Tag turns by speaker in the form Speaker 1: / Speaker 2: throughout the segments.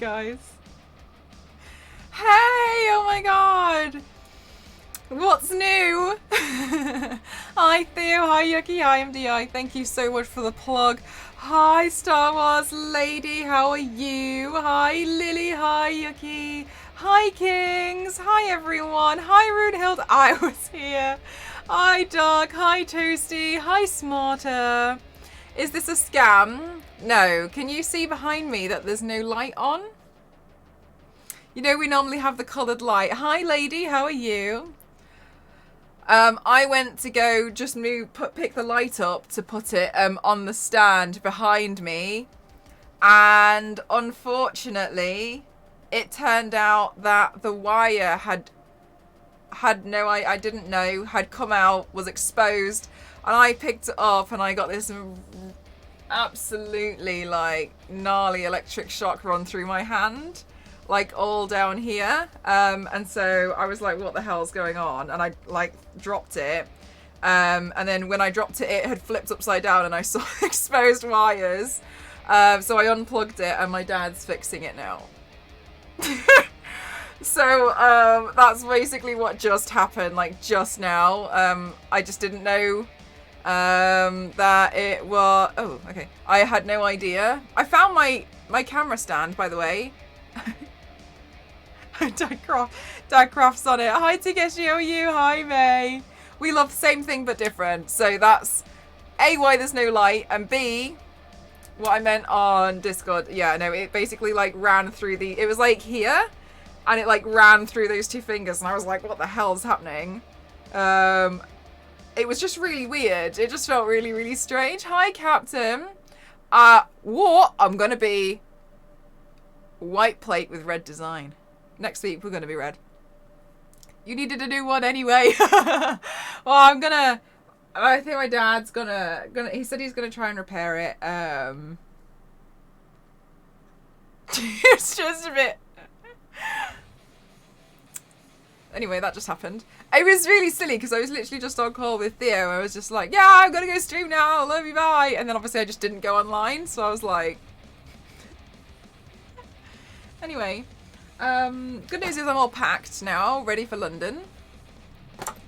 Speaker 1: guys. Hey, oh my god. What's new? Hi Theo, hi Yuki, hi MDI. Thank you so much for the plug. Hi Star Wars Lady, how are you? Hi Lily, hi Yuki. Hi Kings, hi everyone. Hi Runehild, I was here. Hi Doug, hi Toasty, hi Smarter. Is this a scam? No. Can you see behind me that there's no light on? You know we normally have the coloured light. Hi lady, how are you? I went to go just pick the light up to put it on the stand behind me, and unfortunately it turned out that the wire had I didn't know, had come out, was exposed, and I picked it up and I got this absolutely like gnarly electric shock run through my hand, like all down here, and so I was like, what the hell's going on? And I like dropped it, and then when I dropped it, it had flipped upside down and I saw exposed wires, so I unplugged it and my dad's fixing it now. So that's basically what just happened, like just now. I just didn't know that it was... Oh, okay. I had no idea. I found my camera stand, by the way. Dad Craft's on it. Hi Takeshi, how are you? Hi May. We love the same thing but different. So that's A, why there's no light, and B, what I meant on Discord. Yeah, no, it basically like ran through the... It was like here, and it like ran through those two fingers, and I was like, what the hell is happening? It was just really weird. It just felt really, really strange. Hi, Captain. What? I'm going to be white plate with red design. Next week, we're going to be red. You needed a new one anyway. Well, I think my dad's gonna, he said he's going to try and repair it. It's just a bit... Anyway, that just happened. It was really silly because I was literally just on call with Theo. I was just like, yeah, I'm going to go stream now. Love you, bye. And then obviously I just didn't go online. So I was like... Anyway, good news is I'm all packed now, ready for London.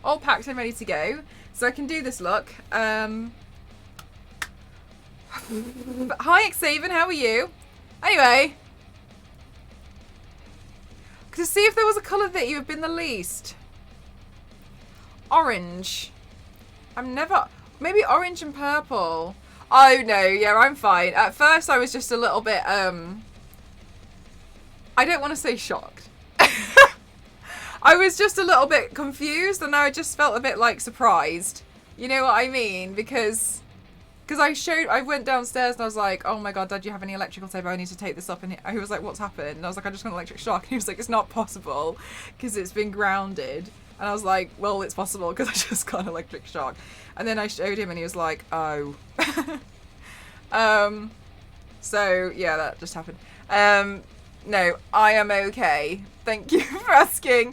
Speaker 1: All packed and ready to go. So I can do this look. Hi, Xavier, how are you? Anyway... To see if there was a colour that you have been the least. Orange. I'm never... Maybe orange and purple. Oh, no. Yeah, I'm fine. At first, I was just a little bit... I don't want to say shocked. I was just a little bit confused, and I just felt a bit, like, surprised. You know what I mean? Because I went downstairs and I was like, oh my god, Dad, do you have any electrical tape? I need to take this up. And he was like, what's happened? And I was like, I just got an electric shock. And he was like, it's not possible because it's been grounded. And I was like, well, it's possible because I just got an electric shock. And then I showed him and he was like, oh. So yeah, that just happened. No, I am okay. Thank you for asking.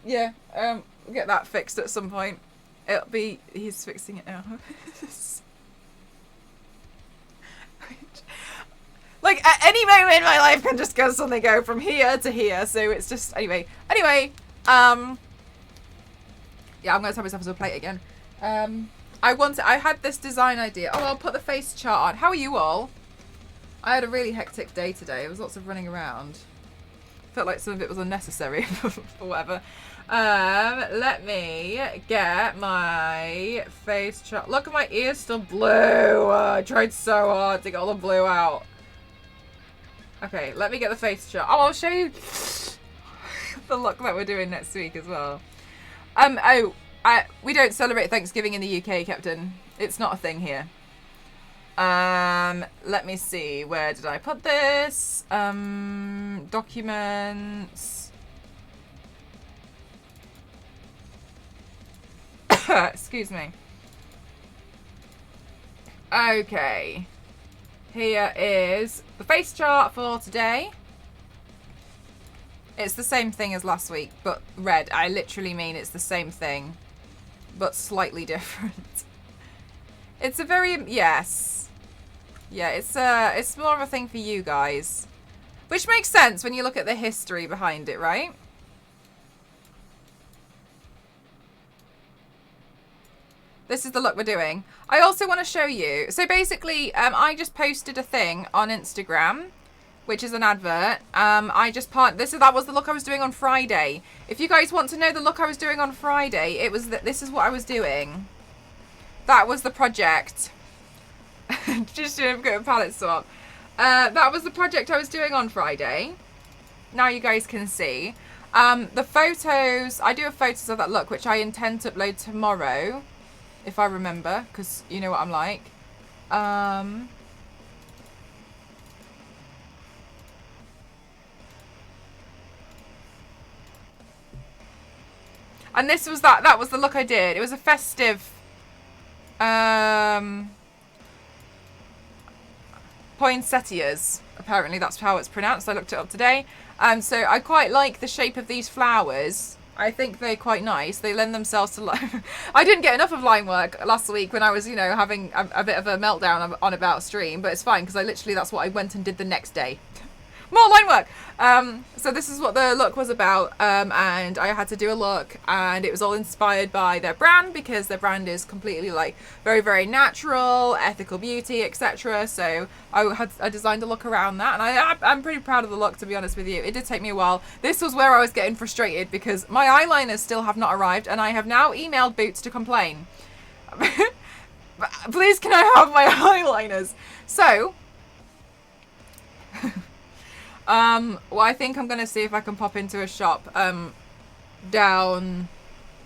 Speaker 1: Yeah, we'll get that fixed at some point. He's fixing it now. Like, at any moment my life can just suddenly go from here to here, so it's just... Anyway, yeah, I'm going to tell myself to play it again. I had this design idea. Oh, I'll put the face chart on. How are you all? I had a really hectic day today. There was lots of running around. Felt like some of it was unnecessary, or whatever. Let me get my face chart. Look at my ears still blue. I tried so hard to get all the blue out. Okay, let me get the face chart. Oh, I'll show you the look that we're doing next week as well. We don't celebrate Thanksgiving in the UK, Captain. It's not a thing here. Let me see. Where did I put this? Documents. Excuse me. Okay. Here is the face chart for today. It's the same thing as last week, but red. I literally mean it's the same thing, but slightly different. It's a very... Yes. Yeah, it's more of a thing for you guys. Which makes sense when you look at the history behind it, right? This is the look we're doing. I also want to show you. So basically, I just posted a thing on Instagram, which is an advert. That was the look I was doing on Friday. If you guys want to know the look I was doing on Friday, it was that this is what I was doing. That was the project. Just doing a palette swap. That was the project I was doing on Friday. Now you guys can see. The photos, I do have photos of that look, which I intend to upload tomorrow. If I remember, because you know what I'm like. And this was that was the look I did. It was a festive poinsettias. Apparently that's how it's pronounced. I looked it up today. So I quite like the shape of these flowers. I think they're quite nice. They lend themselves to line. I didn't get enough of line work last week when I was, you know, having a bit of a meltdown on about stream, but it's fine because that's what I went and did the next day. More line work. So this is what the look was about, and I had to do a look, and it was all inspired by their brand, because their brand is completely like very, very natural, ethical beauty, etc. So I designed a look around that, and I'm pretty proud of the look, to be honest with you. It did take me a while. This was where I was getting frustrated because my eyeliners still have not arrived, and I have now emailed Boots to complain. Please, can I have my eyeliners? So well, I think I'm going to see if I can pop into a shop down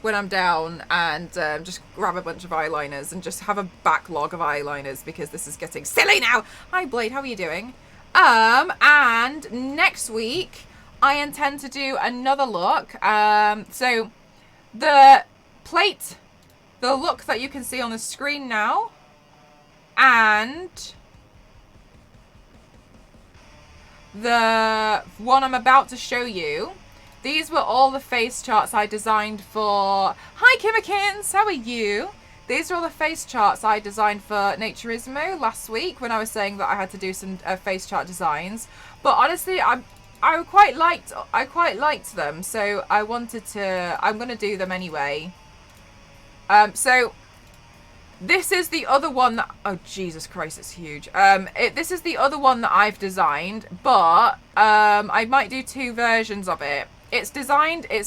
Speaker 1: when I'm down and just grab a bunch of eyeliners and just have a backlog of eyeliners, because this is getting silly now. Hi Blade, how are you doing? And next week I intend to do another look. So the look that you can see on the screen now, and the one I'm about to show you, these were all the face charts I designed for... Hi Kimmikins, how are you? These are all the face charts I designed for Naturismo last week when I was saying that I had to do some face chart designs. But honestly, I quite liked them, so I'm going to do them anyway. So this is the other one that... Oh, Jesus Christ, it's huge. This is the other one that I've designed, but I might do two versions of it. It's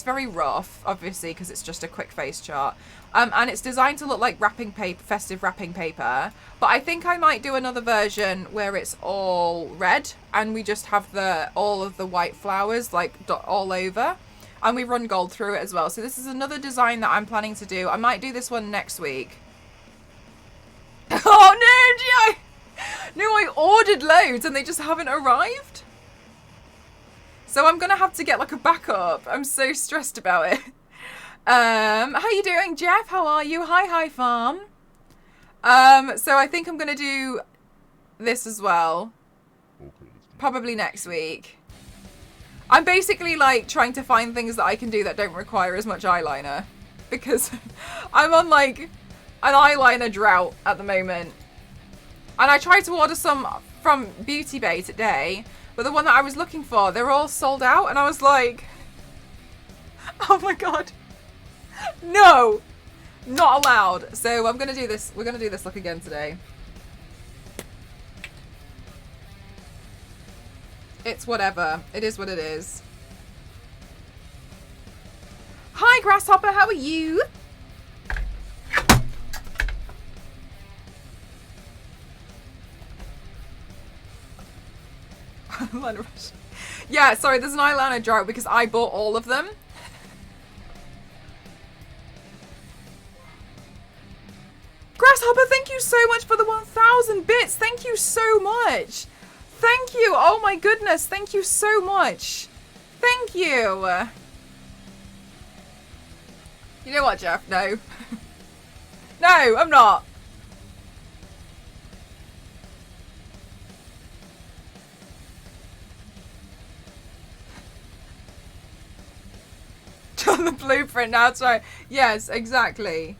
Speaker 1: very rough, obviously, because it's just a quick face chart. And it's designed to look like wrapping paper, festive wrapping paper. But I think I might do another version where it's all red, and we just have all of the white flowers, like, all over. And we run gold through it as well. So this is another design that I'm planning to do. I might do this one next week. Oh no, I ordered loads and they just haven't arrived. So I'm gonna have to get like a backup. I'm so stressed about it. How you doing, Jeff? How are you? Hi farm. So I think I'm gonna do this as well. Probably next week. I'm basically like trying to find things that I can do that don't require as much eyeliner, because I'm on like an eyeliner drought at the moment. And I tried to order some from Beauty Bay today, but the one that I was looking for, they're all sold out, and I was like, oh my god, no, not allowed. So I'm gonna do this. We're gonna do this look again today. It's whatever. It is what it is. Hi Grasshopper, how are you? Yeah, sorry, there's an eyeliner drought because I bought all of them. Grasshopper, thank you so much for the 1,000 bits. Thank you so much. Thank you. Oh my goodness. Thank you so much. Thank you. You know what, Jeff? No. No, I'm not. On the blueprint now, sorry. Yes, exactly.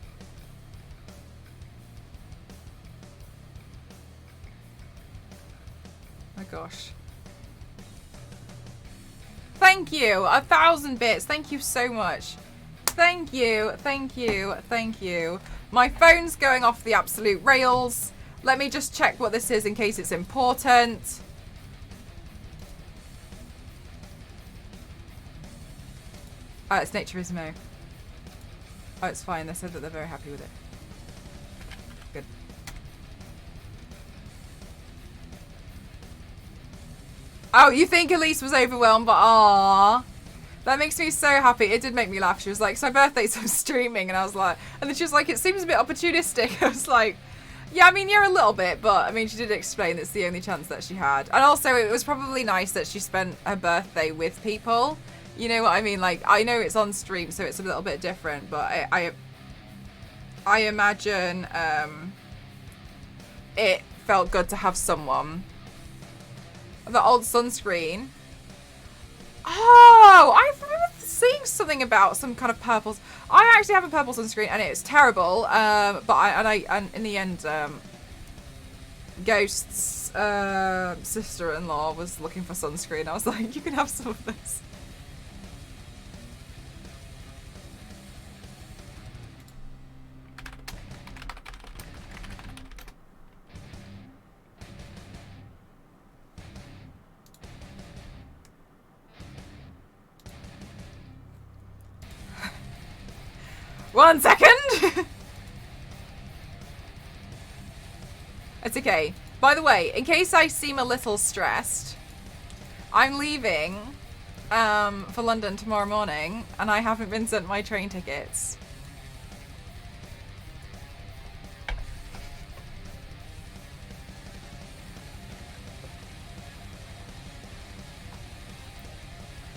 Speaker 1: My gosh. thank you. 1,000 bits. Thank you so much. Thank you. Thank you. Thank you. My phone's going off the absolute rails. Let me just check what this is in case it's important. Oh, it's Naturismo. Oh, it's fine. They said that they're very happy with it. Good. Oh, you think Elise was overwhelmed, but ah, that makes me so happy. It did make me laugh. She was like, "It's my birthday, so I'm streaming," and I was like, and then she was like, "It seems a bit opportunistic." I was like, "Yeah, I mean, you're a little bit, but I mean, she did explain it's the only chance that she had, and also it was probably nice that she spent her birthday with people. You know what I mean? Like, I know it's on stream, so it's a little bit different, but I imagine it felt good to have someone." The old sunscreen. Oh, I remember seeing something about some kind of purples. I actually have a purple sunscreen, and it's terrible. But in the end, Ghost's sister-in-law was looking for sunscreen. I was like, you can have some of this. One second! It's okay. By the way, in case I seem a little stressed, I'm leaving for London tomorrow morning, and I haven't been sent my train tickets.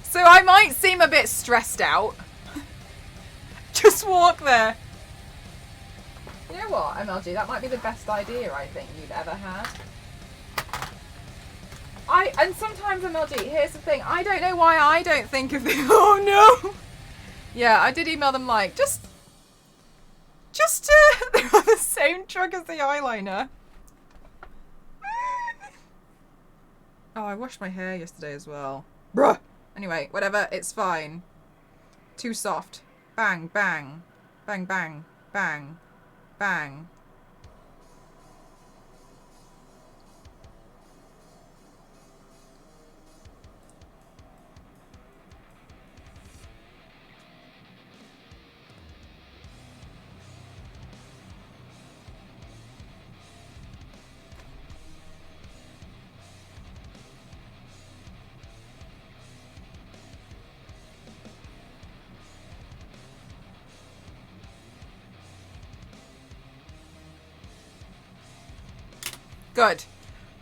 Speaker 1: So I might seem a bit stressed out. Just walk there. You know what, MLG? That might be the best idea I think you've ever had. And sometimes, MLG, here's the thing. I don't know why I don't think of it. Oh no! Yeah, I did email them like, just they're on the same truck as the eyeliner. Oh, I washed my hair yesterday as well. Bruh! Anyway, whatever, it's fine. Too soft. Bang, bang, bang, bang, bang, bang. Good.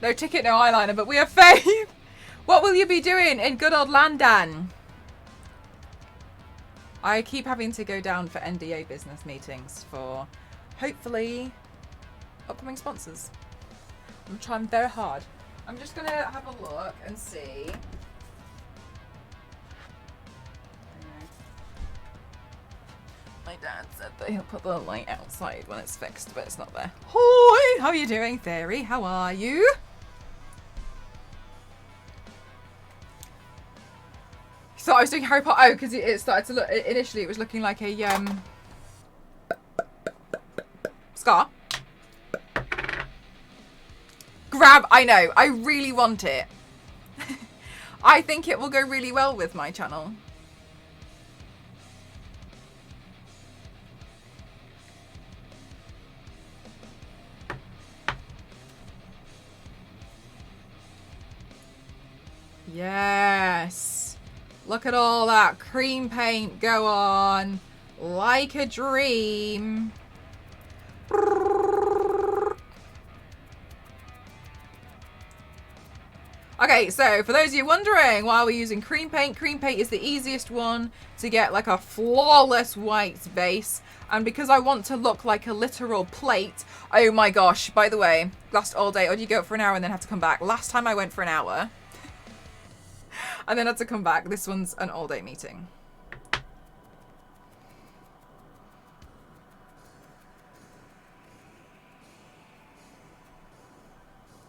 Speaker 1: No ticket, no eyeliner, but we have faith. What will you be doing in good old London? I keep having to go down for NDA business meetings for, hopefully, upcoming sponsors. I'm trying very hard. I'm just going to have a look and see. My dad said that he'll put the light outside when it's fixed, but it's not there. Hoi! How are you doing, Fairy? How are you? Thought I was doing Harry Potter. Oh, because it started to look. Initially, it was looking like a scar. Grab. I know. I really want it. I think it will go really well with my channel. Yes. Look at all that cream paint go on. Like a dream. Okay, so for those of you wondering why we're using cream paint is the easiest one to get like a flawless white base. And because I want to look like a literal plate, oh my gosh, by the way, last all day, or do you go for an hour and then have to come back? Last time I went for an hour and then had to come back. This one's an all day meeting.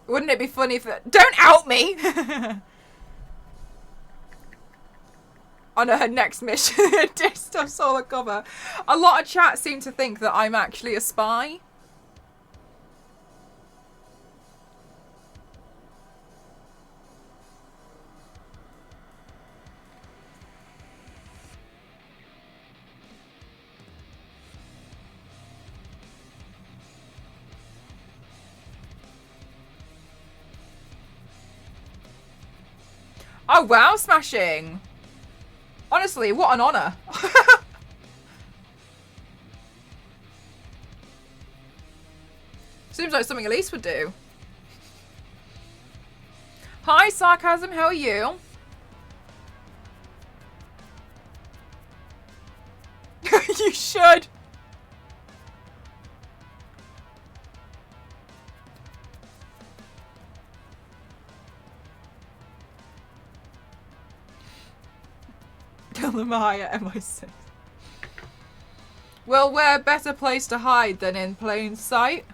Speaker 1: Wouldn't it be funny if don't out me. on her next mission. I saw the cover. A lot of chat seem to think that I'm actually a spy. Oh wow, smashing! Honestly, what an honour. Seems like something Elise would do. Hi, Sarcasm, how are you? You should. Tell them hi at MI6. Well, where better place to hide than in plain sight?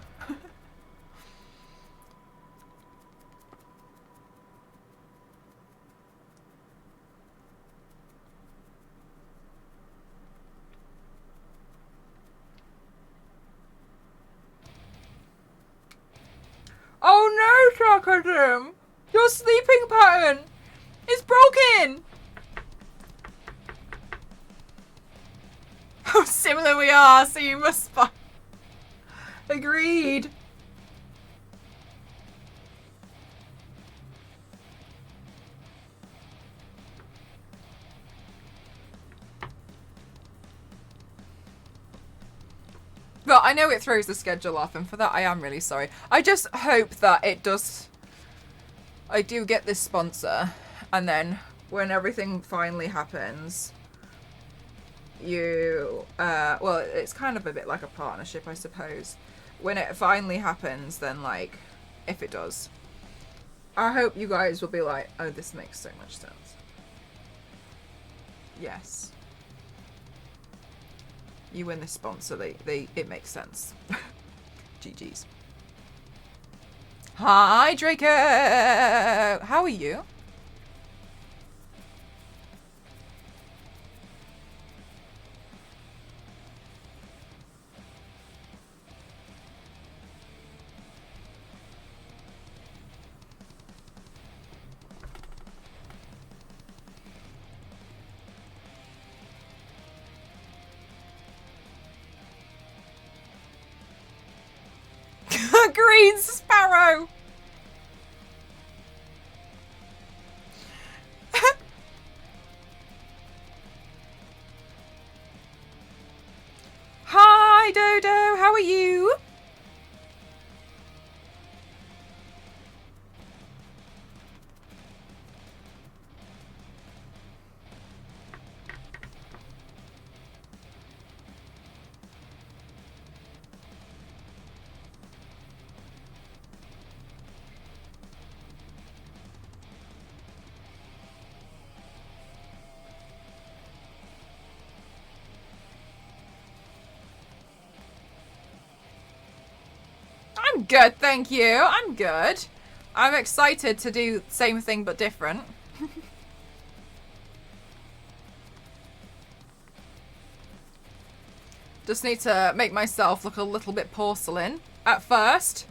Speaker 1: Oh no, Sarcasm! Your sleeping pattern is broken! How similar we are, so you must find. Agreed. But I know it throws the schedule off, and for that I am really sorry. I just hope that it does. I do get this sponsor, and then when everything finally happens, you, well, it's kind of a bit like a partnership, I suppose. When it finally happens, then, like, if it does, I hope you guys will be like, oh, this makes so much sense. Yes. You win this sponsor, it makes sense. GG's. Hi, Draco! How are you? Green Sparrow! Hi, Dodo, how are you? I'm good, thank you. I'm good. I'm excited to do the same thing but different. Just need to make myself look a little bit porcelain at first.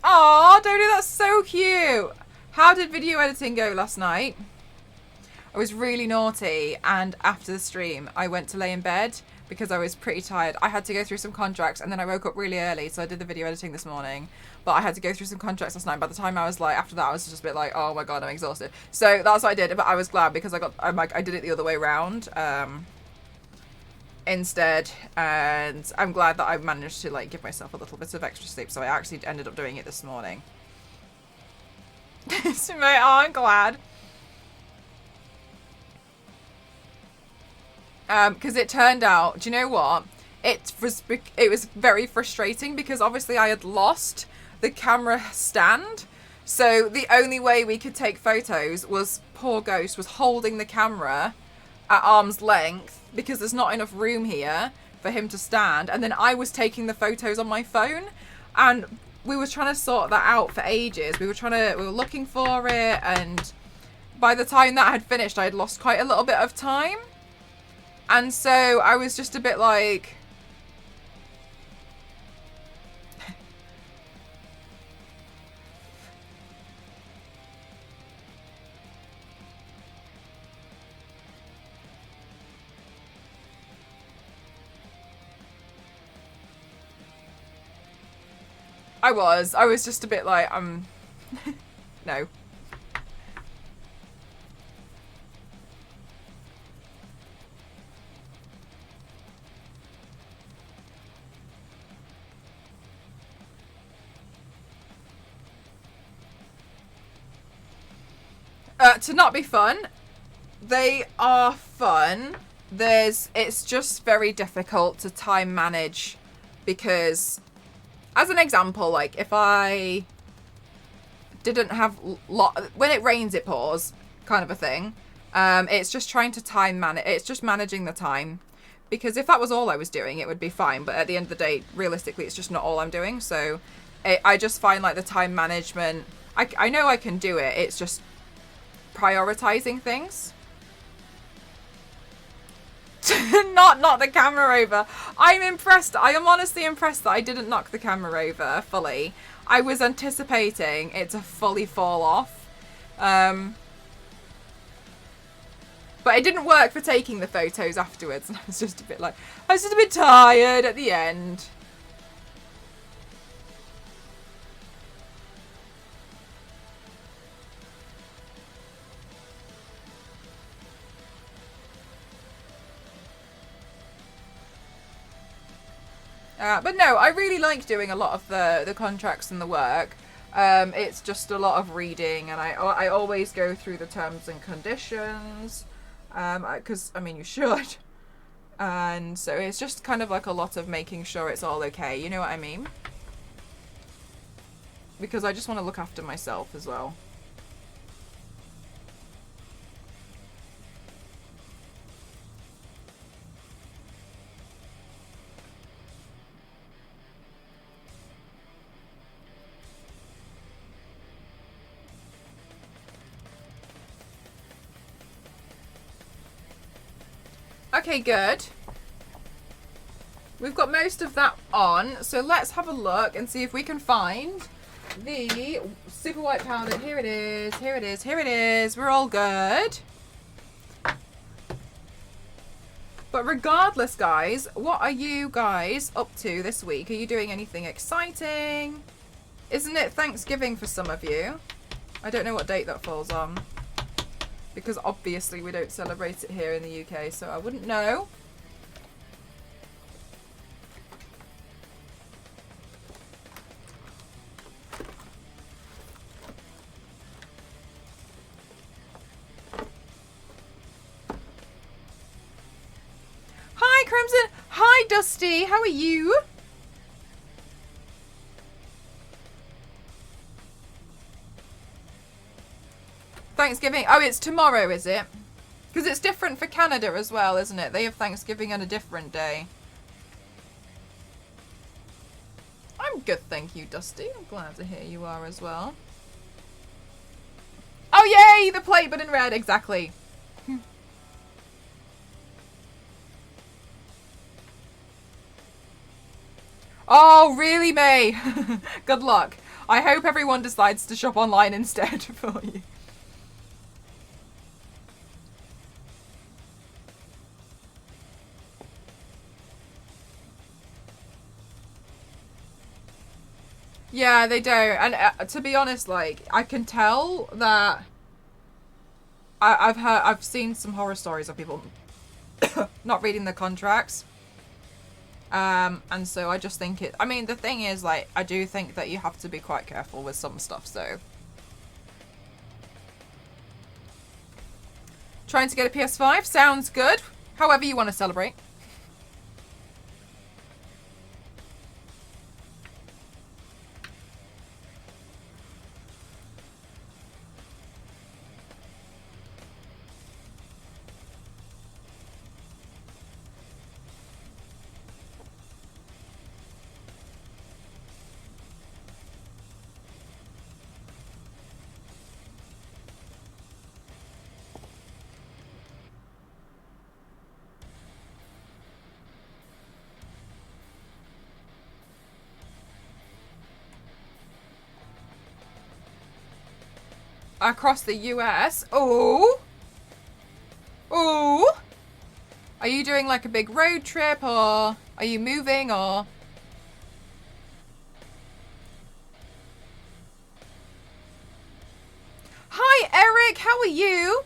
Speaker 1: Aw, Dodo, that's so cute. How did video editing go last night? I was really naughty, and after the stream, I went to lay in bed, because I was pretty tired. I had to go through some contracts, and then I woke up really early, so I did the video editing this morning. But I had to go through some contracts last night. By the time I was like, after that, I was just a bit like, oh my god, I'm exhausted. So that's what I did. But I was glad because I did it the other way around instead, and I'm glad that I managed to like give myself a little bit of extra sleep. So I actually ended up doing it this morning. So, mate, oh, I'm glad. Because it turned out, do you know what? It was very frustrating because obviously I had lost the camera stand. So the only way we could take photos was poor Ghost was holding the camera at arm's length because there's not enough room here for him to stand. And then I was taking the photos on my phone, and we were trying to sort that out for ages. We were looking for it, and by the time that had finished, I had lost quite a little bit of time. And so I was just a bit like... I was just a bit like, no. To not be fun, they are fun. It's just very difficult to time manage because, as an example, like if I didn't have when it rains it pours kind of a thing, it's just trying to time manage. It's just managing the time, because if that was all I was doing, it would be fine. But at the end of the day, realistically, it's just not all I'm doing. So I just find like the time management, I know I can do it. It's just prioritizing things. Not knock the camera over. I'm impressed. I am honestly impressed that I didn't knock the camera over fully. I was anticipating it to fully fall off. But it didn't work for taking the photos afterwards. I was just a bit tired at the end. But no, I really like doing a lot of the contracts and the work. It's just a lot of reading, and I always go through the terms and conditions, because, I mean, you should. And so it's just kind of like a lot of making sure it's all okay, you know what I mean? Because I just want to look after myself as well. Okay, good. We've got most of that on, so let's have a look and see if we can find the super white powder. Here it is, here it is, here it is. We're all good. But regardless, guys, what are you guys up to this week? Are you doing anything exciting? Isn't it Thanksgiving for some of you? I don't know what date that falls on, because obviously we don't celebrate it here in the UK, so I wouldn't know. Hi, Crimson. Hi, Dusty. How are you? Thanksgiving. Oh, it's tomorrow, is it? Because it's different for Canada as well, isn't it? They have Thanksgiving on a different day. I'm good, thank you, Dusty. I'm glad to hear you are as well. Oh, yay! The plate, but in red. Exactly. Oh, really, May? Good luck. I hope everyone decides to shop online instead for you. Yeah, they don't. And to be honest, like, I can tell that I've seen some horror stories of people not reading the contracts. And so I just think I mean, the thing is, like, I do think that you have to be quite careful with some stuff, so. Trying to get a PS5 sounds good. However you want to celebrate. Across the US. Oh. Oh. Are you doing like a big road trip, or are you moving, or? Hi, Eric. How are you?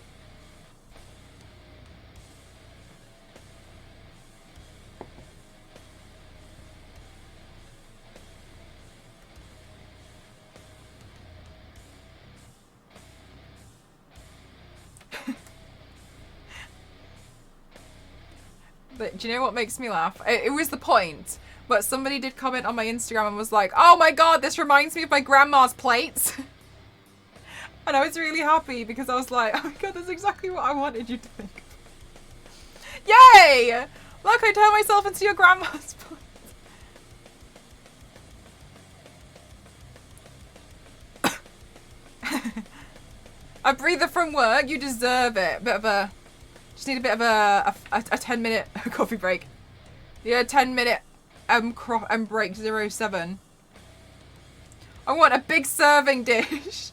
Speaker 1: But do you know what makes me laugh? It was the point, but somebody did comment on my Instagram and was like, "Oh my god, this reminds me of my grandma's plates." And I was really happy because I was like, "Oh my god, that's exactly what I wanted you to think." Yay! Look, I turned myself into your grandma's plate. A breather from work, you deserve it. Just need a bit of a 10-minute coffee break. Yeah, 10-minute break 07. I want a big serving dish.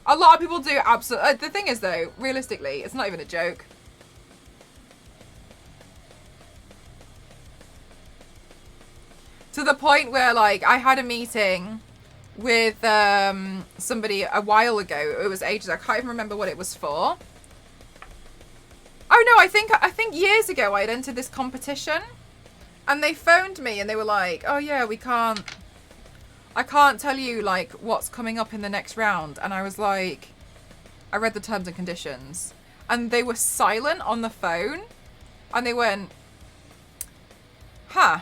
Speaker 1: A lot of people do absolutely. The thing is, though, realistically, it's not even a joke. To the point where, like, I had a meeting with somebody a while ago. It was ages. I can't even remember what it was for. Oh no, I think years ago I'd entered this competition, and they phoned me and they were like, "Oh yeah, I can't tell you like what's coming up in the next round." And I was like, I read the terms and conditions, and they were silent on the phone, and they went, "Huh."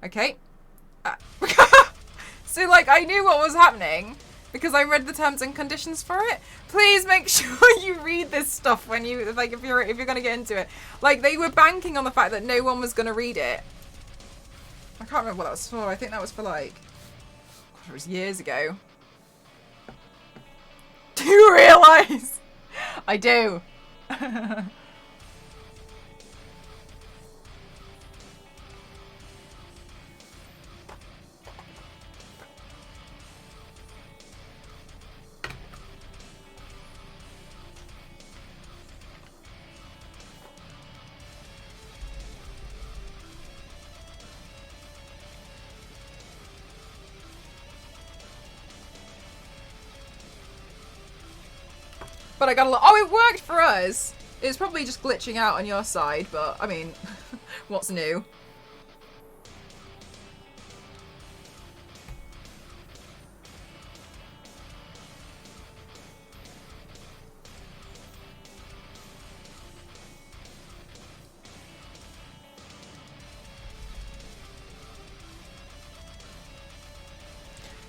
Speaker 1: Okay. So like I knew what was happening because I read the terms and conditions for it. Please make sure you read this stuff when you like if you're gonna get into it. Like they were banking on the fact that no one was gonna read it. I can't remember what that was for. I think that was for like, God, it was years ago. Do you realise? I do. But I got a lot. Oh, it worked for us. It's probably just glitching out on your side, but I mean, what's new?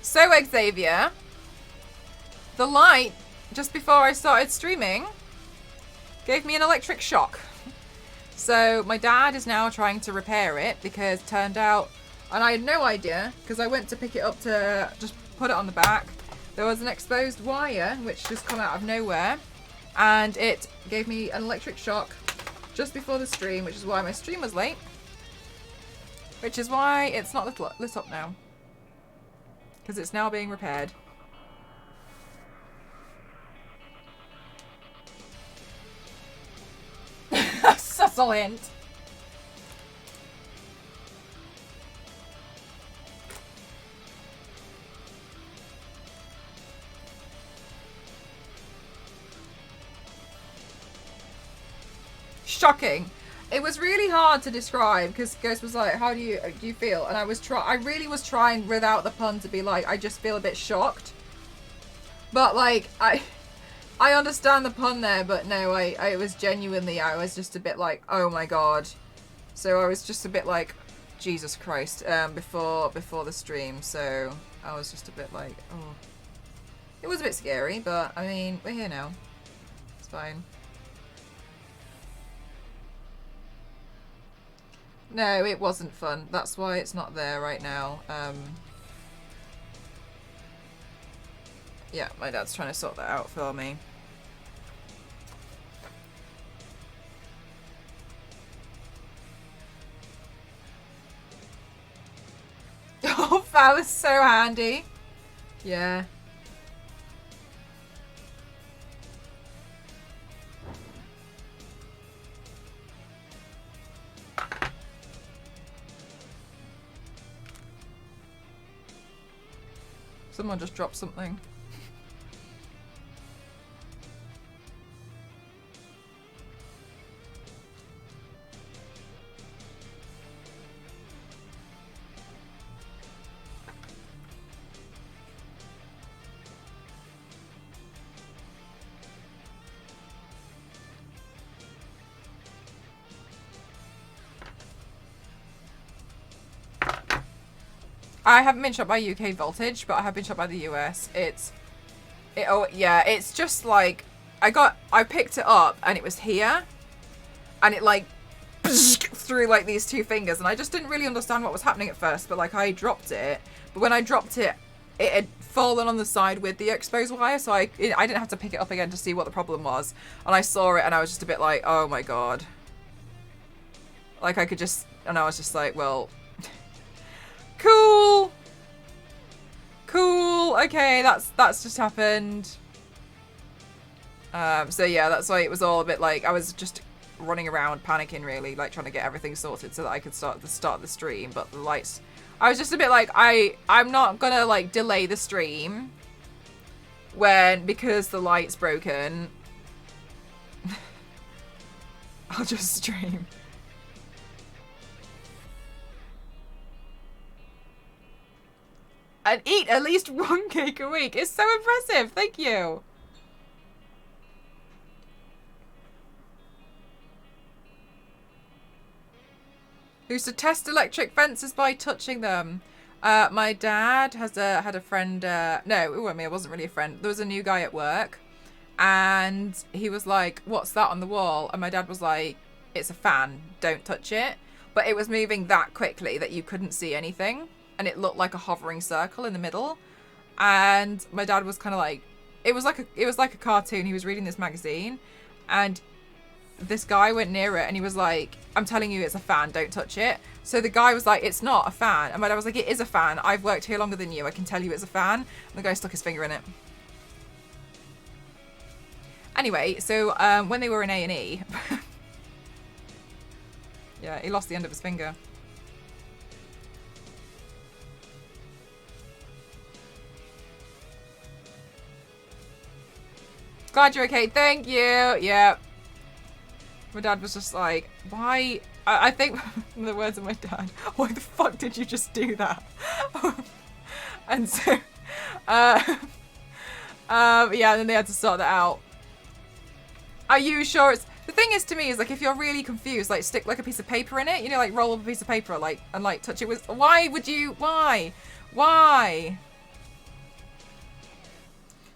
Speaker 1: So, Xavier, the light just before I started streaming gave me an electric shock. So my dad is now trying to repair it because it turned out, and I had no idea because I went to pick it up to just put it on the back. There was an exposed wire which just come out of nowhere, and it gave me an electric shock just before the stream, which is why my stream was late. Which is why it's not lit up now. Because it's now being repaired. universal hint. Shocking. It was really hard to describe because Ghost was like, "How do you feel?" And I really was trying without the pun to be like, "I just feel a bit shocked." But like, I understand the pun there, but no, I was genuinely, I was just a bit like, "Oh my god." So I was just a bit like, Jesus Christ, before the stream. So I was just a bit like, oh, it was a bit scary, but I mean, we're here now. It's fine. No, it wasn't fun. That's why it's not there right now. Yeah, my dad's trying to sort that out for me. Oh, that was so handy. Yeah. Someone just dropped something. I haven't been shot by UK voltage, but I have been shot by the US. Oh yeah, it's just like, I picked it up and it was here, and it like through like these two fingers, and I just didn't really understand what was happening at first, but like I dropped it, but when I dropped it, it had fallen on the side with the exposed wire, so I didn't have to pick it up again to see what the problem was, and I saw it and I was just a bit like, oh my god. Like I could just, and I was just like, well, cool, okay, that's just happened. So yeah, that's why it was all a bit like, I was just running around panicking really, like trying to get everything sorted so that I could start the stream, but the lights, I was just a bit like, I'm not gonna like delay the stream because the light's broken. I'll just stream. And eat at least one cake a week. It's so impressive. Thank you. Who's to test electric fences by touching them? My dad had a friend. No, I mean, it wasn't really a friend. There was a new guy at work, and he was like, "What's that on the wall?" And my dad was like, "It's a fan. Don't touch it." But it was moving that quickly that you couldn't see anything, and it looked like a hovering circle in the middle. And my dad was kind of like, it was like a cartoon. He was reading this magazine, and this guy went near it and he was like, "I'm telling you, it's a fan, don't touch it." So the guy was like, "It's not a fan." And my dad was like, "It is a fan. I've worked here longer than you. I can tell you it's a fan." And the guy stuck his finger in it. Anyway, so when they were in A&E, yeah, he lost the end of his finger. Glad you're okay. Thank you. Yeah. My dad was just like, why? I think the words of my dad, why the fuck did you just do that? And so, yeah, and then they had to sort that out. Are you sure it's... The thing is, to me, is like, if you're really confused, like, stick like a piece of paper in it, you know, like roll up a piece of paper, like, and like touch it with... Why would you... Why?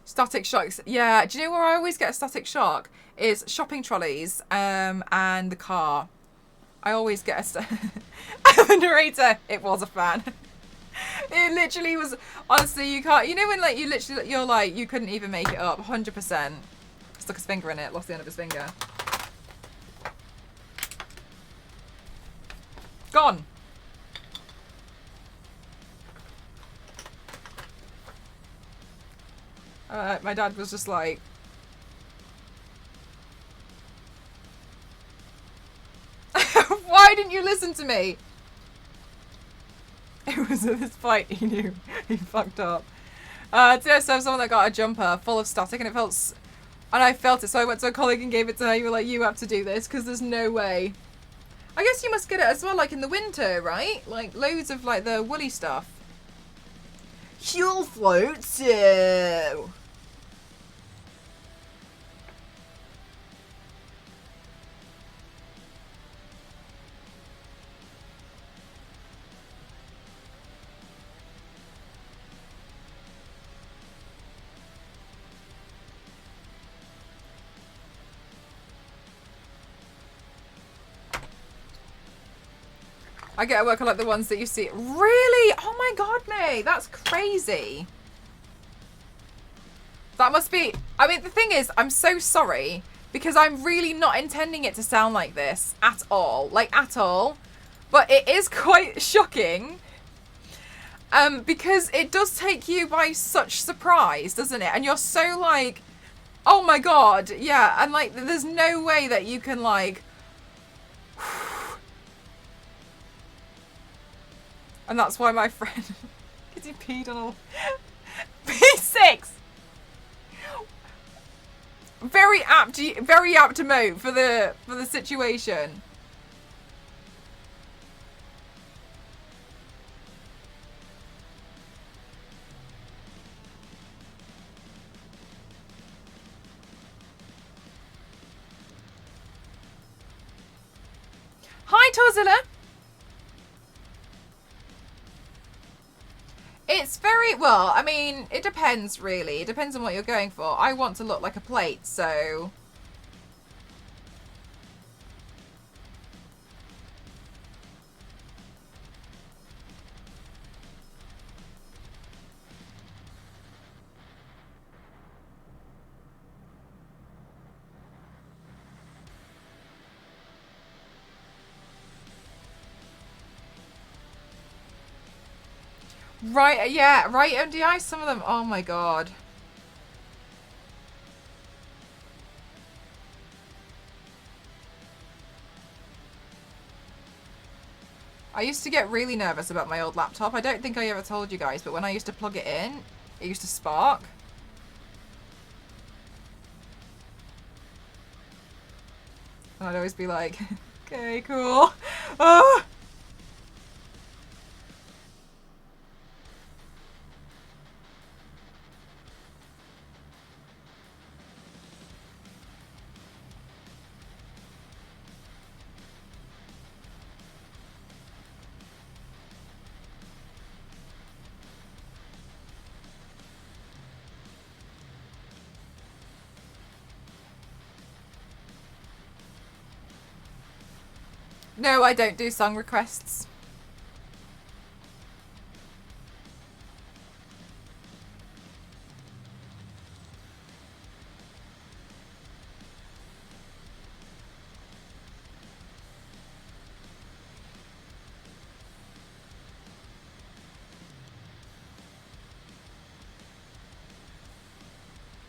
Speaker 1: Static shocks. Yeah, do you know where I always get a static shock? Is shopping trolleys and the car. I always get the narrator, it was a fan. It literally was, honestly, you can't, you know when like you're like, you couldn't even make it up, 100%. Stuck his finger in it, lost the end of his finger. Gone. My dad was just like, Why didn't you listen to me? It was at this fight he knew he fucked up. Today I served someone that got a jumper full of static and I felt it, so I went to a colleague and gave it to her. You were like, you have to do this because there's no way. I guess you must get it as well, like in the winter, right? Like loads of like the woolly stuff. You'll float too. I get a worker like the ones that you see. Really? Oh my god, May. That's crazy. That must be... I mean, the thing is, I'm so sorry. Because I'm really not intending it to sound like this. At all. Like, at all. But it is quite shocking. Because it does take you by such surprise, doesn't it? And you're so like... Oh my god. Yeah. And like, there's no way that you can like... And that's why my friend, because he peed on all P6. Very apt emote for the situation. Hi, Tozilla. It's very, well, I mean, it depends, really. It depends on what you're going for. I want to look like a plate, so... Right, yeah, right, MDI, some of them, oh my god. I used to get really nervous about my old laptop. I don't think I ever told you guys, but when I used to plug it in, it used to spark. And I'd always be like, okay, cool. Oh. No, I don't do song requests.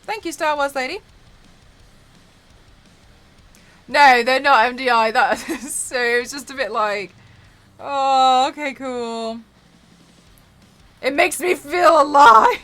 Speaker 1: Thank you, Star Wars lady. No, they're not MDI. That so it was just a bit like, oh, okay, cool. It makes me feel alive.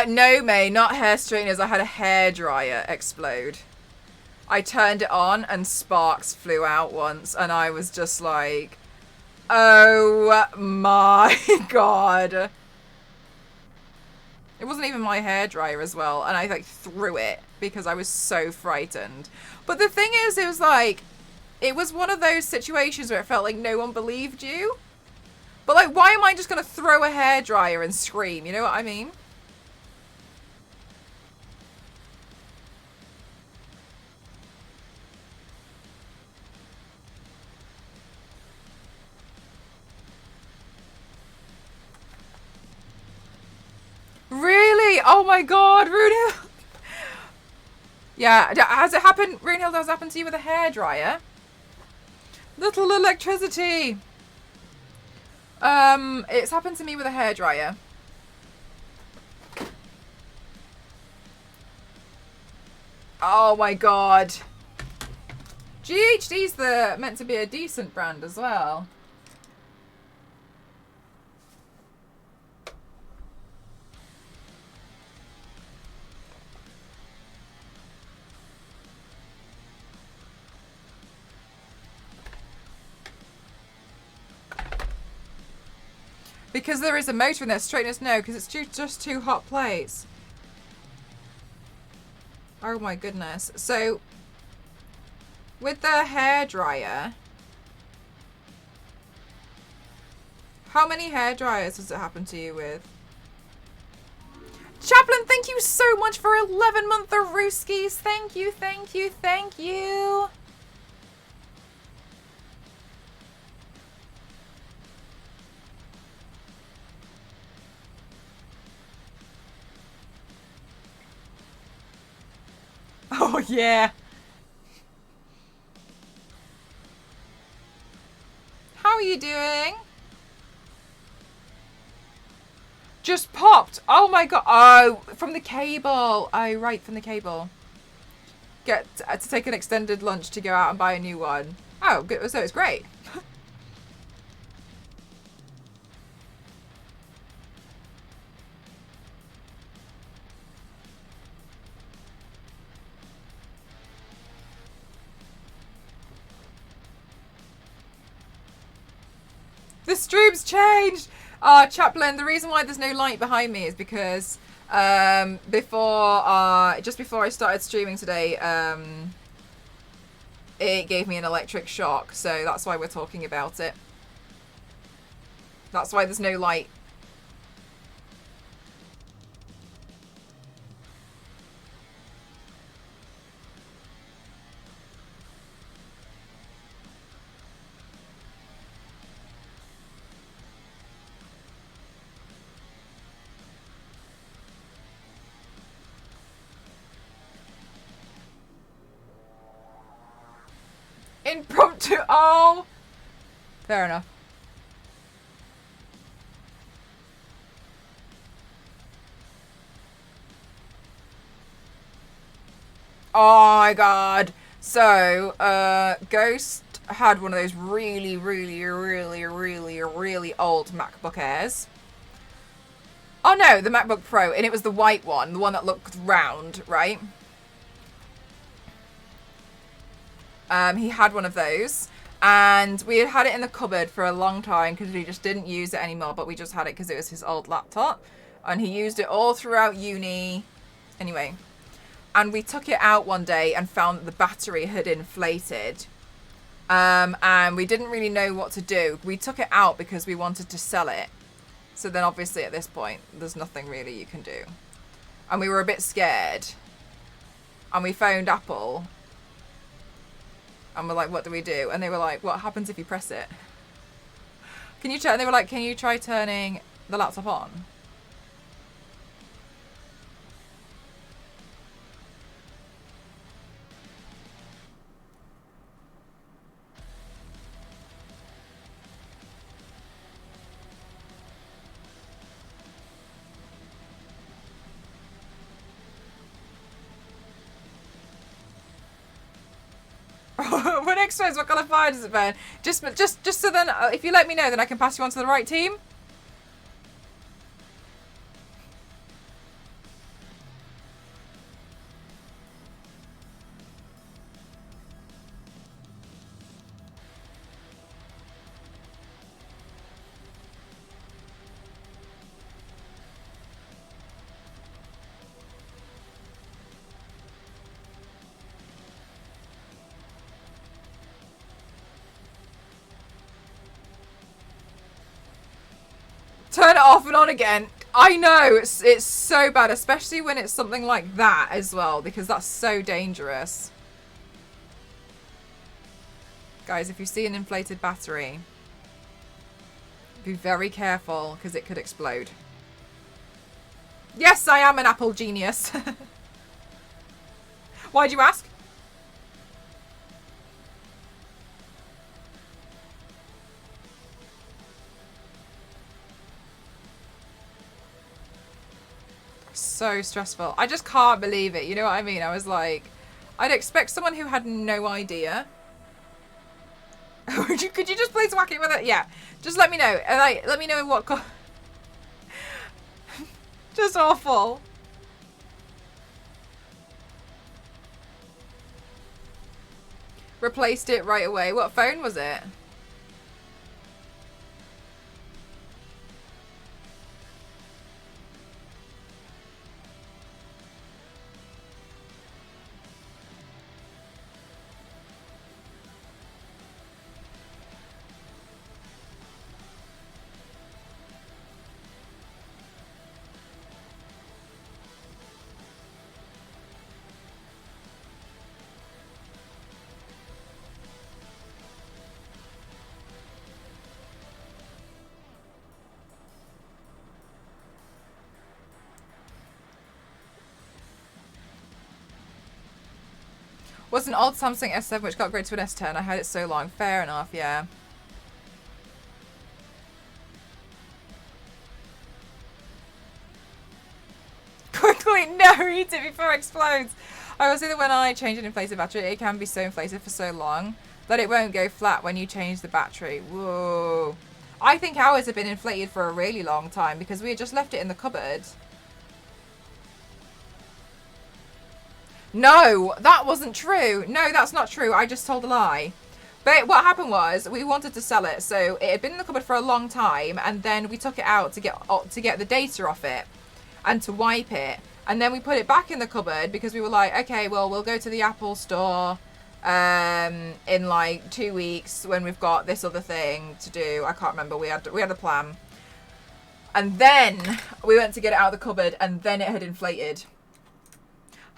Speaker 1: No, May, not hair straighteners. I had a hairdryer explode. I turned it on and sparks flew out once, and I was just like, oh my god. It wasn't even my hairdryer as well, and I like threw it because I was so frightened. But the thing is, it was like, it was one of those situations where it felt like no one believed you. But like, why am I just going to throw a hairdryer and scream? You know what I mean? Really? Oh my god, Runehill. Yeah, has it happened, Runehill, has it happened to you with a hairdryer? Little electricity. It's happened to me with a hairdryer. Oh my god. GHD's meant to be a decent brand as well. Because there is a motor in there, straightness no, because it's just two hot plates. Oh my goodness. So, with the hairdryer, how many hairdryers does it happen to you with? Chaplain, thank you so much for 11-month Rooskies. Thank you, thank you, thank you. Oh, yeah. How are you doing? Just popped. Oh my god. Oh, from the cable. Oh, right, from the cable. Get to take an extended lunch to go out and buy a new one. Oh, good. So it's great. The stream's changed. Chaplain, the reason why there's no light behind me is because just before I started streaming today, it gave me an electric shock, so that's why we're talking about it. That's why there's no light. Impromptu. Oh, fair enough. Oh my god. So, Ghost had one of those really, really, really, really, really old MacBook Airs. Oh no, the MacBook Pro, and it was the white one, the one that looked round, right? He had one of those, and we had it in the cupboard for a long time because we just didn't use it anymore, but we just had it because it was his old laptop, and he used it all throughout uni. Anyway, and we took it out one day and found that the battery had inflated, and we didn't really know what to do. We took it out because we wanted to sell it. So then obviously at this point, there's nothing really you can do. And we were a bit scared. And we phoned Apple. And we're like, what do we do? And they were like, what happens if you press it? Can you try? And they were like, can you try turning the laptop on? When exposed, what colour fire does it burn? Just so then, if you let me know, then I can pass you on to the right team. turn it off and on again. I know, it's so bad, especially when it's something like that as well, because that's so dangerous. Guys, if you see an inflated battery, be very careful, because it could explode. Yes, I am an Apple genius. Why'd you ask? So stressful. I just can't believe it. You know what I mean? I was like, I'd expect someone who had no idea. Could you just please whack it with it? Yeah. Just let me know. Like, let me know what. Just awful. Replaced it right away. What phone was it? Was an old Samsung S7 which got upgraded to an S10. I had it so long. Fair enough, yeah. Quickly, no, eat it before it explodes. I will say that when I change an inflated battery, it can be so inflated for so long that it won't go flat when you change the battery. Whoa. I think ours have been inflated for a really long time because we had just left it in the cupboard. No, that wasn't true. No, that's not true. I just told a lie. But what happened was we wanted to sell it, so it had been in the cupboard for a long time, and then we took it out to get the data off it and to wipe it, and then we put it back in the cupboard because we were like, okay, well, we'll go to the Apple store in like 2 weeks when we've got this other thing to do. I can't remember. We had a plan, and then we went to get it out of the cupboard, and then it had inflated.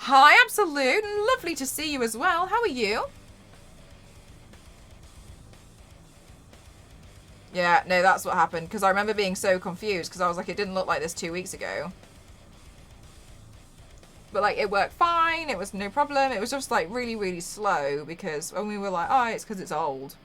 Speaker 1: Hi, Absolute. Lovely to see you as well. How are you? Yeah, no, that's what happened. Because I remember being so confused because I was like, it didn't look like this 2 weeks ago. But like, it worked fine. It was no problem. It was just like really, really slow because when we were like, oh, it's because it's old.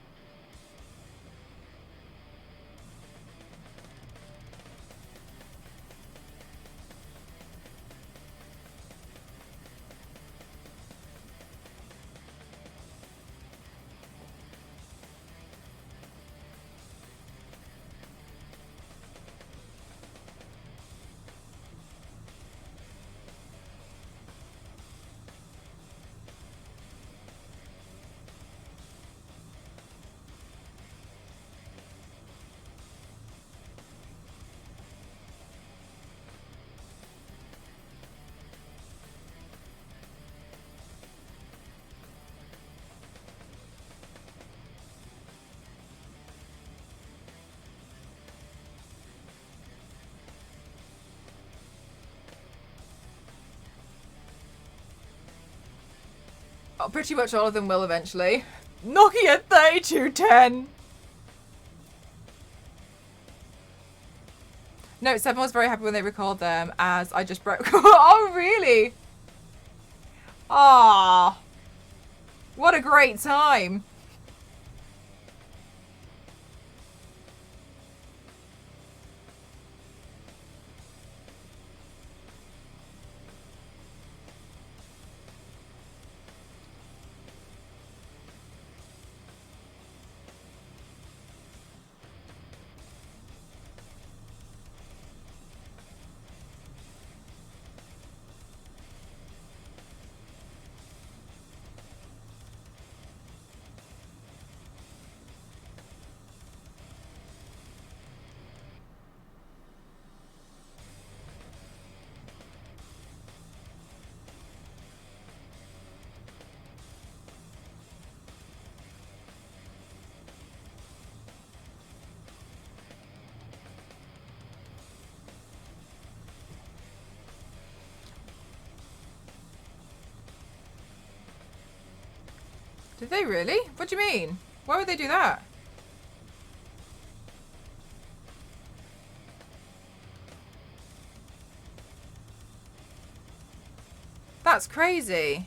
Speaker 1: Oh, pretty much all of them will eventually. Nokia 3210. No, 7 was very happy when they recalled them as I just broke. Oh, really? Ah, what a great time. Did they really? What do you mean? Why would they do that? That's crazy.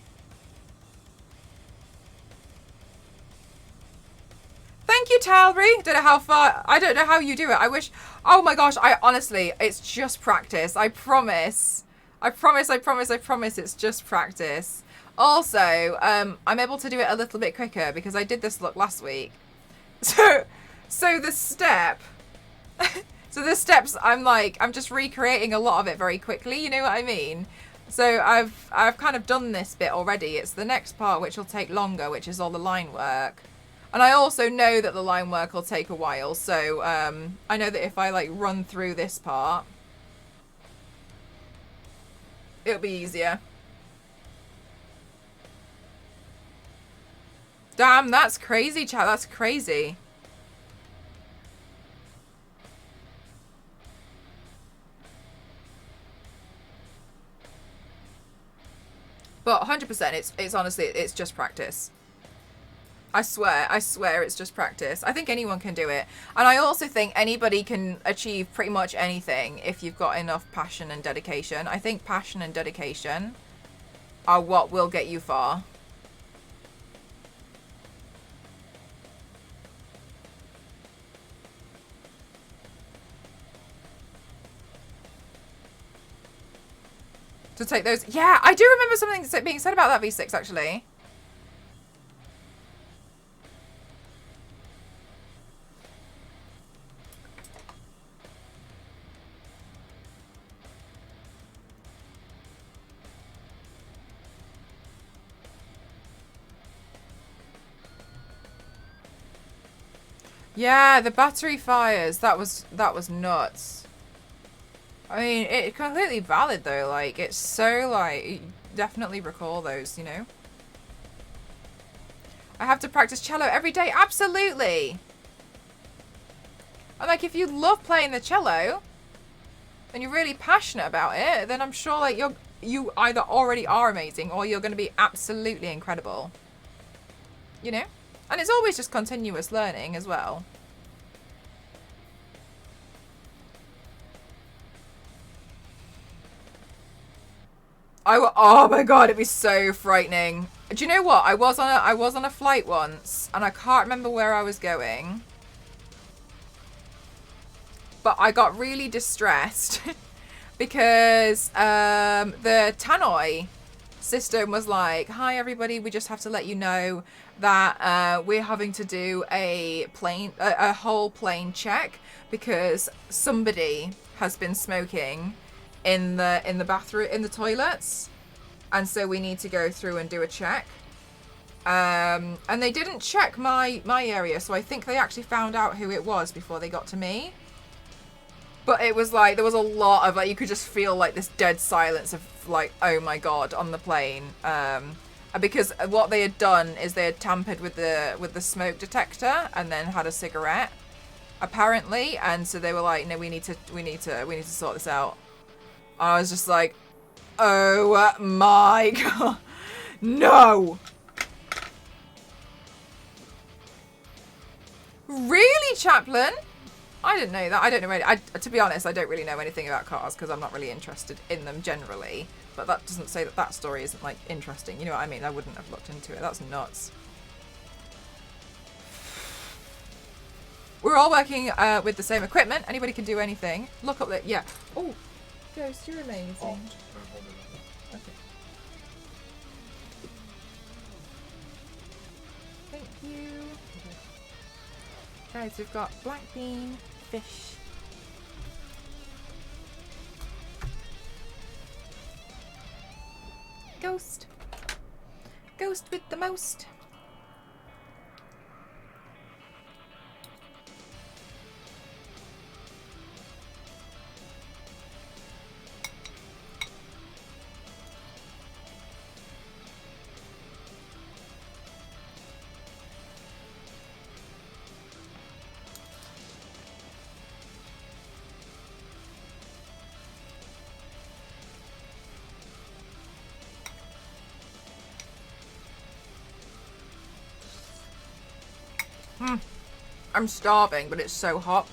Speaker 1: Thank you, Talbury. Don't know how far. I don't know how you do it. I wish. Oh my gosh. I honestly, it's just practice. I promise. I promise. I promise. I promise. It's just practice. Also, I'm able to do it a little bit quicker because I did this look last week. So the step. So the steps. I'm just recreating a lot of it very quickly. You know what I mean? So I've kind of done this bit already. It's the next part which will take longer, which is all the line work. And I also know that the line work will take a while. So I know that if I like run through this part, it'll be easier. Damn, that's crazy, chat. That's crazy. But 100%, it's honestly, it's just practice. I swear it's just practice. I think anyone can do it. And I also think anybody can achieve pretty much anything if you've got enough passion and dedication. I think passion and dedication are what will get you far. To take those. Yeah, I do remember something being said about that V6 actually. Yeah, the battery fires. That was nuts. I mean, it's completely valid though. Like, it's so like, you definitely recall those, you know. I have to practice cello every day. Absolutely. And like, if you love playing the cello and you're really passionate about it, then I'm sure like you either already are amazing or you're going to be absolutely incredible. You know? And it's always just continuous learning as well. Oh my god, it'd be so frightening. Do you know what? I was on a flight once and I can't remember where I was going. But I got really distressed because the tannoy system was like, hi everybody, we just have to let you know that we're having to do a whole plane check because somebody has been smoking in the bathroom, in the toilets, and so we need to go through and do a check. And they didn't check my area, so I think they actually found out who it was before they got to me. But it was like, there was a lot of like, you could just feel like this dead silence of like, oh my god, on the plane. Because what they had done is they had tampered with the smoke detector and then had a cigarette, apparently. And so they were like, no, we need to sort this out. And I was just like, oh my god, no. Really, Chaplain? I didn't know that. I don't know really. To be honest, I don't really know anything about cars because I'm not really interested in them generally. But that doesn't say that that story isn't like interesting. You know what I mean? I wouldn't have looked into it. That's nuts. We're all working with the same equipment. Anybody can do anything. Look up there. Yeah. Oh, Ghost, you're amazing. Okay. Thank you. Guys, we've got black bean, fish. Ghost. Ghost with the most. I'm starving, but it's so hot.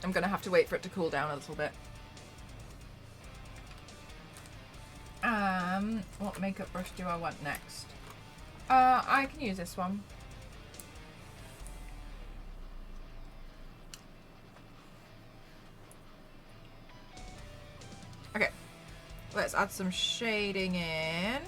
Speaker 1: I'm gonna have to wait for it to cool down a little bit. What makeup brush do I want next? I can use this one. Okay, let's add some shading in.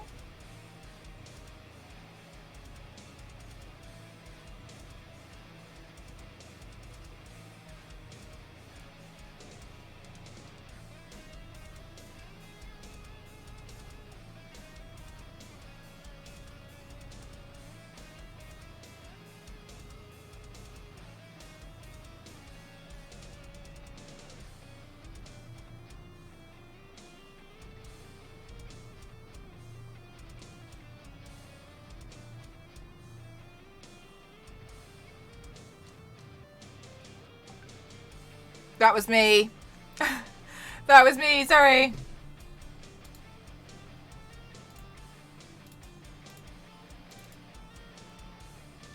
Speaker 1: That was me. That was me, sorry.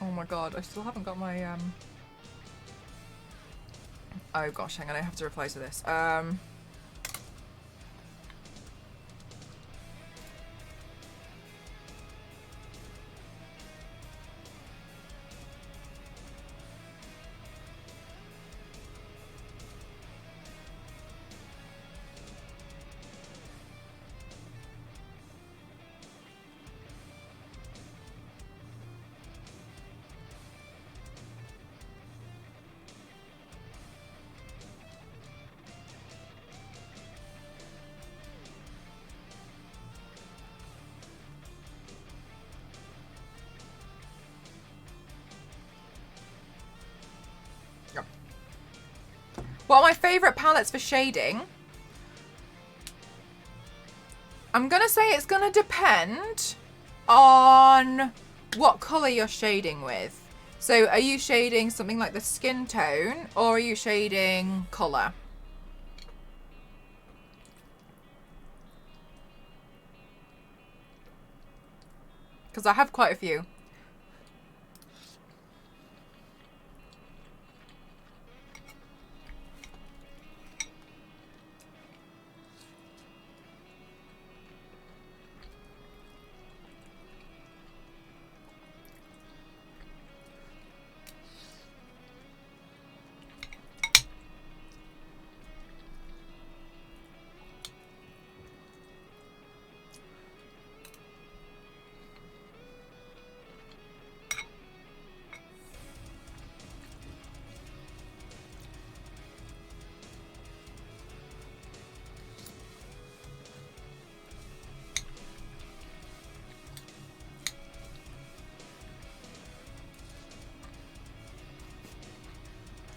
Speaker 1: Oh my god, I still haven't got my oh gosh, hang on, I have to reply to this. What are my favourite palettes for shading? I'm going to say it's going to depend on what colour you're shading with. So are you shading something like the skin tone or are you shading colour? Because I have quite a few.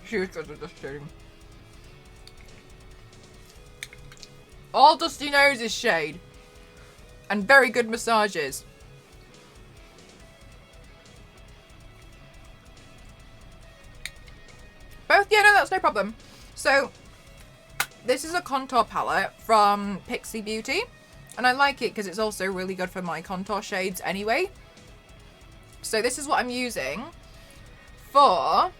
Speaker 1: She was good with this shading. All Dusty knows is shade. And very good massages. Both? Yeah, no, that's no problem. So, this is a contour palette from Pixie Beauty. And I like it because it's also really good for my contour shades anyway. So this is what I'm using for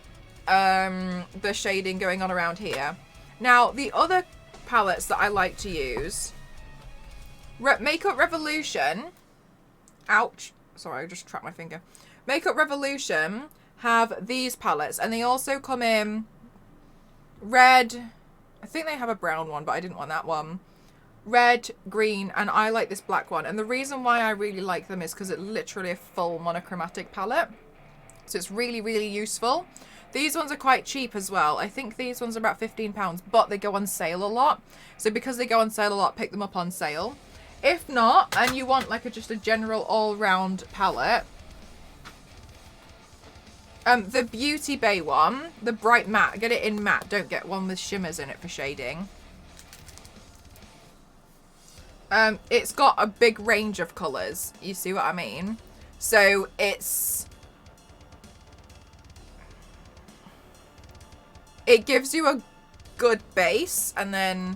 Speaker 1: the shading going on around here. Now, the other palettes that I like to use, Makeup Revolution, ouch, sorry, I just trapped my finger. Makeup Revolution have these palettes, and they also come in red, I think they have a brown one, but I didn't want that one. Red, green, and I like this black one. And the reason why I really like them is because it's literally a full monochromatic palette. So it's really, really useful. These ones are quite cheap as well. I think these ones are about £15, but they go on sale a lot. So because they go on sale a lot, pick them up on sale. If not, and you want like just a general all-round palette, the Beauty Bay one, the bright matte, get it in matte. Don't get one with shimmers in it for shading. It's got a big range of colours. You see what I mean? So it gives you a good base, and then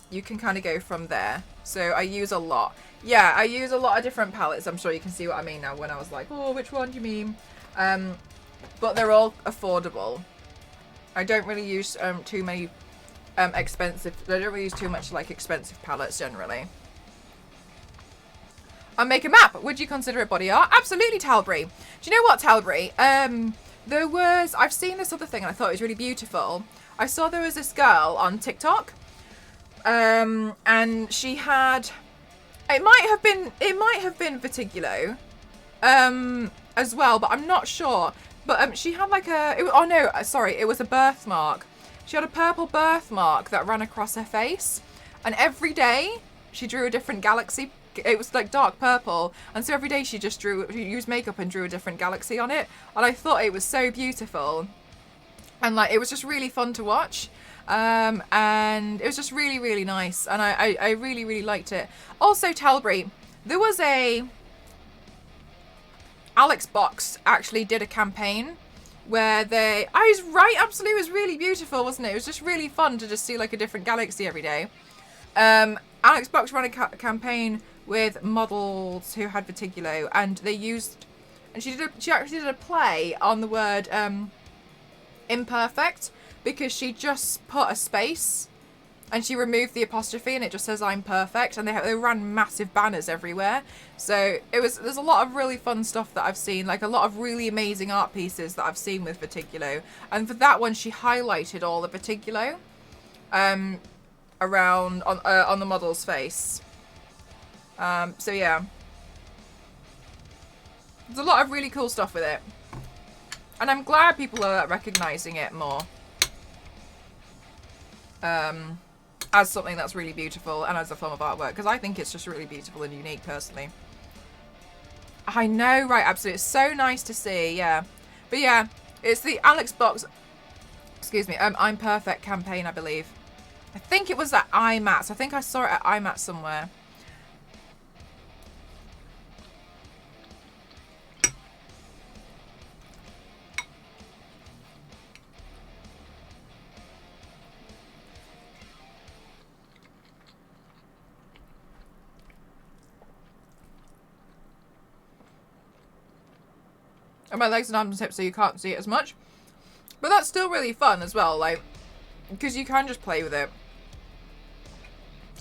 Speaker 1: you can kind of go from there. So I use a lot. Yeah, I use a lot of different palettes. I'm sure you can see what I mean now when I was like, oh, which one do you mean? But they're all affordable. I don't really use too many expensive. I don't really use too much like expensive palettes generally. And make a map. Would you consider it body art? Absolutely, Talbury. Do you know what, Talbury? I've seen this other thing and I thought it was really beautiful. I saw there was this girl on TikTok, and she had. It might have been Vertigo, as well, but I'm not sure. But she had like it was a birthmark. She had a purple birthmark that ran across her face, and every day she drew a different galaxy. It was like dark purple, and so every day she used makeup and drew a different galaxy on it, and I thought it was so beautiful, and like it was just really fun to watch. And it was just really, really nice, and I really, really liked it. Also, Talbury, there was Alex Box actually did a campaign where I was right, absolutely, it was really beautiful, wasn't it? It was just really fun to just see like a different galaxy every day. Alex Box ran a campaign with models who had vertigo, and she actually did a play on the word imperfect, because she just put a space and she removed the apostrophe and it just says I'm perfect, and they ran massive banners everywhere. So there's a lot of really fun stuff that I've seen, like a lot of really amazing art pieces that I've seen with vertigo, and for that one she highlighted all the vertigo around on the model's face. So yeah, there's a lot of really cool stuff with it, and I'm glad people are recognizing it more as something that's really beautiful and as a form of artwork, because I think it's just really beautiful and unique personally. I know, right? Absolutely, it's so nice to see. Yeah, but yeah, it's the Alex Box, excuse me, I'm Perfect campaign, I believe. I think it was at IMATS. I think I saw it at IMATS somewhere. And my legs and arms and hips, so you can't see it as much. But that's still really fun as well, like, because you can just play with it.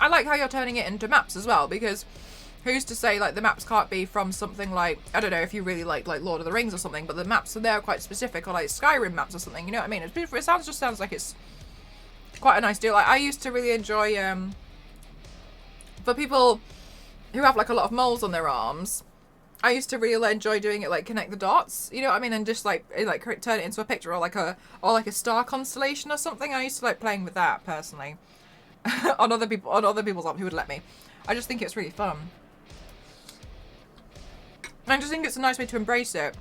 Speaker 1: I like how you're turning it into maps as well, because who's to say like the maps can't be from something like, I don't know, if you really like Lord of the Rings or something, but the maps are there quite specific, or like Skyrim maps or something, you know what I mean? It sounds like it's quite a nice deal. Like I used to really enjoy, for people who have like a lot of moles on their arms, I used to really enjoy doing it, like connect the dots, you know what I mean, and just like turn it into a picture, or like a star constellation or something. I used to like playing with that personally on other people's arms who would let me. I just think it's really fun. And I just think it's a nice way to embrace it.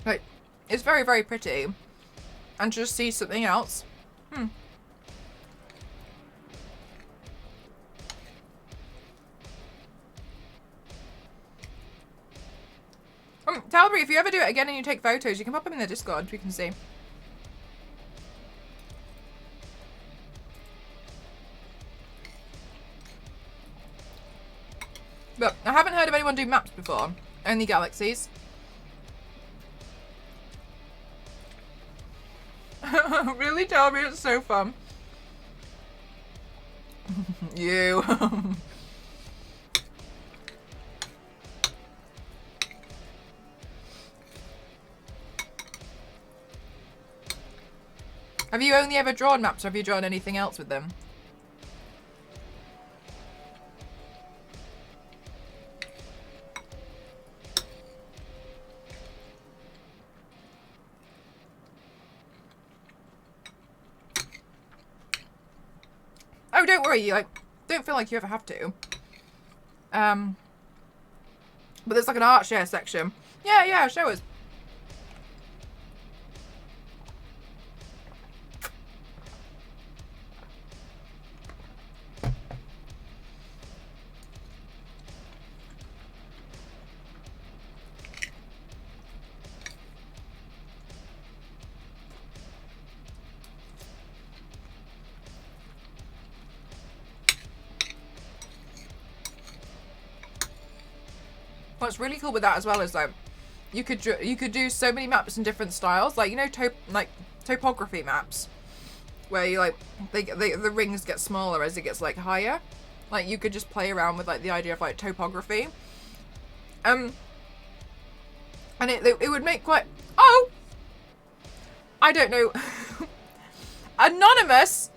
Speaker 1: Like, it's very, very pretty, and just see something else. Talbury, if you ever do it again and you take photos, you can pop them in the Discord, we can see. But I haven't heard of anyone do maps before, only galaxies. Really, Talbury, it's so fun. You. Have you only ever drawn maps, or have you drawn anything else with them? Oh, don't worry, you don't feel like you ever have to. But there's like an art share section. Yeah, show us. What's really cool with that as well is like you could do so many maps in different styles, like, you know, topography maps where you like the rings get smaller as it gets like higher. Like you could just play around with like the idea of like topography, and it would make quite, oh, I don't know. Anonymous,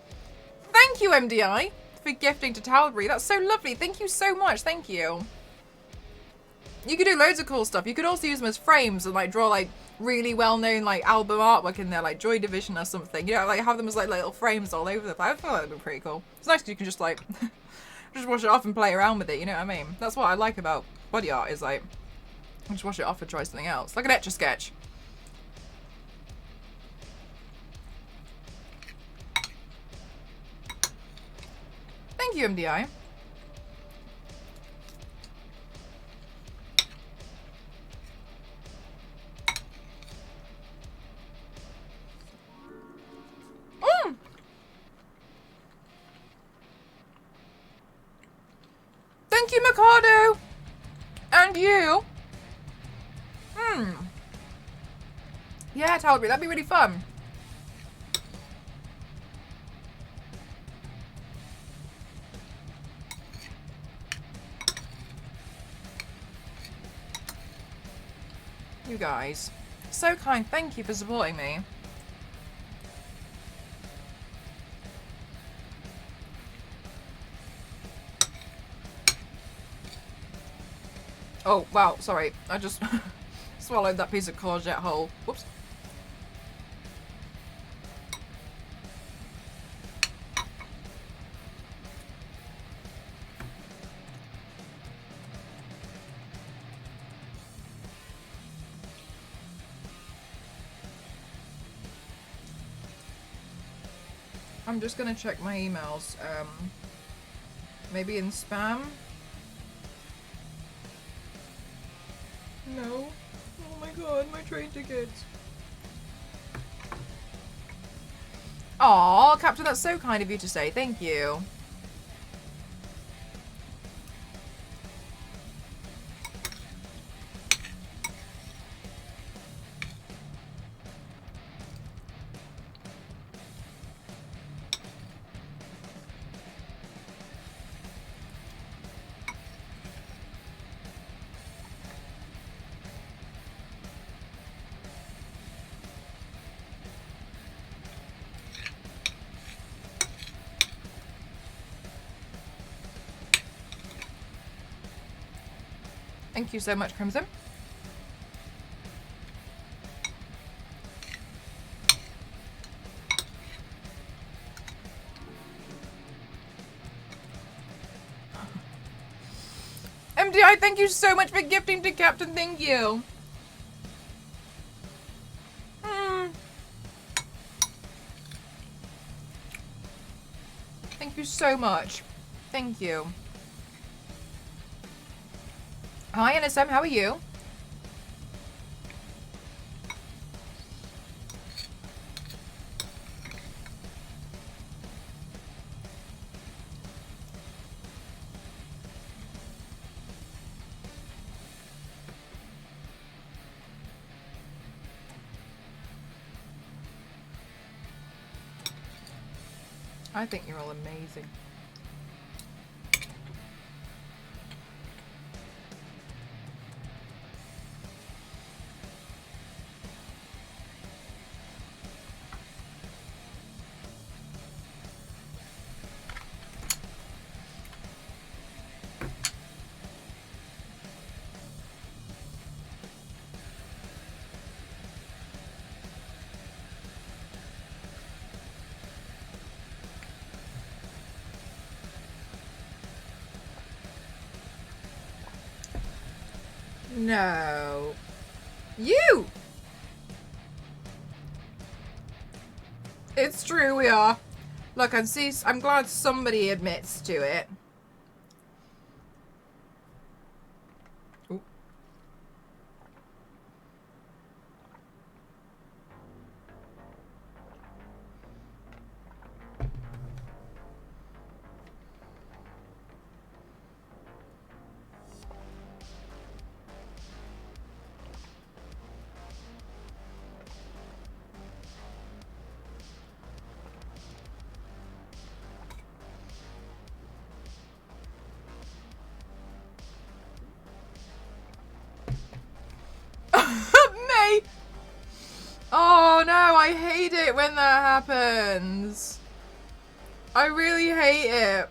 Speaker 1: thank you MDI for gifting to Talbury. That's so lovely. Thank you so much. Thank you. You could do loads of cool stuff. You could also use them as frames and like draw like really well-known like album artwork in there, like Joy Division or something. You know, like have them as like little frames all over the place. I feel like that'd be pretty cool. It's nice because you can just like just wash it off and play around with it. You know what I mean? That's what I like about body art, is like just wash it off and try something else, like an Etch-a-Sketch. Thank you, MDI. Thank you, Mikado! And you! Yeah, Talbury, that'd be really fun. You guys. So kind, thank you for supporting me. Oh, wow, sorry. I just swallowed that piece of courgette whole. Whoops. I'm just gonna check my emails. Maybe in spam? No. Oh my god, my train ticket. Aw, Captain, that's so kind of you to say. Thank you. Thank you so much, Crimson. MDI, thank you so much for gifting to Captain. Thank you. Thank you so much. Thank you. Hi, NSM, how are you? I think you're all amazing. No. You! It's true, we are. Look, I'm glad somebody admits to it. Ooh. Oh no, I hate it when that happens. I really hate it.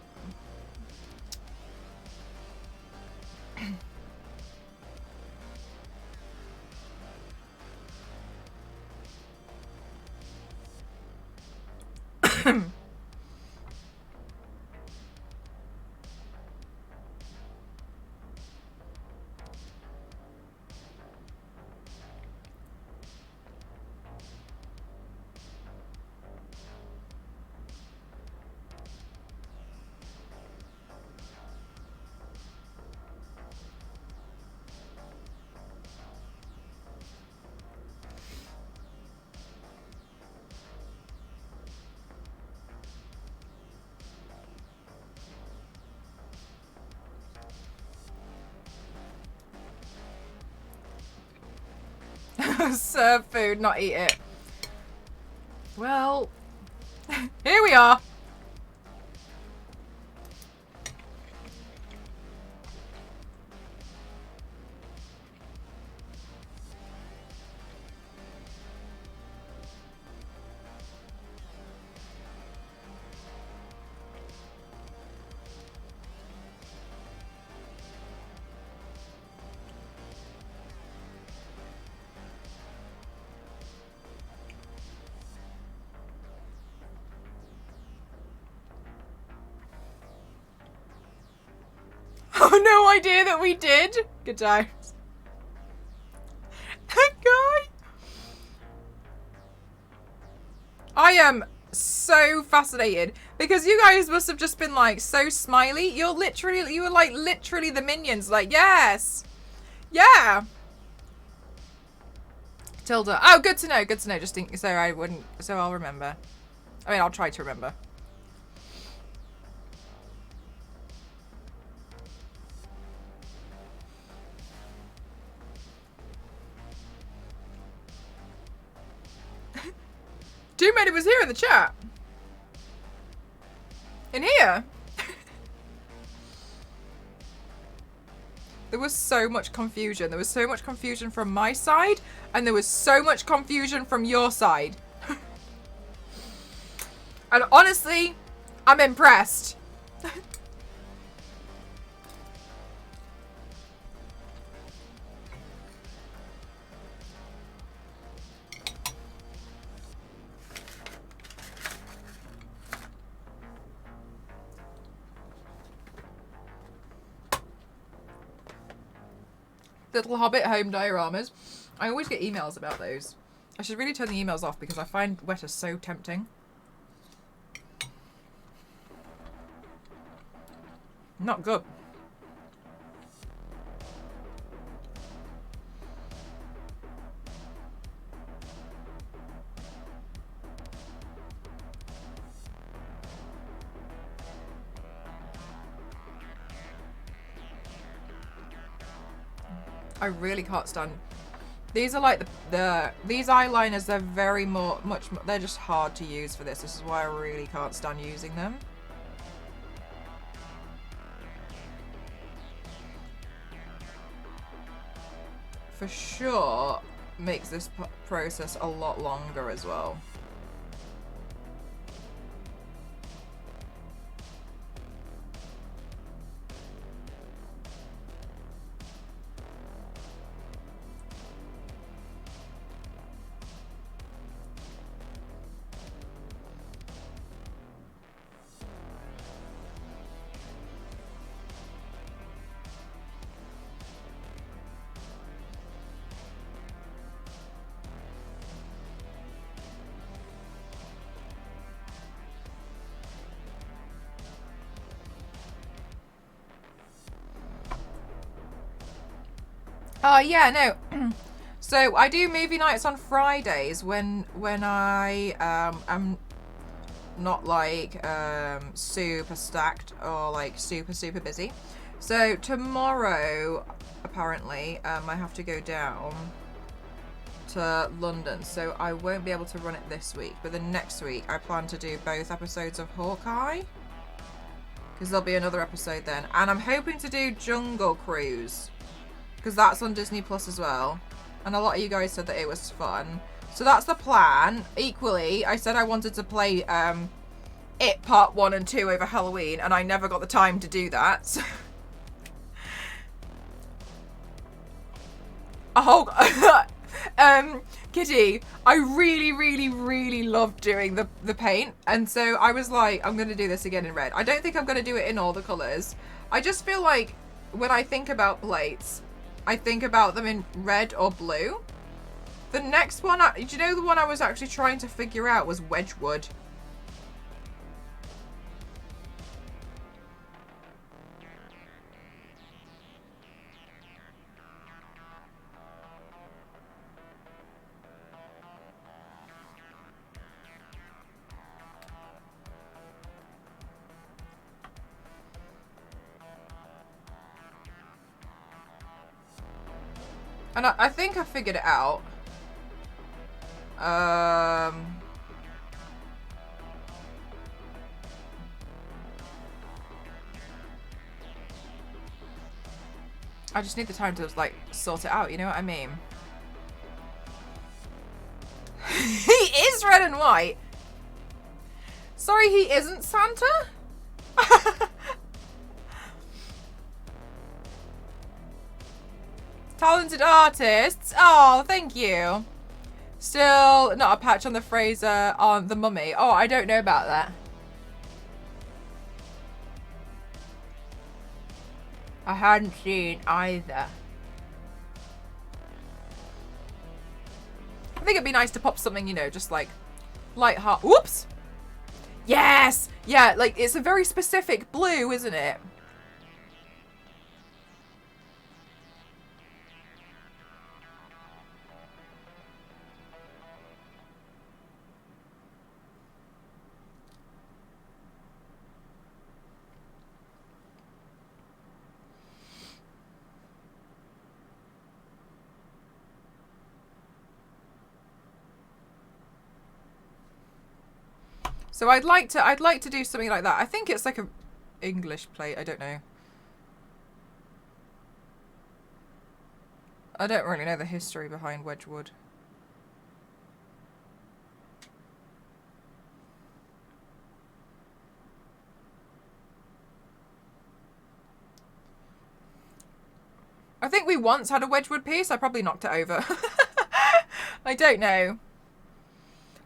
Speaker 1: Serve food, not eat it. Well, here we are. Oh, no idea that we did. Good times. That guy. I am so fascinated because you guys must have just been like so smiley. You were like literally the minions. Like, yes. Yeah. Tilda. Oh, good to know. Good to know. Just think so I wouldn't. So I'll remember. I mean, I'll try to remember. Too many was here in the chat. In here. There was so much confusion. There was so much confusion from my side, and there was so much confusion from your side. And honestly, I'm impressed. Little Hobbit home dioramas. I always get emails about those. I should really turn the emails off because I find Weta so tempting. Not good. I really can't stand. These are like these eyeliners. They're very much. They're just hard to use for this. This is why I really can't stand using them. For sure, makes this process a lot longer as well. Yeah, no. So I do movie nights on Fridays when I am not like super stacked or like super busy. So tomorrow apparently I have to go down to London, so I won't be able to run it this week, but the next week I plan to do both episodes of Hawkeye because there'll be another episode then, and I'm hoping to do Jungle Cruise because that's on Disney Plus as well, and a lot of you guys said that it was fun. So that's the plan. Equally, I said I wanted to play It Part 1 and 2 over Halloween, and I never got the time to do that. So. Oh, Kitty, I really loved doing the paint, and so I was like, I'm gonna do this again in red. I don't think I'm gonna do it in all the colors. I just feel like when I think about plates, I think about them in red or blue. The next one, do you know the one I was actually trying to figure out was Wedgwood. And I think I figured it out. I just need the time to, like, sort it out, you know what I mean? He is red and white. Sorry, he isn't Santa? Talented artists. Oh, thank you. Still not a patch on the Fraser on the Mummy. Oh, I don't know about that. I hadn't seen either. I think it'd be nice to pop something, you know, just like light heart. Whoops! Yes! Yeah, like it's a very specific blue, isn't it? So I'd like to do something like that. I think it's like a English plate, I don't know. I don't really know the history behind Wedgwood. I think we once had a Wedgwood piece. I probably knocked it over. I don't know.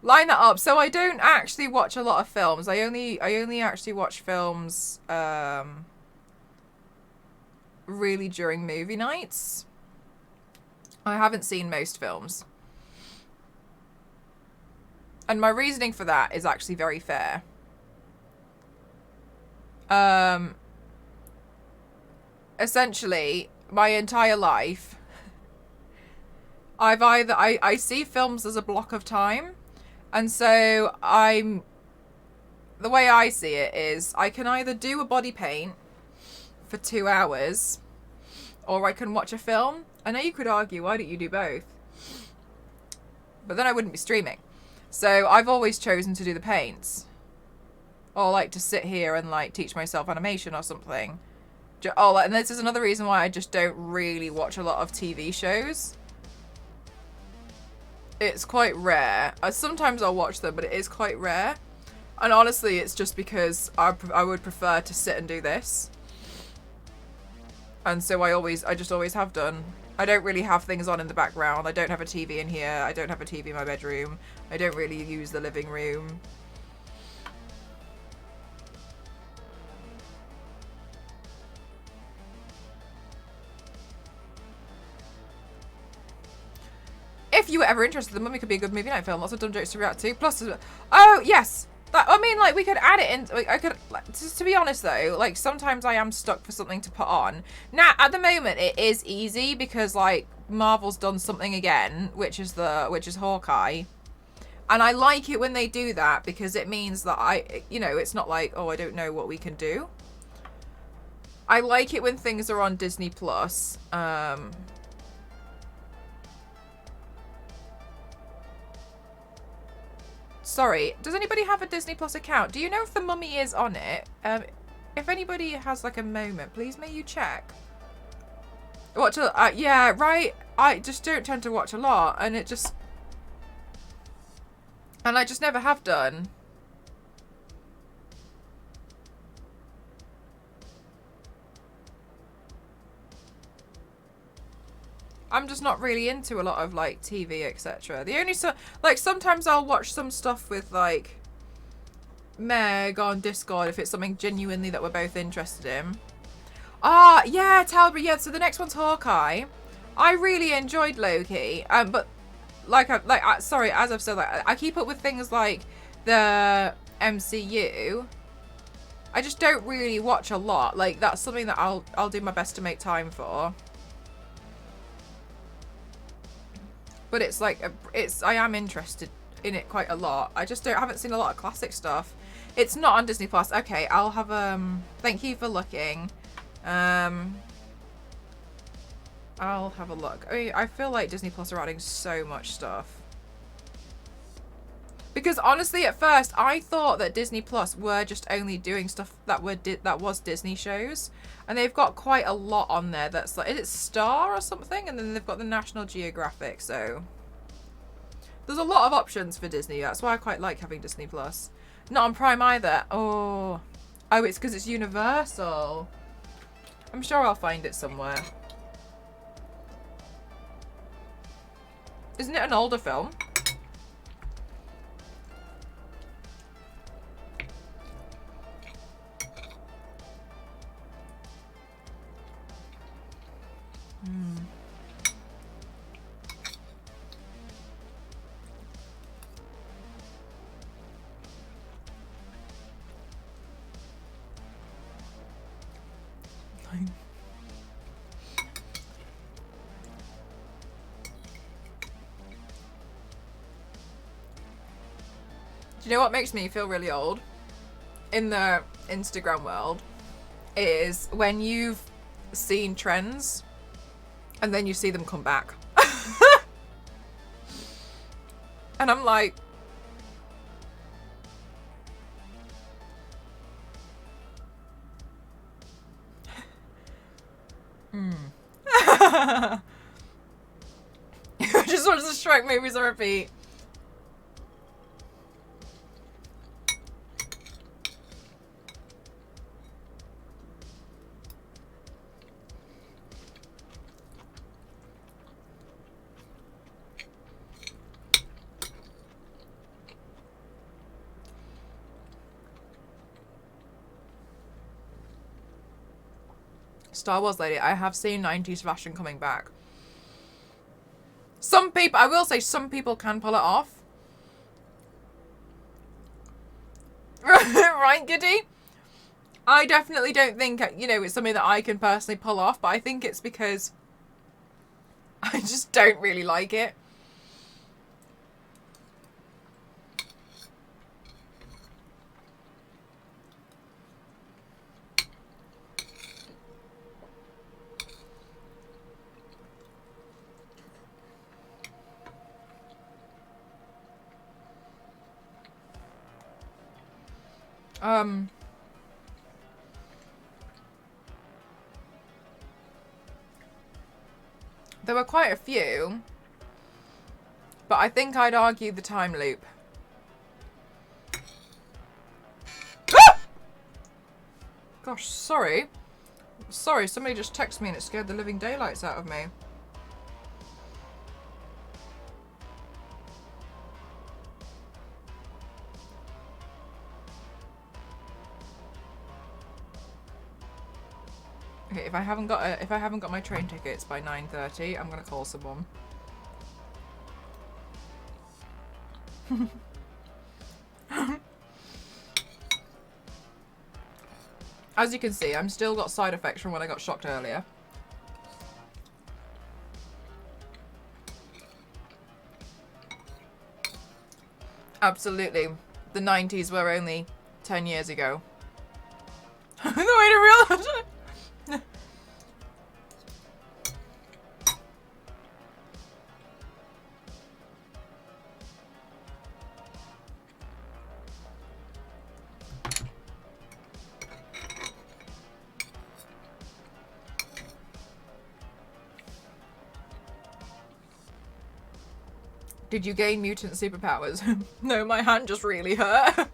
Speaker 1: Line that up. So I don't actually watch a lot of films. I only actually watch films really during movie nights. I haven't seen most films. And my reasoning for that is actually very fair. Essentially, my entire life, I see films as a block of time. And so the way I see it is I can either do a body paint for 2 hours or I can watch a film. I know you could argue, why don't you do both? But then I wouldn't be streaming. So I've always chosen to do the paints. Or like to sit here and like teach myself animation or something. Oh, and this is another reason why I just don't really watch a lot of TV shows. It's quite rare. Sometimes I'll watch them, but it is quite rare. And honestly, it's just because I would prefer to sit and do this. And so I just always have done. I don't really have things on in the background. I don't have a TV in here. I don't have a TV in my bedroom. I don't really use the living room. If you were ever interested, The Mummy could be a good movie night film. Lots of dumb jokes to react to. Plus, oh yes, I mean, like we could add it in. Like, I could. Like, to be honest though, like sometimes I am stuck for something to put on. Now, at the moment, it is easy because like Marvel's done something again, which is Hawkeye, and I like it when they do that because it means that it's not like, oh, I don't know what we can do. I like it when things are on Disney Plus. Sorry, does anybody have a Disney Plus account? Do you know if The Mummy is on it? If anybody has like a moment, please may you check. Yeah, right. I just don't tend to watch a lot, and it just And I just never have done. I'm just not really into a lot of like TV, etc. The only like sometimes I'll watch some stuff with like Meg on Discord if it's something genuinely that we're both interested in. Ah, yeah, Talbot. Yeah, so the next one's Hawkeye. I really enjoyed Loki, but sorry, as I've said, like I keep up with things like the MCU. I just don't really watch a lot. Like that's something that I'll do my best to make time for. But it's like I am interested in it quite a lot. I just haven't seen a lot of classic stuff. It's not on Disney Plus. Okay, I'll have thank you for looking. I'll have a look. I mean, I feel like Disney Plus are adding so much stuff. Because honestly, at first, I thought that Disney Plus were just only doing stuff that was Disney shows, and they've got quite a lot on there. That's like, is it Star or something? And then they've got the National Geographic. So there's a lot of options for Disney. That's why I quite like having Disney Plus. Not on Prime either. Oh, it's because it's Universal. I'm sure I'll find it somewhere. Isn't it an older film? Do you know what makes me feel really old in the Instagram world is when you've seen trends and then you see them come back. And I'm like, I just watch the Shrek movies on repeat. Star Wars lady, I have seen 90s fashion coming back. Some people, I will say some people can pull it off. Right, Goody? I definitely don't think, you know, it's something that I can personally pull off, but I think it's because I just don't really like it. There were quite a few, but I think I'd argue the time loop. Ah! Gosh, sorry. Sorry, somebody just texted me and it scared the living daylights out of me. Okay, if I haven't got my train tickets by 9:30, I'm gonna call someone. As you can see, I'm still got side effects from when I got shocked earlier. Absolutely. The 90s were only 10 years ago. The way to realize it. Did you gain mutant superpowers? No, my hand just really hurt.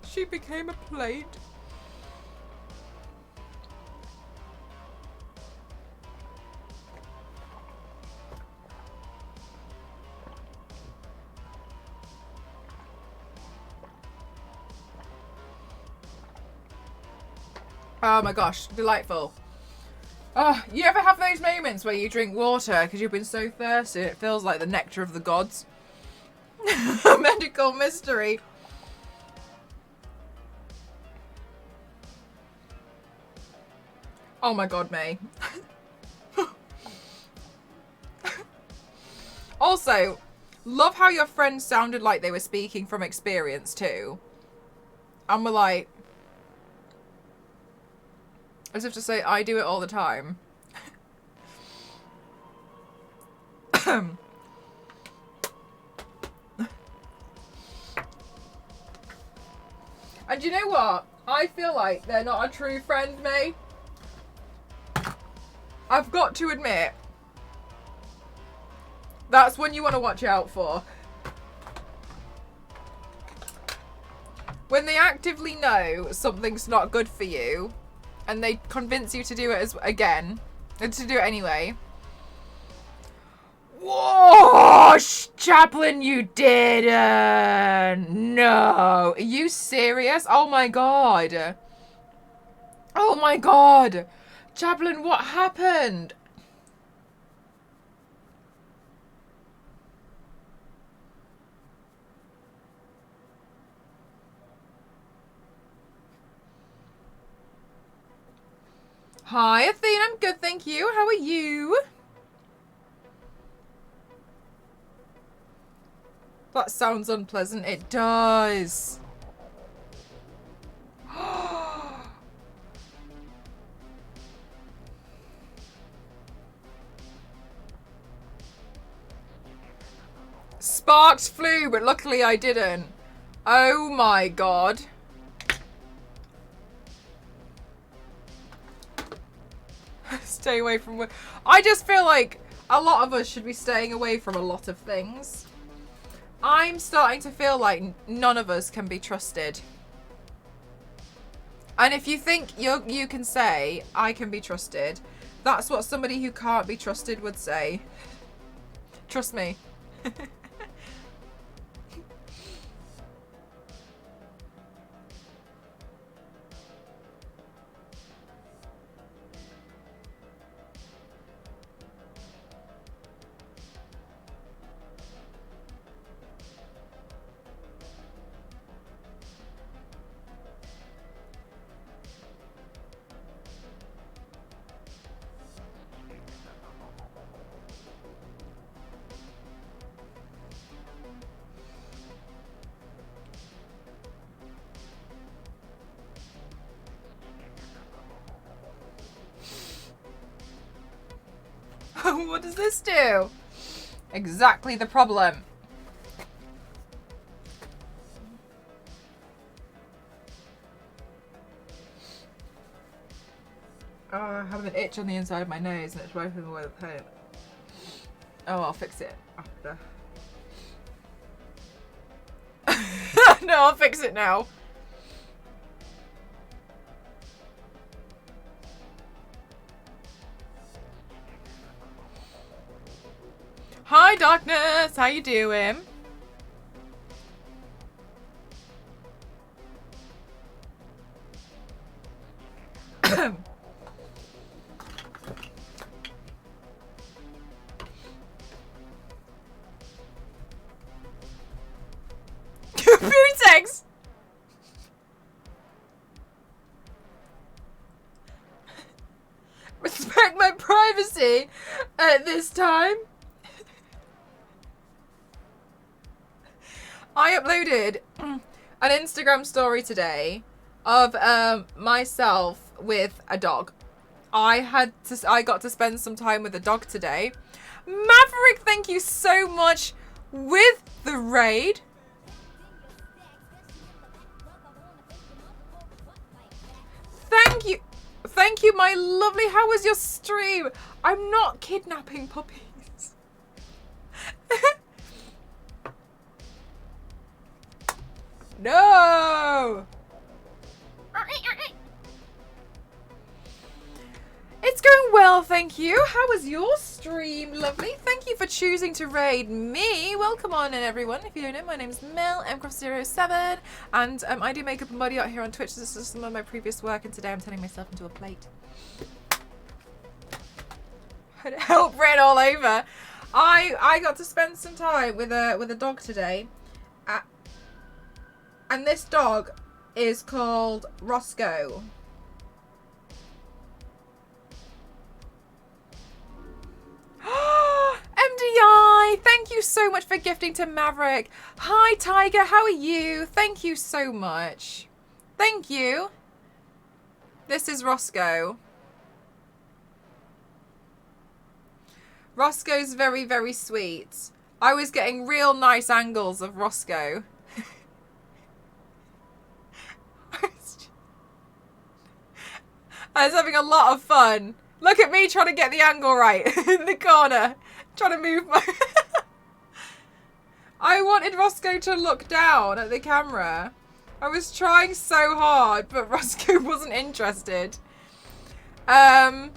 Speaker 1: She became a plate. Oh my gosh, delightful. Oh, you ever have those moments where you drink water because you've been so thirsty it feels like the nectar of the gods? Medical mystery. Oh my god, May. Also, love how your friends sounded like they were speaking from experience too. And we're like, as if to say, I do it all the time. And you know what? I feel like they're not a true friend, May. I've got to admit, that's one you want to watch out for. When they actively know something's not good for you, and they convince you to do it again, and to do it anyway. Whoa, Chaplain, you didn't. No. Are you serious? Oh my god. Oh my god. Chaplain, what happened? Hi, Athena. I'm good, thank you. How are you? That sounds unpleasant. It does. Sparks flew, but luckily I didn't. Oh my god. Stay away from work. I just feel like a lot of us should be staying away from a lot of things. I'm starting to feel like none of us can be trusted. And if you think you can say, I can be trusted, that's what somebody who can't be trusted would say. Trust me. What does this do? Exactly the problem. Oh, I have an itch on the inside of my nose and it's wiping away the pain. Oh, I'll fix it after. No, I'll fix it now. Hi, Darkness. How you doing? Computex. ready at this time. I uploaded an Instagram story today of myself with a dog. I got to spend some time with a dog today. Maverick, thank you so much with the raid. Thank you. Thank you, my lovely. How was your stream? I'm not kidnapping puppies. No. It's going well, thank you. How was your stream, lovely? Thank you for choosing to raid me. Welcome on in, everyone. If you don't know, my name's Mel, mcroft07, and I do makeup and body art here on Twitch. This is some of my previous work, and today I'm turning myself into a plate. Help red all over. I got to spend some time with a dog today, and this dog is called Roscoe. MDI, thank you so much for gifting to Maverick. Hi Tiger, how are you? Thank you so much. Thank you. This is Roscoe. Roscoe's very, very sweet. I was getting real nice angles of Roscoe. I was having a lot of fun. Look at me trying to get the angle right in the corner. Trying to move my... I wanted Roscoe to look down at the camera. I was trying so hard, but Roscoe wasn't interested. I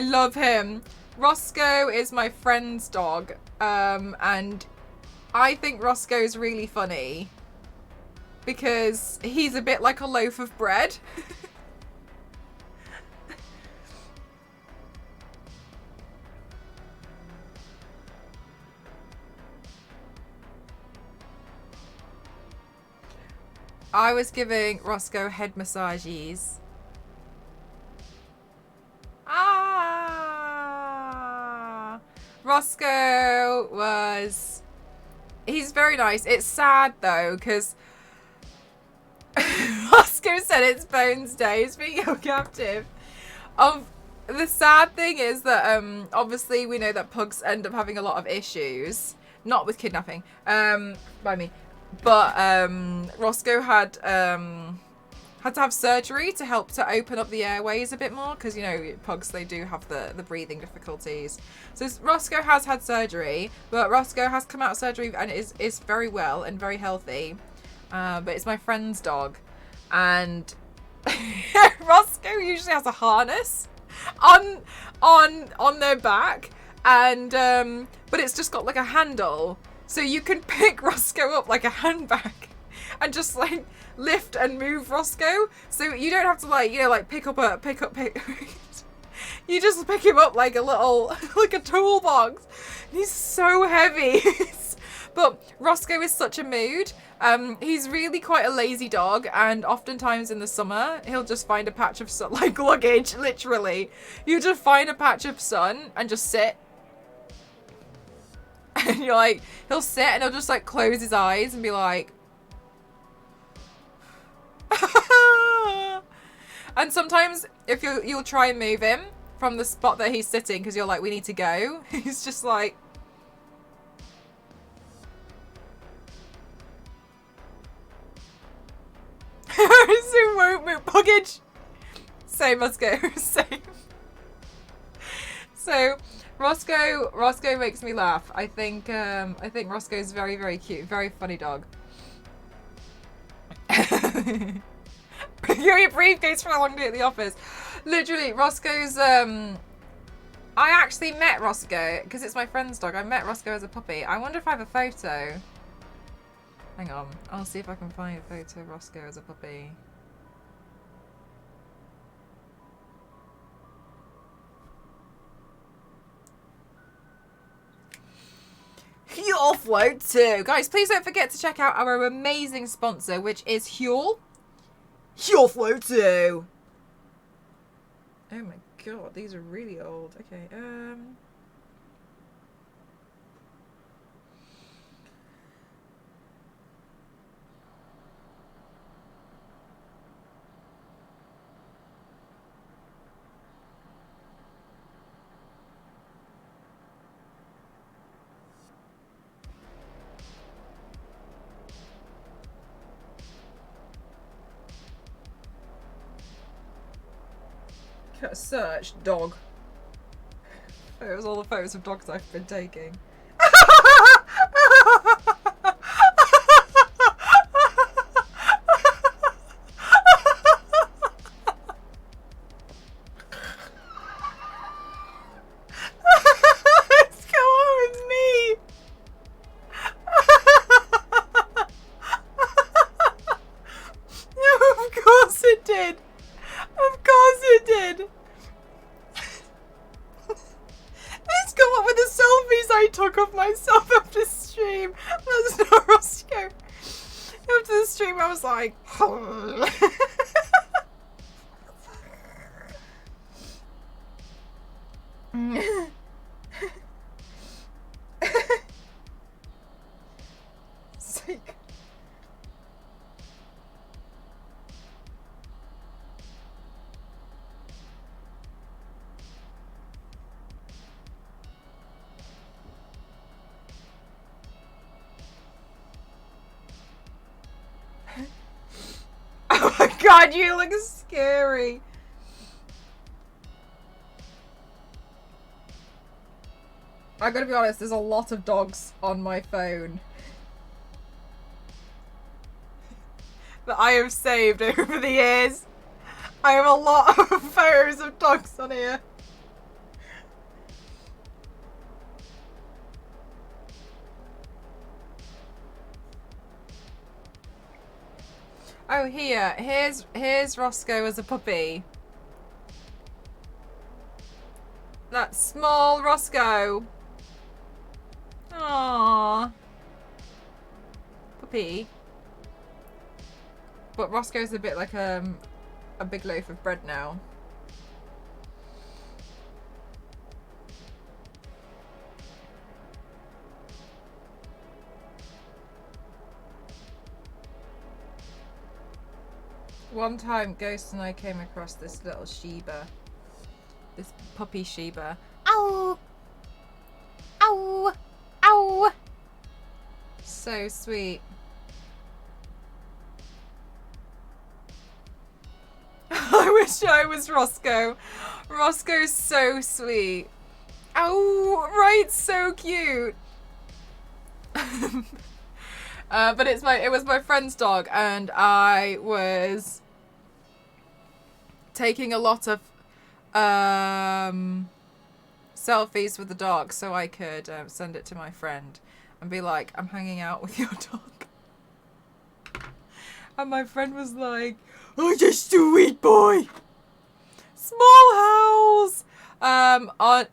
Speaker 1: love him. Roscoe is my friend's dog. And I think Roscoe's really funny. Because he's a bit like a loaf of bread. I was giving Roscoe head massages. Roscoe was... He's very nice. It's sad though, because Roscoe said it's Bones Day. He's being held captive. The sad thing is that obviously we know that pugs end up having a lot of issues. Not with kidnapping. By me. But Roscoe had to have surgery to help to open up the airways a bit more, because you know pugs, they do have the breathing difficulties. So Roscoe has had surgery, but Roscoe has come out of surgery and is very well and very healthy. But it's my friend's dog, and Roscoe usually has a harness on their back, and but it's just got like a handle. So you can pick Roscoe up like a handbag and just like lift and move Roscoe. So you don't have to like, you know, like pick. You just pick him up like a little, like a toolbox. He's so heavy. But Roscoe is such a mood. He's really quite a lazy dog, and oftentimes in the summer, he'll just find a patch of sun, like luggage, literally. You just find a patch of sun and just sit. And you're like, he'll sit and he'll just like close his eyes and be like... And sometimes if you'll try and move him from the spot that he's sitting, because you're like, we need to go. He's just like... So won't move. Luggage. Same, let's go. Same. So... Roscoe makes me laugh. I think Roscoe's very, very cute, very funny dog. Your briefcase for a long day at the office. Literally, Roscoe's I actually met Roscoe because it's my friend's dog. I met Roscoe as a puppy. I wonder if I have a photo. Hang on, I'll see if I can find a photo of Roscoe as a puppy. Huel Float 2. Guys, please don't forget to check out our amazing sponsor, which is Huel. Huel Float 2. Oh my God, these are really old. Okay, search dog. It was all the photos of dogs I've been taking. Of myself after stream. That's not Roscoe. After the stream, I was like, Sick. Oh my god, you look scary. I gotta be honest, there's a lot of dogs on my phone that I have saved over the years. I have a lot of photos of dogs on here. Oh, here's Roscoe as a puppy. That small Roscoe. Aww. Puppy. But Roscoe's a bit like a big loaf of bread now. One time, Ghost and I came across this little Shiba. This puppy Shiba. Ow! Ow! Ow! So sweet. I wish I was Roscoe. Roscoe's so sweet. Oh, right, so cute. But it was my friend's dog, and I was taking a lot of selfies with the dog so I could send it to my friend and be like, I'm hanging out with your dog. And my friend was like, oh, you're sweet boy. Small house.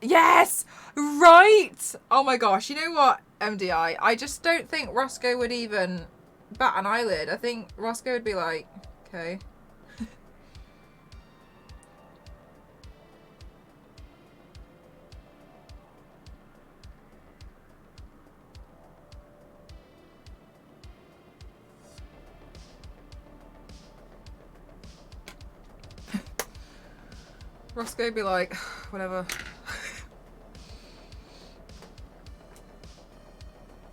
Speaker 1: Yes, right. Oh my gosh, you know what, MDI? I just don't think Roscoe would even bat an eyelid. I think Roscoe would be like, okay. Roscoe would be like, whatever.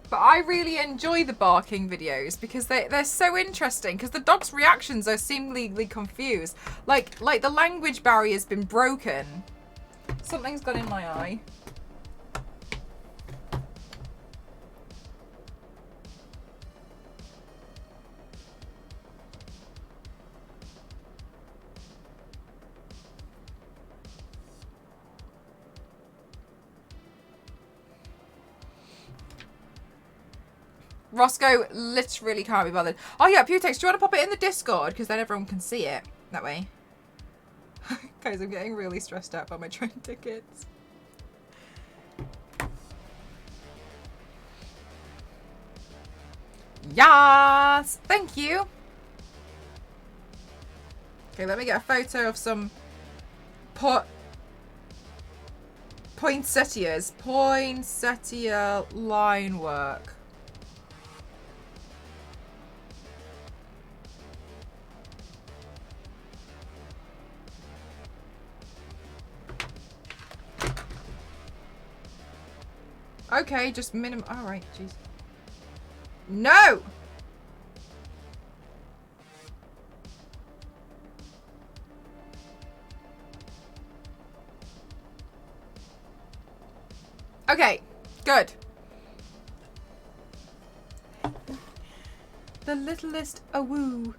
Speaker 1: But I really enjoy the barking videos because they're so interesting, because the dog's reactions are seemingly confused. Like the language barrier's been broken. Something's gone in my eye. Roscoe literally can't be bothered. Oh yeah, Putex, do you want to pop it in the Discord? Because then everyone can see it that way. Guys, I'm getting really stressed out by my train tickets. Yes! Thank you! Okay, let me get a photo of some poinsettias. Poinsettia line work. Okay, just minimum. All right, jeez. No! Okay, good. The littlest awoo.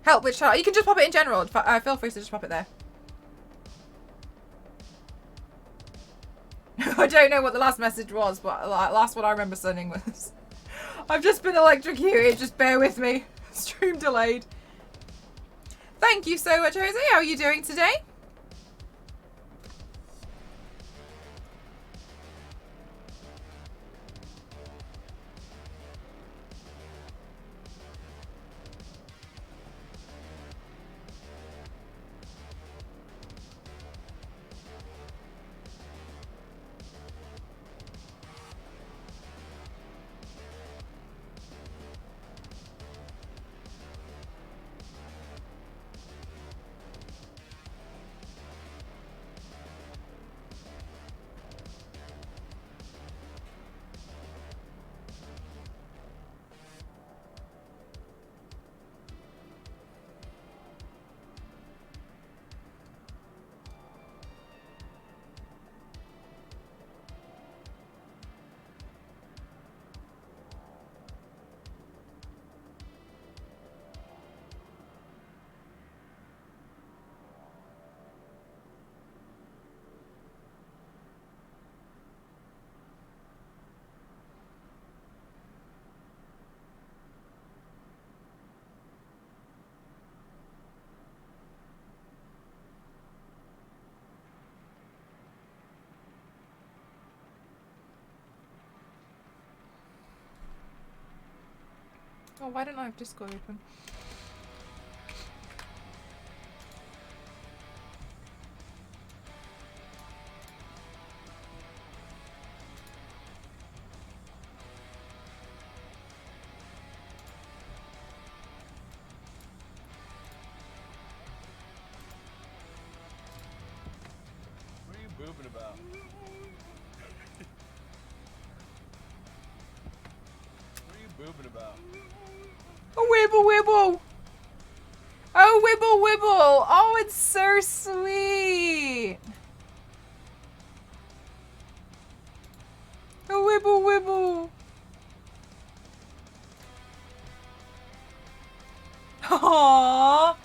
Speaker 1: Help, which channel? You can just pop it in general. Feel free to just pop it there. I don't know what the last message was, but last one I remember sending was, I've just been electrocuted, just bear with me. Stream delayed. Thank you so much, Jose. How are you doing today? Oh, why don't I have Discord open?
Speaker 2: What are you booping about? What are you booping about?
Speaker 1: A wibble wibble! Oh, wibble wibble! Oh, it's so sweet! A wibble wibble! Aww!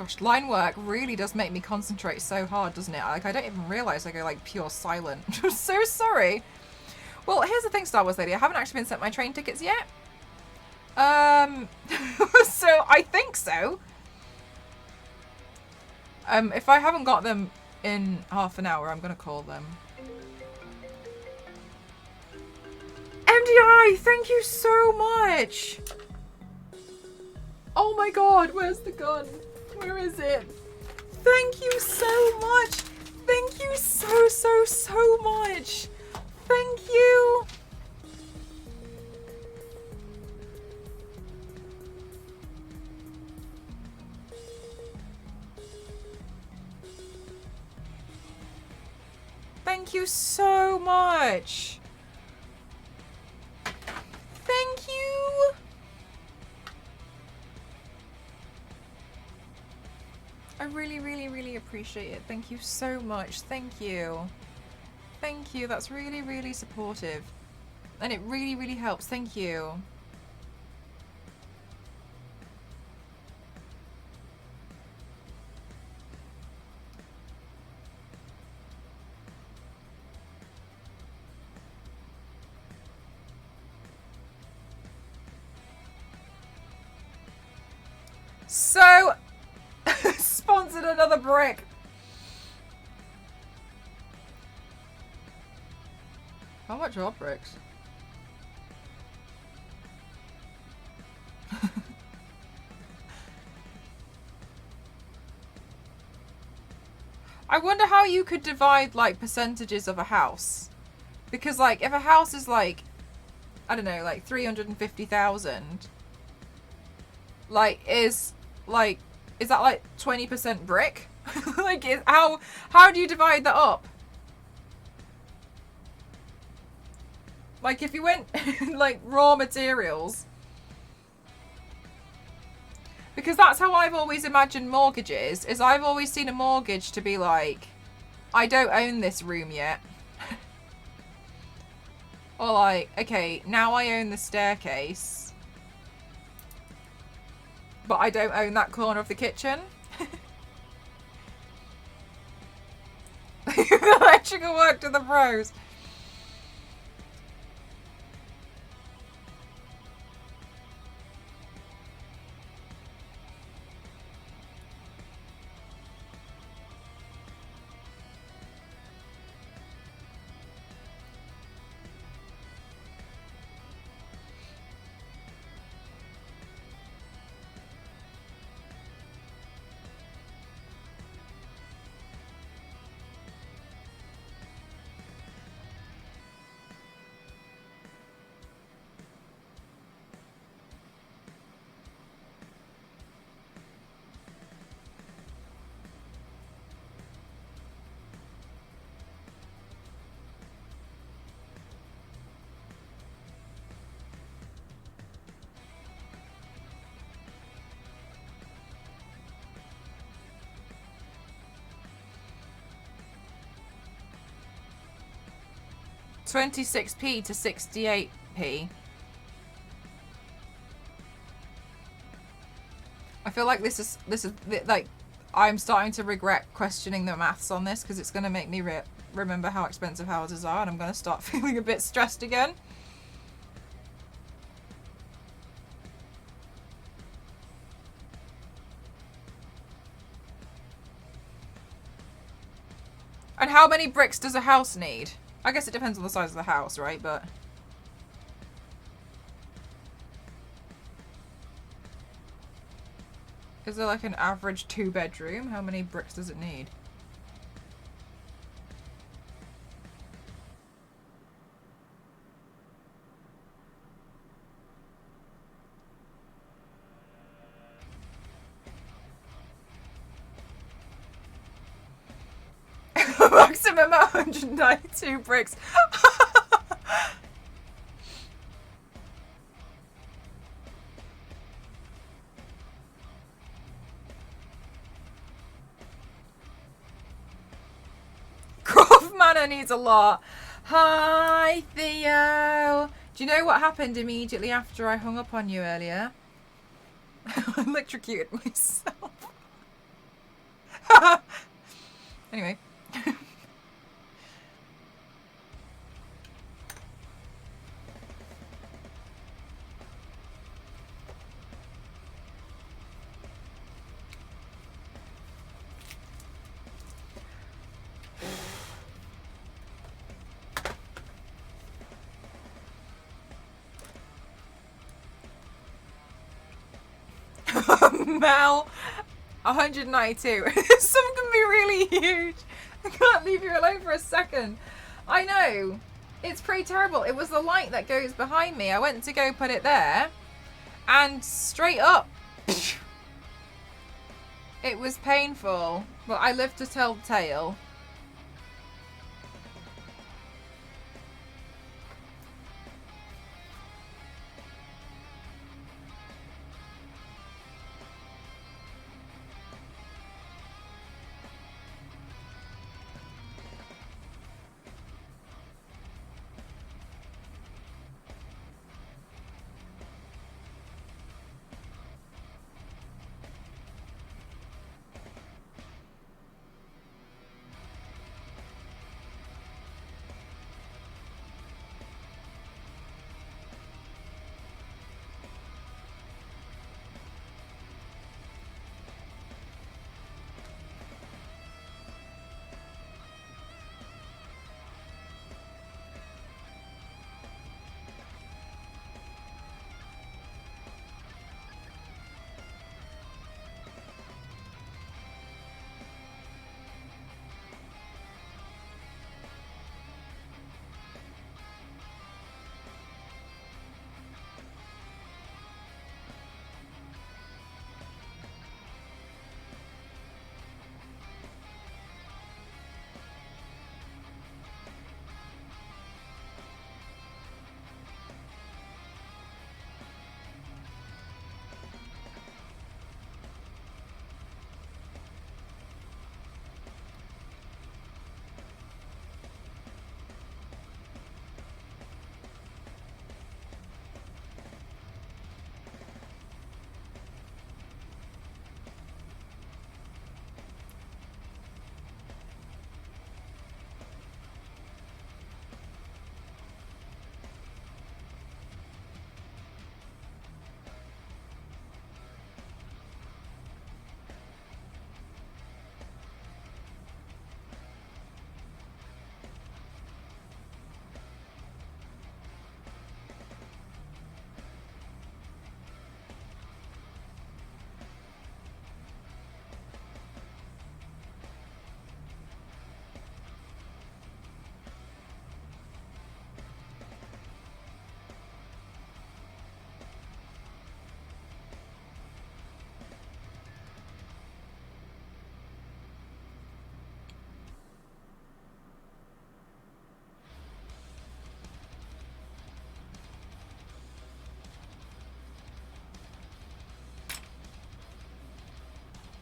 Speaker 1: Gosh, line work really does make me concentrate so hard, doesn't it? Like, I don't even realise I go, like, pure silent. I'm so sorry. Well, here's the thing, Star Wars Lady. I haven't actually been sent my train tickets yet. So I think so. If I haven't got them in half an hour, I'm going to call them. MDI, thank you so much. Oh my god, where's the gun? Where is it? Thank you so much. Thank you so much. Thank you. Thank you so much. Thank you. I really appreciate it. Thank you so much. Thank you. Thank you. That's really supportive. And it really helps. Thank you. So, sponsored another brick. How much are bricks? I wonder how you could divide, like, percentages of a house. Because, like, if a house is, like, I don't know, like, 350,000, like, is that, like, 20% brick? Like, how do you divide that up? Like, if you went, like, raw materials. Because that's how I've always imagined mortgages, is I've always seen a mortgage to be like, I don't own this room yet. Or like, okay, now I own the staircase. But I don't own that corner of the kitchen. Electrical work to the pros. £26p to 68p. I feel like this is like, I'm starting to regret questioning the maths on this because it's going to make me remember how expensive houses are, and I'm going to start feeling a bit stressed again. And how many bricks does a house need? I guess it depends on the size of the house, right? But is there like an average 2-bedroom? How many bricks does it need? Maximum 192 bricks. Croft Manor needs a lot. Hi, Theo. Do you know what happened immediately after I hung up on you earlier? I electrocuted myself. Anyway. Mel, 192. Some can be really huge. I can't leave you alone for a second. I know. It's pretty terrible. It was the light that goes behind me. I went to go put it there, and straight up, it was painful. But I live to tell the tale.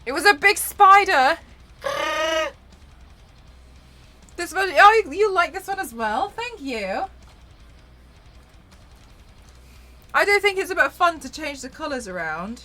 Speaker 1: It was a big spider. This one, oh, you like this one as well? Thank you. I do think it's a bit of fun to change the colours around.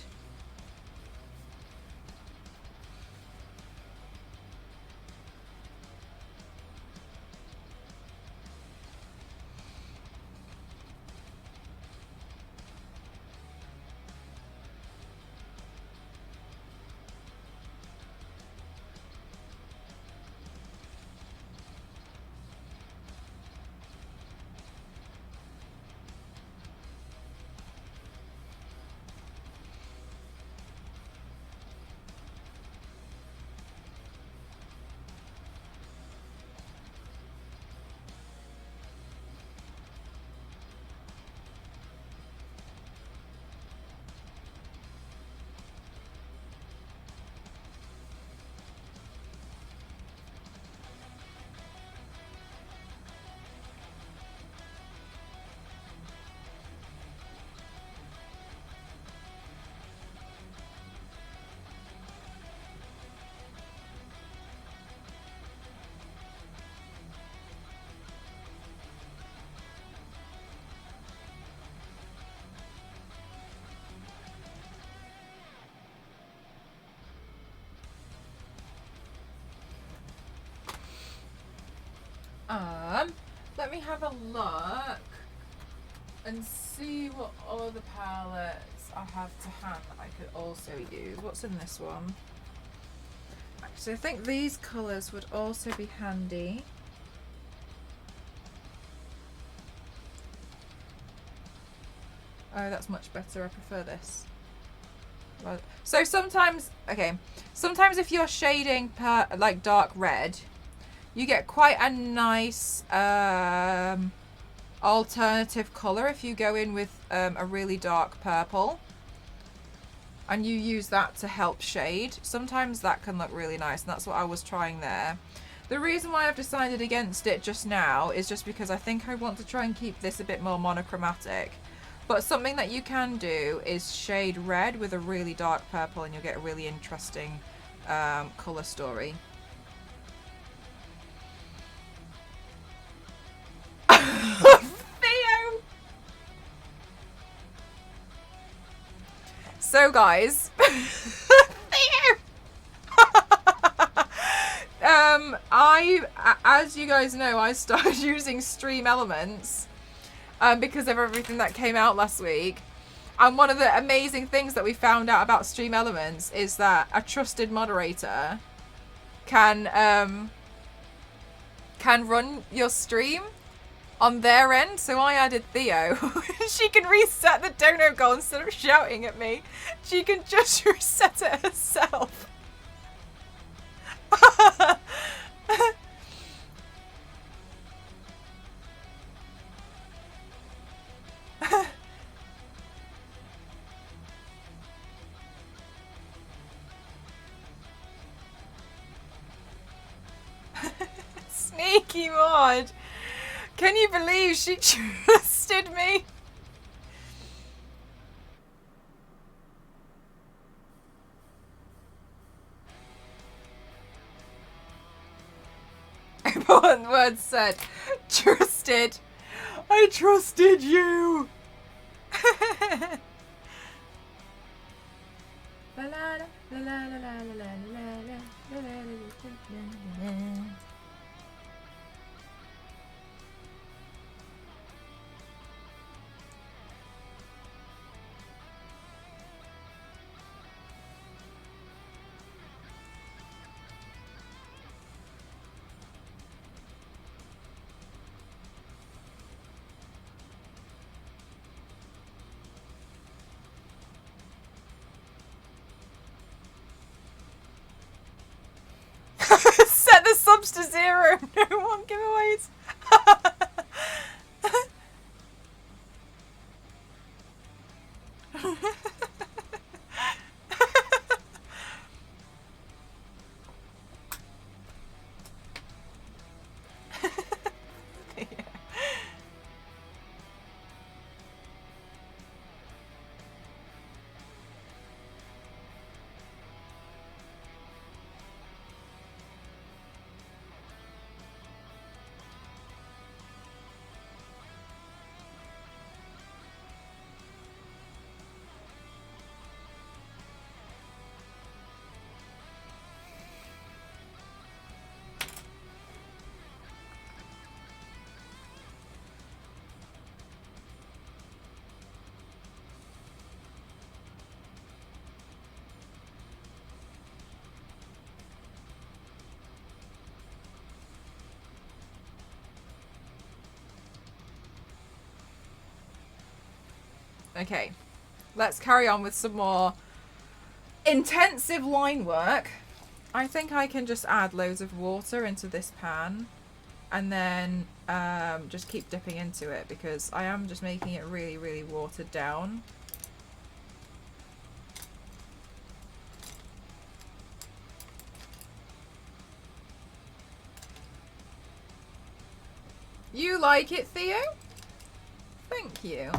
Speaker 1: let me have a look and see what other palettes I have to hand that I could also use. What's in this one? Actually, I think these colours would also be handy. Oh, that's much better. I prefer this. Right. So sometimes, okay, sometimes if you're shading like dark red, you get quite a nice alternative colour if you go in with a really dark purple and you use that to help shade. Sometimes that can look really nice, and that's what I was trying there. The reason why I've decided against it just now is just because I think I want to try and keep this a bit more monochromatic. But something that you can do is shade red with a really dark purple and you'll get a really interesting colour story. Theo! So guys, Theo! As you guys know, I started using Stream Elements because of everything that came out last week. And one of the amazing things that we found out about Stream Elements is that a trusted moderator can run your stream on their end. So I added Theo. She can reset the dono goal instead of shouting at me. She can just reset it herself. Sneaky mod. Can you believe she trusted me? Important words said. Trusted. I trusted you. Set the subs to 0. No more giveaways. Okay, let's carry on with some more intensive line work. I think I can just add loads of water into this pan and then just keep dipping into it because I am just making it really, really watered down. You like it, Theo? Thank you.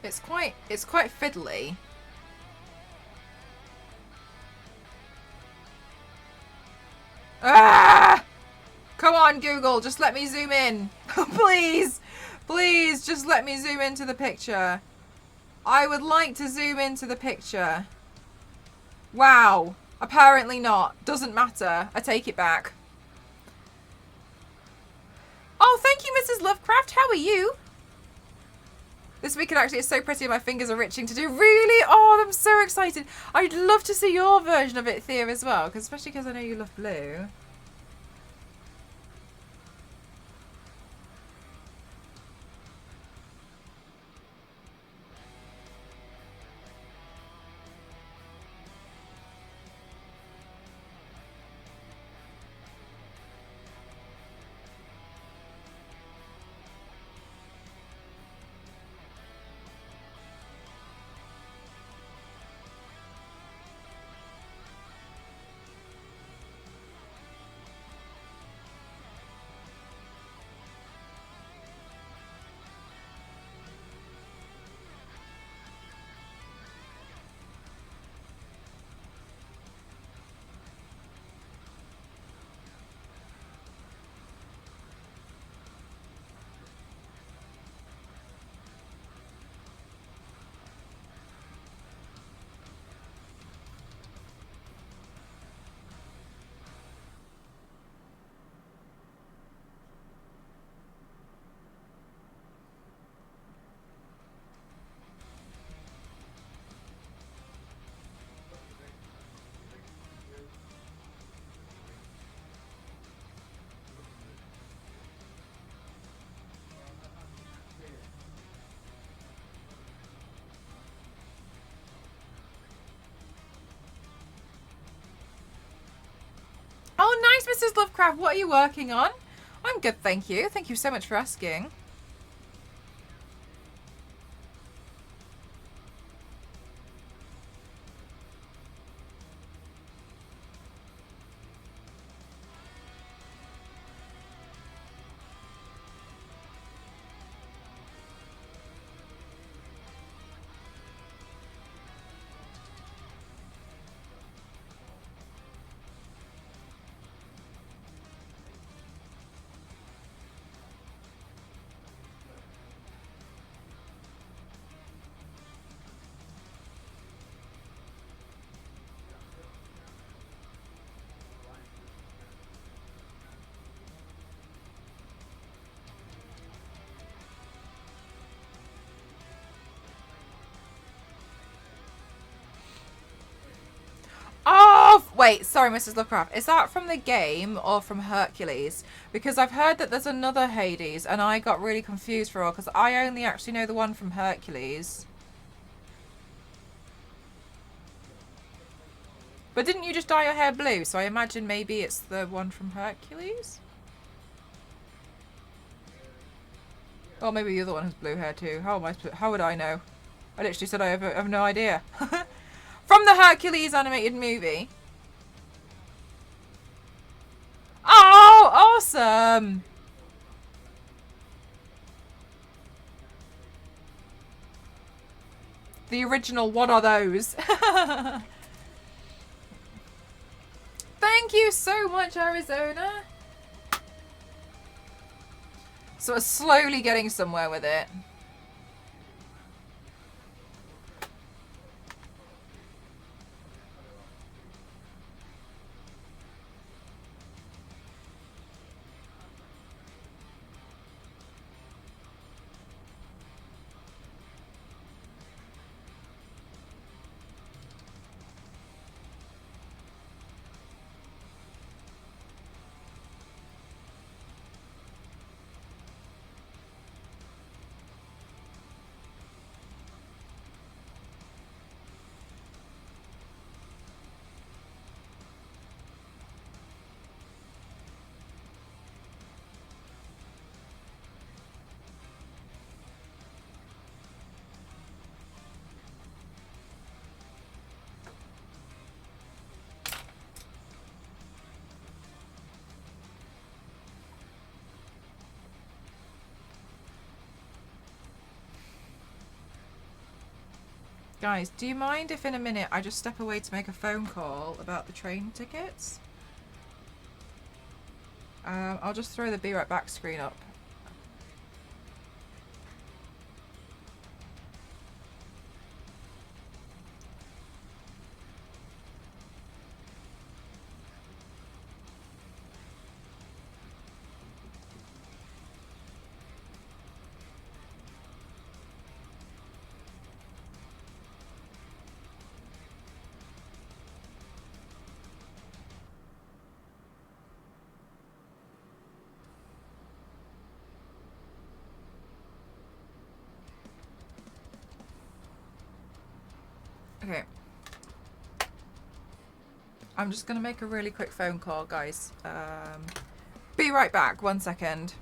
Speaker 1: It's quite fiddly. Ah! Come on, Google, just let me zoom in. Please, please, just let me zoom into the picture. I would like to zoom into the picture. Wow. Apparently not. Doesn't matter. I take it back. Oh, thank you, Mrs. Lovecraft. How are you? This weekend actually is so pretty and my fingers are itching to do. Really? Oh, I'm so excited. I'd love to see your version of it, Thea, as well. Especially because I know you love blue. Oh, nice, Mrs. Lovecraft. What are you working on? I'm good, thank you. Thank you so much for asking. Oh, wait, sorry, Mrs. Lovecraft. Is that from the game or from Hercules? Because I've heard that there's another Hades, and I got really confused for all, because I only actually know the one from Hercules. But didn't you just dye your hair blue? So I imagine maybe it's the one from Hercules? Or maybe the other one has blue hair too. How would I know? I literally said I have no idea. From the Hercules animated movie. Oh, awesome! The original, what are those? Thank you so much, Arizona. So we're slowly getting somewhere with it. Guys, do you mind if in a minute I just step away to make a phone call about the train tickets? I'll just throw the be right back screen up. Okay. I'm just gonna make a really quick phone call, guys. Be right back, 1 second.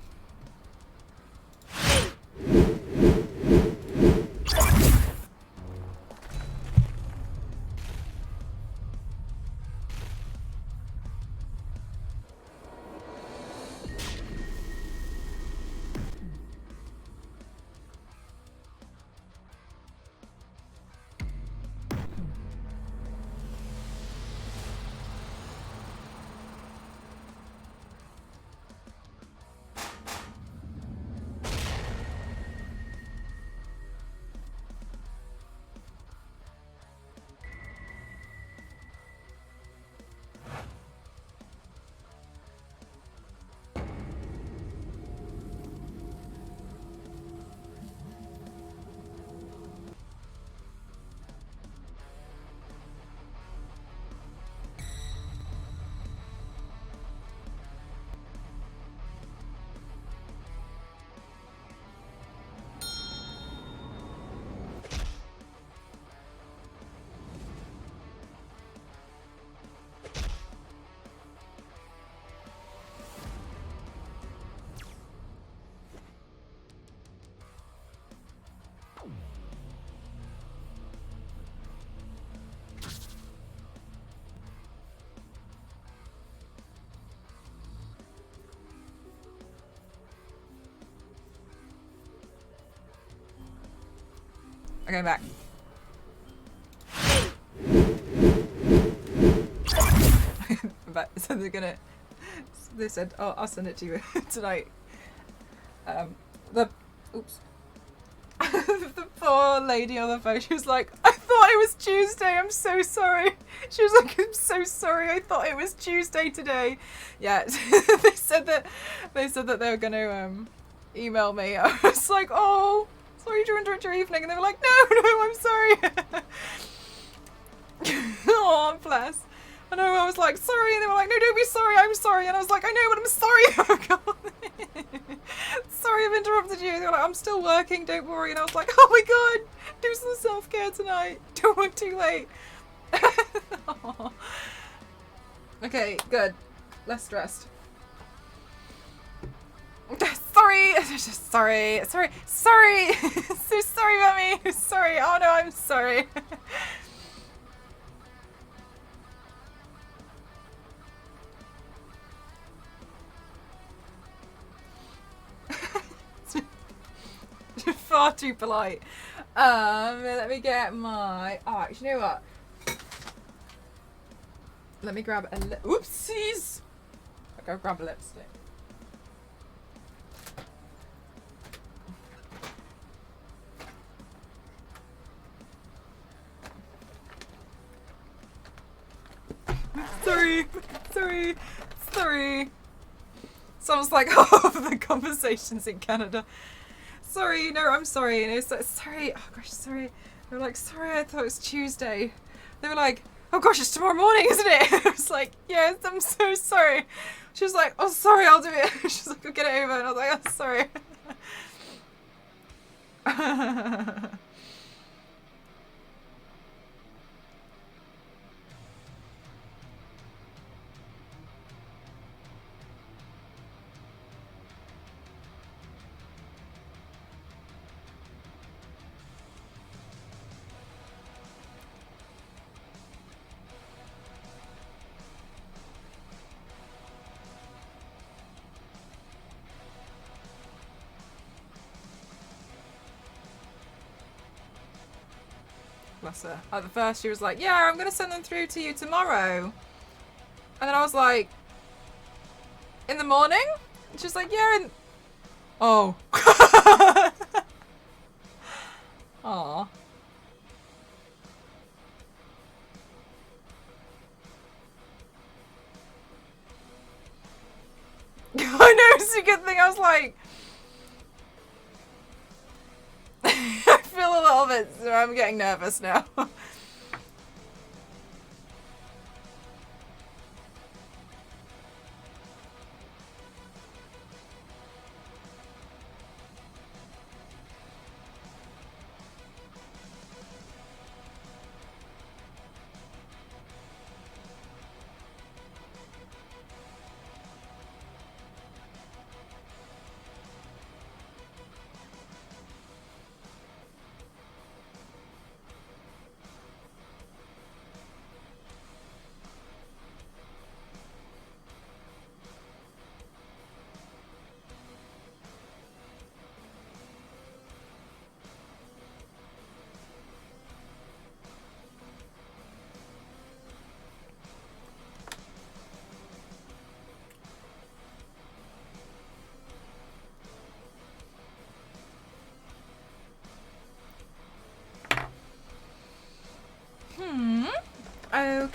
Speaker 1: Okay, I'm back. I'm back. So they said, oh, I'll send it to you tonight. Oops. The poor lady on the phone, she was like, I thought it was Tuesday, I'm so sorry. She was like, I'm so sorry, I thought it was Tuesday today. Yeah, they said that they were going to email me. I was like, oh, sorry to interrupt your evening. And they were like, no, I'm sorry. Oh, bless. I know, I was like, sorry. And they were like, no, don't be sorry, I'm sorry. And I was like, I know, but I'm sorry. Oh, God. Sorry I've interrupted you. They were like, I'm still working, don't worry. And I was like, oh my God, do some self-care tonight. Don't work too late. Okay, good. Less stressed. Sorry. Sorry. So sorry about me. Sorry. Oh no, I'm sorry. Far too polite. Let me get my. Oh, actually, you know what? Let me grab a. Oopsies! I'll go grab a lipstick. Sorry. Sounds like half of the conversations in Canada. Sorry, no, I'm sorry. No, sorry. Oh gosh, sorry. They were like, sorry, I thought it was Tuesday. They were like, oh gosh, it's tomorrow morning, isn't it? I was like, yes, I'm so sorry. She was like, oh, sorry, I'll do it. She's like, I'll get it over. And I was like, oh, sorry. Bless her. At the first she was like, yeah, I'm going to send them through to you tomorrow. And then I was like, in the morning? And she's like, yeah, in... Oh. Aw. I know, it's a good thing. I was like... I feel a little bit... So I'm getting nervous now.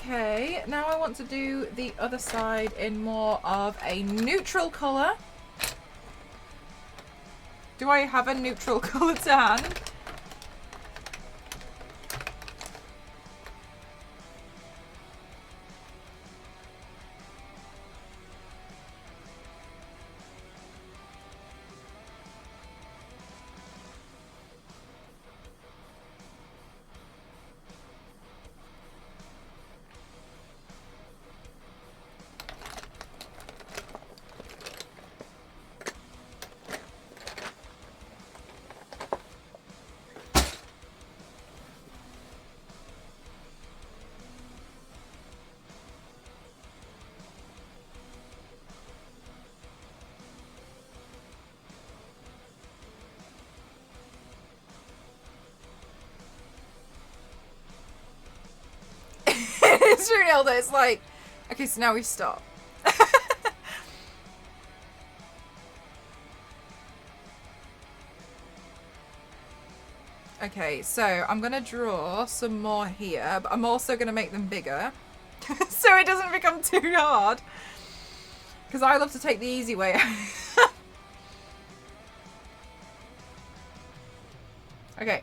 Speaker 1: Okay, now I want to do the other side in more of a neutral colour. Do I have a neutral colour to hand? It's real though, it's like, okay, so now we stop. Okay, so I'm gonna draw some more here, but I'm also gonna make them bigger so it doesn't become too hard. Because I love to take the easy way out. Okay.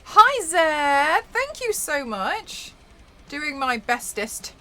Speaker 1: Hi Zed! Thank you so much. Doing my bestest.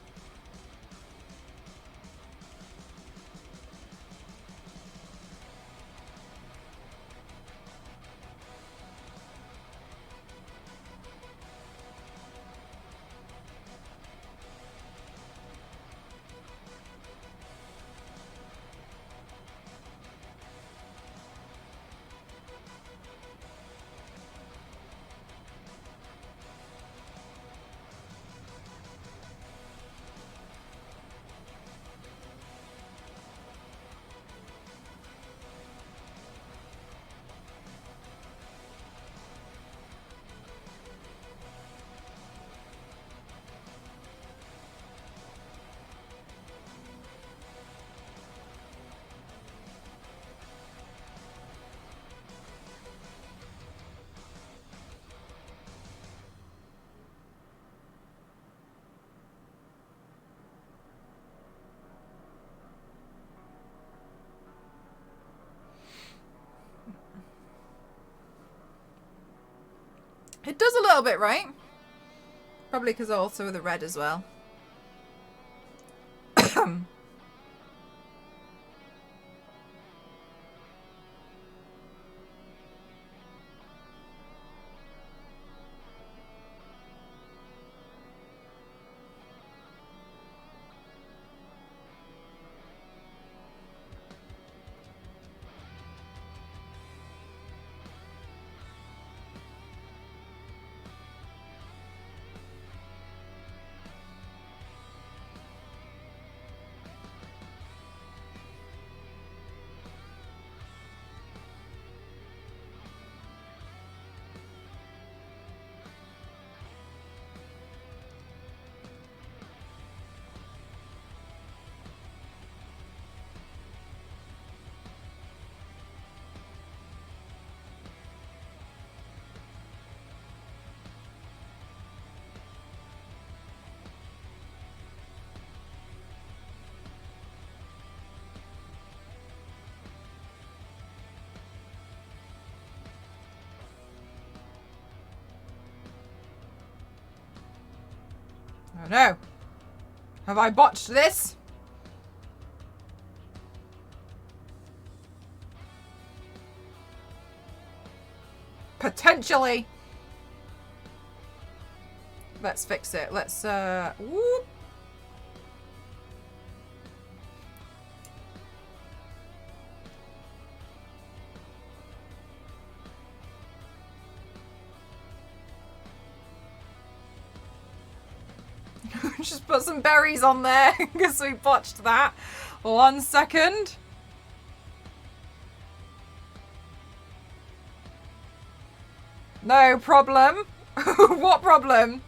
Speaker 1: It does a little bit, right? Probably because also the red as well. Oh no. Have I botched this? Potentially. Let's fix it. Let's, whoop. Just put some berries on there because we botched that. 1 second. No problem. What problem?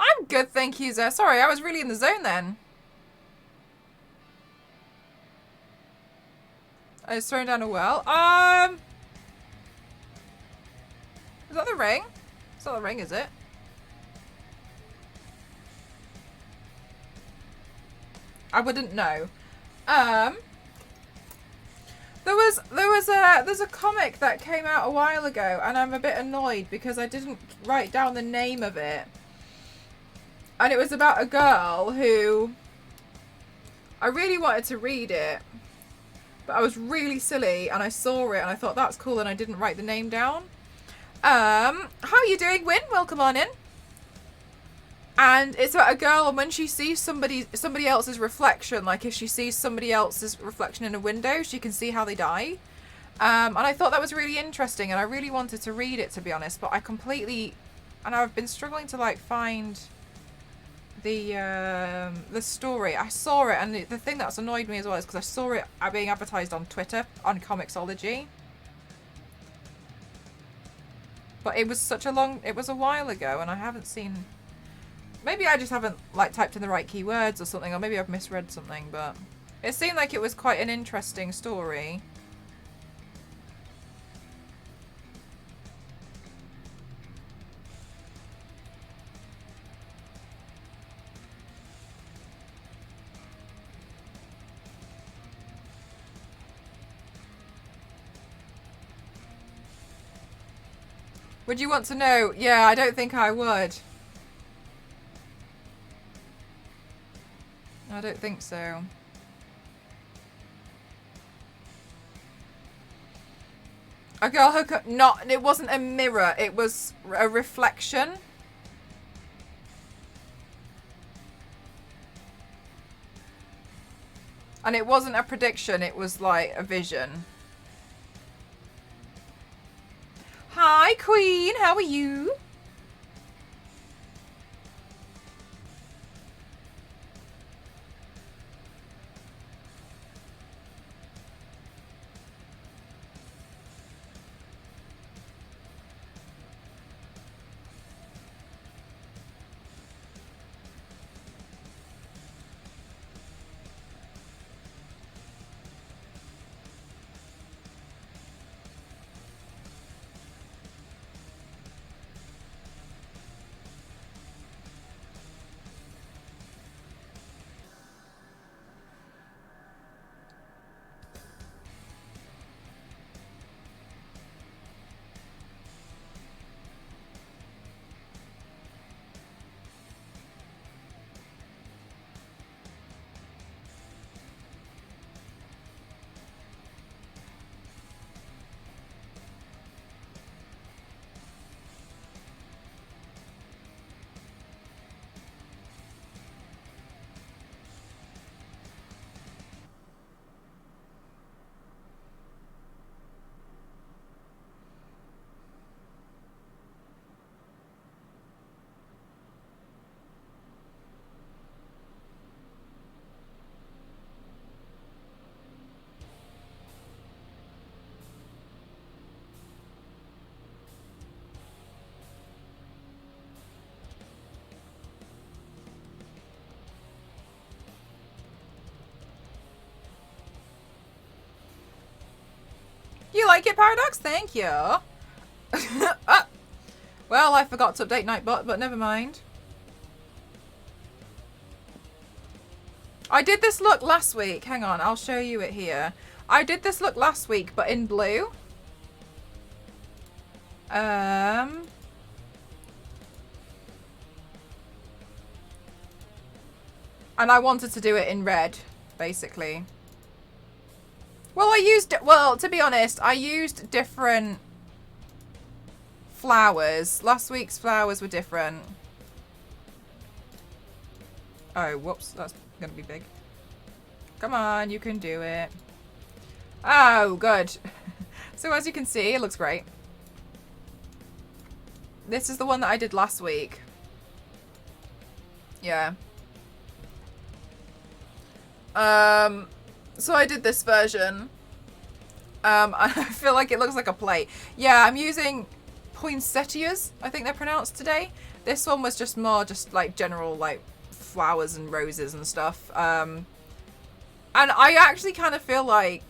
Speaker 1: I'm good, thank you, Zeh. Sorry, I was really in the zone then. I was throwing down a well. Is that the ring? It's not the ring, is it? I wouldn't know. There's a comic that came out a while ago, and I'm a bit annoyed because I didn't write down the name of it. And it was about a girl who I really wanted to read it, but I was really silly and I saw it and I thought that's cool and I didn't write the name down. How are you doing, Win? Welcome on in. And it's about a girl, and when she sees somebody else's reflection, like if she sees somebody else's reflection in a window, she can see how they die. And I thought that was really interesting, and I really wanted to read it, to be honest, but and I've been struggling to like find the story. I saw it, and the thing that's annoyed me as well is because I saw it being advertised on Twitter on Comixology. But it was it was a while ago, and I haven't seen. Maybe I just haven't like typed in the right keywords or something, or maybe I've misread something, but it seemed like it was quite an interesting story. Would you want to know? Yeah, I don't think I would. I don't think so. A girl who could not, it wasn't a mirror, it was a reflection. And it wasn't a prediction, it was like a vision. Hi, Queen, how are you? You like it, Paradox? Thank you. Ah, well, I forgot to update Nightbot, but never mind. I did this look last week. Hang on, I'll show you it here. I did this look last week, but in blue. And I wanted to do it in red, basically. Well, to be honest, I used different flowers. Last week's flowers were different. Oh, whoops, that's gonna be big. Come on, you can do it. Oh, good. So as you can see, it looks great. This is the one that I did last week. Yeah. So I did this version. I feel like it looks like a plate. Yeah, I'm using poinsettias, I think they're pronounced today. This one was just more just like general like flowers and roses and stuff. And I actually kind of feel like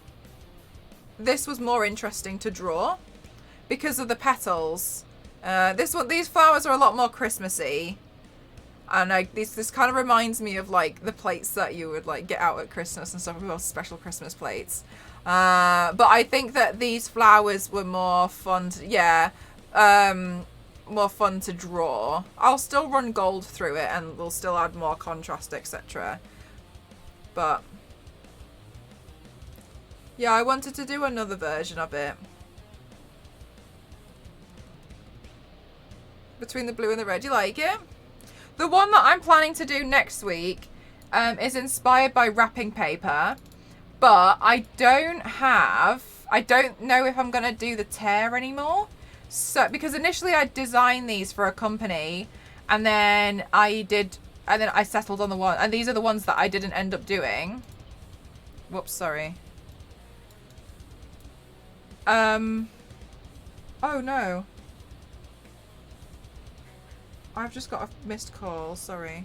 Speaker 1: this was more interesting to draw because of the petals. These flowers are a lot more Christmassy. And this kind of reminds me of like the plates that you would like get out at Christmas and stuff, with special Christmas plates. But I think that these flowers were more fun more fun to draw. I'll still run gold through it and we'll still add more contrast, etc. But yeah, I wanted to do another version of it. Between the blue and the red, you like it? The one that I'm planning to do next week is inspired by wrapping paper, but I don't know if I'm going to do the tear anymore. So, because initially I designed these for a company and then I settled on the one, and these are the ones that I didn't end up doing. Whoops, sorry. Oh no. I've just got a missed call, sorry.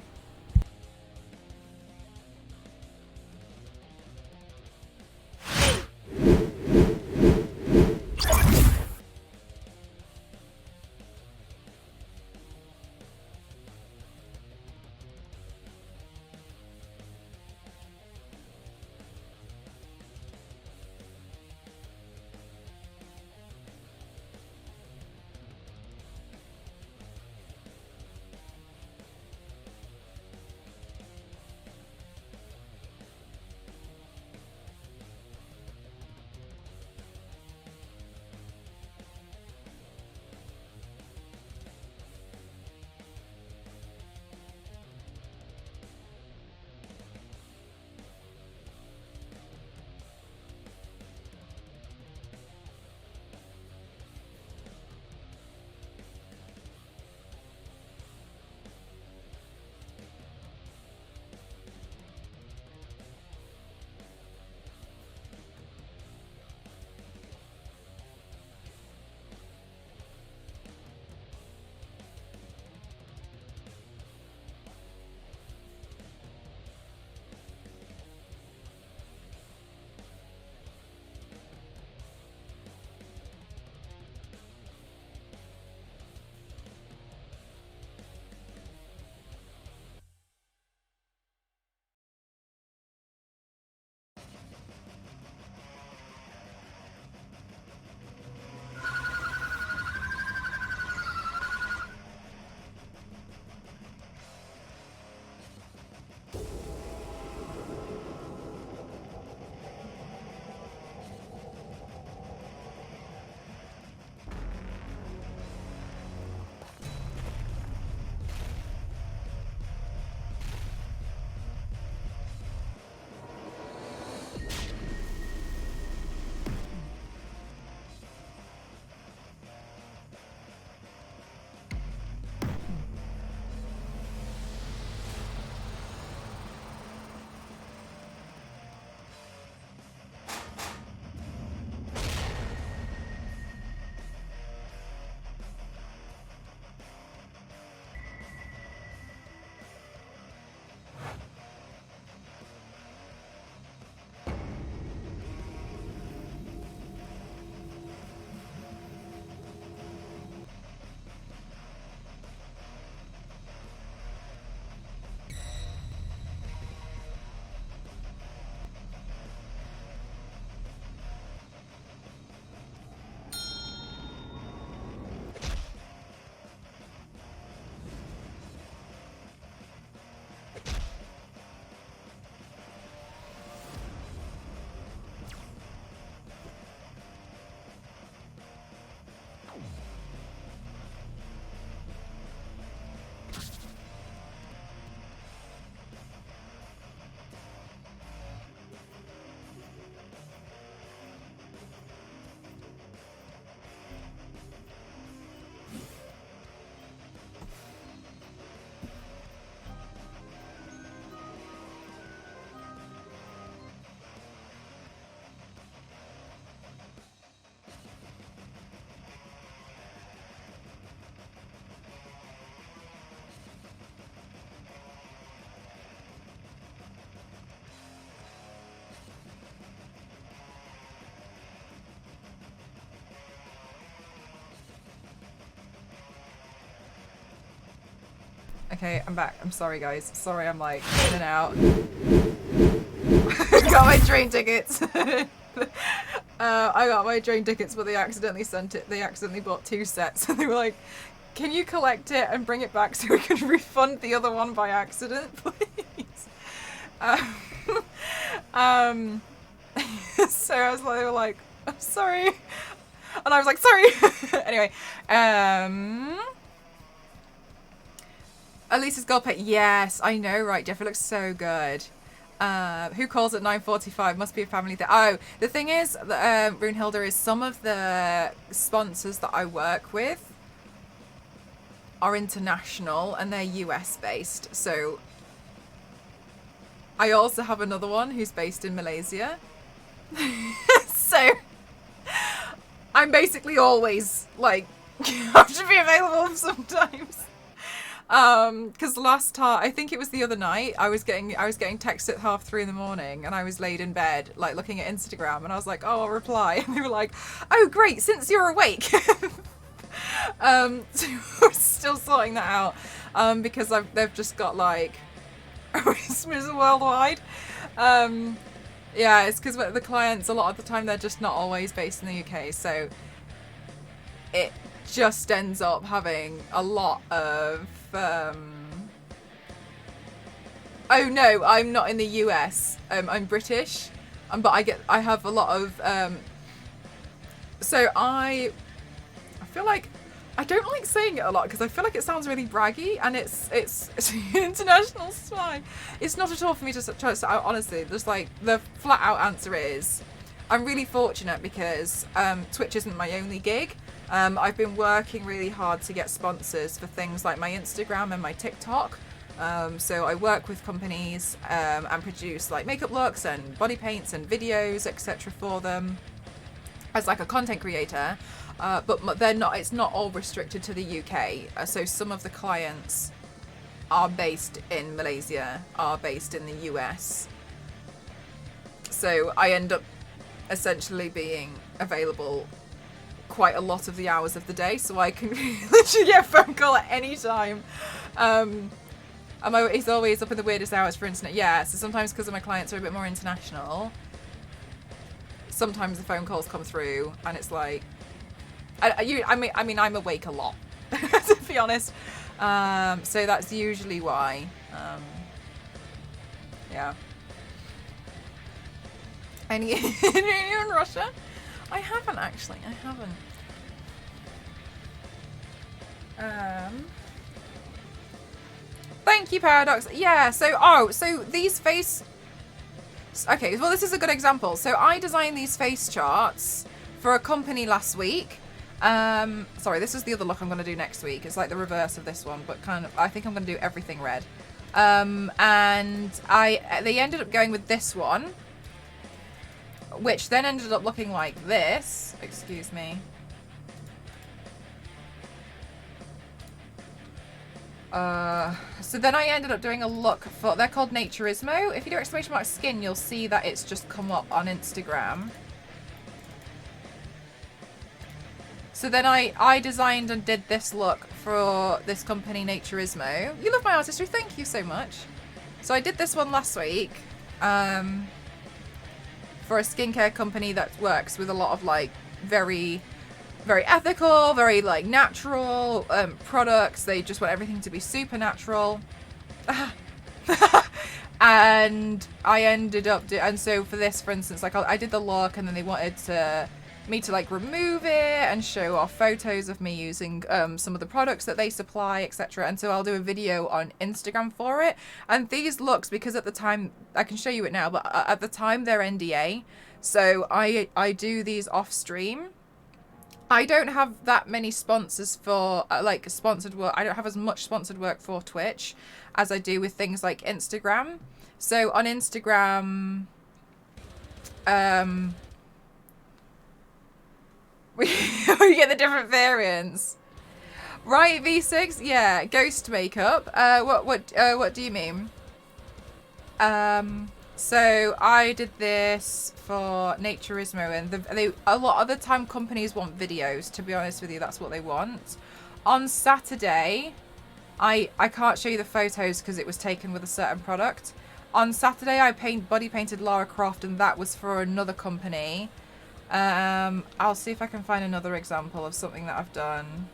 Speaker 1: Okay, I'm back. I'm sorry, guys. Sorry, I'm like in and out. Got my train tickets. I got my train tickets, but they accidentally sent it. They accidentally bought 2 sets, and they were like, "Can you collect it and bring it back so we can refund the other one by accident, please?" So I was like, they were like, "I'm sorry," and I was like, "Sorry." Anyway, Elisa's gold plate. Yes, I know, right? Jeff, it looks so good. Who calls at 9:45? Must be a family thing. Oh, the thing is, Runehilda, is some of the sponsors that I work with are international and they're US based. So I also have another one who's based in Malaysia. So I'm basically always like have to be available sometimes. Because last time, I think it was the other night, I was getting texted at 3:30 in the morning, and I was laid in bed, like looking at Instagram, and I was like, "Oh, I'll reply," and they were like, "Oh, great, since you're awake." So we're still sorting that out, because they've just got like Christmas worldwide. Yeah, it's because the clients, a lot of the time, they're just not always based in the UK, so it just ends up having a lot of oh no, I'm not in the US. I'm British, but I have a lot of so I feel like I don't like saying it a lot because I feel like it sounds really braggy, and it's international spy. It's not at all for me to try to say, honestly. Just like the flat out answer is, I'm really fortunate because Twitch isn't my only gig. I've been working really hard to get sponsors for things like my Instagram and my TikTok. So I work with companies and produce like makeup looks and body paints and videos, etc. for them as like a content creator. But they're not. It's not all restricted to the UK. So some of the clients are based in Malaysia, are based in the US. So I end up essentially being available quite a lot of the hours of the day, so I can literally get a phone call at any time. He's always up in the weirdest hours for internet. Yeah, so sometimes because my clients are a bit more international, sometimes the phone calls come through and it's like, I mean, I'm awake a lot, to be honest. So that's usually why. Yeah. Any in Russia? I haven't actually. I haven't. Thank you, Paradox. Yeah. So these face. Okay. Well, this is a good example. So I designed these face charts for a company last week. Sorry, this is the other look I'm going to do next week. It's like the reverse of this one, but kind of. I think I'm going to do everything red. And they ended up going with this one, which then ended up looking like this. Excuse me. So then I ended up doing a look for, they're called Naturismo. If you do exclamation mark skin, you'll see that it's just come up on Instagram. So then I designed and did this look for this company, Naturismo. You love my artistry, thank you so much. So I did this one last week. For a skincare company that works with a lot of like very, very ethical, very like natural products. They just want everything to be super natural. And I ended up and so for this, for instance, like I did the look, and then they wanted me to like remove it and show off photos of me using some of the products that they supply, etc. And so I'll do a video on Instagram for it. And these looks, because at the time, I can show you it now, but at the time they're NDA, so I do these off stream. I don't have that many sponsors for like sponsored work. I don't have as much sponsored work for Twitch as I do with things like Instagram. So on Instagram, we get the different variants, right? V6, yeah. Ghost makeup. What do you mean? So I did this for Naturismo, and a lot of the time companies want videos. To be honest with you, that's what they want. On Saturday, I can't show you the photos because it was taken with a certain product. On Saturday, I body painted Lara Croft, and that was for another company. I'll see if I can find another example of something that I've done.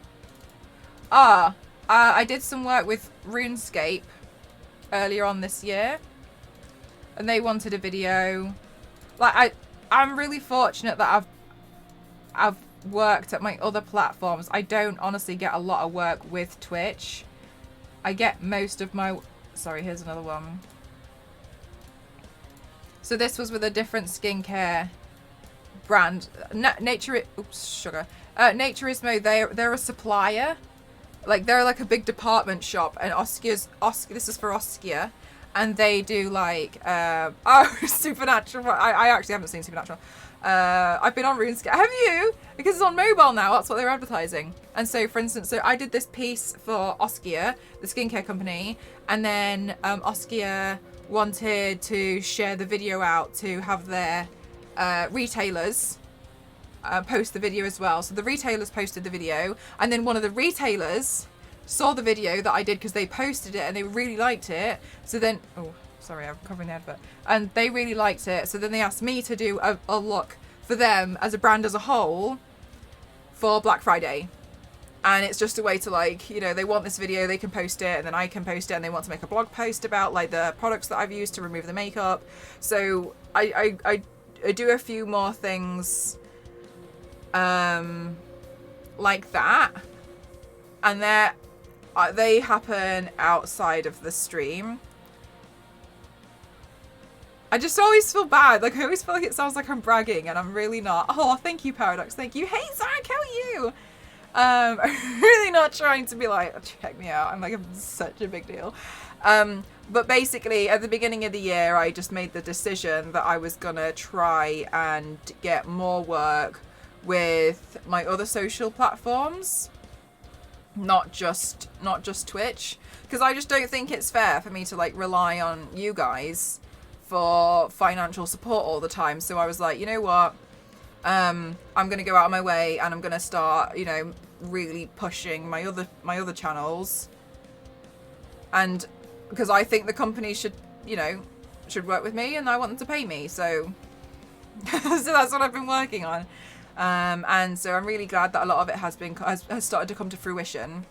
Speaker 1: I did some work with RuneScape earlier on this year, and they wanted a video. Like I'm really fortunate that I've worked at my other platforms. I don't honestly get a lot of work with Twitch. I get most of my... Sorry, here's another one. So this was with a different skincare brand. Naturismo, they're a supplier. Like, they're like a big department shop, and this is for Oskia. And they do like, Supernatural. I actually haven't seen Supernatural. I've been on RuneScape. Have you? Because it's on mobile now. That's what they're advertising. And so, for instance, so I did this piece for Oskia, the skincare company, and then Oskia wanted to share the video out to have their retailers post the video as well. So the retailers posted the video, and then one of the retailers saw the video that I did because they posted it and they really liked it. So then, oh, sorry, I'm covering the advert. And they really liked it. So then they asked me to do a look for them as a brand as a whole for Black Friday. And it's just a way to, like, you know, they want this video, they can post it, and then I can post it, and they want to make a blog post about, like, the products that I've used to remove the makeup. So I do a few more things like that. And they happen outside of the stream. I just always feel bad. Like, I always feel like it sounds like I'm bragging, and I'm really not. Oh, thank you, Paradox. Thank you. Hey, Zach, how are you? I'm really not trying to be like, oh, check me out. I'm like, I'm such a big deal. But basically, at the beginning of the year, I just made the decision that I was gonna try and get more work with my other social platforms, not just Twitch, because I just don't think it's fair for me to, like, rely on you guys for financial support all the time. So I was like, you know what? I'm gonna go out of my way, and I'm gonna start, you know, really pushing my other channels, and because I think the company should work with me, and I want them to pay me. So so that's what I've been working on, and so I'm really glad that a lot of it has started to come to fruition.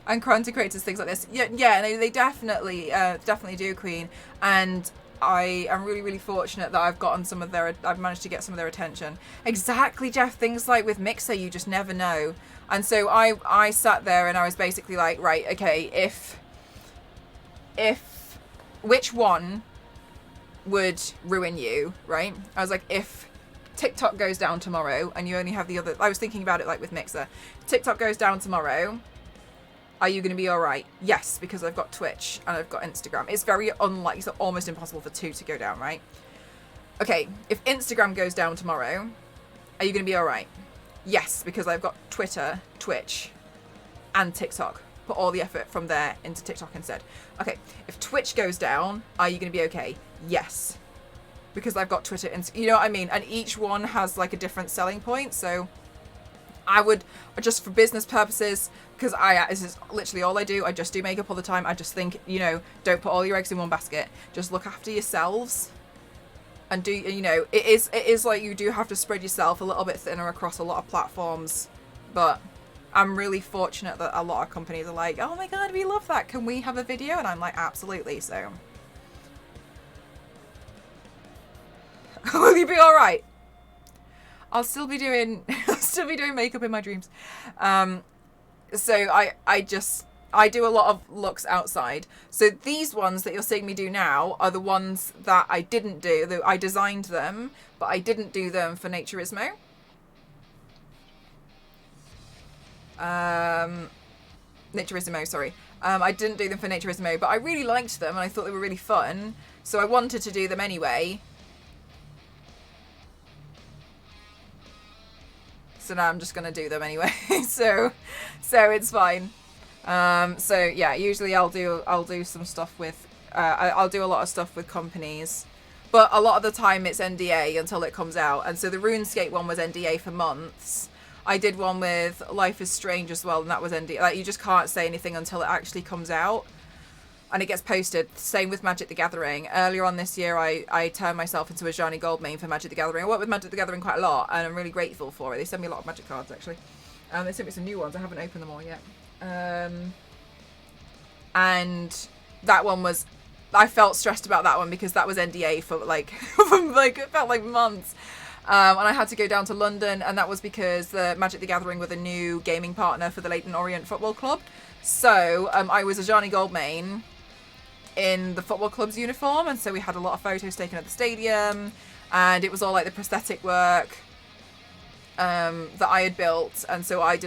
Speaker 1: And content creators, things like this, yeah, they definitely do, Queen. And I am really, really fortunate that I've managed to get some of their attention. Exactly, Jeff. Things like with Mixer, you just never know. And so I sat there and I was basically like, right, okay, if which one would ruin you, right? I was like, if TikTok goes down tomorrow and you only have the other, I was thinking about it like with Mixer. TikTok goes down tomorrow. Are you going to be all right? Yes, because I've got Twitch and I've got Instagram. It's very unlikely, it's almost impossible for two to go down, right? Okay, if Instagram goes down tomorrow, are you going to be all right? Yes, because I've got Twitter, Twitch, and TikTok. Put all the effort from there into TikTok instead. Okay, if Twitch goes down, are you going to be okay? Yes, because I've got Twitter, and you know what I mean? And each one has like a different selling point, so I would, just for business purposes, because this is literally all I do. I just do makeup all the time. I just think, you know, don't put all your eggs in one basket. Just look after yourselves, and do, you know, it is like you do have to spread yourself a little bit thinner across a lot of platforms. But I'm really fortunate that a lot of companies are like, oh my god, we love that. Can we have a video? And I'm like, absolutely. So, will you be all right? I'll still be doing makeup in my dreams. So I do a lot of looks outside. So these ones that you're seeing me do now are the ones that I didn't do. I designed them, but I didn't do them for Naturismo. Naturismo, sorry. I didn't do them for Naturismo, but I really liked them and I thought they were really fun. So I wanted to do them anyway. So now I'm just going to do them anyway. so it's fine. So yeah, usually I'll do some stuff with, I'll do a lot of stuff with companies, but a lot of the time it's NDA until it comes out. And so the RuneScape one was NDA for months. I did one with Life is Strange as well, and that was NDA. Like, you just can't say anything until it actually comes out and it gets posted. Same with Magic the Gathering. Earlier on this year, I turned myself into a Ajani Gold main for Magic the Gathering. I work with Magic the Gathering quite a lot, and I'm really grateful for it. They send me a lot of Magic cards, actually. They sent me some new ones. I haven't opened them all yet. And that one was... I felt stressed about that one because that was NDA for like, it felt like months. And I had to go down to London, and that was because the Magic the Gathering were the new gaming partner for the Leyton Orient Football Club. So I was a Ajani Gold main in the football club's uniform, and so we had a lot of photos taken at the stadium, and it was all like the prosthetic work that I had built, and so I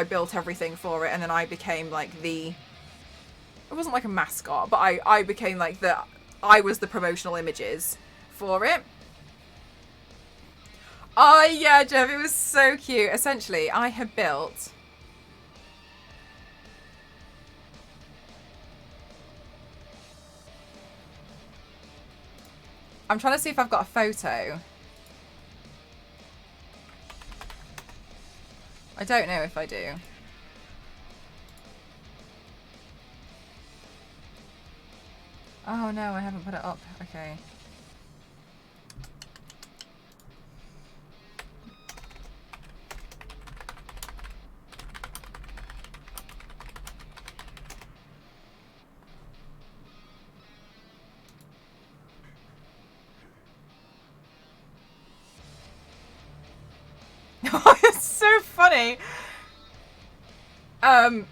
Speaker 1: built everything for it, and then I became like it wasn't like a mascot, but I became like I was the promotional images for it. Oh yeah, Jeff, it was so cute. Essentially, I had built... I'm trying to see if I've got a photo. I don't know if I do. Oh no, I haven't put it up. Okay. It's so funny. To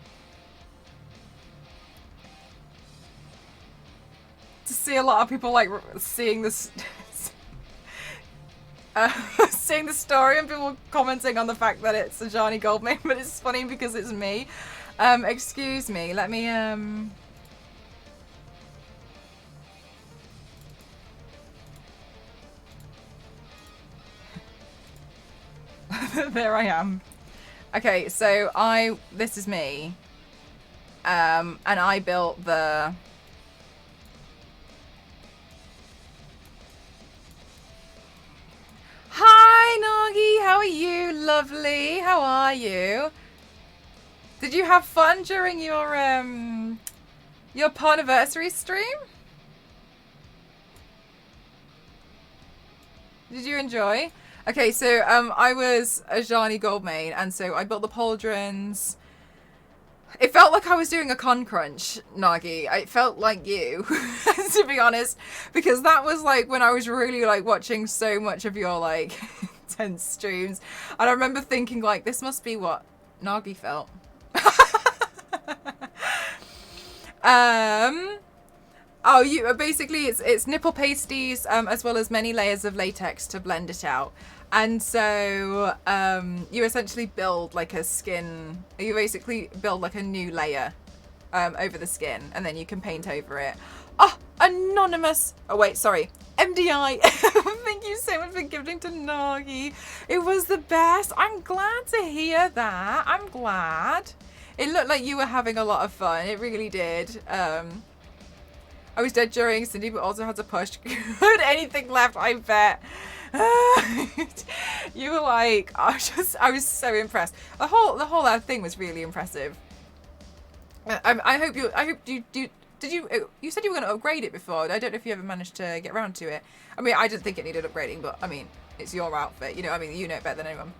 Speaker 1: see a lot of people like seeing this, seeing the story and people commenting on the fact that it's a Ajani Gold main, but it's funny because it's me. Excuse me, let me there I am. Okay, so this is me. And I built the... Hi, Nagi, how are you? Lovely, how are you? Did you have fun during your Parniversary stream? Did you enjoy? Okay, so I was a Ajani Gold main, and so I built the pauldrons. It felt like I was doing a con crunch, Nagi. It felt like you, to be honest, because that was like when I was really like watching so much of your like intense streams, and I remember thinking like, this must be what Nagi felt. Oh, basically it's nipple pasties as well as many layers of latex to blend it out. And so you essentially build like a skin, you basically build like a new layer over the skin, and then you can paint over it. Oh, anonymous. Oh wait, sorry. MDI. Thank you so much for gifting to Nagi. It was the best. I'm glad to hear that. I'm glad. It looked like you were having a lot of fun. It really did. I was dead during Cindy, but also had to push. Good anything left, I bet. You were like, I was so impressed. The whole thing was really impressive. I hope you did you said you were going to upgrade it before. I don't know if you ever managed to get around to it. I mean, I didn't think it needed upgrading, but I mean, it's your outfit, you know. I mean, you know it better than anyone.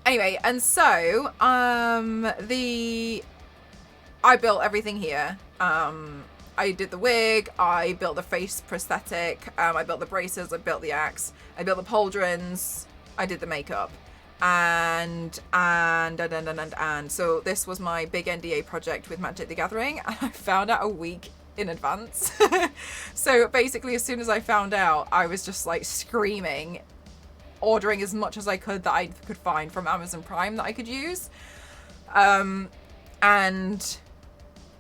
Speaker 1: Anyway, and so I built everything here. I did the wig, I built the face prosthetic, I built the braces, I built the axe, I built the pauldrons, I did the makeup, and so this was my big NDA project with Magic the Gathering, and I found out a week in advance. So basically, as soon as I found out, I was just like screaming, ordering as much as I could that I could find from Amazon Prime that I could use, and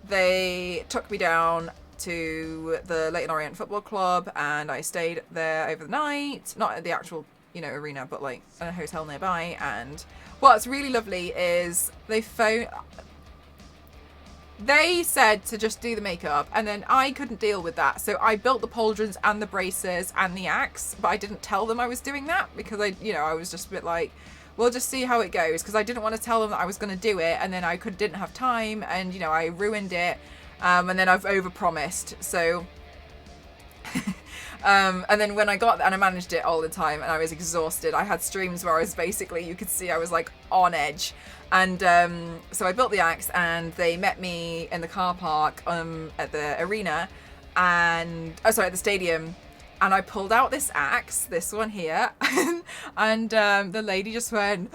Speaker 1: they took me down to the Leyton Orient Football Club, and I stayed there over the night, not at the actual, you know, arena, but like in a hotel nearby. And what's really lovely is they said to just do the makeup, and then I couldn't deal with that, so I built the pauldrons and the braces and the axe, but I didn't tell them I was doing that because I was just a bit like, we'll just see how it goes, because I didn't want to tell them that I was going to do it and then I didn't have time, and you know, I ruined it, and then I've overpromised. So and then when I got there, and I managed it all the time, and I was exhausted. I had streams where I was basically, you could see I was like on edge. And so I built the axe, and they met me in the car park at the arena, and at the stadium. And I pulled out this axe, this one here, and the lady just went,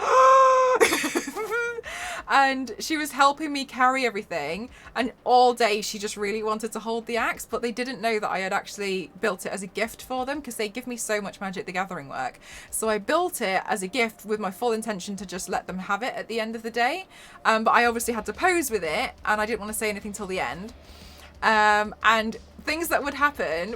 Speaker 1: and she was helping me carry everything, and all day she just really wanted to hold the axe, but they didn't know that I had actually built it as a gift for them, because they give me so much Magic the Gathering work. So I built it as a gift with my full intention to just let them have it at the end of the day, but I obviously had to pose with it, and I didn't want to say anything till the end. And things that would happen,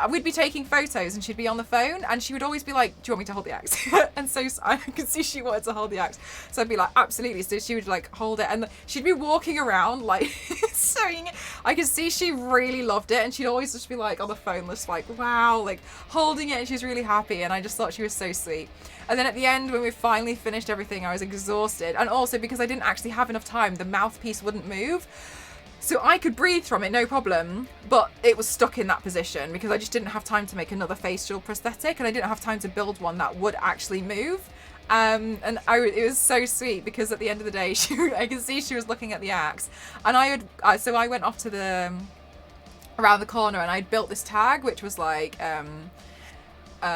Speaker 1: we'd be taking photos and she'd be on the phone, and she would always be like, do you want me to hold the axe? And so I could see she wanted to hold the axe, so I'd be like, absolutely. So she would like hold it, and she'd be walking around like sewing it. I could see she really loved it, and she'd always just be like on the phone just like, wow, like holding it, and she's really happy, and I just thought she was so sweet. And then at the end, when we finally finished everything, I was exhausted, and also because I didn't actually have enough time, the mouthpiece wouldn't move. So I could breathe from it, no problem, but it was stuck in that position because I just didn't have time to make another facial prosthetic, and I didn't have time to build one that would actually move. And it was so sweet because at the end of the day, I could see she was looking at the axe, and so I went off to around the corner, and I'd built this tag, which was like,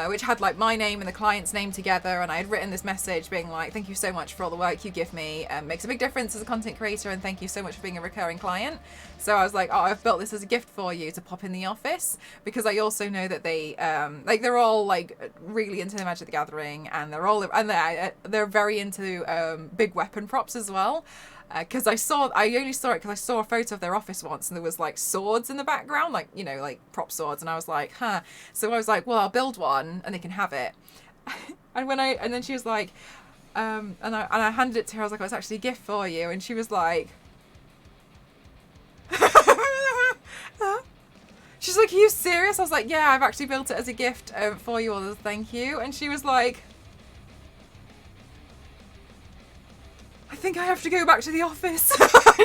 Speaker 1: which had like my name and the client's name together, and I had written this message being like, thank you so much for all the work you give me, makes a big difference as a content creator, and thank you so much for being a recurring client. So I was like, oh, I've built this as a gift for you to pop in the office, because I also know that they like, they're all like really into the Magic the Gathering, and they're very into big weapon props as well. Because I only saw it because I saw a photo of their office once, and there was like swords in the background, like, you know, like prop swords, and I was like, huh. So I was like, well, I'll build one and they can have it. And then she was like, and I handed it to her. I was like, oh, it's actually a gift for you. And she was like, she's like, are you serious? I was like, yeah, I've actually built it as a gift for you all as a thank you. And she was like, I think I have to go back to the office.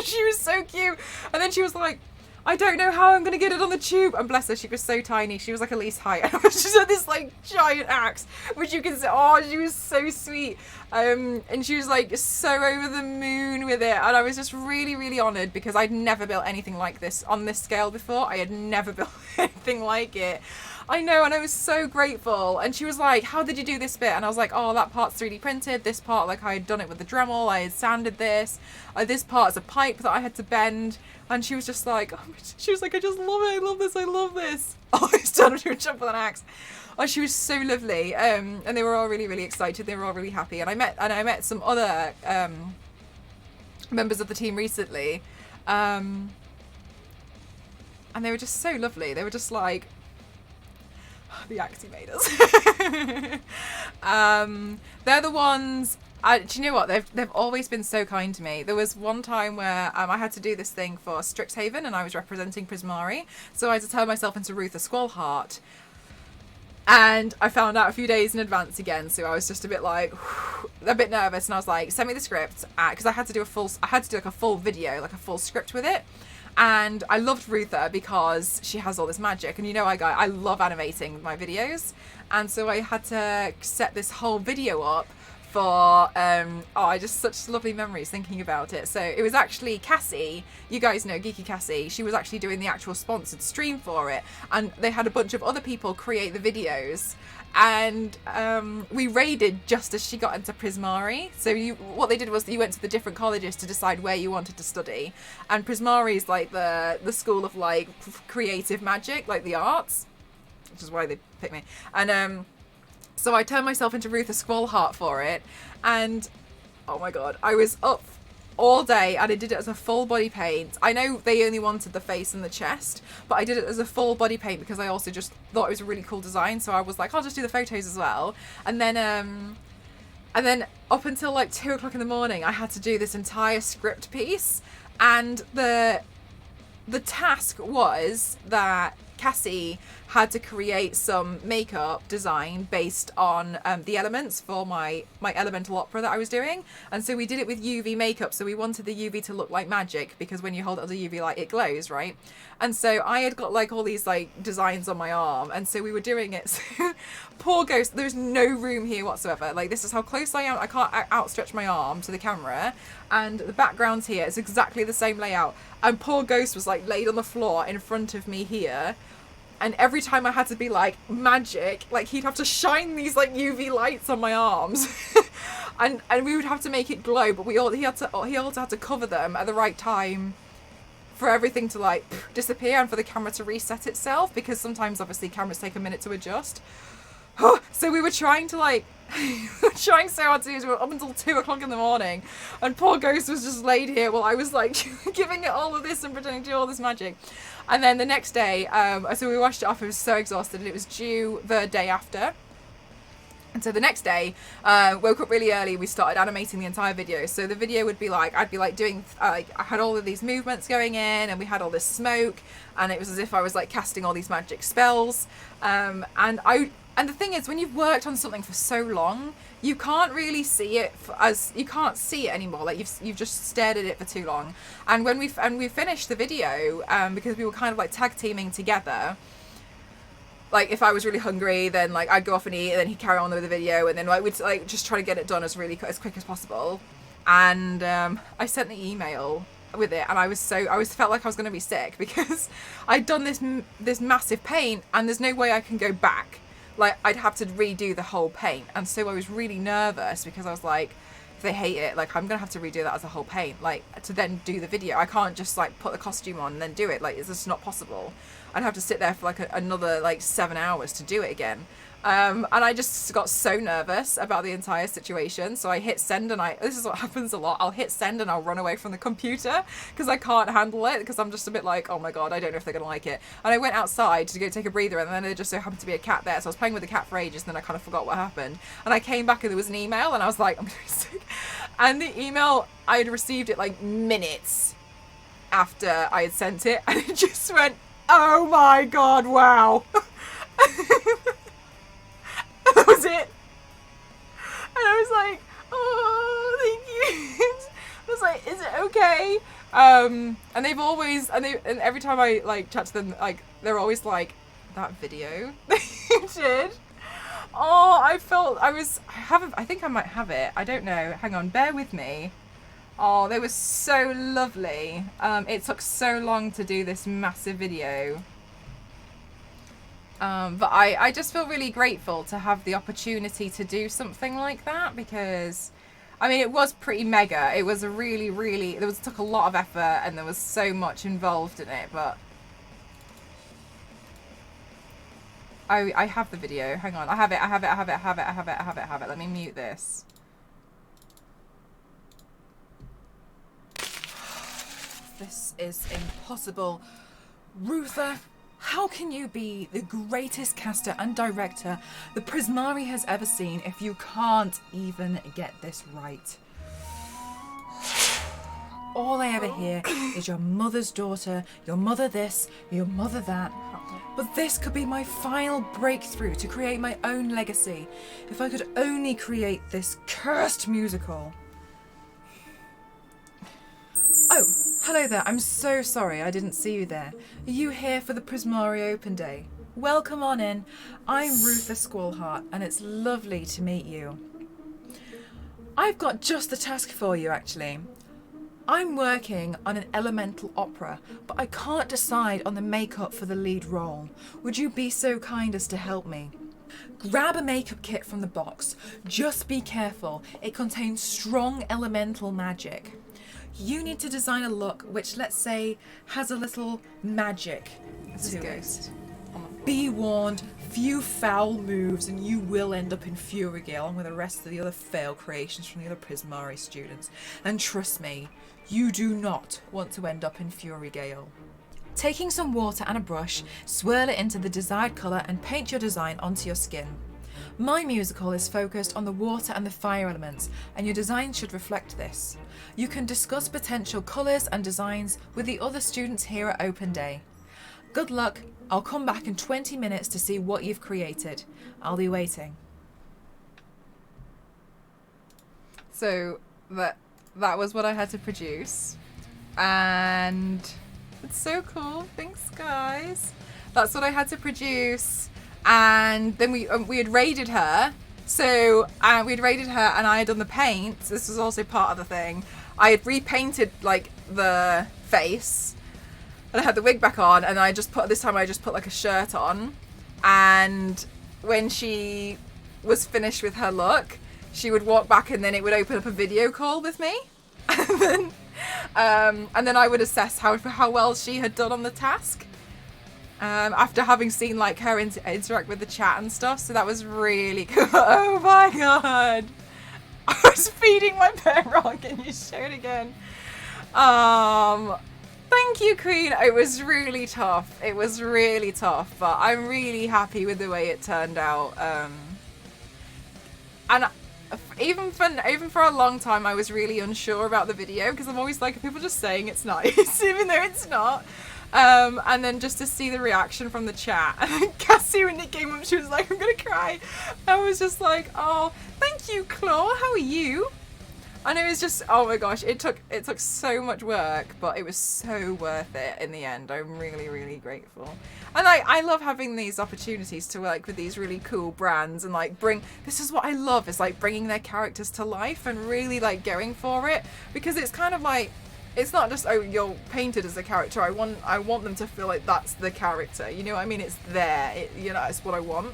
Speaker 1: She was so cute. And then she was like, I don't know how I'm going to get it on the tube. And bless her, she was so tiny. She was like Elise height. She had this like giant axe, which you can say, oh, she was so sweet. And she was like so over the moon with it. And I was just really, really honoured, because I'd never built anything like this on this scale before. I had never built anything like it. I know, and I was so grateful. And she was like, how did you do this bit? And I was like, oh, that part's 3D printed. This part, like, I had done it with the Dremel. I had sanded this. This part is a pipe that I had to bend. And she was just like, oh, she was like, I just love it. I love this. I love this. Oh, it's done. She would jump with an axe. Oh, she was so lovely. And they were all really, really excited. They were all really happy. And I met some other members of the team recently. And they were just so lovely. They were just like, the axe he made us. They're the ones. Do you know what? They've always been so kind to me. There was one time where I had to do this thing for Strixhaven, and I was representing Prismari, so I had to turn myself into Ruther Squallheart. And I found out a few days in advance again, so I was just a bit like, a bit nervous, and I was like, send me the script, because I had to do like a full video, like a full script with it. And I loved Ruther because she has all this magic, and you know, I love animating my videos, and so I had to set this whole video up for I just such lovely memories thinking about it. So it was actually Cassie, you guys know Geeky Cassie, she was actually doing the actual sponsored stream for it, and they had a bunch of other people create the videos, and we raided just as she got into Prismari. So what they did was you went to the different colleges to decide where you wanted to study, and Prismari is like the school of like creative magic, like the arts, which is why they picked me. And so I turned myself into Ruther Squallheart for it, and oh my god, I was up all day, and I did it as a full body paint. I know they only wanted the face and the chest, but I did it as a full body paint because I also just thought it was a really cool design, so I was like, I'll just do the photos as well. And then up until like 2 o'clock in the morning, I had to do this entire script piece, and the task was that Cassie had to create some makeup design based on the elements for my elemental opera that I was doing. And so we did it with UV makeup. So we wanted the UV to look like magic, because when you hold it under UV light, it glows, right? And so I had got like all these like designs on my arm. And so we were doing it. So poor Ghost, there's no room here whatsoever. Like, this is how close I am. I can't outstretch my arm to the camera. And the background's here. It's exactly the same layout. And poor Ghost was like laid on the floor in front of me here. And every time I had to be like, magic, like he'd have to shine these like UV lights on my arms. and we would have to make it glow, but he also had to cover them at the right time for everything to like disappear and for the camera to reset itself, because sometimes obviously cameras take a minute to adjust. So we were trying to like, trying so hard to do this up until 2 o'clock in the morning, and poor Ghost was just laid here while I was like giving it all of this and pretending to do all this magic. And then the next day, so we washed it off. I was so exhausted, and it was due the day after. And so the next day, woke up really early. We started animating the entire video. So the video would be like, I'd be like doing, I had all of these movements going in, and we had all this smoke, and it was as if I was like casting all these magic spells. And the thing is, when you've worked on something for so long, you can't really see it you can't see it anymore. Like you've just stared at it for too long. And when we finished the video, because we were kind of like tag teaming together. Like if I was really hungry, then like I'd go off and eat, and then he'd carry on with the video, and then like we'd like just try to get it done as quick as possible. And I sent the email with it, and I felt like I was going to be sick, because I'd done this massive paint, and there's no way I can go back. Like I'd have to redo the whole paint, and so I was really nervous, because I was like, if they hate it, like I'm gonna have to redo that as a whole paint, like to then do the video. I can't just like put the costume on and then do it. Like it's just not possible. I'd have to sit there for like another like 7 hours to do it again. And I just got so nervous about the entire situation. So I hit send, and this is what happens a lot. I'll hit send and I'll run away from the computer, because I can't handle it, because I'm just a bit like, oh my God, I don't know if they're going to like it. And I went outside to go take a breather, and then there just so happened to be a cat there. So I was playing with the cat for ages, and then I kind of forgot what happened. And I came back, and there was an email, and I was like, I'm going to be sick. And the email, I had received it like minutes after I had sent it, and it just went, oh my God, wow. That was it. And I was like, oh, thank you. I was like, is it okay? And they've always, and every time I like chat to them, like they're always like, that video that you did. Oh, I think I might have it. I don't know. Hang on, bear with me. Oh, they were so lovely. It took so long to do this massive video. But I just feel really grateful to have the opportunity to do something like that, because I mean, it was pretty mega. It was a really, took a lot of effort, and there was so much involved in it, but I have the video. Hang on. I have it. Let me mute this. This is impossible. Ruther, how can you be the greatest caster and director the Prismari has ever seen if you can't even get this right? All I ever hear is your mother's daughter, your mother this, your mother that. But this could be my final breakthrough to create my own legacy. If I could only create this cursed musical. Oh, hello there. I'm so sorry I didn't see you there. Are you here for the Prismari Open Day? Welcome on in. I'm Ruther Squallheart, and it's lovely to meet you. I've got just the task for you, actually. I'm working on an elemental opera, but I can't decide on the makeup for the lead role. Would you be so kind as to help me? Grab a makeup kit from the box. Just be careful. It contains strong elemental magic. You need to design a look which, let's say, has a little magic to it. Be warned, few foul moves and you will end up in Fury Gale along with the rest of the other failed creations from the other Prismari students. And trust me, you do not want to end up in Fury Gale. Taking some water and a brush, swirl it into the desired colour and paint your design onto your skin. My musical is focused on the water and the fire elements, and your design should reflect this. You can discuss potential colours and designs with the other students here at Open Day. Good luck, I'll come back in 20 minutes to see what you've created. I'll be waiting. So that was what I had to produce. And it's so cool. Thanks, guys. That's what I had to produce. And then we had raided her. So we had raided her and I had done the paint. This was also part of the thing. I had repainted like the face and I had the wig back on, and this time I just put like a shirt on. And when she was finished with her look, she would walk back and then it would open up a video call with me. And then I would assess how well she had done on the task. After having seen like her interact with the chat and stuff. So that was really cool. Oh my god. I was feeding my pet wrong and you showed again. Thank you, Queen. It was really tough. It was really tough, but I'm really happy with the way it turned out. And even for a long time, I was really unsure about the video because I'm always like, are people just saying it's nice, even though it's not? And then just to see the reaction from the chat, and then Cassie, when it came up, she was like, I'm gonna cry. I was just like, oh, thank you, Claw. How are you? And it was just, oh my gosh, it took so much work, but it was so worth it in the end. I'm really, really grateful. And I love having these opportunities to work with these really cool brands and like this is what I love, is like bringing their characters to life and really like going for it, because it's kind of like, it's not just, oh, you're painted as a character. I want them to feel like that's the character. You know what I mean? It's there. It's what I want.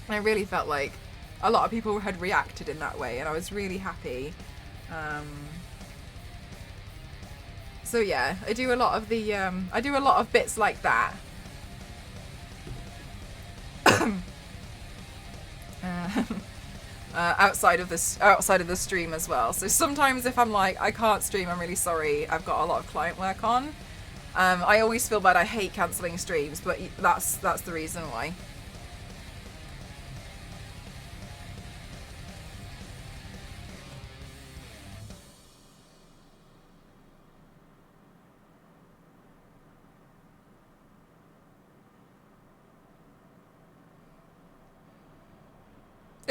Speaker 1: And I really felt like a lot of people had reacted in that way, and I was really happy. So yeah, I do a lot of bits like that. Outside of the stream as well. So sometimes if I'm like, I can't stream, I'm really sorry, I've got a lot of client work on. I always feel bad. I hate cancelling streams, but that's the reason why.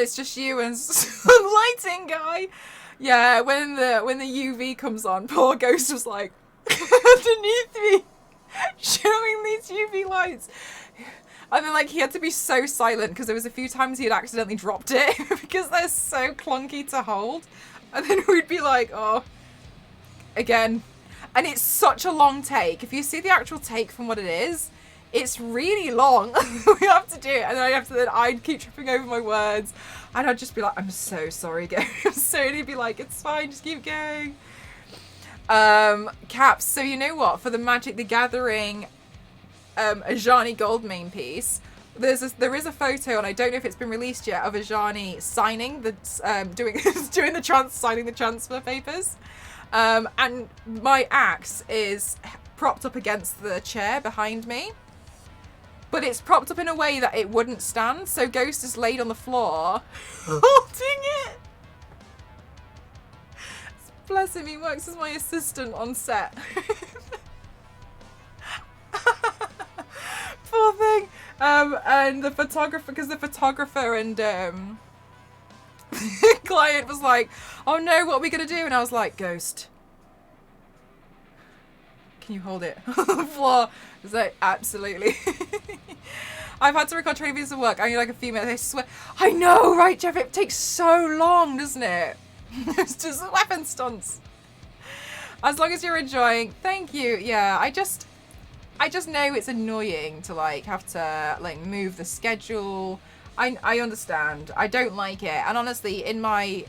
Speaker 1: It's just you and some lighting guy. Yeah, when the UV comes on, poor Ghost was like underneath me, showing these UV lights. And then like he had to be so silent because there was a few times he had accidentally dropped it because they're so clunky to hold. And then we'd be like, oh, again. And it's such a long take. If you see the actual take from what it is, it's really long. We have to do it, and then I'd keep tripping over my words, and I'd just be like, I'm so sorry, Ghost. So he'd be like, it's fine, just keep going. Caps, so you know what, for the Magic the Gathering Ajani Goldmane piece, there is a photo, and I don't know if it's been released yet, of Ajani signing signing the transfer papers. And my axe is propped up against the chair behind me. But it's propped up in a way that it wouldn't stand, so Ghost is laid on the floor, holding it. Bless him, he works as my assistant on set. Poor thing. And the photographer, because the photographer and client was like, oh no, what are we gonna do? And I was like, Ghost, can you hold it on the floor? I was like, absolutely. I've had to record training videos of work. I need like a few minutes. I swear. I know, right, Jeff? It takes so long, doesn't it? It's just weapon stunts. As long as you're enjoying. Thank you. Yeah, I just know it's annoying to like have to like move the schedule. I understand. I don't like it. And honestly, in my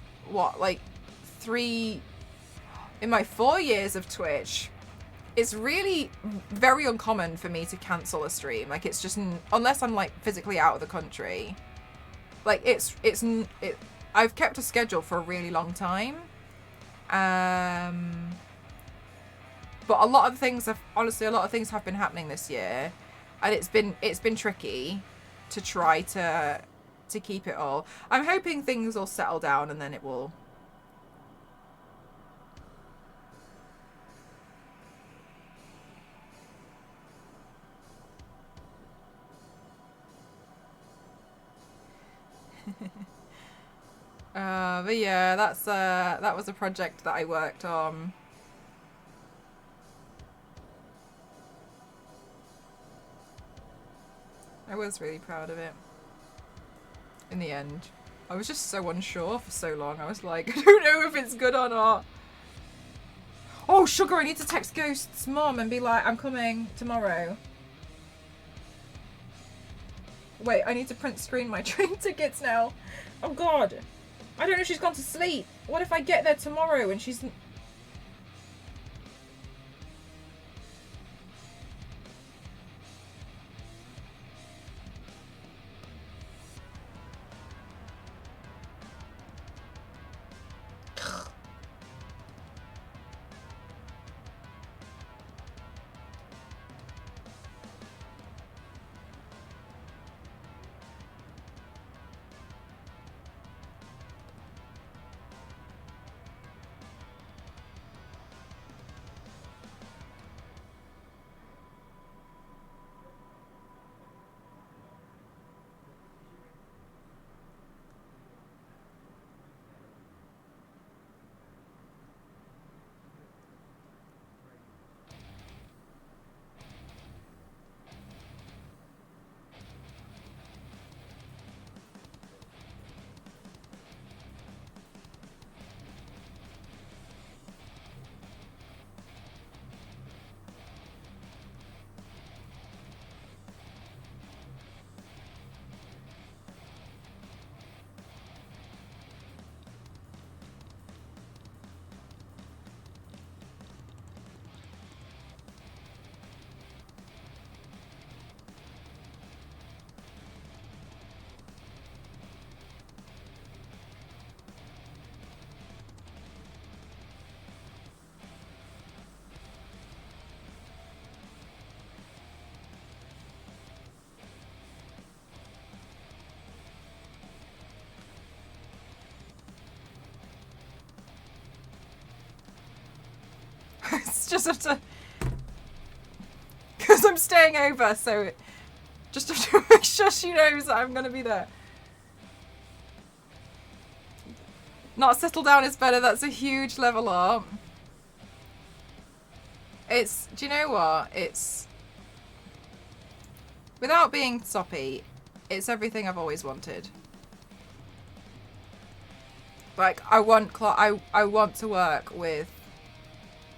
Speaker 1: 4 years of Twitch, it's really very uncommon for me to cancel a stream. Like, it's just, unless I'm like physically out of the country, like I've kept a schedule for a really long time. But a lot of things have been happening this year, and it's been tricky to try to keep it all. I'm hoping things will settle down and then it will. But yeah, that was a project that I worked on. I was really proud of it. In the end, I was just so unsure for so long. I was like, I don't know if it's good or not. Oh, sugar, I need to text Ghost's mom and be like, I'm coming tomorrow. Wait, I need to print screen my train tickets now. Oh god. I don't know if she's gone to sleep. What if I get there tomorrow and she's... It's just have to... Because I'm staying over, so... Just have to make sure she knows that I'm going to be there. Not settle down is better. That's a huge level up. It's... Do you know what? It's... Without being soppy, it's everything I've always wanted. Like, I want to work with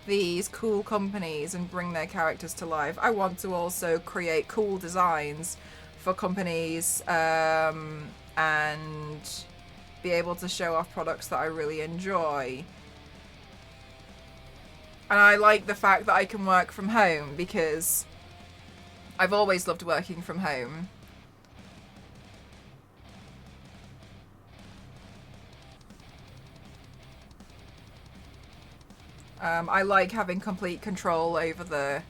Speaker 1: these cool companies and bring their characters to life. I want to also create cool designs for companies and be able to show off products that I really enjoy. And I like the fact that I can work from home because I've always loved working from home. I like having complete control over the...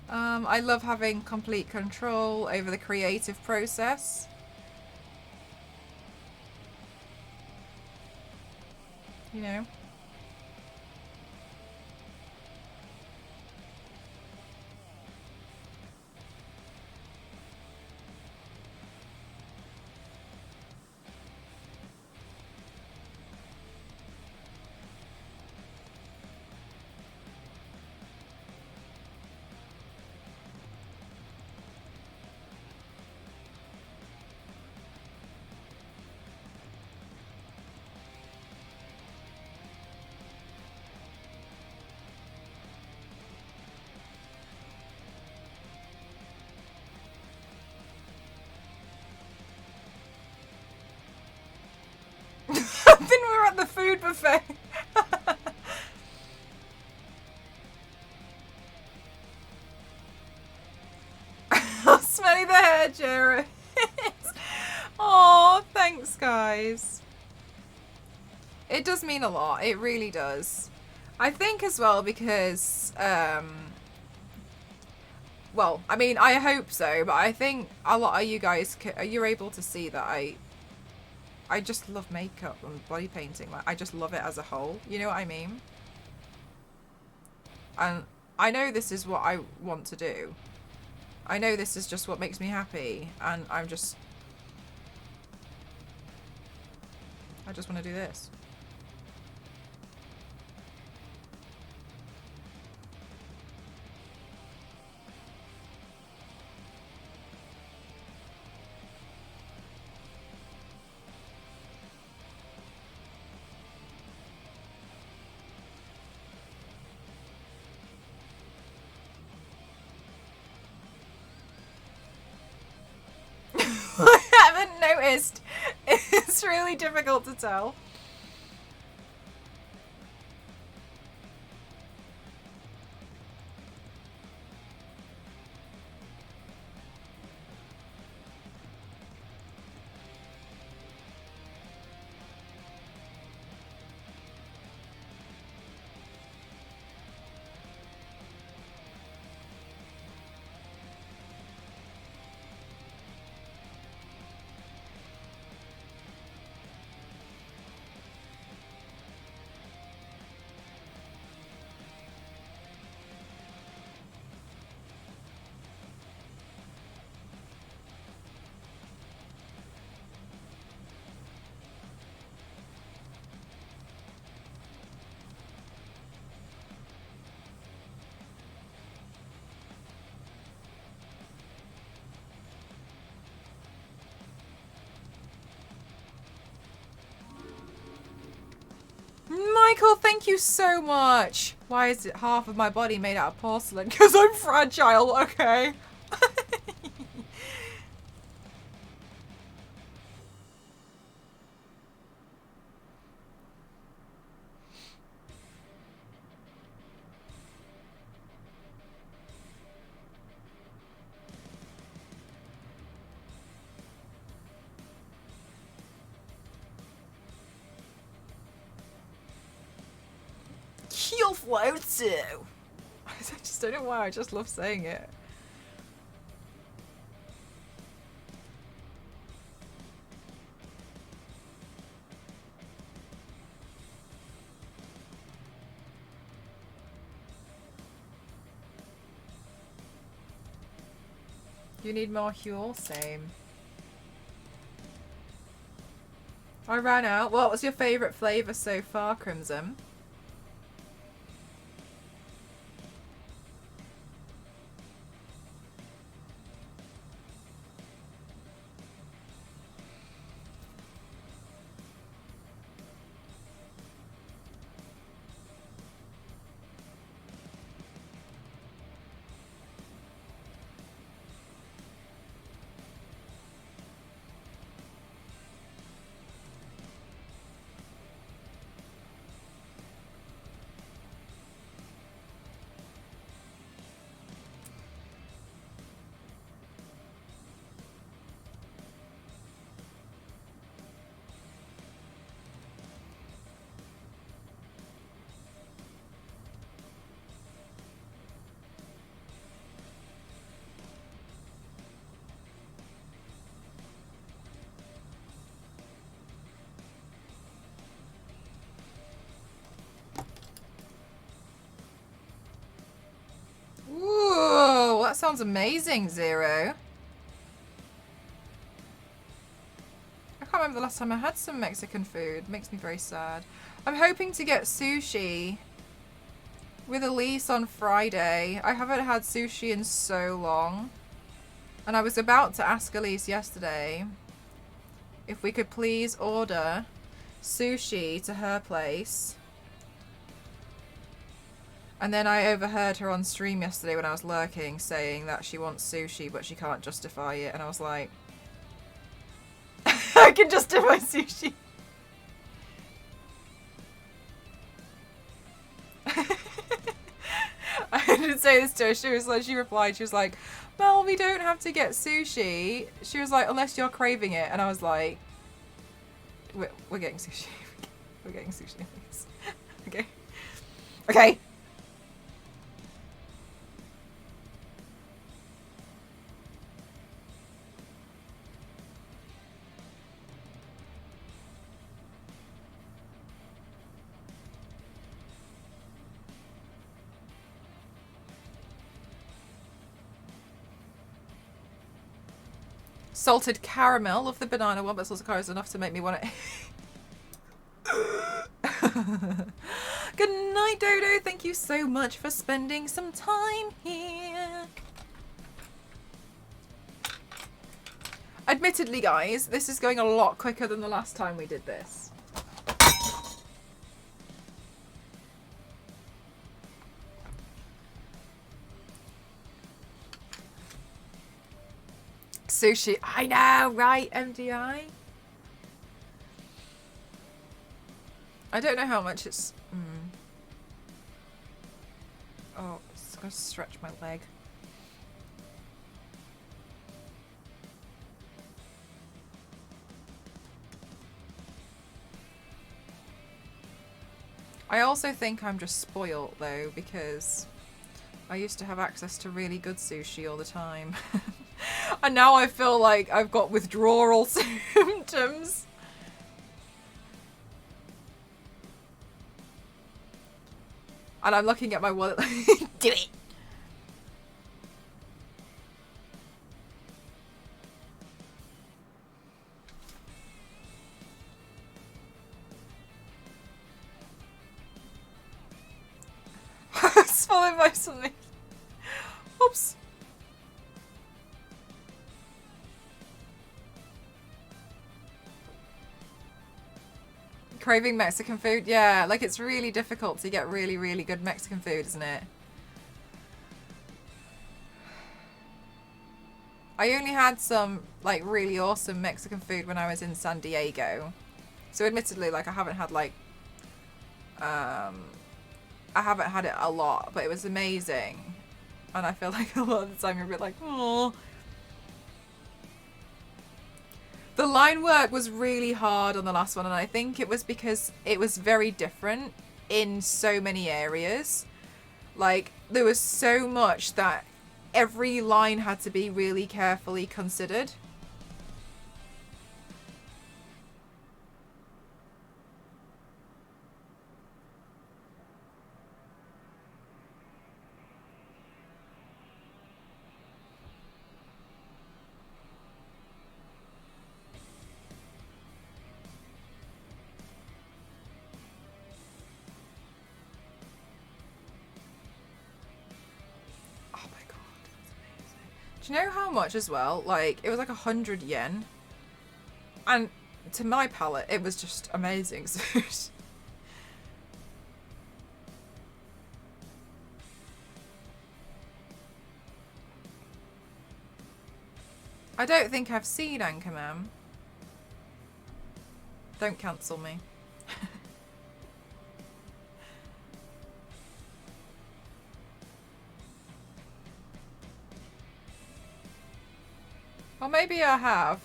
Speaker 1: I love having complete control over the creative process. You know? Then we're at the food buffet. Smelly the hair, Jared. Oh, thanks, guys. It does mean a lot. It really does. I think as well because, well, I mean, I hope so, but I think a lot of you guys, you're able to see that I just love makeup and body painting. Like, I just love it as a whole. You know what I mean? And I know this is what I want to do. I know this is just what makes me happy, and I'm just... I just want to do this. I haven't noticed. It's really difficult to tell. Michael, thank you so much. Why is it half of my body made out of porcelain? Because I'm fragile, okay. You'll float too. I just don't know why, I just love saying it. You need more Huel? Same. I ran out. What was your favourite flavour so far, Crimson? Ooh, that sounds amazing, Zero. I can't remember the last time I had some Mexican food. Makes me very sad. I'm hoping to get sushi with Elise on Friday. I haven't had sushi in so long. And I was about to ask Elise yesterday if we could please order sushi to her place. And then I overheard her on stream yesterday when I was lurking saying that she wants sushi but she can't justify it. And I was like, I can justify sushi. I didn't say this to her. She replied, she was like, well, we don't have to get sushi. She was like, unless you're craving it. And I was like, we're getting sushi. We're getting sushi, please. Okay. Okay. Salted caramel. Love the banana one, but salted caramel is enough to make me want it. Good night, Dodo. Thank you so much for spending some time here. Admittedly, guys, this is going a lot quicker than the last time we did this. Sushi. I know, right, MDI? I don't know how much it's... Oh, it's going to stretch my leg. I also think I'm just spoiled, though, because I used to have access to really good sushi all the time. And now I feel like I've got withdrawal symptoms. And I'm looking at my wallet like, do it! Swallowed by something. Oops. Craving Mexican food? Yeah, like it's really difficult to get really, really good Mexican food, isn't it? I only had some like really awesome Mexican food when I was in San Diego. So admittedly, like I haven't had like, I haven't had it a lot, but it was amazing. And I feel like a lot of the time you're a bit like, oh. The line work was really hard on the last one, and I think it was because it was very different in so many areas. Like, there was so much that every line had to be really carefully considered. Do you know how much as well? Like, it was like 100 yen. And to my palate, it was just amazing. I don't think I've seen Anchorman. Don't cancel me. Or maybe I have.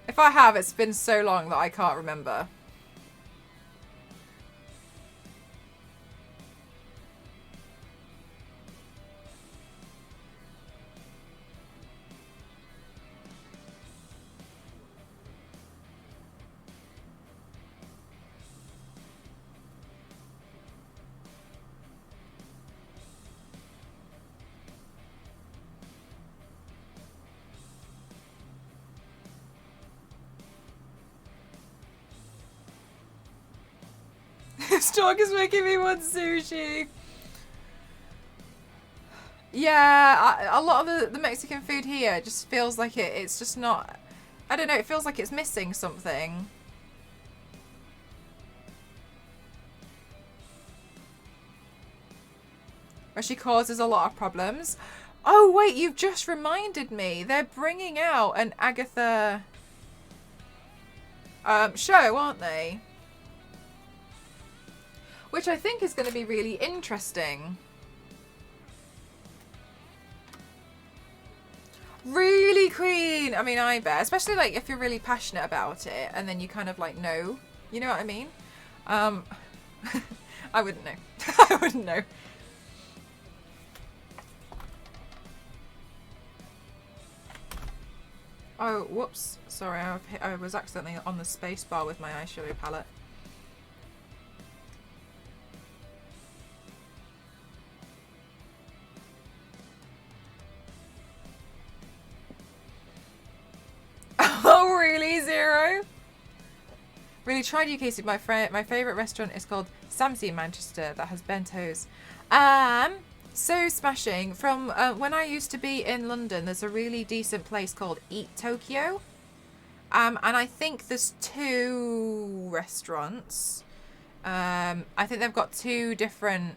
Speaker 1: If I have, it's been so long that I can't remember. This dog is making me want sushi. Yeah, a lot of the Mexican food here just feels like it's just not... I don't know, it feels like it's missing something. Where she causes a lot of problems. Oh, wait, you've just reminded me. They're bringing out an Agatha show, aren't they? Which I think is going to be really interesting. Really queen. I mean, I bet. Especially like if you're really passionate about it and then you kind of like know. You know what I mean? I wouldn't know. I wouldn't know. Oh, whoops. Sorry, I was accidentally on the space bar with my eyeshadow palette. Oh, really, Zero? Really tried UK soup. My favourite restaurant is called Samsey in Manchester that has bentos. So smashing. From when I used to be in London, there's a really decent place called Eat Tokyo. And I think there's 2 restaurants. I think they've got 2 different...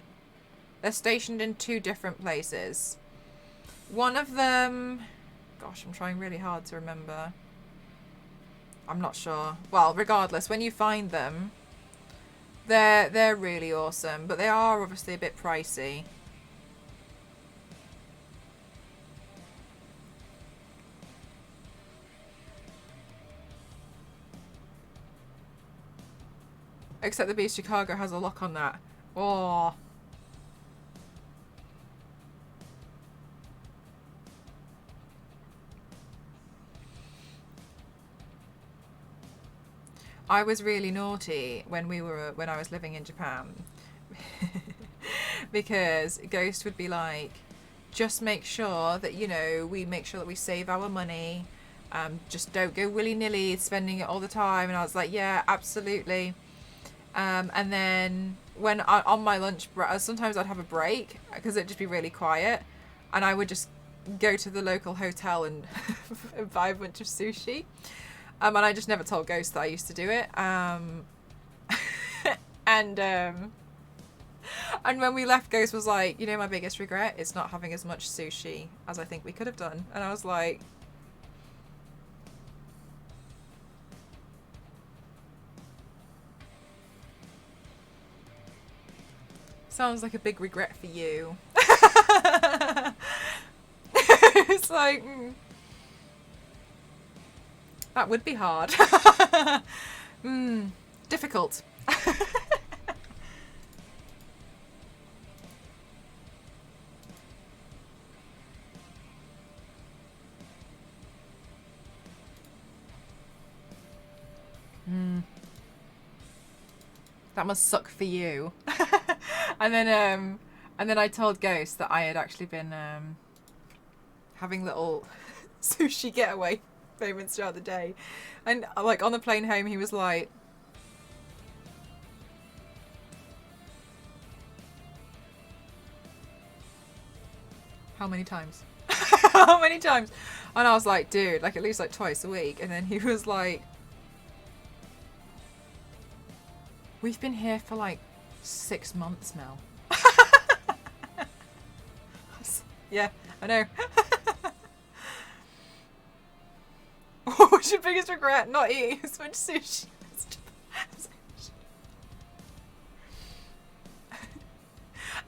Speaker 1: They're stationed in 2 different places. One of them... Gosh, I'm trying really hard to remember. I'm not sure. Well, regardless, when you find them, they're really awesome. But they are obviously a bit pricey. Except the Beast Chicago has a lock on that. Oh. I was really naughty when I was living in Japan. Because Ghost would be like, just make sure that, you know, we make sure that we save our money. Just don't go willy-nilly spending it all the time. And I was like, yeah, absolutely. And then when on my lunch, sometimes I'd have a break because it'd just be really quiet, and I would just go to the local hotel and buy a bunch of sushi. And I just never told Ghost that I used to do it. And when we left, Ghost was like, you know, my biggest regret is not having as much sushi as I think we could have done. And I was like, sounds like a big regret for you. It's like, that would be hard. Difficult. That must suck for you. And then I told Ghost that I had actually been having little sushi getaway moments throughout the day, and like on the plane home, he was like, "How many times? How many times?" And I was like, "Dude, like at least like twice a week." And then he was like, "We've been here for like 6 months now." Yeah, I know. What's your biggest regret? Not eating as much sushi.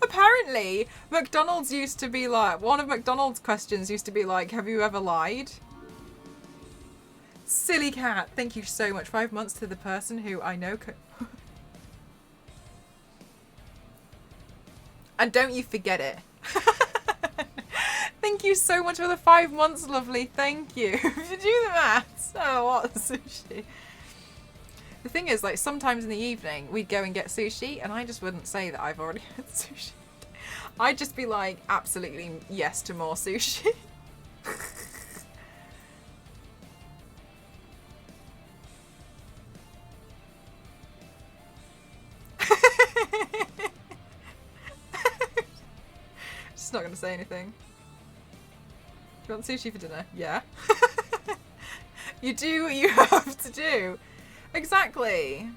Speaker 1: Apparently, McDonald's used to be like, one of McDonald's questions used to be like, have you ever lied? Silly cat, thank you so much. 5 months to the person who I know could... And don't you forget it. Thank you so much for the 5 months, lovely. Thank you. If you do the maths. Oh, what sushi. The thing is, like, sometimes in the evening, we'd go and get sushi, and I just wouldn't say that I've already had sushi. I'd just be like, absolutely yes to more sushi. Just not going to say anything. Do you want sushi for dinner? Yeah. You do what you have to do. Exactly.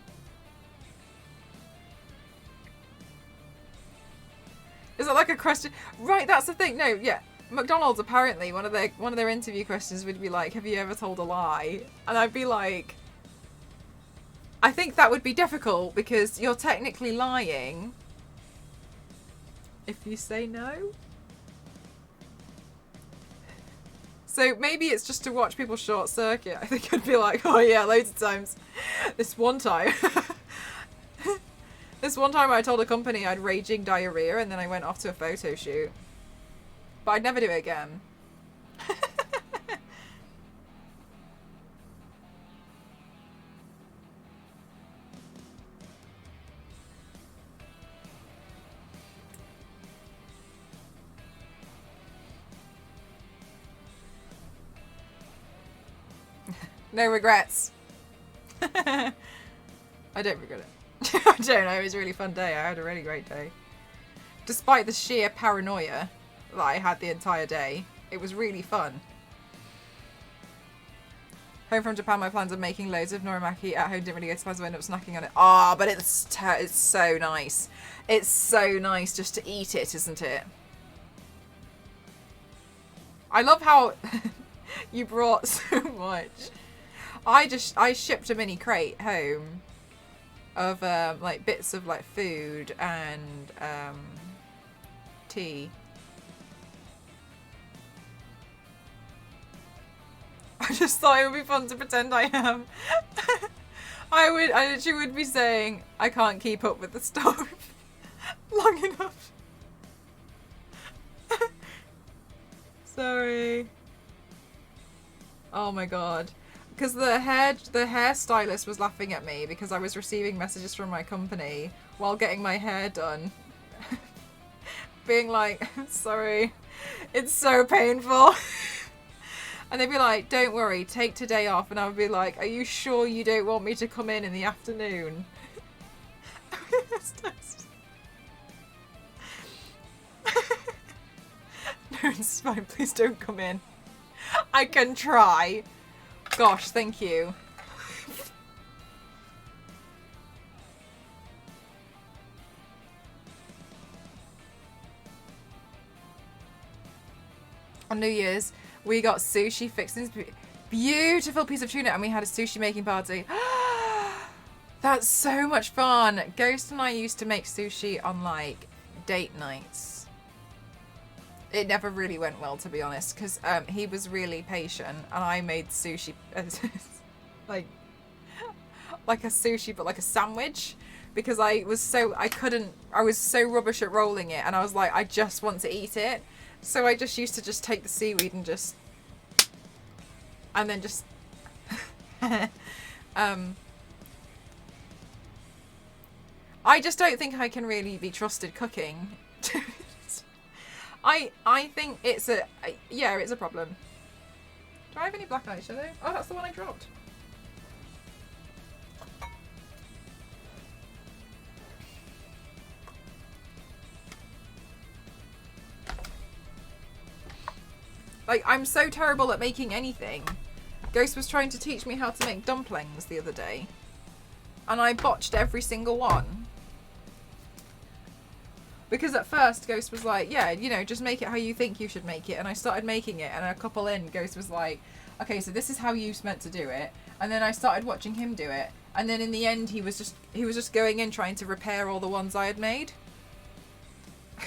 Speaker 1: Is that like a question? Right, that's the thing. No, yeah. McDonald's, apparently one of their interview questions would be like, have you ever told a lie? And I'd be like, I think that would be difficult because you're technically lying if you say no. So maybe it's just to watch people short circuit. I think I'd be like, oh yeah, loads of times. This one time I told a company I had raging diarrhea and then I went off to a photo shoot. But I'd never do it again. No regrets. I don't regret it. I don't know. It was a really fun day. I had a really great day. Despite the sheer paranoia that I had the entire day, it was really fun. Home from Japan, my plans of making loads of norimaki at home didn't really go to plan, so I ended up snacking on it. Ah, but it's so nice. It's so nice just to eat it, isn't it? I love how you brought so much. I shipped a mini crate home of like bits of like food and tea. I just thought it would be fun to pretend I am. I literally would be saying I can't keep up with the stove long enough. Sorry. Oh my god. Because the hairstylist was laughing at me because I was receiving messages from my company while getting my hair done. Being like, sorry, it's so painful. And they'd be like, don't worry, take today off. And I would be like, are you sure you don't want me to come in the afternoon? No, it's fine. Please don't come in. I can try. Gosh, thank you. On New Year's, we got sushi fixings. Beautiful piece of tuna, and we had a sushi making party. That's so much fun. Ghost and I used to make sushi on like date nights. It never really went well, to be honest, because he was really patient, and I made sushi like a sushi, but like a sandwich, because I was so rubbish at rolling it, and I was like, I just want to eat it, so I just used to just take the seaweed and then just I just don't think I can really be trusted cooking. I think it's a problem. Do I have any black eyeshadow? Oh, that's the one I dropped. Like, I'm so terrible at making anything. Ghost was trying to teach me how to make dumplings the other day, and I botched every single one. Because at first, Ghost was like, yeah, you know, just make it how you think you should make it. And I started making it, and a couple in, Ghost was like, okay, so this is how you meant to do it. And then I started watching him do it. And then in the end, he was just going in trying to repair all the ones I had made.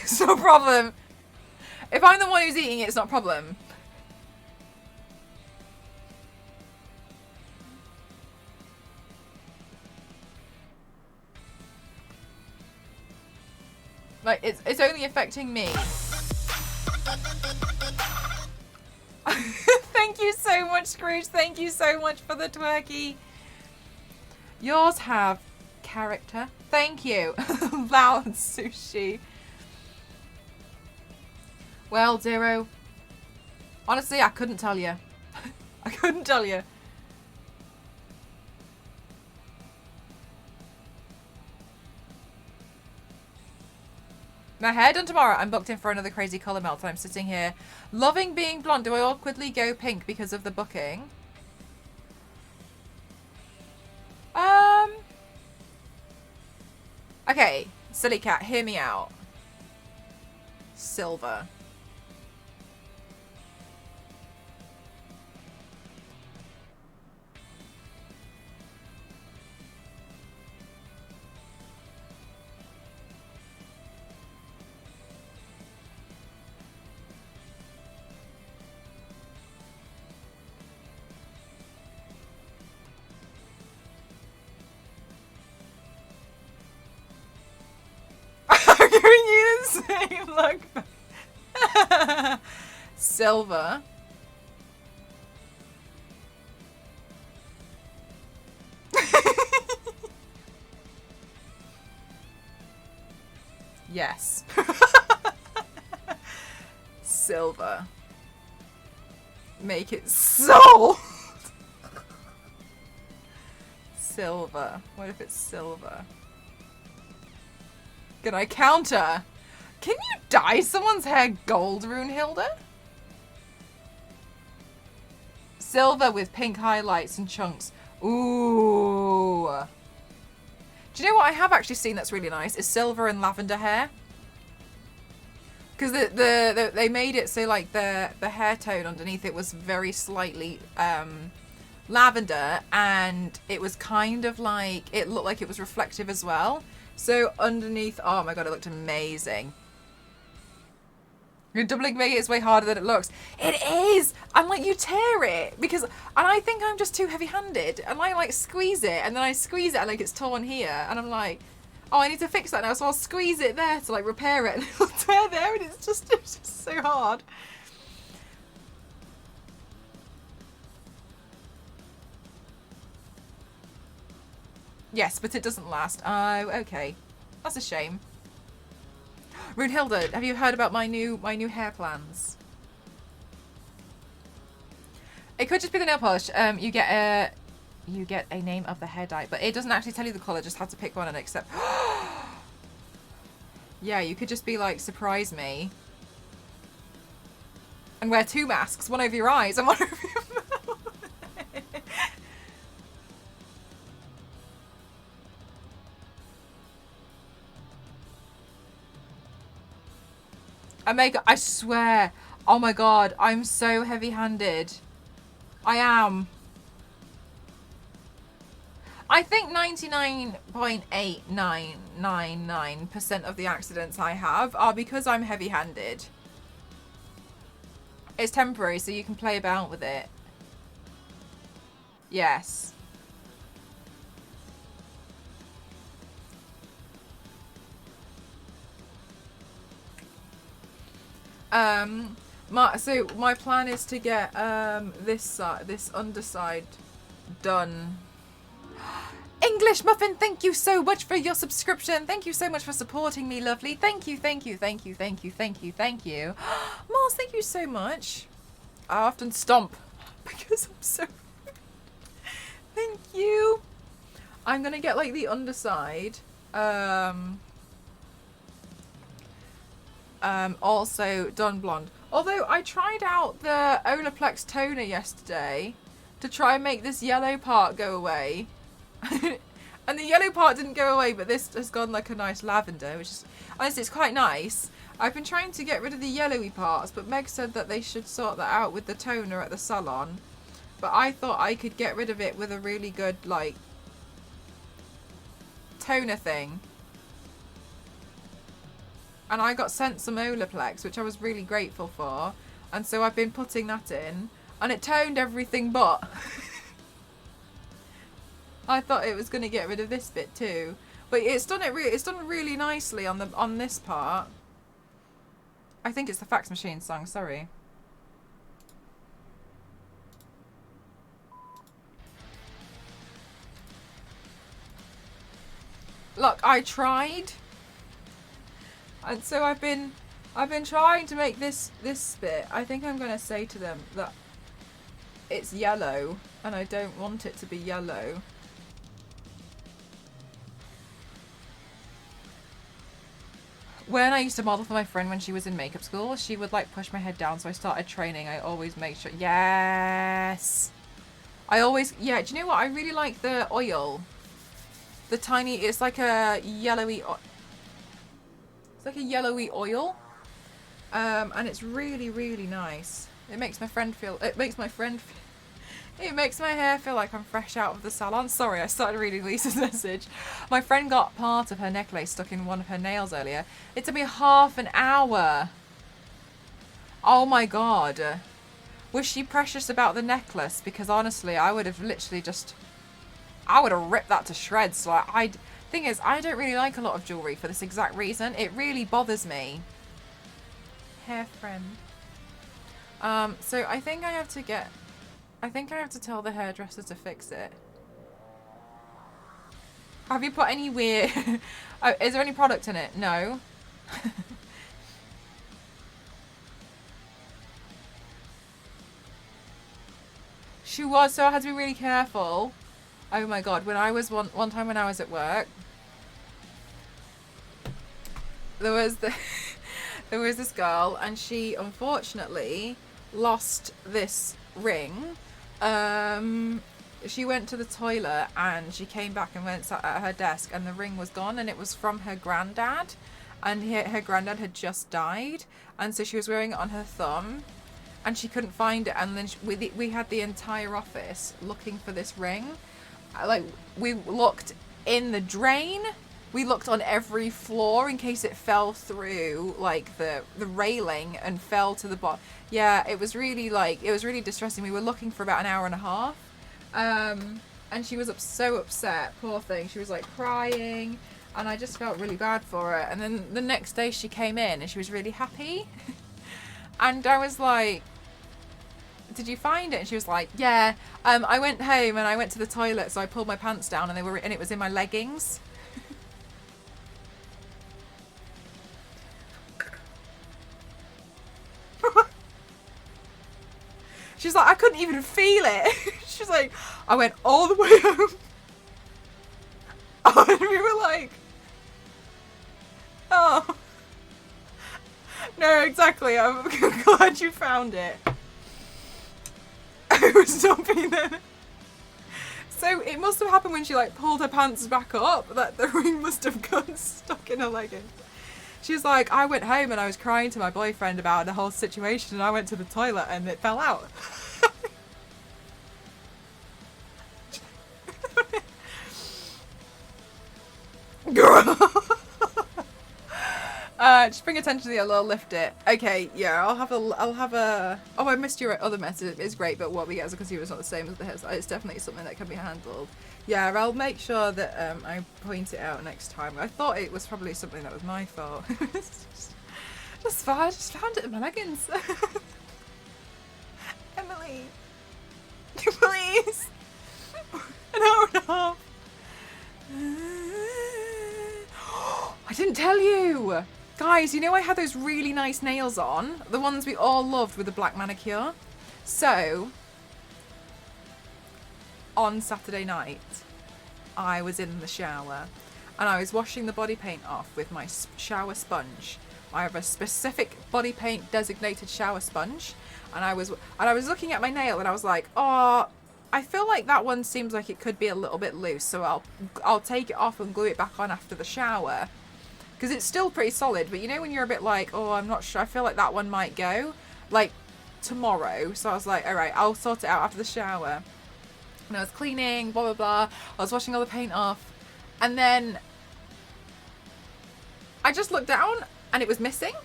Speaker 1: It's no problem. If I'm the one who's eating it, it's not a problem. Like, it's only affecting me. Thank you so much, Scrooge. Thank you so much for the twerky. Yours have character. Thank you. Loud sushi. Well, Zero. Honestly, I couldn't tell you. I couldn't tell you. My hair done tomorrow. I'm booked in for another crazy colour melt, and I'm sitting here loving being blonde. Do I awkwardly go pink because of the booking? Okay, silly cat, hear me out. Silver. Giving you the same look. Silver. Yes. Silver. Make it sold. silver? What if it's silver? Can I counter? Can you dye someone's hair gold, Runehilda? Silver with pink highlights and chunks. Ooh. Do you know what I have actually seen that's really nice? Is silver and lavender hair. Because they made it so like the hair tone underneath it was very slightly lavender, and it was kind of like, it looked like it was reflective as well. So underneath, oh my god, it looked amazing. You're doubling make it way harder than it looks. It is! And like you tear it because, and I think I'm just too heavy-handed, and I like squeeze it, and then I squeeze it and like it's torn here, and I'm like, oh, I need to fix that now, so I'll squeeze it there to like repair it, and it'll tear there, and it's just so hard. Yes, but it doesn't last. Oh, okay. That's a shame. Runehilda, have you heard about my new hair plans? It could just be the nail polish. You get a name of the hair dye, but it doesn't actually tell you the colour, just have to pick one and accept. Yeah, you could just be like, surprise me. And wear 2 masks, one over your eyes and one over your mouth. I swear, oh my god, I'm so heavy-handed. I am. I think 99.8999% of the accidents I have are because I'm heavy-handed. It's temporary, so you can play about with it. Yes. So my plan is to get this underside done. English Muffin, thank you so much for your subscription. Thank you so much for supporting me, lovely. Thank you, thank you, thank you, thank you, thank you, thank you. Mars, thank you so much. I often stomp because I'm so thank you. I'm gonna get like the underside. Also done blonde. Although I tried out the Olaplex toner yesterday to try and make this yellow part go away. And the yellow part didn't go away, but this has gone like a nice lavender, which is, honestly, it's quite nice. I've been trying to get rid of the yellowy parts, but Meg said that they should sort that out with the toner at the salon. But I thought I could get rid of it with a really good, like, toner thing. And I got sent some Olaplex, which I was really grateful for. And so I've been putting that in. And it toned everything but. I thought it was going to get rid of this bit too. But it's done really nicely on this part. I think it's the fax machine song, sorry. Look, I tried. And so I've been trying to make this bit. I think I'm going to say to them that it's yellow and I don't want it to be yellow. When I used to model for my friend when she was in makeup school, she would like push my head down, so I started training. I always make sure. Yes. Yeah, do you know what? I really like the oil. The tiny, it's like a yellowy, it's like a yellowy oil. And it's really, really nice. It makes my hair feel like I'm fresh out of the salon. Sorry, I started reading Lisa's message. My friend got part of her necklace stuck in one of her nails earlier. It took me half an hour. Oh my god. Was she precious about the necklace? Because honestly, I would have literally just, I would have ripped that to shreds. So thing is, I don't really like a lot of jewellery for this exact reason. It really bothers me. Hair friend. So I think I have to tell the hairdresser to fix it. Have you put any weird... Oh, is there any product in it? No. She was, so I had to be really careful. Oh my god, when I was one time when I was at work, there was there was this girl, and she unfortunately lost this ring. She went to the toilet and she came back and went sat at her desk, and the ring was gone, and it was from her granddad, and her granddad had just died, and so she was wearing it on her thumb, and she couldn't find it, and then we had the entire office looking for this ring. Like, we looked in the drain, we looked on every floor in case it fell through like the railing and fell to the bottom. Yeah, it was really distressing. We were looking for about an hour and a half, and she was so upset, poor thing. She was like crying, and I just felt really bad for her. And then the next day she came in and she was really happy, and I was like, did you find it? And she was like, yeah, I went home and I went to the toilet, so I pulled my pants down and it was in my leggings. She's like, I couldn't even feel it. She's like, I went all the way home. And we were like, oh. No, exactly. I'm glad you found it. I was not being there. So it must have happened when she like pulled her pants back up, that the ring must have got stuck in her legging. She's like, I went home and I was crying to my boyfriend about the whole situation, and I went to the toilet and it fell out. Girl. Just bring attention to the other, lift it. Okay, yeah, I'll have a. Oh, I missed your other message. It's great, but what we get as a consumer is not the same as the his. It's definitely something that can be handled. Yeah, I'll make sure that I point it out next time. I thought it was probably something that was my fault. Just fine. I just found it in my leggings. Emily, please. An hour and a half. I didn't tell you. Guys, you know I had those really nice nails on? The ones we all loved with the black manicure? So, on Saturday night, I was in the shower and I was washing the body paint off with my shower sponge. I have a specific body paint designated shower sponge, and I was looking at my nail and I was like, oh, I feel like that one seems like it could be a little bit loose, so I'll take it off and glue it back on after the shower. Because it's still pretty solid, but you know when you're a bit like, oh, I'm not sure, I feel like that one might go, like, tomorrow. So I was like, alright, I'll sort it out after the shower. And I was cleaning, blah, blah, blah. I was washing all the paint off. And then I just looked down, and it was missing.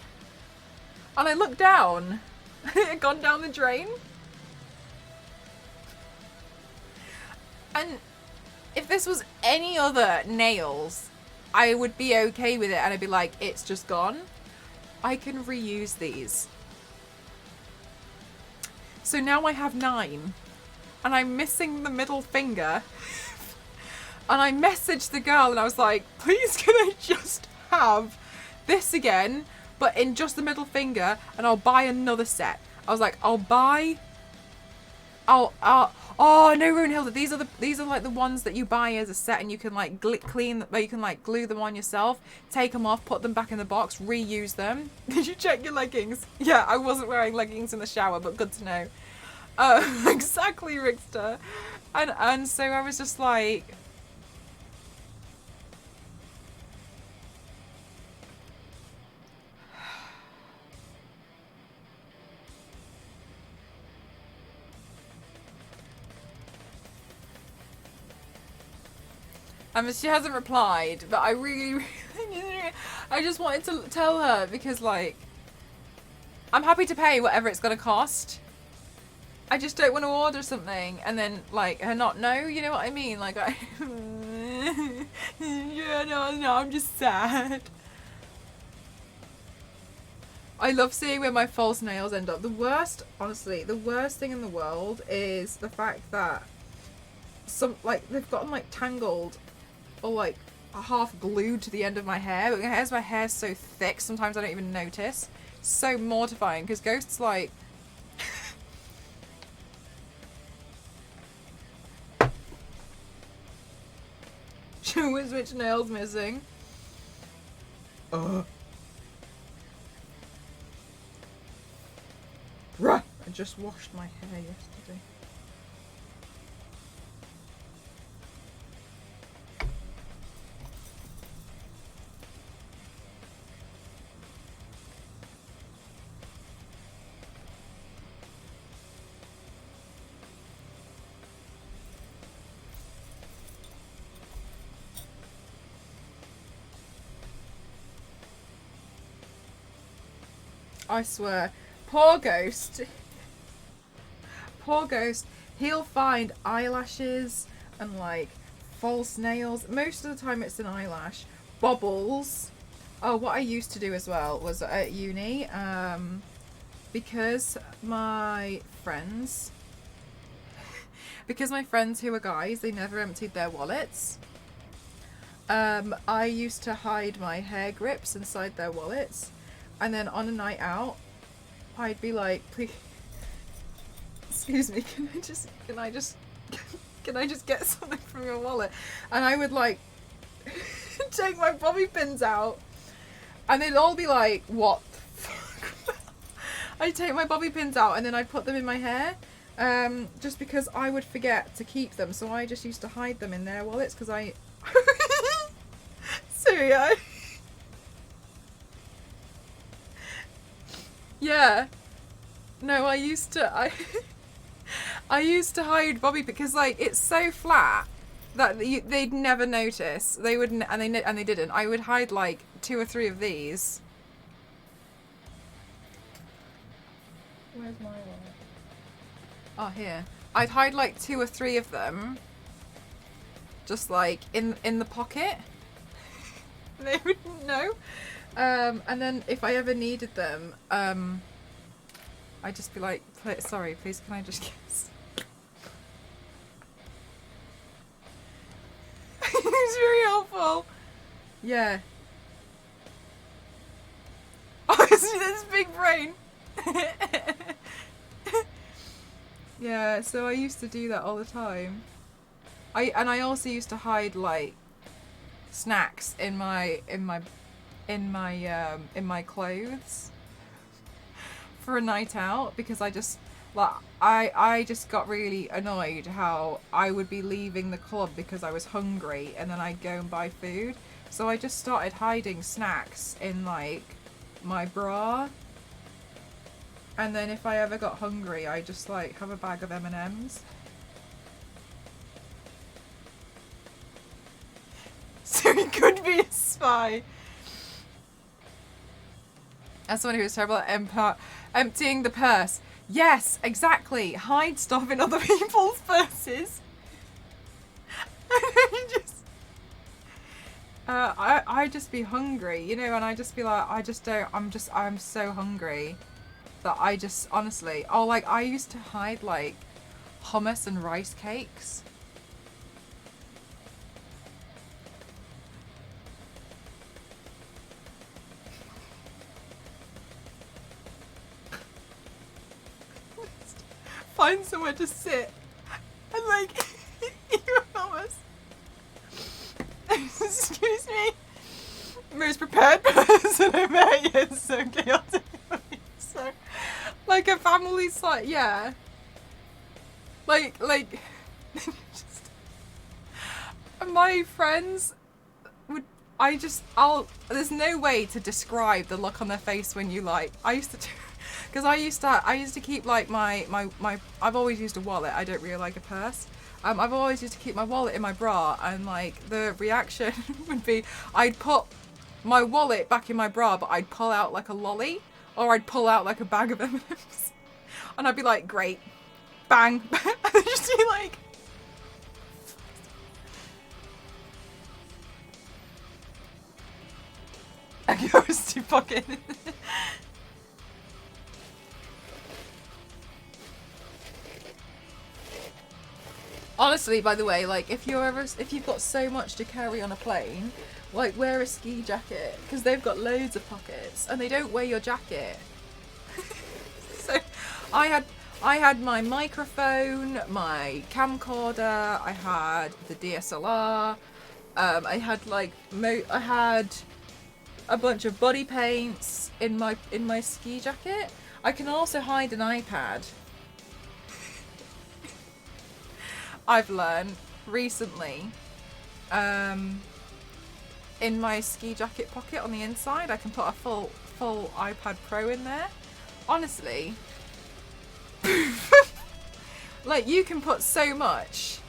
Speaker 1: And I looked down, and it had gone down the drain. And if this was any other nails, I would be okay with it, and I'd be like, it's just gone. I can reuse these. So now I have 9, and I'm missing the middle finger. And I messaged the girl and I was like, please can I just have this again, but in just the middle finger, and I'll buy another set. I was like, oh no, Runehilda, these are like the ones that you buy as a set, and you can like you can like glue them on yourself, take them off, put them back in the box, reuse them. Did you check your leggings? Yeah, I wasn't wearing leggings in the shower, but good to know. Exactly, Rickster. And so I was just like, she hasn't replied, but I really, I just wanted to tell her, because like, I'm happy to pay whatever it's gonna cost. I just don't want to order something and then like her not know, you know what I mean? Like yeah, no, I'm just sad. I love seeing where my false nails end up. The worst, honestly, the worst thing in the world is the fact that they've gotten like tangled or like half glued to the end of my hair, but my hair's so thick sometimes I don't even notice. It's so mortifying, because Ghost's like, which nail's missing. Bruh! I just washed my hair yesterday. I swear, poor Ghost. Poor Ghost. He'll find eyelashes and like false nails. Most of the time it's an eyelash. Bobbles. Oh, what I used to do as well was at uni, because my friends who were guys, they never emptied their wallets. I used to hide my hair grips inside their wallets. And then on a night out, I'd be like, please, excuse me, can I just get something from your wallet? And I would like take my bobby pins out, and they'd all be like, what the fuck? I'd take my bobby pins out and then I'd put them in my hair, just because I would forget to keep them. So I just used to hide them in their wallets because I, so yeah. Yeah. No, I used to hide Bobby because like it's so flat that they'd never notice. They wouldn't, and they didn't. I would hide like 2 or 3 of these. Where's my wallet? Oh, here. I'd hide like 2 or 3 of them, just like in the pocket. They wouldn't know. And then if I ever needed them, I'd just be like, sorry, please, can I just kiss? It's very helpful. Yeah. Oh, this big brain. Yeah, so I used to do that all the time. I also used to hide like snacks in my clothes for a night out because I just got really annoyed how I would be leaving the club because I was hungry and then I'd go and buy food. So I just started hiding snacks in like my bra. And then if I ever got hungry, I just like have a bag of M&Ms. So he could be a spy. As someone who was terrible at emptying the purse. Yes, exactly. Hide stuff in other people's purses. I just be hungry, you know, and I just be like, I'm so hungry that I just, honestly, like I used to hide like hummus and rice cakes. Find somewhere to sit and like eat your hummus. Excuse me. Most prepared person I met. It's so chaotic. So, like a family's like, yeah. Like, just, my friends would, there's no way to describe the look on their face when you like, I used to do, because I used to keep like my I've always used a wallet. I don't really like a purse. I've always used to keep my wallet in my bra, and like the reaction would be I'd put my wallet back in my bra, but I'd pull out like a lolly, or I'd pull out like a bag of M&Ms, and I'd be like, great, bang, and I'd just be like, I was too fucking. Honestly, by the way, like if you've got so much to carry on a plane, like wear a ski jacket because they've got loads of pockets and they don't wear your jacket. So, I had my microphone, my camcorder, I had the DSLR, I had like I had a bunch of body paints in my ski jacket. I can also hide an iPad. I've learned recently. In my ski jacket pocket on the inside, I can put a full iPad Pro in there. Honestly, like you can put so much,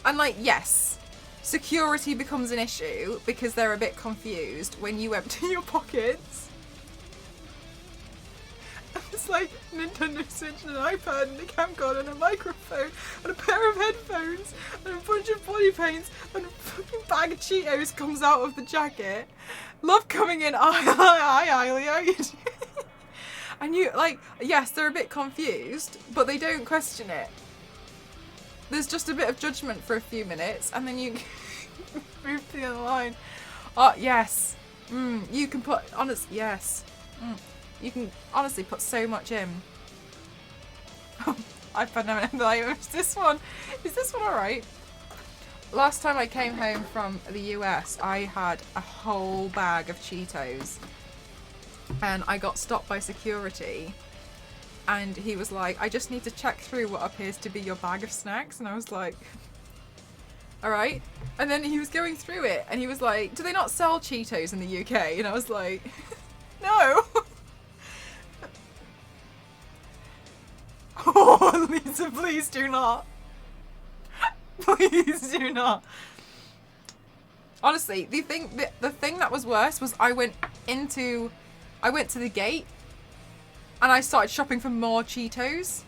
Speaker 1: and like yes, security becomes an issue because they're a bit confused when you empty your pockets. It's like Nintendo Switch and an iPad and a camcorder and a microphone and a pair of headphones and a bunch of body paints and a fucking bag of Cheetos comes out of the jacket. Love coming in, Ailey. And you, like, yes, they're a bit confused, but they don't question it. There's just a bit of judgment for a few minutes and then you move to the other line. Oh, yes. You can put, yes. You can honestly put so much in. I've been like, is this one alright? Last time I came home from the US, I had a whole bag of Cheetos. And I got stopped by security. And he was like, I just need to check through what appears to be your bag of snacks. And I was like, alright. And then he was going through it. And he was like, do they not sell Cheetos in the UK? And I was like, no. Oh, Lisa, please do not. Please do not. Honestly, the thing that was worse was I went to the gate and I started shopping for more Cheetos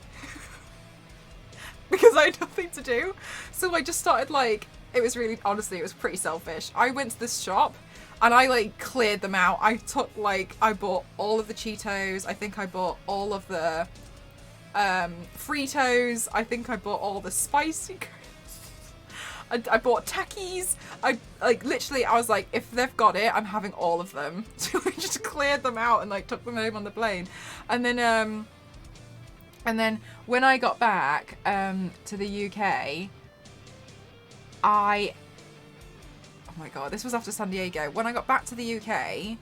Speaker 1: because I had nothing to do. So I just started like, it was pretty selfish. I went to this shop and I like cleared them out. I bought all of the Cheetos. I think I bought all of the Fritos. I think I bought all the spicy. I bought Takis. I was like, if they've got it, I'm having all of them. So I just cleared them out and like took them home on the plane. And then when I got back to the UK, oh my god, this was after San Diego. When I got back to the UK,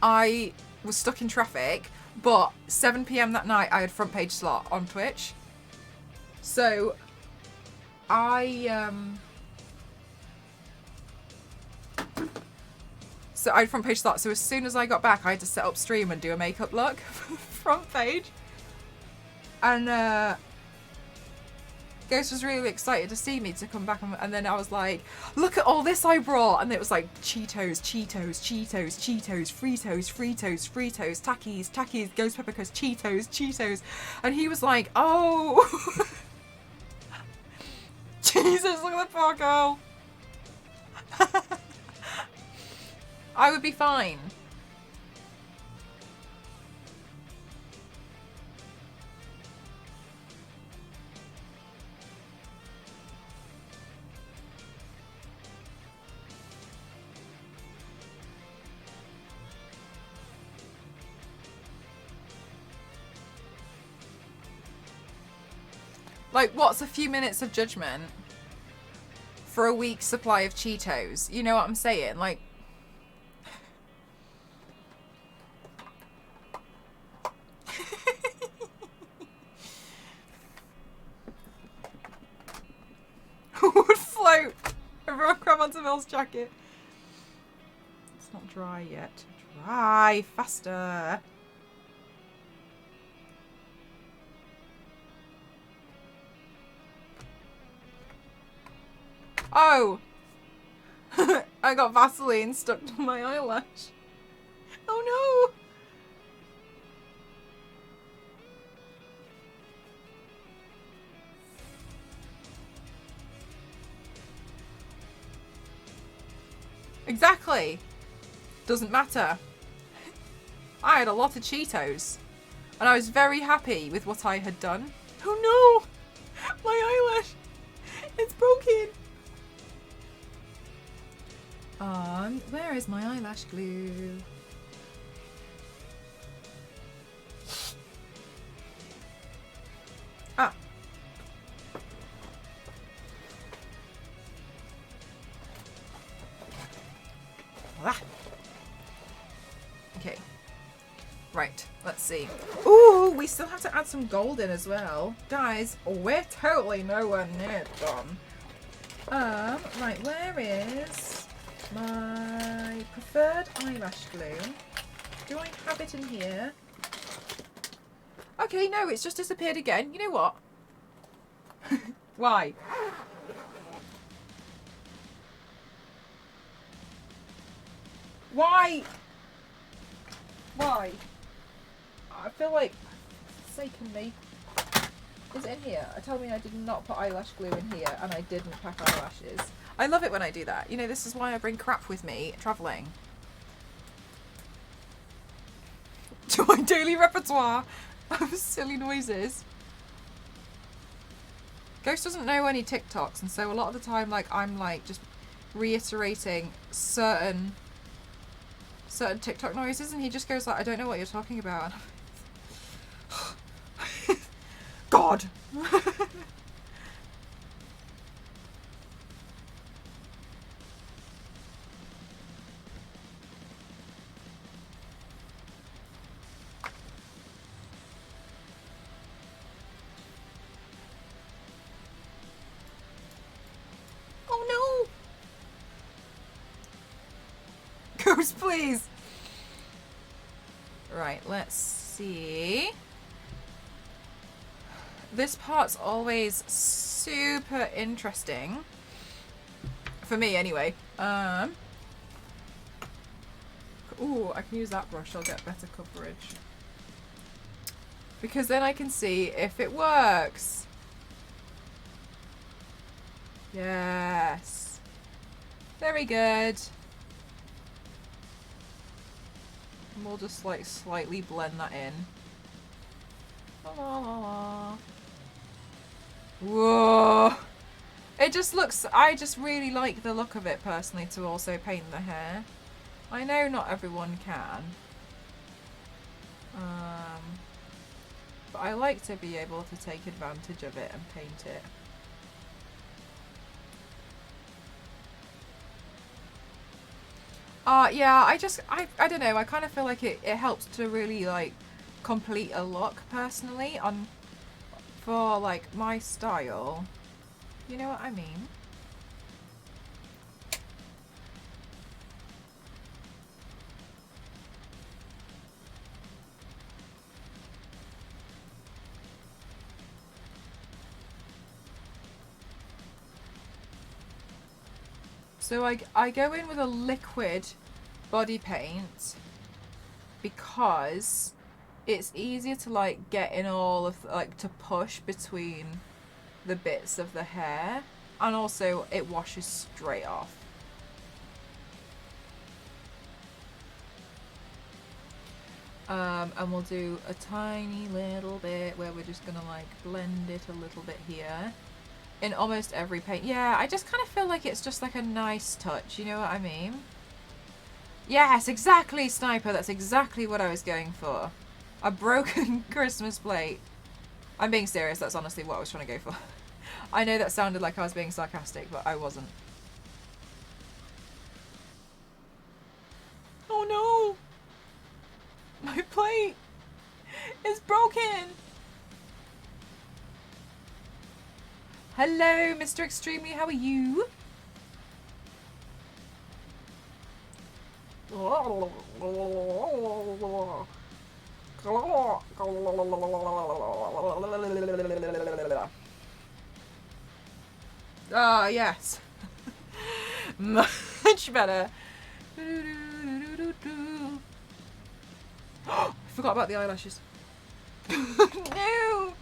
Speaker 1: I was stuck in traffic. But 7 p.m. that night, I had front page slot on Twitch. So I had front page slot. So as soon as I got back, I had to set up stream and do a makeup look for front page. And Ghost was really excited to see me to come back, and then I was like, look at all this I brought, and it was like Cheetos, Fritos, Takis, Ghost Pepper Crust, Cheetos, and he was like, oh, Jesus, look at the poor girl. I would be fine. Like, what's a few minutes of judgment for a week's supply of Cheetos? You know what I'm saying? Like, who would float over a grab onto Mill's jacket? It's not dry yet. Dry, faster. Oh! I got Vaseline stuck to my eyelash. Oh no! Exactly. Doesn't matter. I had a lot of Cheetos. And I was very happy with what I had done. Oh no! My eyelash! It's broken! Where is my eyelash glue? Ah. Okay. Right, let's see. Ooh, we still have to add some gold in as well. Guys, we're totally nowhere near done. Right, where is my preferred eyelash glue? Do I have it in here? Okay, no, it's just disappeared again. You know what? Why? Why? Why? I feel like, forsaken me. Is it in here? Tell me I did not put eyelash glue in here and I didn't pack eyelashes. I love it when I do that. You know, this is why I bring crap with me travelling. To my daily repertoire of silly noises. Ghost doesn't know any TikToks, and so a lot of the time, like, I'm like just reiterating certain TikTok noises, and he just goes like, I don't know what you're talking about. God. Oh no. Ghost, please. Right, let's see. This part's always super interesting. For me, anyway. Ooh, I can use that brush. I'll get better coverage. Because then I can see if it works. Yes. Very good. And we'll just like slightly blend that in. La, la, la, la. Whoa. It just looks, I just really like the look of it personally to also paint the hair. I know not everyone can. But I like to be able to take advantage of it and paint it. Yeah, I don't know, I kind of feel like it helps to really like complete a look personally for like my style. You know what I mean? So I go in with a liquid body paint because it's easier to like get in all of, like, to push between the bits of the hair, and also it washes straight off. And we'll do a tiny little bit where we're just gonna like blend it a little bit here. In almost every paint. Yeah, I just kind of feel like it's just like a nice touch, you know what I mean? Yes, exactly, Sniper. That's exactly what I was going for. A broken Christmas plate. I'm being serious. That's honestly what I was trying to go for. I know that sounded like I was being sarcastic, but I wasn't. Oh no! My plate is broken! Hello, Mr. Extremely, how are you? Ah, yes. Much better. I forgot about the eyelashes. No!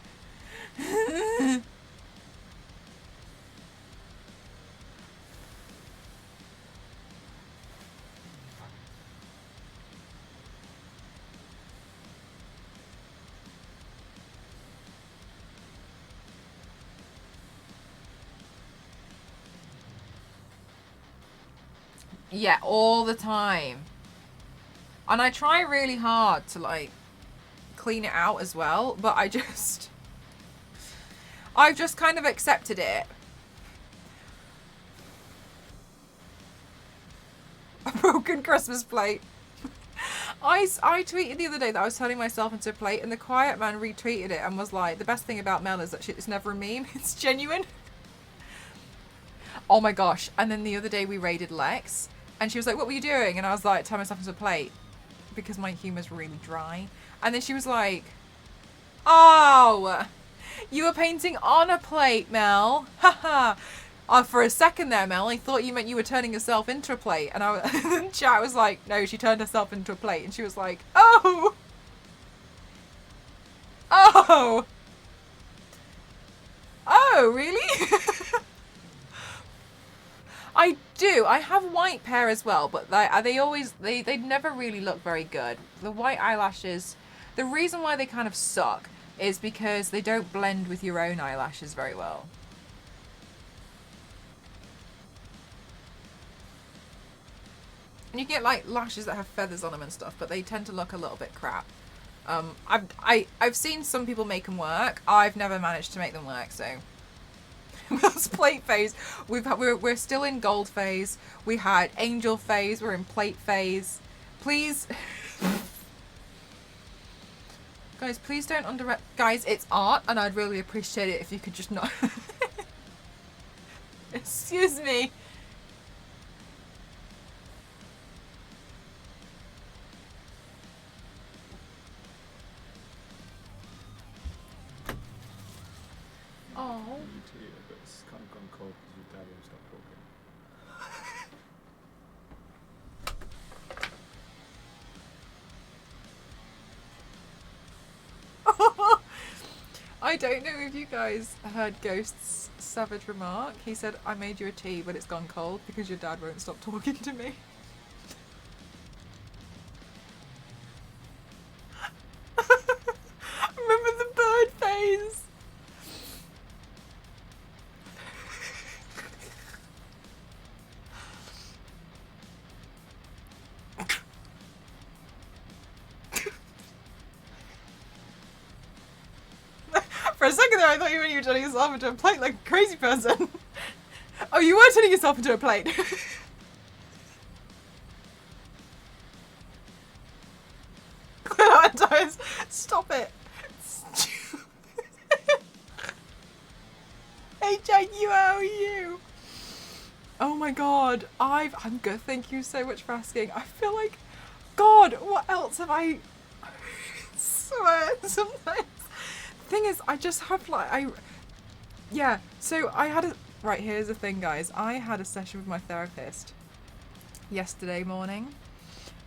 Speaker 1: Yeah, all the time. And I try really hard to like clean it out as well, but I've just kind of accepted it. A broken Christmas plate. I tweeted the other day that I was turning myself into a plate, and the quiet man retweeted it and was like, the best thing about Mel is that it's never a meme, it's genuine. Oh my gosh. And then the other day we raided Lex, and she was like, what were you doing? And I was like, turn myself into a plate, because my humour's really dry. And then she was like, oh, you were painting on a plate, Mel. Haha. For a second there, Mel, I thought you meant you were turning yourself into a plate. And then chat was like, no, she turned herself into a plate. And she was like, oh. Oh. Oh, really? I do. I have white pair as well, but they never really look very good. The white eyelashes, the reason why they kind of suck is because they don't blend with your own eyelashes very well. And you get like lashes that have feathers on them and stuff, but they tend to look a little bit crap. I've seen some people make them work. I've never managed to make them work, so that's plate phase. We're still in gold phase. We had angel phase. We're in plate phase. Please, guys, please don't guys, it's art, and I'd really appreciate it if you could just not. Excuse me. Oh.
Speaker 2: But it's kind of gone cold because your dad won't stop talking.
Speaker 1: I don't know if you guys heard Ghost's savage remark. He said, I made you a tea, but it's gone cold because your dad won't stop talking to me. Remember the bird phase? For a second there, I thought you were turning yourself into a plate like a crazy person. Oh, you were turning yourself into a plate. Stop it. H-I-U-O-U. Oh my god. I'm good. Thank you so much for asking. I feel like, God, what else have I swear sometimes. Thing is, I just have like, yeah, so I had right, here's the thing, guys. I had a session with my therapist yesterday morning,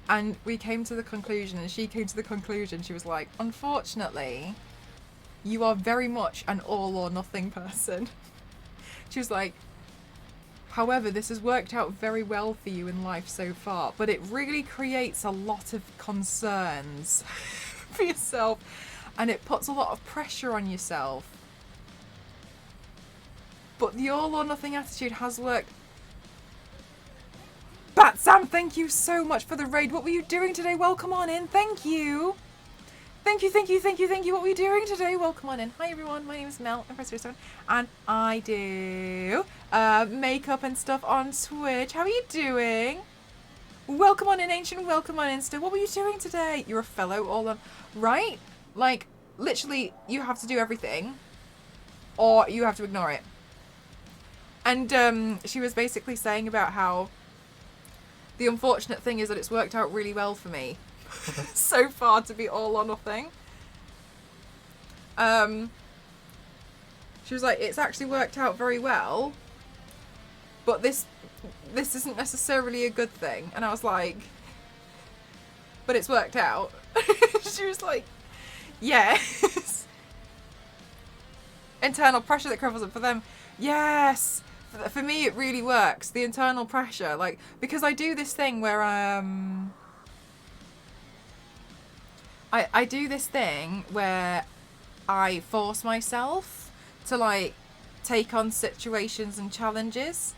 Speaker 1: and we came to the conclusion, and she came to the conclusion, she was like, unfortunately, you are very much an all or nothing person. She was like, however, this has worked out very well for you in life so far, but it really creates a lot of concerns for yourself, and it puts a lot of pressure on yourself. But the all or nothing attitude has worked. Bat Sam, thank you so much for the raid. What were you doing today? Welcome on in. Thank you. Thank you, thank you, thank you, thank you. What were you doing today? Welcome on in. Hi everyone, my name is Mel, I'm Press07, and I do makeup and stuff on Twitch. How are you doing? Welcome on in, Ancient. Welcome on in still. What were you doing today? You're a fellow all on, right? Like, literally, you have to do everything, or you have to ignore it. And she was basically saying about how the unfortunate thing is that it's worked out really well for me so far to be all or nothing. She was like, it's actually worked out very well, but this isn't necessarily a good thing. And I was like, but it's worked out. She was like, yes. Internal pressure that covers up for them. Yes. For me, it really works. The internal pressure, like, because I do this thing where I do this thing where I force myself to like take on situations and challenges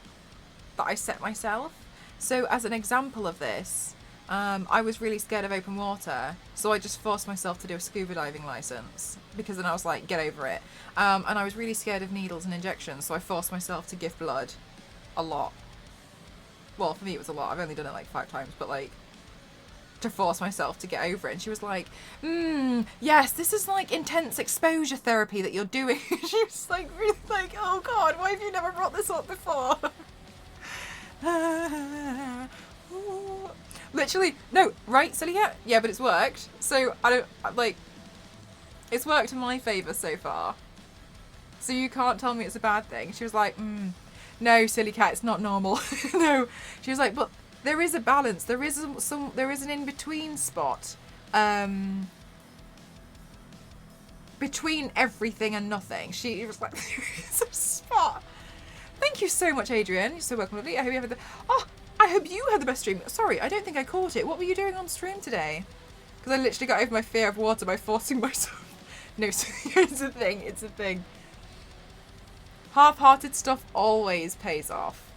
Speaker 1: that I set myself. So as an example of this, I was really scared of open water, so I just forced myself to do a scuba diving license, because then I was like, get over it. And I was really scared of needles and injections, so I forced myself to give blood a lot. Well, for me it was a lot. I've only done it like 5 times, but like, to force myself to get over it. And she was like, yes, this is like intense exposure therapy that you're doing. She was like, really like, oh God, why have you never brought this up before? Literally, no, right, silly cat? Yeah, but it's worked. So I don't, like, it's worked in my favour so far. So you can't tell me it's a bad thing. She was like, no, silly cat, it's not normal. No. She was like, but there is a balance. There is an in-between spot. Between everything and nothing. She was like, there is a spot. Thank you so much, Adrian. You're so welcome, lovely. I hope you had I hope you had the best stream. Sorry, I don't think I caught it. What were you doing on stream today? Because I literally got over my fear of water by forcing myself. No, it's a thing. It's a thing. Half-hearted stuff always pays off.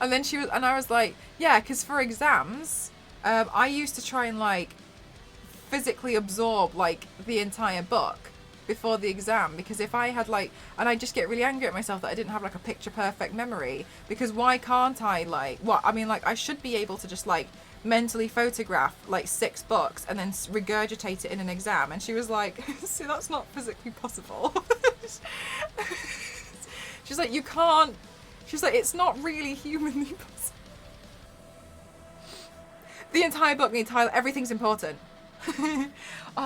Speaker 1: And then I was like, yeah, because for exams, I used to try and like physically absorb like the entire book before the exam, because if I had like, and I just get really angry at myself that I didn't have like a picture perfect memory, because why can't I like, what, I mean, like I should be able to just like mentally photograph like 6 books and then regurgitate it in an exam. And she was like, see, that's not physically possible. She's like, you can't, she's like, it's not really humanly possible. The entire book, everything's important.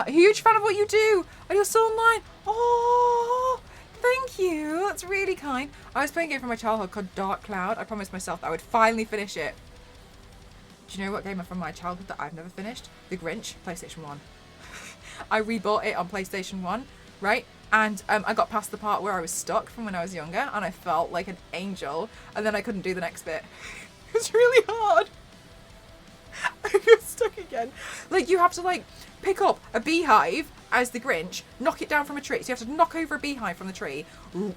Speaker 1: Huge fan of what you do, and you're still online. Oh, thank you. That's really kind. I was playing a game from my childhood called Dark Cloud. I promised myself that I would finally finish it. Do you know what game from my childhood that I've never finished? The Grinch, PlayStation 1. I rebought it on PlayStation 1, right? And I got past the part where I was stuck from when I was younger, and I felt like an angel, and then I couldn't do the next bit. It was really hard. I got stuck again. Like, you have to, like, pick up a beehive as the Grinch, knock it down from a tree. So you have to knock over a beehive from the tree,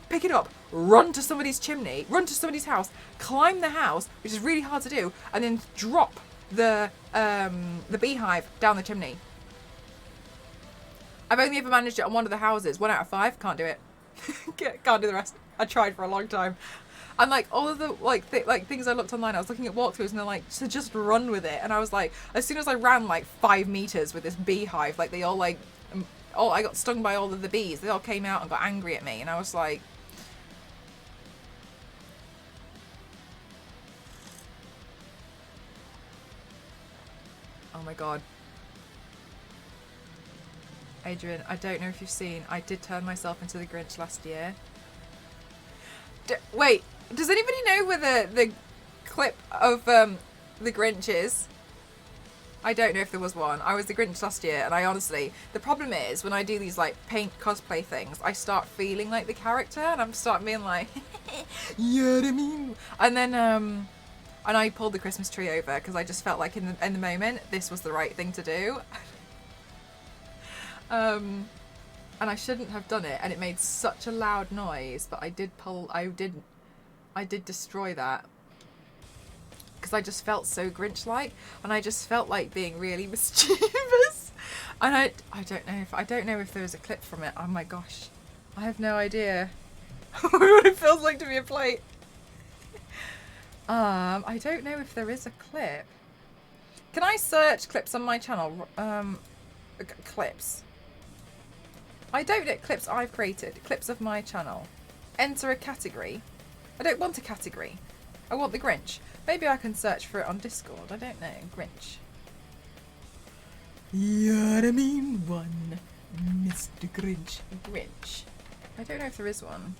Speaker 1: pick it up, run to somebody's chimney, run to somebody's house, climb the house, which is really hard to do, and then drop the beehive down the chimney. I've only ever managed it on one of the houses. 1 out of 5. Can't do it. Can't do the rest. I tried for a long time. And like all of the like things I looked online, I was looking at walkthroughs and they're like, to just run with it. And I was like, as soon as I ran like 5 meters with this beehive, like they all like, I got stung by all of the bees. They all came out and got angry at me. And I was like, oh my God. Adrian, I don't know if you've seen, I did turn myself into the Grinch last year. Wait, does anybody know where the clip of the Grinch is? I don't know if there was one. I was the Grinch last year, and I honestly, the problem is when I do these like paint cosplay things, I start feeling like the character, and I'm starting being like, yeah, I mean, and then and I pulled the Christmas tree over because I just felt like in the moment this was the right thing to do. And I shouldn't have done it, and it made such a loud noise, but I did destroy that because I just felt so Grinch-like, and I just felt like being really mischievous. And I don't know if there was a clip from it. Oh my gosh, I have no idea what it feels like to be a plate. I don't know if there is a clip. Can I search clips on my channel? Clips. I don't get clips I've created. Clips of my channel. Enter a category. I don't want a category. I want the Grinch. Maybe I can search for it on Discord. I don't know. Grinch. Yeah, I mean one. Mr. Grinch. Grinch. I don't know if there is one.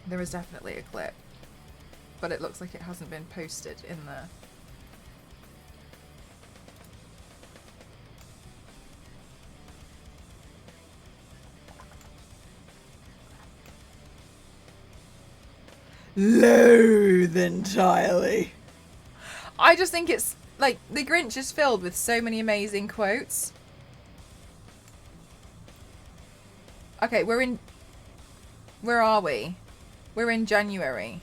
Speaker 1: There is definitely a clip, but it looks like it hasn't been posted in there. Loathe entirely. I just think it's like the Grinch is filled with so many amazing quotes. Okay, where are we? We're in January.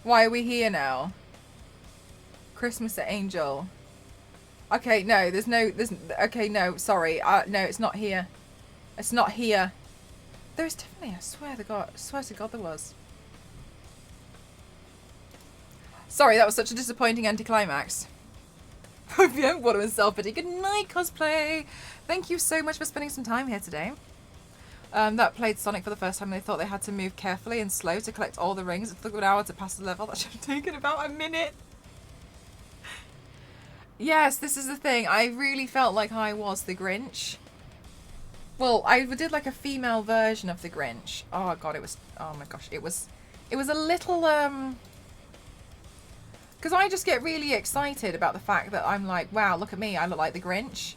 Speaker 1: Why are we here now? Christmas at Angel. Okay, no, okay, no, sorry. No, it's not here. It's not here. There's definitely, I swear to God there was. Sorry, that was such a disappointing anticlimax. Hope you don't want to himself, but good night, cosplay. Thank you so much for spending some time here today. That played Sonic for the first time. They thought they had to move carefully and slow to collect all the rings. It took an hour to pass the level. That should have taken about a minute. Yes, this is the thing. I really felt like I was the Grinch. Well, I did like a female version of the Grinch. Oh God, it was. Oh my gosh, it was a little because I just get really excited about the fact that I'm like, wow, look at me, I look like the Grinch.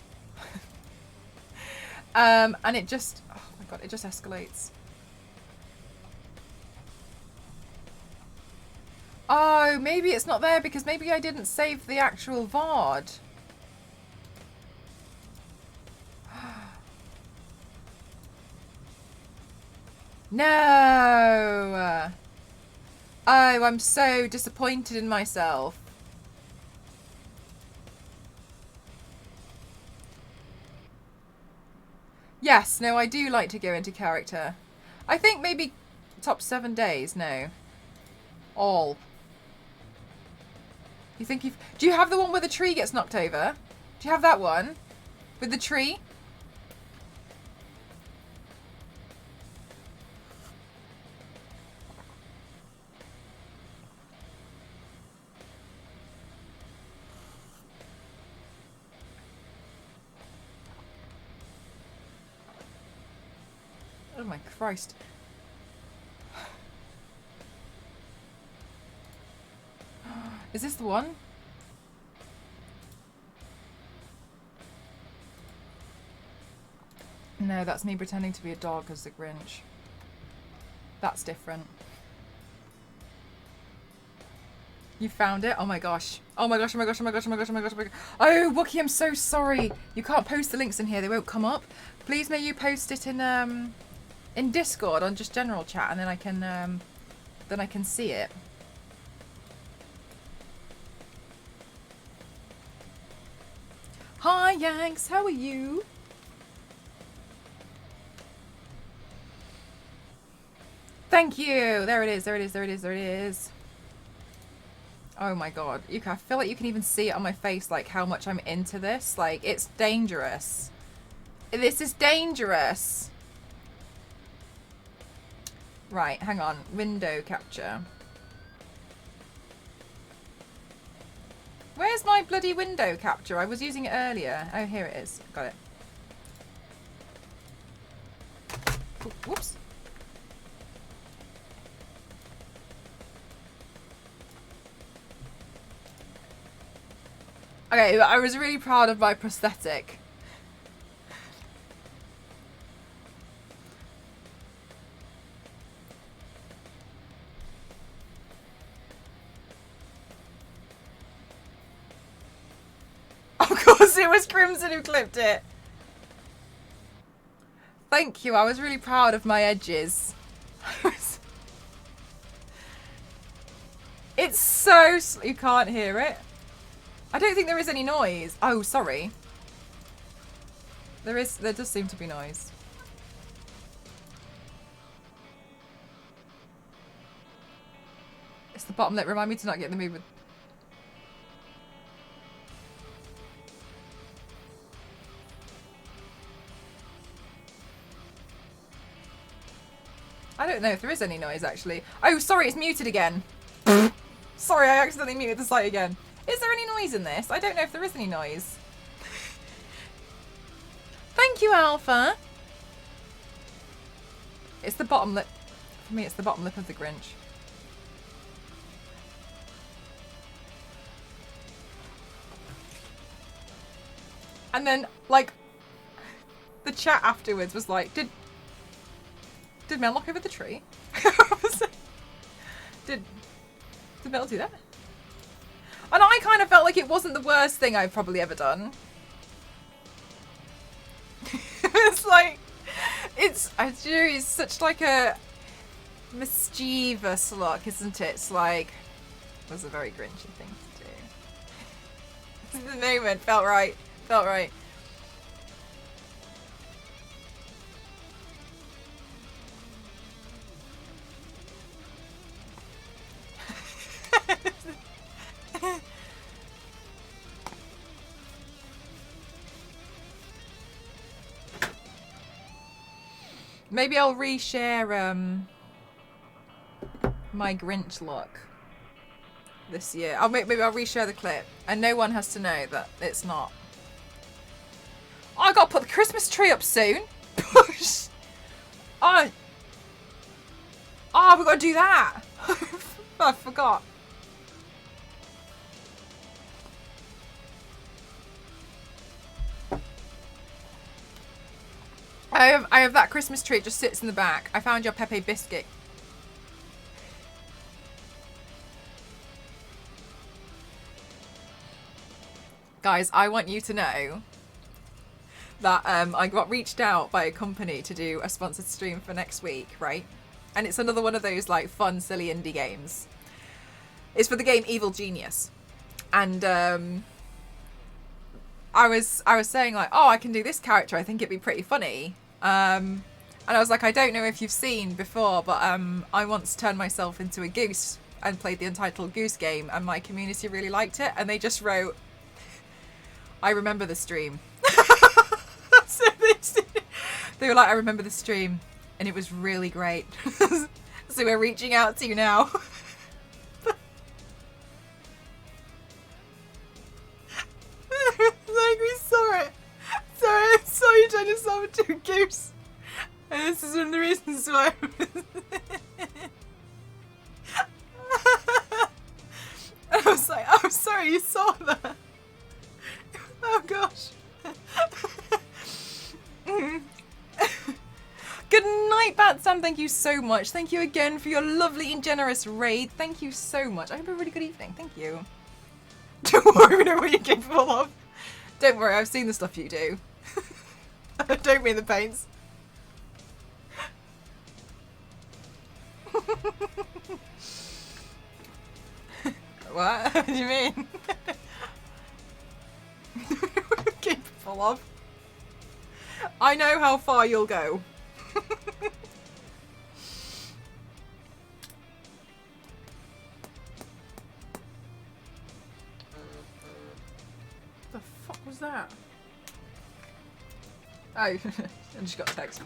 Speaker 1: And it just, oh my God, it just escalates. Oh, maybe it's not there because maybe I didn't save the actual VOD. No! Oh, I'm so disappointed in myself. Yes, no, I do like to go into character. I think maybe top 7 days, no. All. You think you've... Do you have the one where the tree gets knocked over? Do you have that one? With the tree? Oh my Christ. Is this the one? No, that's me pretending to be a dog as the Grinch. That's different. You found it? Oh my gosh. Oh my gosh, oh my gosh, oh my gosh, oh my gosh, oh my gosh, oh my gosh. Oh, Wookie, I'm so sorry. You can't post the links in here. They won't come up. Please may you post it in Discord on just general chat, and then I can see it. Hi Yanks, how are you? Thank you. There it is. There it is. There it is. There it is. Oh my God. I feel like you can even see it on my face, like how much I'm into this. Like, it's dangerous. This is dangerous. Right, hang on. Window capture. Where's my bloody window capture? I was using it earlier. Oh, here it is. Got it. Whoops. Okay, I was really proud of my prosthetic. Of course it was Crimson who clipped it. Thank you, I was really proud of my edges. It's so... You can't hear it. I don't think there is any noise. Oh, sorry. There does seem to be noise. It's the bottom lip. Remind me to not get in the mood with... I don't know if there is any noise, actually. Oh, sorry, it's muted again. Sorry, I accidentally muted the site again. Is there any noise in this? I don't know if there is any noise. Thank you, Alpha. It's the bottom lip. For me, it's the bottom lip of the Grinch. And then, like, the chat afterwards was like, did Mel knock over the tree? Did Mel do that? And I kind of felt like it wasn't the worst thing I've probably ever done. It's like, it's such like a mischievous look, isn't it? It's like, was a very Grinchy thing to do. This is the moment. Felt right. Felt right. Maybe I'll reshare my Grinch look this year. Maybe I'll reshare the clip, and no one has to know that it's not. Oh, I gotta put the Christmas tree up soon. Oh, we gotta do that. I forgot. I have that Christmas tree. It just sits in the back. I found your Pepe biscuit. Guys, I want you to know that I got reached out by a company to do a sponsored stream for next week, right? And it's another one of those like fun, silly indie games. It's for the game Evil Genius. And I was saying like, oh, I can do this character. I think it'd be pretty funny. And I was like, I don't know if you've seen before, but I once turned myself into a goose and played the Untitled Goose game, and my community really liked it. And they just wrote, I remember the stream. So they were like, I remember the stream, and it was really great. So we're reaching out to you now. Like, we saw it. Sorry, I saw you turn yourself into a goose. And this is one of the reasons why. And I was like, I'm sorry you saw that. Oh gosh. Good night, Bat Sam. Thank you so much. Thank you again for your lovely and generous raid. Thank you so much. I hope you have a really good evening. Thank you. Don't worry, we know what you're capable of. Don't worry, I've seen the stuff you do. I don't mean the paints. What? What do you mean? Capable of? I know how far you'll go. The fuck was that? Oh, I just got a text.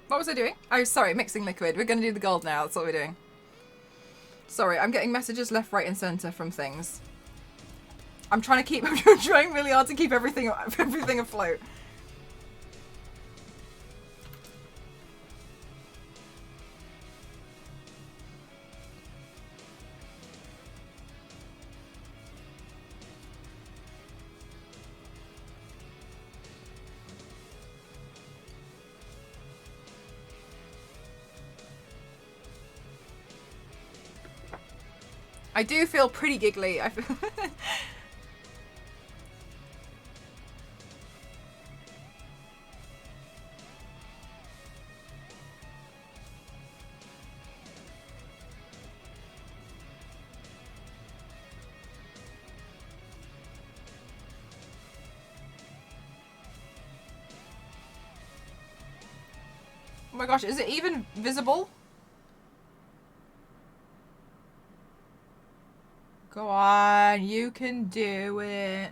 Speaker 1: What was I doing? Oh, sorry, mixing liquid. We're going to do the gold now. That's what we're doing. Sorry, I'm getting messages left, right, and centre from things. I'm trying really hard to keep everything afloat. I do feel pretty giggly. I feel Oh my gosh, is it even visible? Go on, you can do it.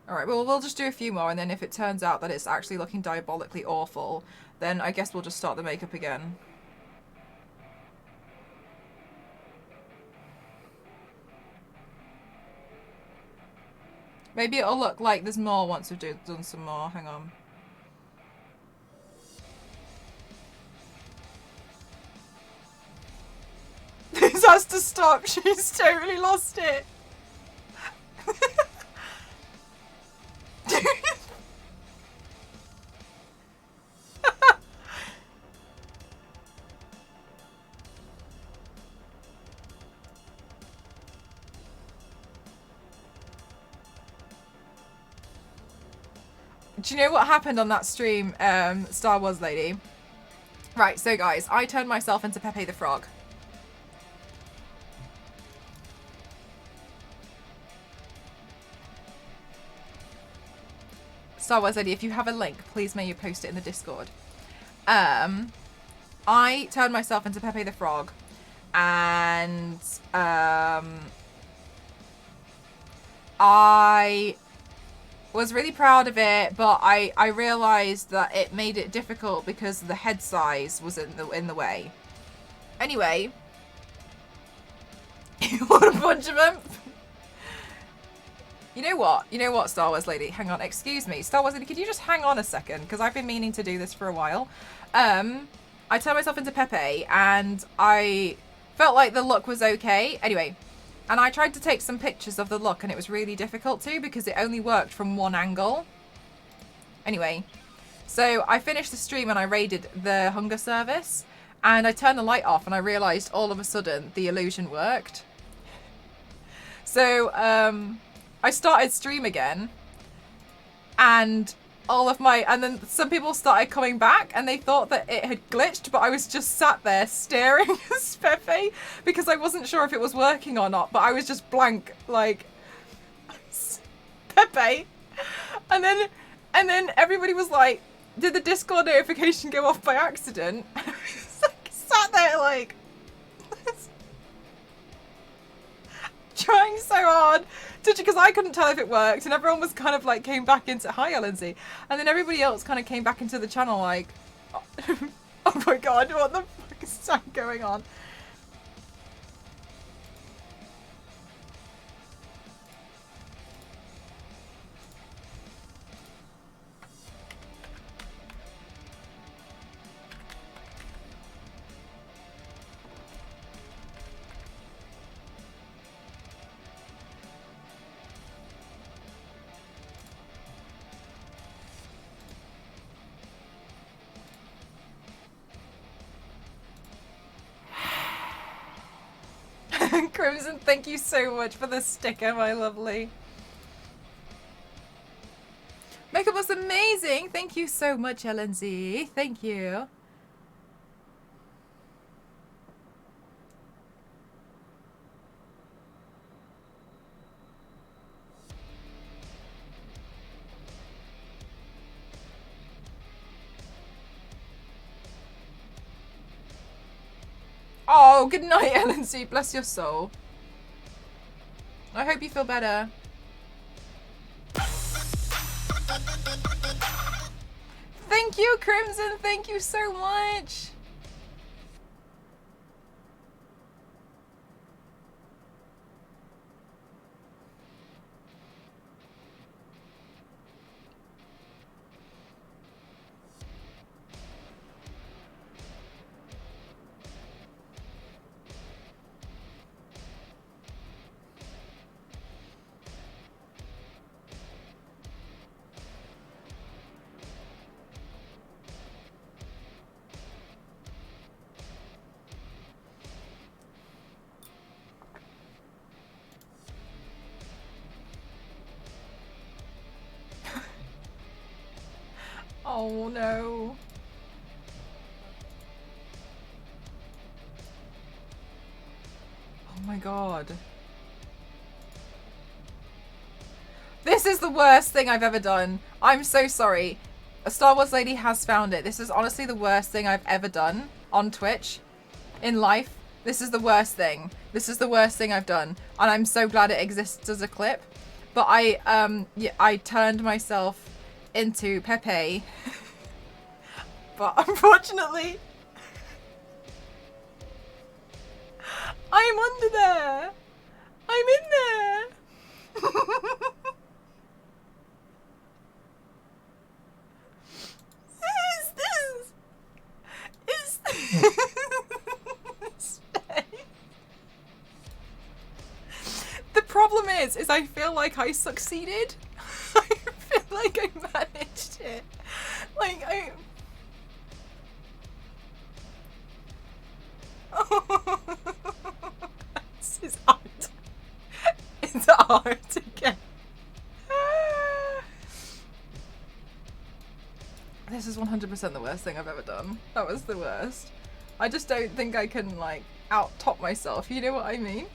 Speaker 1: Alright, well, we'll just do a few more, and then if it turns out that it's actually looking diabolically awful, then I guess we'll just start the makeup again. Maybe it'll look like there's more once we've done some more. Hang on. This has to stop. She's totally lost it. Do you know what happened on that stream, Star Wars lady? Right, so guys, I turned myself into Pepe the Frog. Star Wars lady, if you have a link, please may you post it in the Discord. I turned myself into Pepe the Frog, and I was really proud of it, but I realized that it made it difficult because the head size was in the way. Anyway, what a bunch of them. You know what, Star Wars lady? Hang on, excuse me. Star Wars lady, could you just hang on a second? Because I've been meaning to do this for a while. I turned myself into Pepe, and I felt like the look was okay. Anyway, and I tried to take some pictures of the look, and it was really difficult to because it only worked from one angle. Anyway, so I finished the stream and I raided the hunger service, and I turned the light off, and I realized all of a sudden the illusion worked. So, I started stream again, and then some people started coming back, and they thought that it had glitched, but I was just sat there staring at Pepe because I wasn't sure if it was working or not, but I was just blank, like, Pepe. And then everybody was like, did the Discord notification go off by accident? And I was like, sat there like, trying so hard because I couldn't tell if it worked, and everyone was kind of like came back into hi Lindsay, and then everybody else kind of came back into the channel like, oh my god, what the fuck is going on? Crimson, thank you so much for the sticker, my lovely. Makeup was amazing. Thank you so much, LNZ. Thank you. Oh, good night, LNC. Bless your soul. I hope you feel better. Thank you, Crimson. Thank you so much. Oh no. Oh my god. This is the worst thing I've ever done. I'm so sorry. A Star Wars lady has found it. This is honestly the worst thing I've ever done on Twitch in life. This is the worst thing. This is the worst thing I've done, and I'm so glad it exists as a clip. But I turned myself into Pepe. But unfortunately, I'm under there. I'm in there. Is the problem is I feel like I succeeded. I feel like I managed it. Like I. Oh, this is art. It's art again. This is 100% the worst thing I've ever done. That was the worst. I just don't think I can, like, out-top myself. You know what I mean?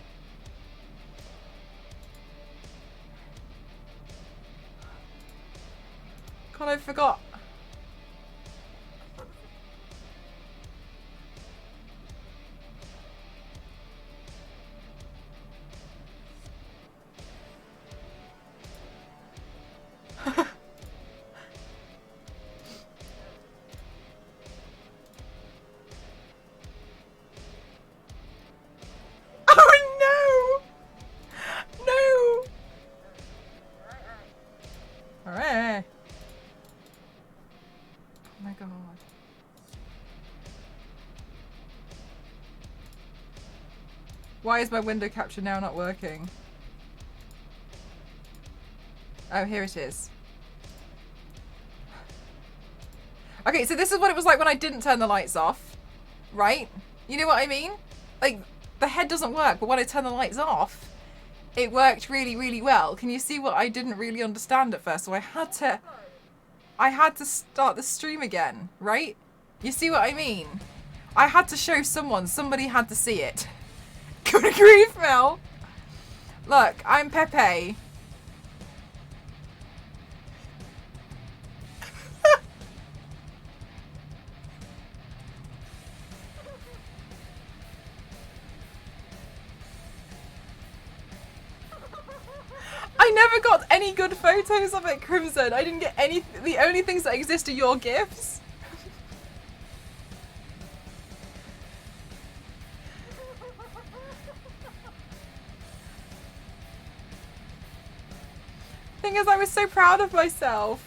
Speaker 1: God, I forgot. Oh no! No! Alright. Oh my god. Why is my window capture now not working? Oh, here it is. Okay, so this is what it was like when I didn't turn the lights off, right? You know what I mean? Like, the head doesn't work, but when I turn the lights off, it worked really, really well. Can you see what I didn't really understand at first? So I had to start the stream again, right? You see what I mean? I had to show somebody had to see it. Good grief, Mel. Look, I'm Pepe. I never got any good photos of it, Crimson. I didn't get any. The only things that exist are your gifts. Thing is, I was so proud of myself.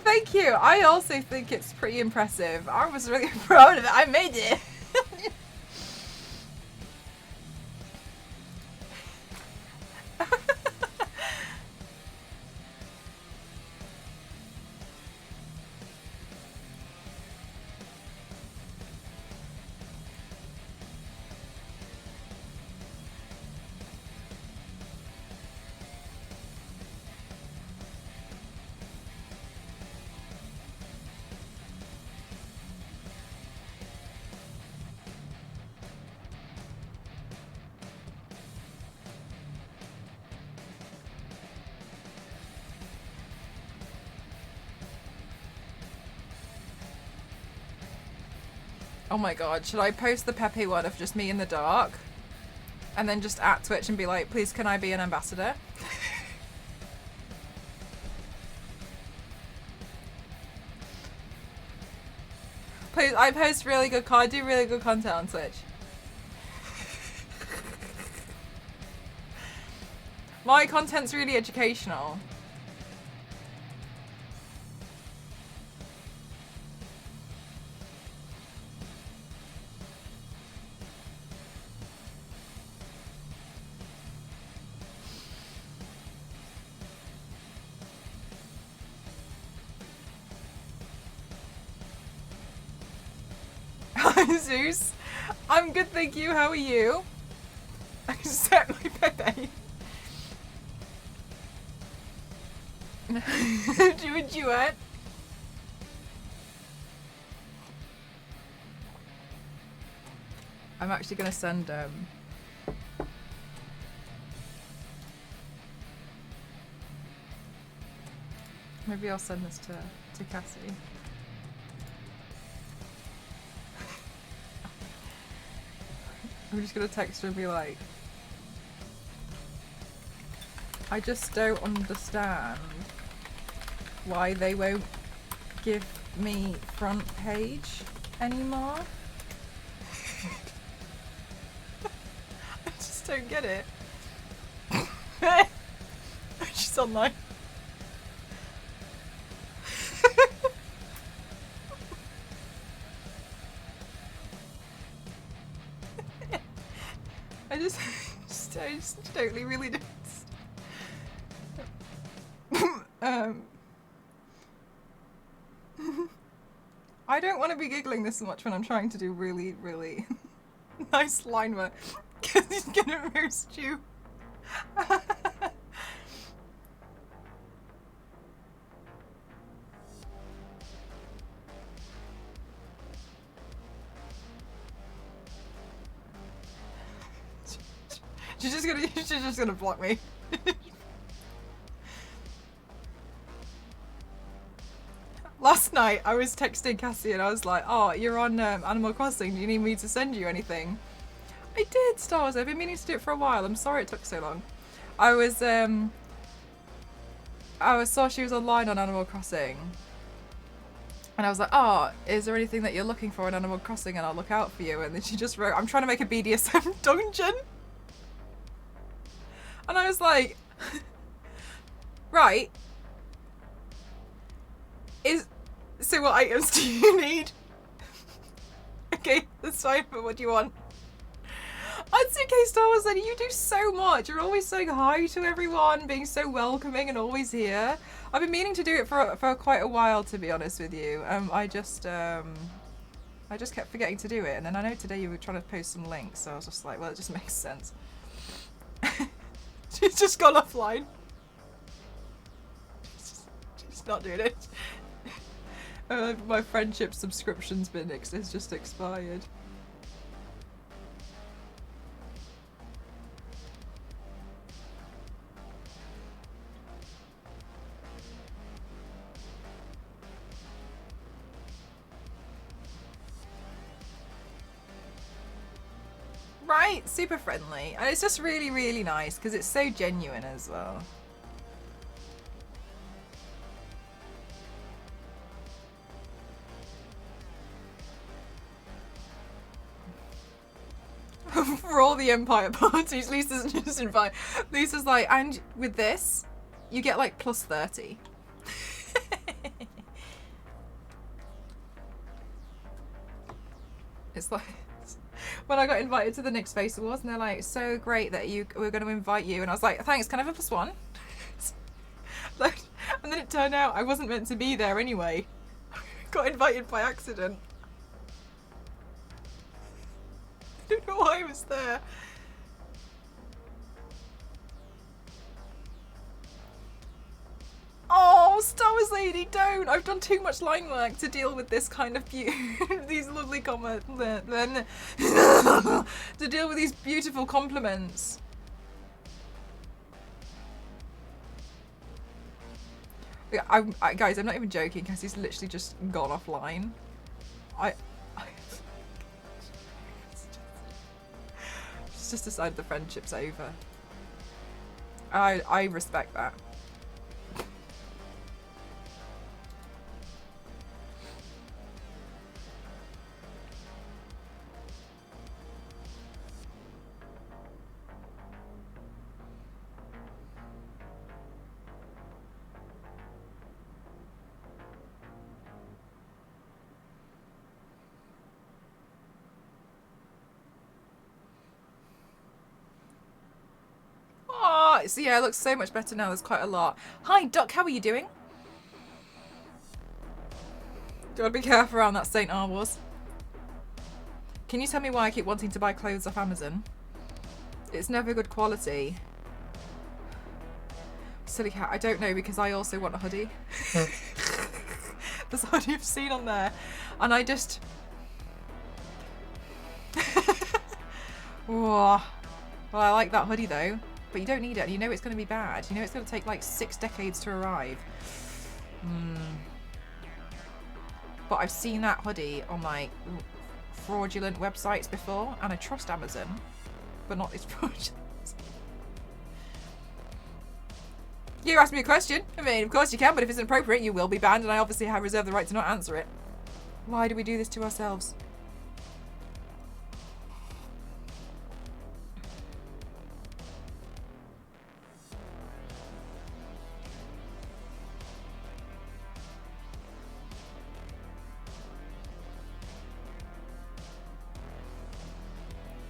Speaker 1: Thank you. I also think it's pretty impressive. I was really proud of it. I made it. Oh my god, should I post the Pepe one of just me in the dark? And then just at Twitch and be like, please can I be an ambassador? Please, I post really good I do really good content on Twitch. My content's really educational. Hi Zeus, I'm good, thank you. How are you? I set my Pepe. Do a duet. I'm actually gonna send maybe I'll send this to Cassie. I'm just gonna text her and be like, I just don't understand why they won't give me front page anymore. I just don't get it. She's online. I just totally really don't. I don't want to be giggling this much when I'm trying to do really, really nice line work, because he's gonna roast you. She's just gonna block me. Last night I was texting Cassie and I was like, oh, you're on Animal Crossing, do you need me to send you anything? I did, Star Wars, I've been meaning to do it for a while, I'm sorry it took so long. I saw she was online on Animal Crossing and I was like, oh, is there anything that you're looking for in Animal Crossing and I'll look out for you? And then she just wrote, I'm trying to make a BDSM dungeon. And I was like, right. So what items do you need? Okay, that's fine, but what do you want? That's okay, Star Wars Lady, you do so much. You're always saying hi to everyone, being so welcoming and always here. I've been meaning to do it for quite a while, to be honest with you. I just kept forgetting to do it, and then I know today you were trying to post some links, so I was just like, well, it just makes sense. She's just gone offline. She's not doing it. My friendship subscription's has just expired. Right, super friendly, and it's just really, really nice because it's so genuine as well. For all the Empire parties, Lisa's just invite. Lisa's like, and with this, you get like plus 30. It's like when I got invited to the Next Face Awards, and they're like, so great that we're going to invite you, and I was like, thanks, can I have a +1? Like, and then it turned out I wasn't meant to be there anyway. Got invited by accident. I don't know why I was there. Oh, Star Wars Lady, don't! I've done too much line work to deal with this kind of these lovely comments. To deal with these beautiful compliments. Yeah, guys, I'm not even joking, because he's literally just gone offline. She's just decided the friendship's over. I respect that. So yeah, it looks so much better now. There's quite a lot. Hi, Duck. How are you doing? Do I be careful around that St. R Wars? Can you tell me why I keep wanting to buy clothes off Amazon? It's never good quality. Silly cat. I don't know, because I also want a hoodie. There's a hoodie I've seen on there, and I just. Whoa. Well, I like that hoodie though. But you don't need it, and you know it's going to be bad. You know it's going to take like 6 decades to arrive. But I've seen that hoodie on like fraudulent websites before, and I trust Amazon, but not these fraudulent. You asked me a question. I mean, of course you can, but if it's inappropriate, you will be banned, and I obviously have reserved the right to not answer it. Why do we do this to ourselves?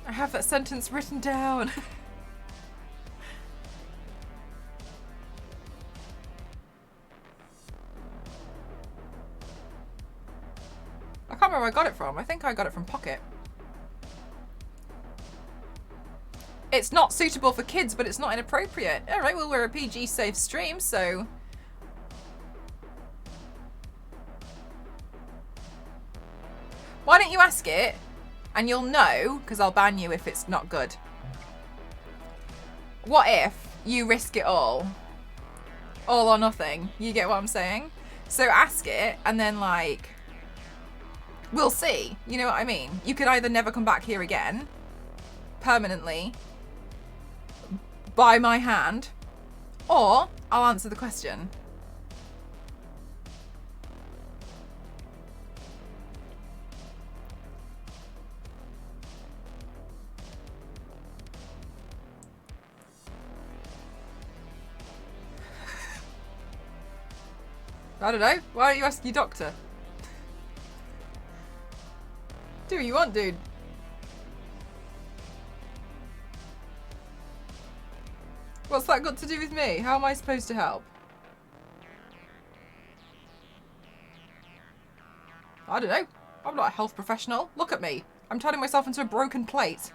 Speaker 1: I have that sentence written down. I can't remember where I got it from. I think I got it from Pocket. It's not suitable for kids, but it's not inappropriate. Alright, well, we're a PG safe stream, so... Why don't you ask it, and you'll know, because I'll ban you if it's not good. What if you risk it all? All or nothing. You get what I'm saying? So ask it, and then, like... We'll see. You know what I mean? You could either never come back here again, permanently, by my hand, or I'll answer the question. I don't know. Why don't you ask your doctor? Do what you want, dude. What's that got to do with me? How am I supposed to help? I don't know. I'm not a health professional. Look at me. I'm turning myself into a broken plate.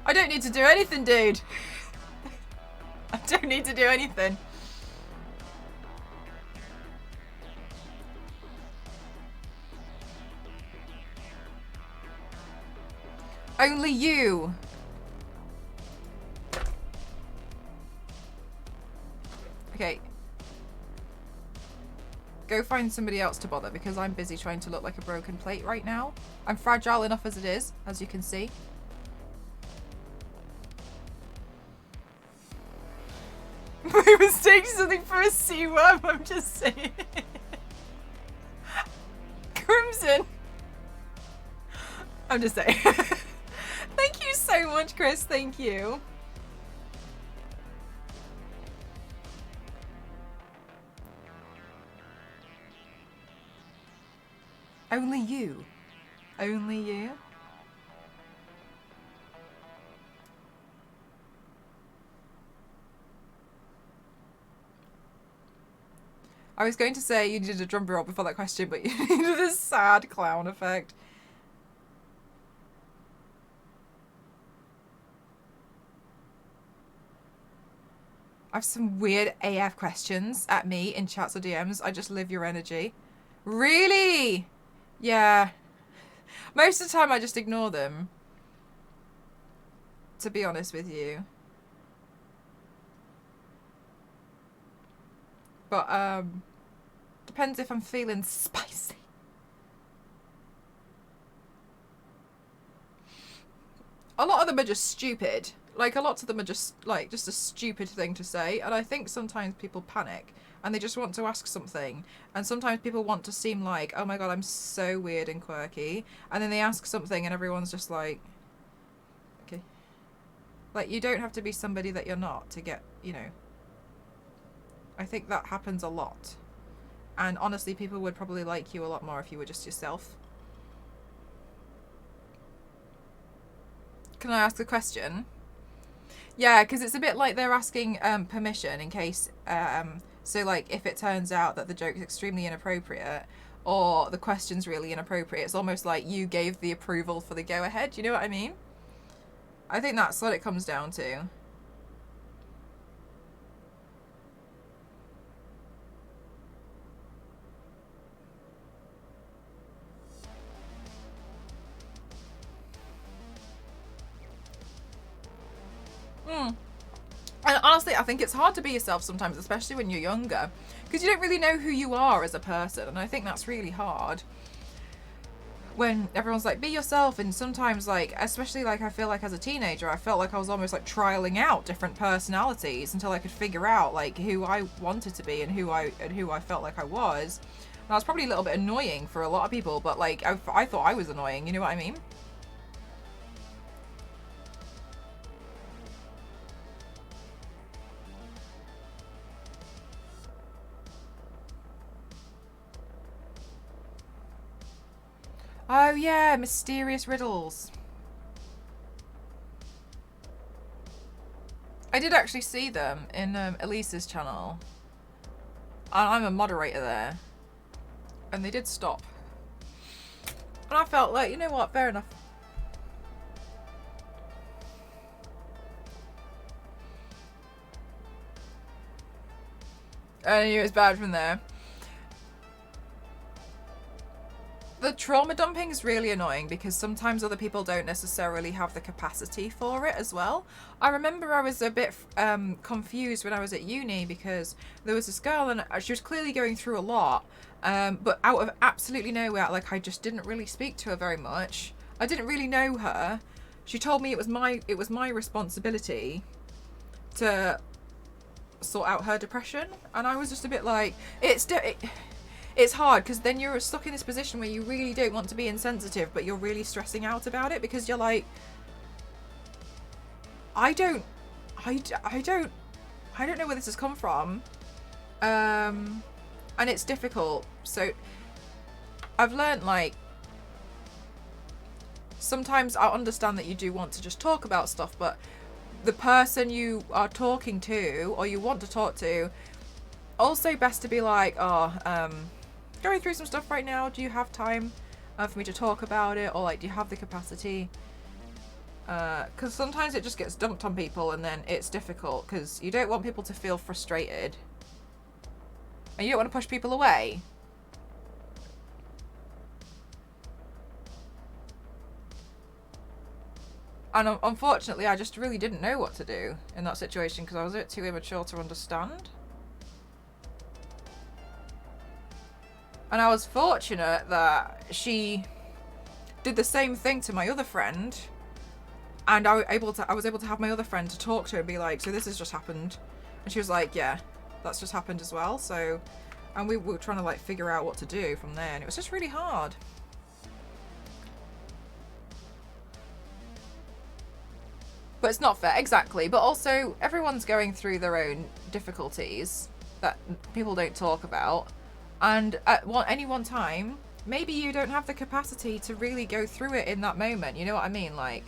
Speaker 1: I don't need to do anything, dude. I don't need to do anything. Only you. Okay. Go find somebody else to bother because I'm busy trying to look like a broken plate right now. I'm fragile enough as it is, as you can see. My mistake something for a sea worm, I'm just saying. Crimson. I'm just saying. Thank you so much, Chris. Thank you. Only you. Only you. I was going to say you needed a drum roll before that question, but you needed a sad clown effect. I have some weird AF questions at me in chats or DMs. I just live your energy. Really? Yeah. Most of the time I just ignore them. To be honest with you. But, depends if I'm feeling spicy. A lot of them are just stupid. Like, a lot of them are just, like, just a stupid thing to say. And I think sometimes people panic. And they just want to ask something. And sometimes people want to seem like, oh my god, I'm so weird and quirky. And then they ask something and everyone's just like... Okay. Like, you don't have to be somebody that you're not to get, you know... I think that happens a lot. And honestly, people would probably like you a lot more if you were just yourself. Can I ask a question? Yeah, because it's a bit like they're asking permission in case... so, like, if it turns out that the joke is extremely inappropriate or the question's really inappropriate, it's almost like you gave the approval for the go-ahead. You know what I mean? I think that's what it comes down to. Mm. And honestly, I think it's hard to be yourself sometimes, especially when you're younger, because you don't really know who you are as a person, and I think that's really hard. When everyone's like, be yourself, and sometimes, like, especially, like, I feel like as a teenager, I felt like I was almost, like, trialing out different personalities until I could figure out, like, who I wanted to be and who I felt like I was. And I was probably a little bit annoying for a lot of people, but, like, I thought I was annoying, you know what I mean? Oh yeah, mysterious riddles. I did actually see them in Elise's channel. I'm a moderator there. And they did stop. And I felt like, you know what, fair enough. I knew it was bad from there. The trauma dumping is really annoying because sometimes other people don't necessarily have the capacity for it as well. I remember I was a bit confused when I was at uni because there was this girl and she was clearly going through a lot, but out of absolutely nowhere, like, I just didn't really speak to her very much. I didn't really know her. She told me it was my responsibility to sort out her depression, and I was just a bit like, it's hard because then you're stuck in this position where you really don't want to be insensitive, but you're really stressing out about it because you're like, I don't know where this has come from, and it's difficult. So I've learned, like, sometimes I understand that you do want to just talk about stuff, but the person you are talking to or you want to talk to, also best to be like, going through some stuff right now, do you have time for me to talk about it, or like, do you have the capacity? Because sometimes it just gets dumped on people and then it's difficult because you don't want people to feel frustrated and you don't want to push people away. And unfortunately, I just really didn't know what to do in that situation because I was a bit too immature to understand. And I was fortunate that she did the same thing to my other friend, and I was able to have my other friend to talk to and be like, so this has just happened, and she was like, yeah, that's just happened as well. So, and we were trying to, like, figure out what to do from there, and it was just really hard. But it's not fair, exactly. But also, everyone's going through their own difficulties that people don't talk about. And at any one time, maybe you don't have the capacity to really go through it in that moment. You know what I mean? Like,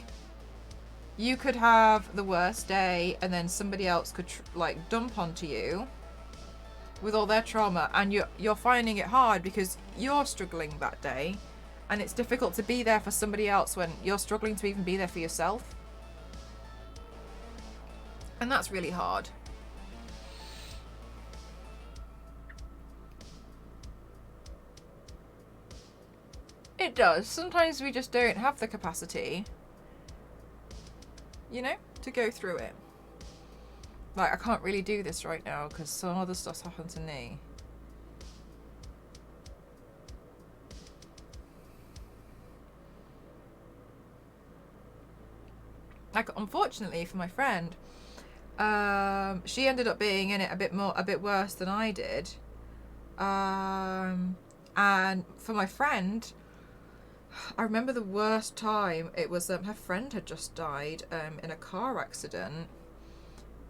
Speaker 1: you could have the worst day and then somebody else could like dump onto you with all their trauma, and you're finding it hard because you're struggling that day, and it's difficult to be there for somebody else when you're struggling to even be there for yourself. And that's really hard. It does. Sometimes we just don't have the capacity, you know, to go through it. Like, I can't really do this right now because some other stuff's happened to me. Like, unfortunately for my friend, she ended up being in it a bit worse than I did. And for my friend, I remember the worst time. It was her friend had just died in a car accident,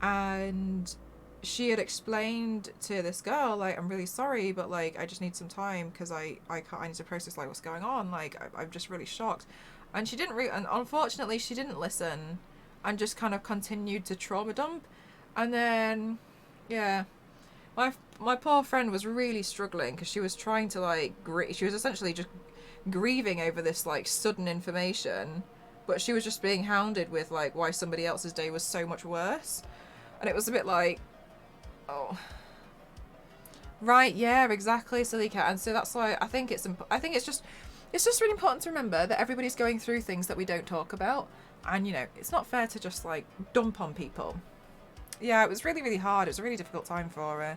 Speaker 1: and she had explained to this girl, like, I'm really sorry, but like, I just need some time because I need to process like what's going on. Like, I'm just really shocked. And she didn't and unfortunately she didn't listen and just kind of continued to trauma dump. And then, yeah, my poor friend was really struggling because she was trying to, like, she was essentially just grieving over this, like, sudden information, but she was just being hounded with, like, why somebody else's day was so much worse. And it was a bit like, oh, right, yeah, exactly, silly cat. And so that's why I think it's just really important to remember that everybody's going through things that we don't talk about. And, you know, it's not fair to just, like, dump on people. Yeah, it was really, really hard. It was a really difficult time for her.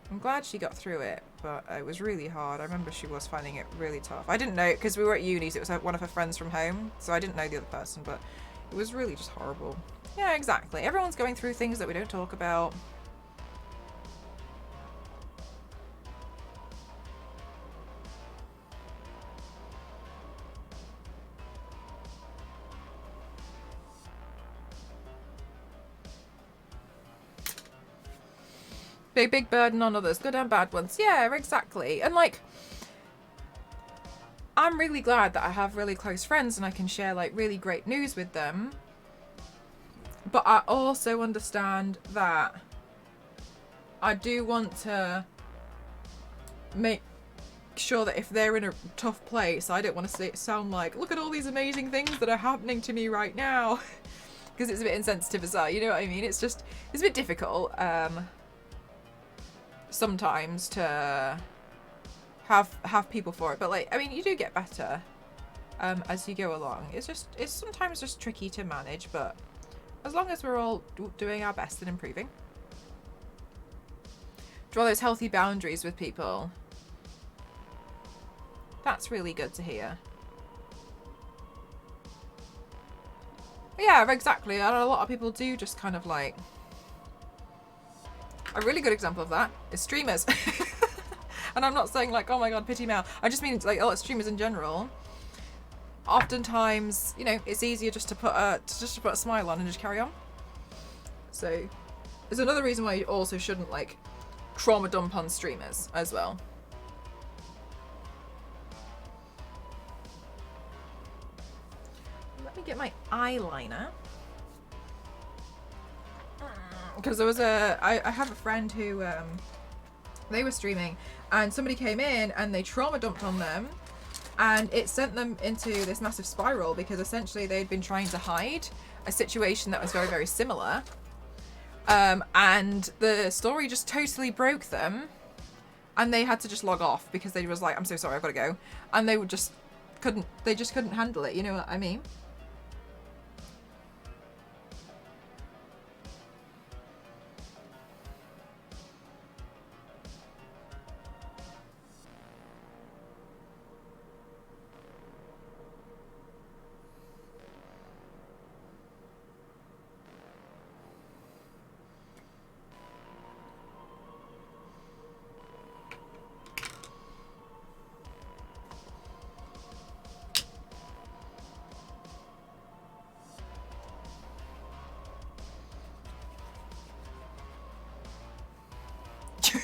Speaker 1: I'm glad she got through it, but it was really hard. I remember she was finding it really tough. I didn't know, because we were at uni, so it was one of her friends from home, so I didn't know the other person, but it was really just horrible. Yeah, exactly. Everyone's going through things that we don't talk about. Big burden on others, good and bad ones. Yeah, exactly. And like, I'm really glad that I have really close friends and I can share like really great news with them. But I also understand that I do want to make sure that if they're in a tough place, I don't want to sound like, look at all these amazing things that are happening to me right now. Because it's a bit insensitive as well, you know what I mean? It's a bit difficult sometimes to have people for it. But like, I mean, you do get better as you go along. It's sometimes just tricky to manage, but as long as we're all doing our best and improving. Draw those healthy boundaries with people. That's really good to hear. Yeah, exactly. And a lot of people do just kind of like... A really good example of that is streamers. And I'm not saying like, oh my god, pity Mel. I just mean like, streamers in general. Oftentimes, you know, it's easier just to put a smile on and just carry on. So there's another reason why you also shouldn't like trauma dump on streamers as well. Let me get my eyeliner. Because there was I have a friend who they were streaming and somebody came in and they trauma dumped on them, and it sent them into this massive spiral because essentially they'd been trying to hide a situation that was very, very similar, and the story just totally broke them and they had to just log off because they was like, I'm so sorry, I've got to go, and they just couldn't handle it, you know what I mean?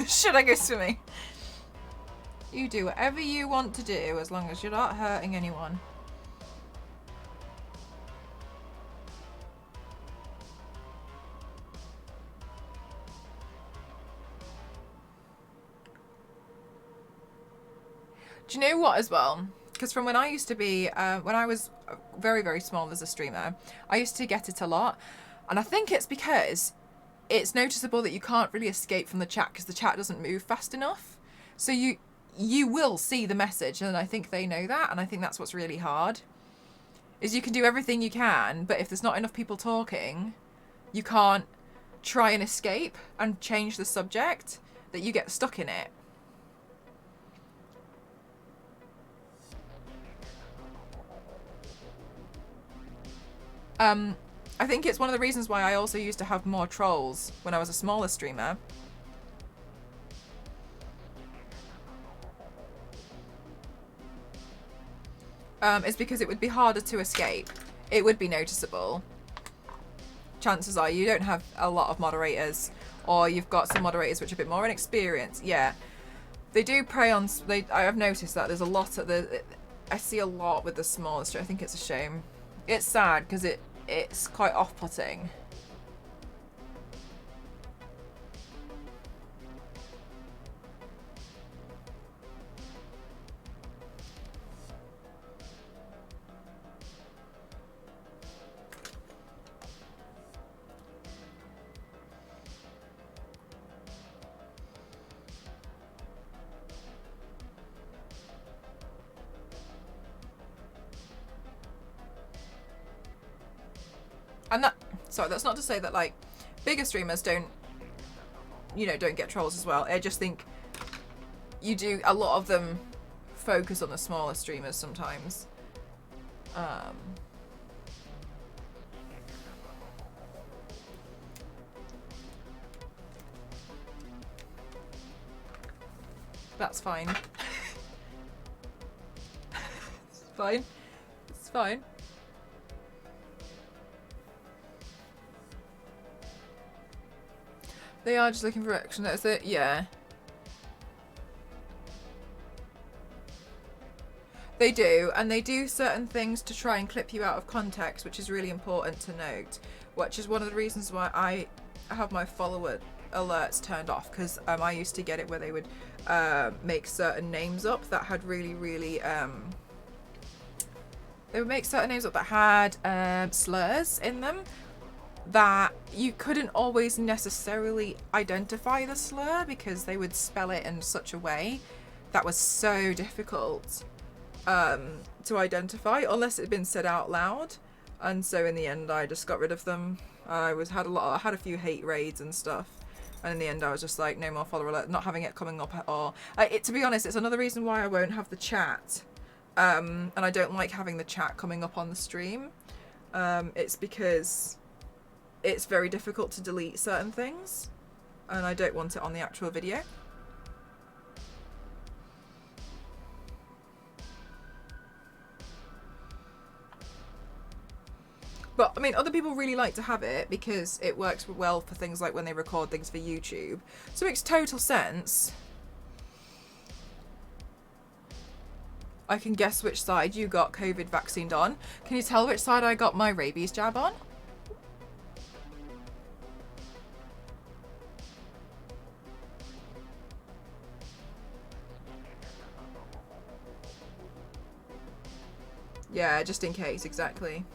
Speaker 1: Should I go swimming? You do whatever you want to do as long as you're not hurting anyone. Do you know what as well? Because from when I used to be, when I was very, very small as a streamer, I used to get it a lot. And I think it's because it's noticeable that you can't really escape from the chat because the chat doesn't move fast enough. So you will see the message, and I think they know that, and I think that's what's really hard. Is you can do everything you can, but if there's not enough people talking, you can't try and escape and change the subject, that you get stuck in it. I think it's one of the reasons why I also used to have more trolls when I was a smaller streamer. Is because it would be harder to escape. It would be noticeable. Chances are you don't have a lot of moderators, or you've got some moderators which are a bit more inexperienced. Yeah, they do prey on. I have noticed that there's a lot of I see a lot with the smallest. I think it's a shame. It's sad because it's quite off-putting. And that's not to say that like bigger streamers don't get trolls as well. I just think a lot of them focus on the smaller streamers sometimes. That's fine. It's fine. It's fine. They are just looking for action. That's it. Yeah. They do, and they do certain things to try and clip you out of context, which is really important to note, which is one of the reasons why I have my follower alerts turned off, because I used to get it where they would make certain names up that had really they would make certain names up that had slurs in them that you couldn't always necessarily identify the slur because they would spell it in such a way that was so difficult to identify unless it had been said out loud. And so in the end I just got rid of them. I had a few hate raids and stuff, and in the end I was just like, no more follower alert, not having it coming up at all. To be honest, it's another reason why I won't have the chat, and I don't like having the chat coming up on the stream. It's because it's very difficult to delete certain things, and I don't want it on the actual video. But, I mean, other people really like to have it because it works well for things like when they record things for YouTube. So it makes total sense. I can guess which side you got COVID vaccinated on. Can you tell which side I got my rabies jab on? Yeah, just in case, exactly.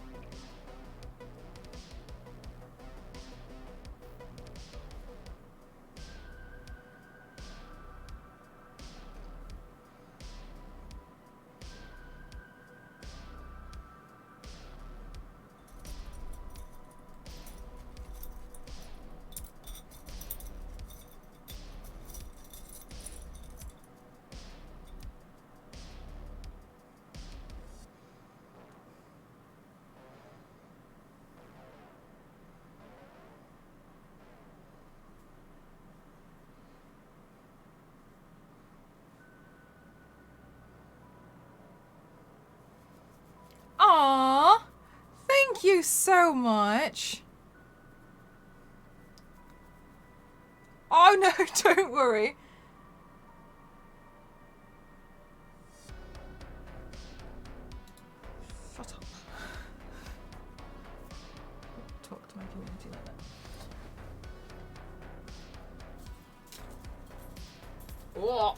Speaker 1: Aww, thank you so much. Oh no, don't worry. Shut up. Talk to my community like that. Oh,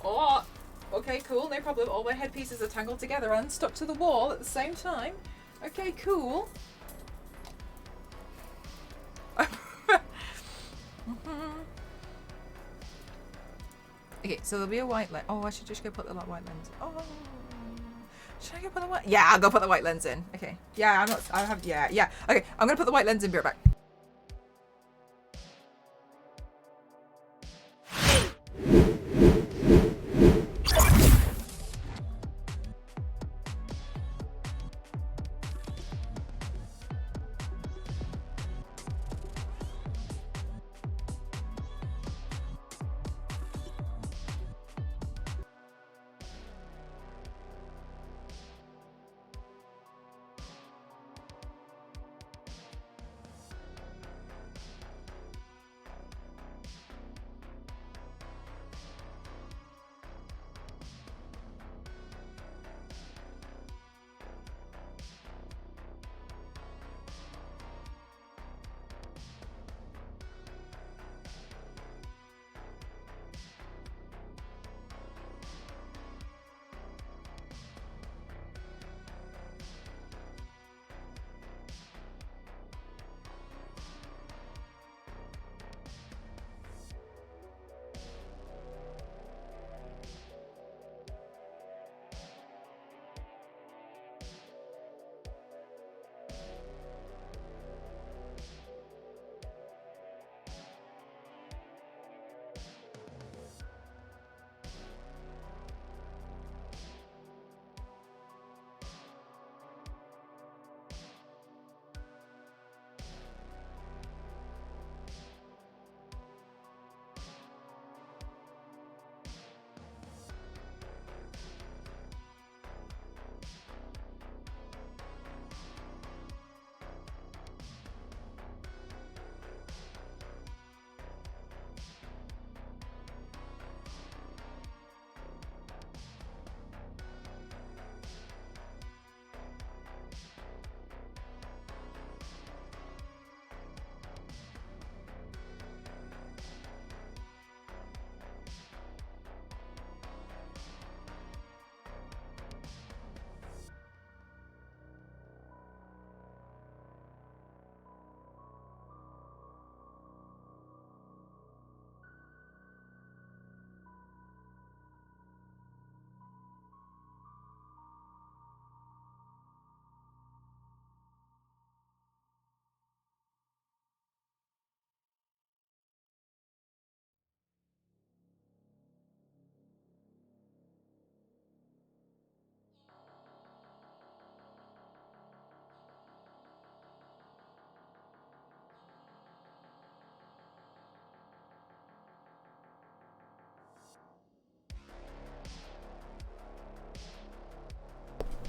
Speaker 1: oh. Okay, cool, no problem. All my headpieces are tangled together and stuck to the wall at the same time. Okay, cool. Okay, so there'll be a white lens. Oh, I should just go put the white lens. Oh, should I go put the white? Yeah, I'll go put the white lens in. Okay. Yeah, yeah. Okay, I'm gonna put the white lens in. Be right back.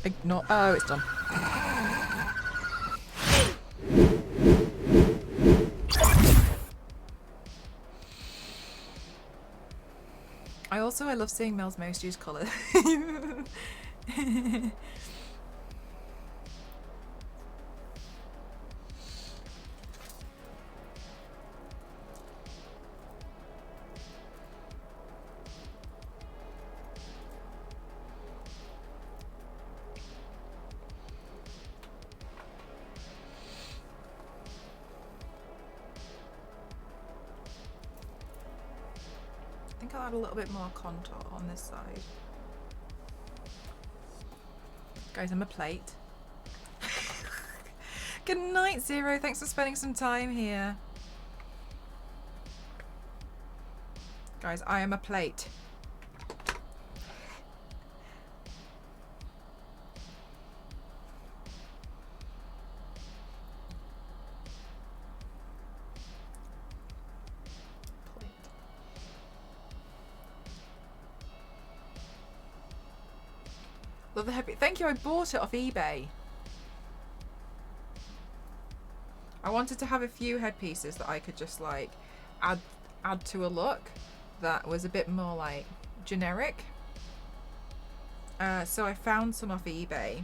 Speaker 1: Ignore. Oh, it's done. I love seeing Mel's most used colour. I think I'll add a little bit more contour on this side. Guys, I'm a plate. Good night, Zero. Thanks for spending some time here. Guys, I am a plate. Love the heavy. Thank you. I bought it off eBay. I wanted to have a few headpieces that I could just like add to a look that was a bit more like generic. So I found some off eBay,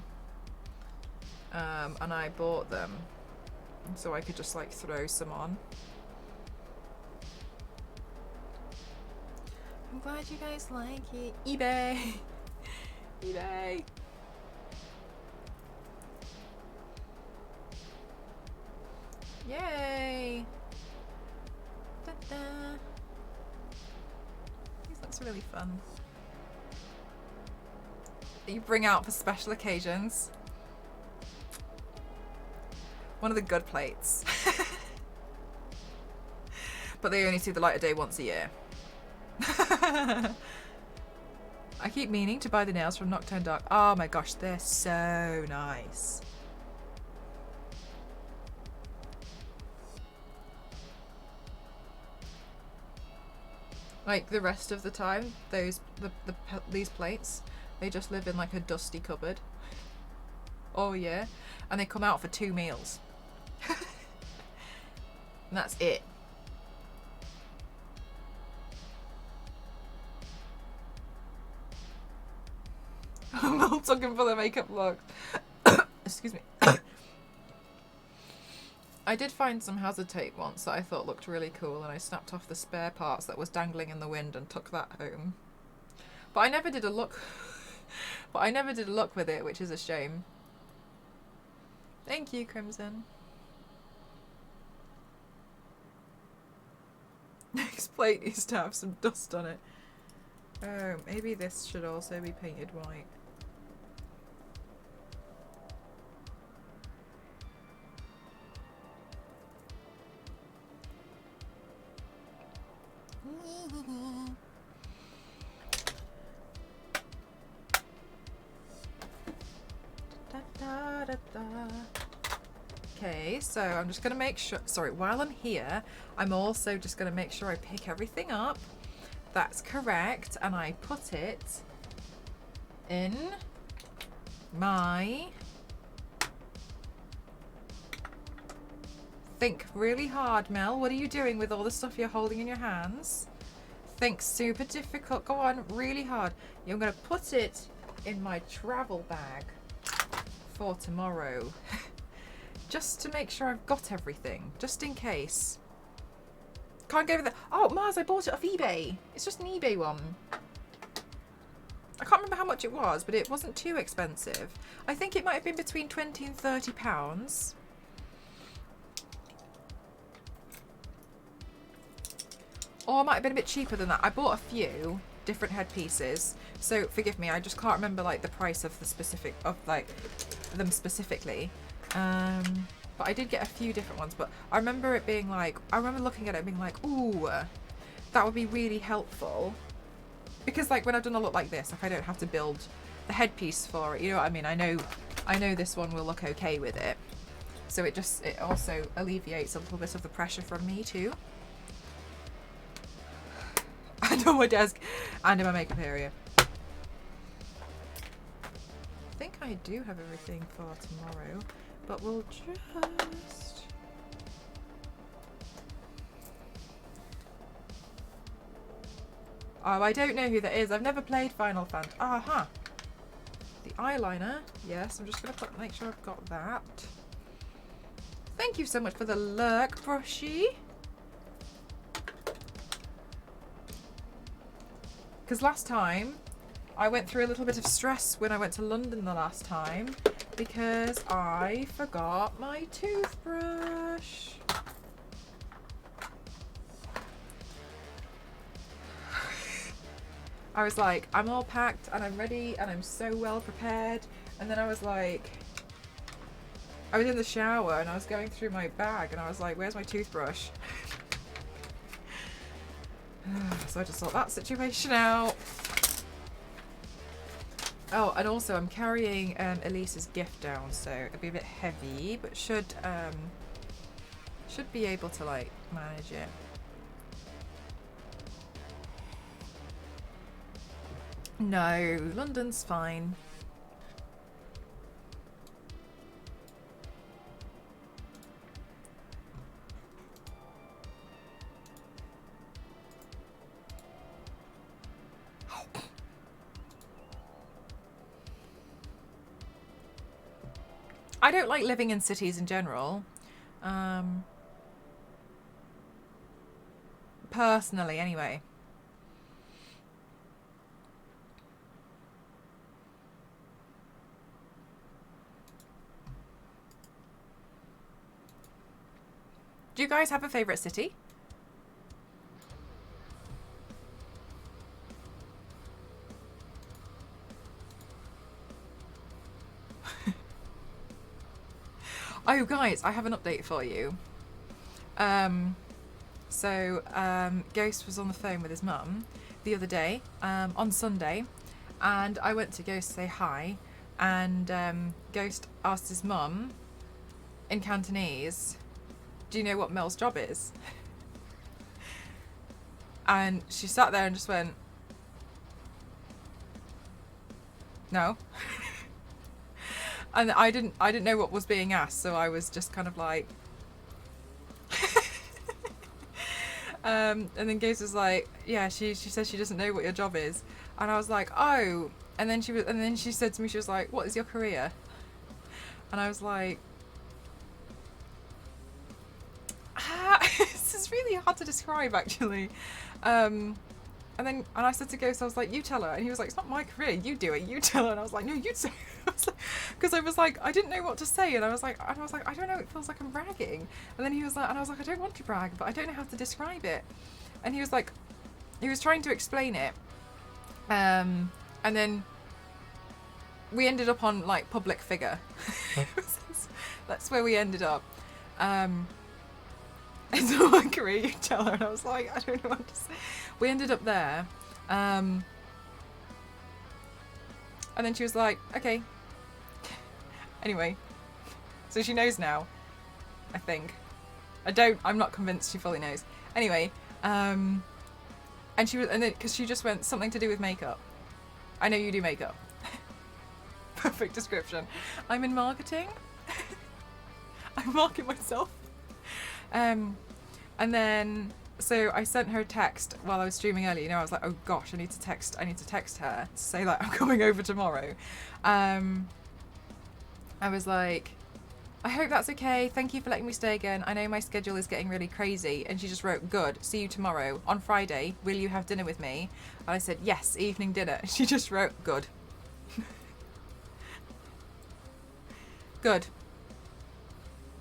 Speaker 1: and I bought them so I could just like throw some on. I'm glad you guys like it. eBay. eBay. Yay! Da-da. This looks really fun. That you bring out for special occasions. One of the good plates. But they only see the light of day once a year. I keep meaning to buy the nails from Nocturne Dark. Oh my gosh, they're so nice. Like the rest of the time, these plates, they just live in like a dusty cupboard. Oh yeah, and they come out for 2 meals. And that's it. I'm not looking for the makeup look. Excuse me. I did find some hazard tape once that I thought looked really cool, and I snapped off the spare parts that was dangling in the wind and took that home. But I never did a look. But I never did a look with it, which is a shame. Thank you, Crimson. Next plate needs to have some dust on it. Oh, maybe this should also be painted white. Okay, so I'm just going to make sure, sorry, while I'm here, I'm also just going to make sure I pick everything up. That's correct, and I put it in my... Think really hard, Mel. What are you doing with all the stuff you're holding in your hands? Think super difficult. Go on, really hard. I'm going to put it in my travel bag for tomorrow. Just to make sure I've got everything, just in case. Can't go over there. Oh, Mars, I bought it off eBay. It's just an eBay one. I can't remember how much it was, but it wasn't too expensive. I think it might have been between 20 and 30 pounds. Or it might have been a bit cheaper than that. I bought a few different headpieces, so forgive me, I just can't remember like the price of the specific, of like them specifically. But I did get a few different ones, but I remember it being like, I remember looking at it and being like, ooh, that would be really helpful. Because like when I've done a look like this, like I don't have to build the headpiece for it, you know what I mean? I know this one will look okay with it. So it also alleviates a little bit of the pressure from me too. And on my desk and in my makeup area. think I do have everything for tomorrow, but we'll just... Oh, I don't know who that is. I've never played Final Fantasy. Aha! The eyeliner. Yes, I'm just going to make sure I've got that. Thank you so much for the lurk, Brushy. Because last time, I went through a little bit of stress when I went to London the last time because I forgot my toothbrush. I was like, I'm all packed and I'm ready and I'm so well prepared. And then I was like, I was in the shower and I was going through my bag and I was like, where's my toothbrush? So I just sort that situation out. Oh, and also I'm carrying Elise's gift down, so it'll be a bit heavy, but should be able to like manage it. No, London's fine. I don't like living in cities in general. Personally, anyway. Do you guys have a favourite city? Oh, guys, I have an update for you. Ghost was on the phone with his mum the other day, on Sunday, and I went to Ghost to say hi, and Ghost asked his mum in Cantonese, do you know what Mel's job is? And she sat there and just went, no. And I didn't know what was being asked, so I was just kind of like and then Ghost was like, yeah, she says she doesn't know what your job is. And I was like, oh. And then she said to me, she was like, what is your career? And I was like, this is really hard to describe, actually. And I said to Ghost, I was like, you tell her. And he was like, it's not my career, you do it, you tell her. And I was like, no, you say it. Because I was like, I didn't know what to say. And I was like, I don't know, it feels like I'm bragging. And then he was like, and I was like, I don't want to brag, but I don't know how to describe it. And he was like, he was trying to explain it. And then we ended up on like public figure. That's where we ended up. It's not my career, you tell her. And I was like, I don't know what to say. We ended up there. And then she was like, okay. Anyway. So she knows now. I think. I'm not convinced she fully knows. Anyway. And then, because she just went, something to do with makeup. I know you do makeup. Perfect description. I'm in marketing. I market myself. And then, so I sent her a text while I was streaming earlier. You know, I was like, oh gosh, I need to text her to say like I'm coming over tomorrow. I was like, I hope that's okay. Thank you for letting me stay again. I know my schedule is getting really crazy. And she just wrote, good. See you tomorrow. On Friday, will you have dinner with me? And I said, yes, evening dinner. She just wrote, good. Good.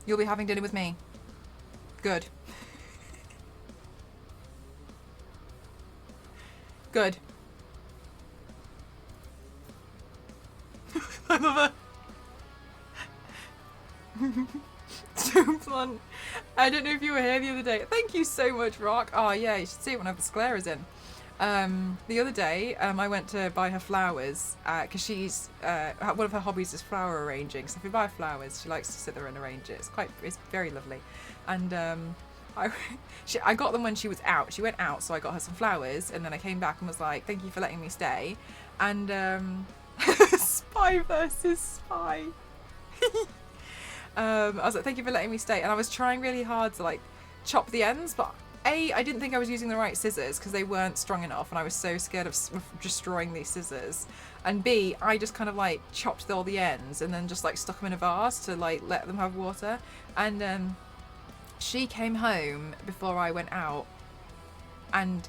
Speaker 1: You'll be having dinner with me. Good. Good. I love her. So fun. I don't know if you were here the other day. Thank you so much, Rock. Oh yeah, you should see it when I have the sclera in. The other day, I went to buy her flowers because she's one of her hobbies is flower arranging. So if we buy flowers, she likes to sit there and arrange it. It's very lovely. And I got them when she was out. She went out, so I got her some flowers, and then I came back and was like, "Thank you for letting me stay." And Spy versus spy. I was like, thank you for letting me stay. And I was trying really hard to like chop the ends, but A, I didn't think I was using the right scissors because they weren't strong enough and I was so scared of destroying these scissors. And B, I just kind of like chopped all the ends and then just like stuck them in a vase to like let them have water. And she came home before I went out and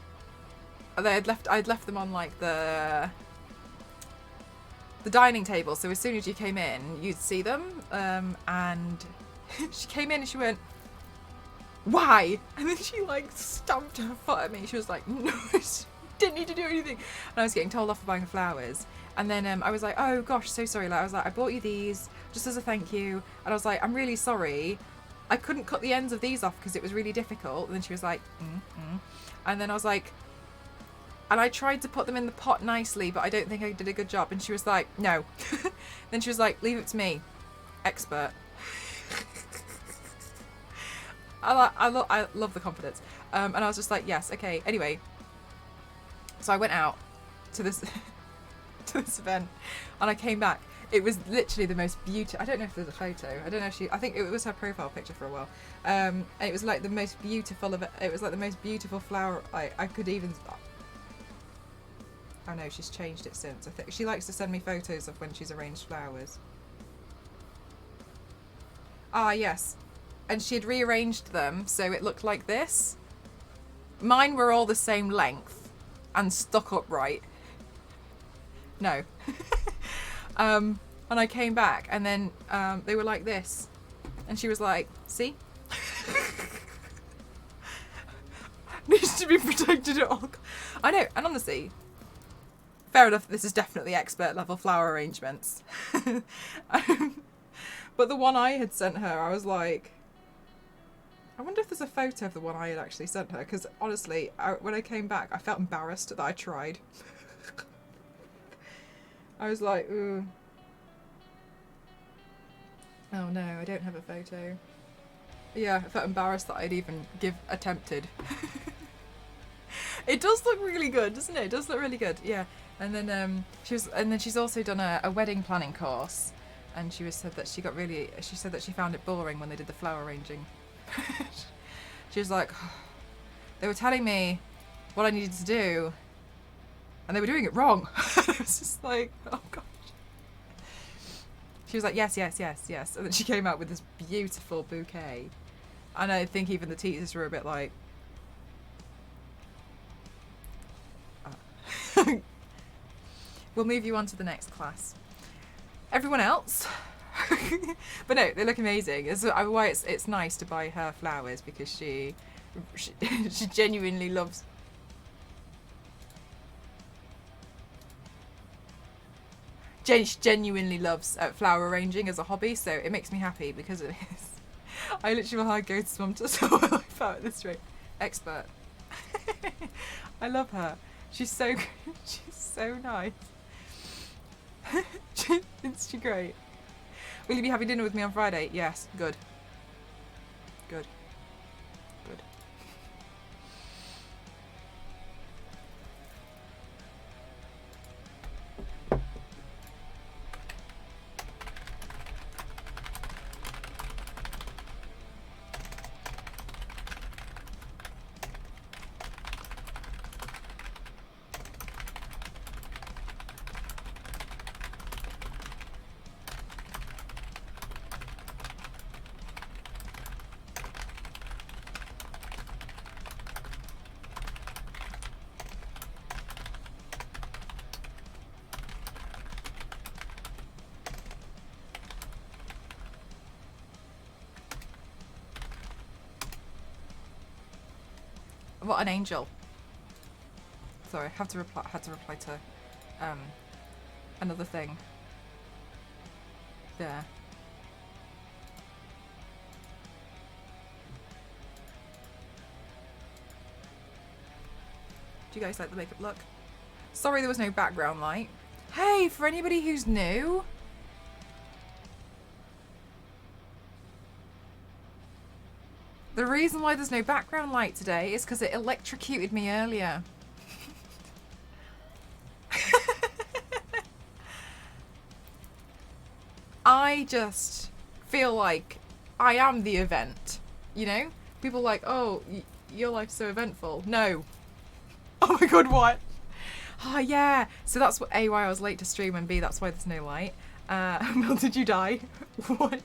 Speaker 1: I'd left them on like the dining table, so as soon as you came in you'd see them, and she came in and she went, why? And then she like stamped her foot at me. She was like, no, she didn't need to do anything. And I was getting told off for buying flowers, and then I was like, oh gosh, so sorry. Like I was like, I bought you these just as a thank you, and I was like, I'm really sorry, I couldn't cut the ends of these off because it was really difficult. And then she was like, and then I was like, and I tried to put them in the pot nicely, but I don't think I did a good job. And she was like, no. Then she was like, leave it to me, expert. I love the confidence. And I was just like, yes, okay. Anyway, so I went out to this to this event, and I came back. It was literally the most beautiful. I don't know if there's a photo. I don't know if I think it was her profile picture for a while. And it was like the most beautiful of it. It was like the most beautiful flower. I could even. Oh no, she's changed it since. I think she likes to send me photos of when she's arranged flowers. Ah, yes. And she had rearranged them so it looked like this. Mine were all the same length and stuck upright. No. And I came back and then they were like this. And she was like, see? Needs to be protected at all. I know, and honestly, fair enough, this is definitely expert level flower arrangements. But the one I had sent her, I was like, I wonder if there's a photo of the one I had actually sent her, because honestly, when I came back, I felt embarrassed that I tried. I was like, ooh. Oh no, I don't have a photo. Yeah, I felt embarrassed that I'd even attempted. It does look really good, doesn't it? It does look really good, yeah. And then she's also done a wedding planning course, and she said that she found it boring when they did the flower arranging. She was like, oh, they were telling me what I needed to do, and they were doing it wrong. I was just like, oh gosh. She was like, yes, yes, yes, yes. And then she came out with this beautiful bouquet. And I think even the teachers were a bit like, we'll move you on to the next class. Everyone else. But no, they look amazing. It's why it's nice to buy her flowers, because she genuinely loves. She genuinely loves flower arranging as a hobby, so it makes me happy because it is. I literally will go to mum to sort of life out at this rate. Expert. I love her. She's so nice. Isn't she great? Will you be having dinner with me on Friday? Yes. Good. Good. Good. What an angel. Sorry, I had to reply to another thing. There. Do you guys like the makeup look? Sorry there was no background light. Hey, for anybody who's new, the reason why there's no background light today is because it electrocuted me earlier. I just feel like I am the event, you know? People are like, oh, your life's so eventful. No. Oh my god, what? Oh yeah. So that's what, A, why I was late to stream, and B, that's why there's no light. Will, did you die? What?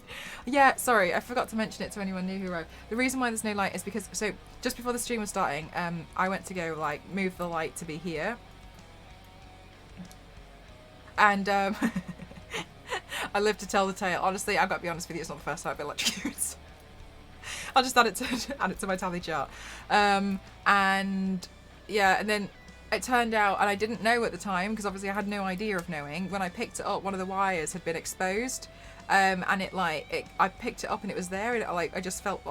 Speaker 1: Yeah, sorry, I forgot to mention it to anyone new who wrote. The reason why there's no light is because, so just before the stream was starting, I went to go like move the light to be here. And I live to tell the tale. Honestly, I've got to be honest with you, it's not the first time I've been electrocuted. I'll just add it to my tally chart. And yeah, and then it turned out, and I didn't know at the time because obviously I had no idea of knowing. When I picked it up, one of the wires had been exposed, and I picked it up and it was there, and I just felt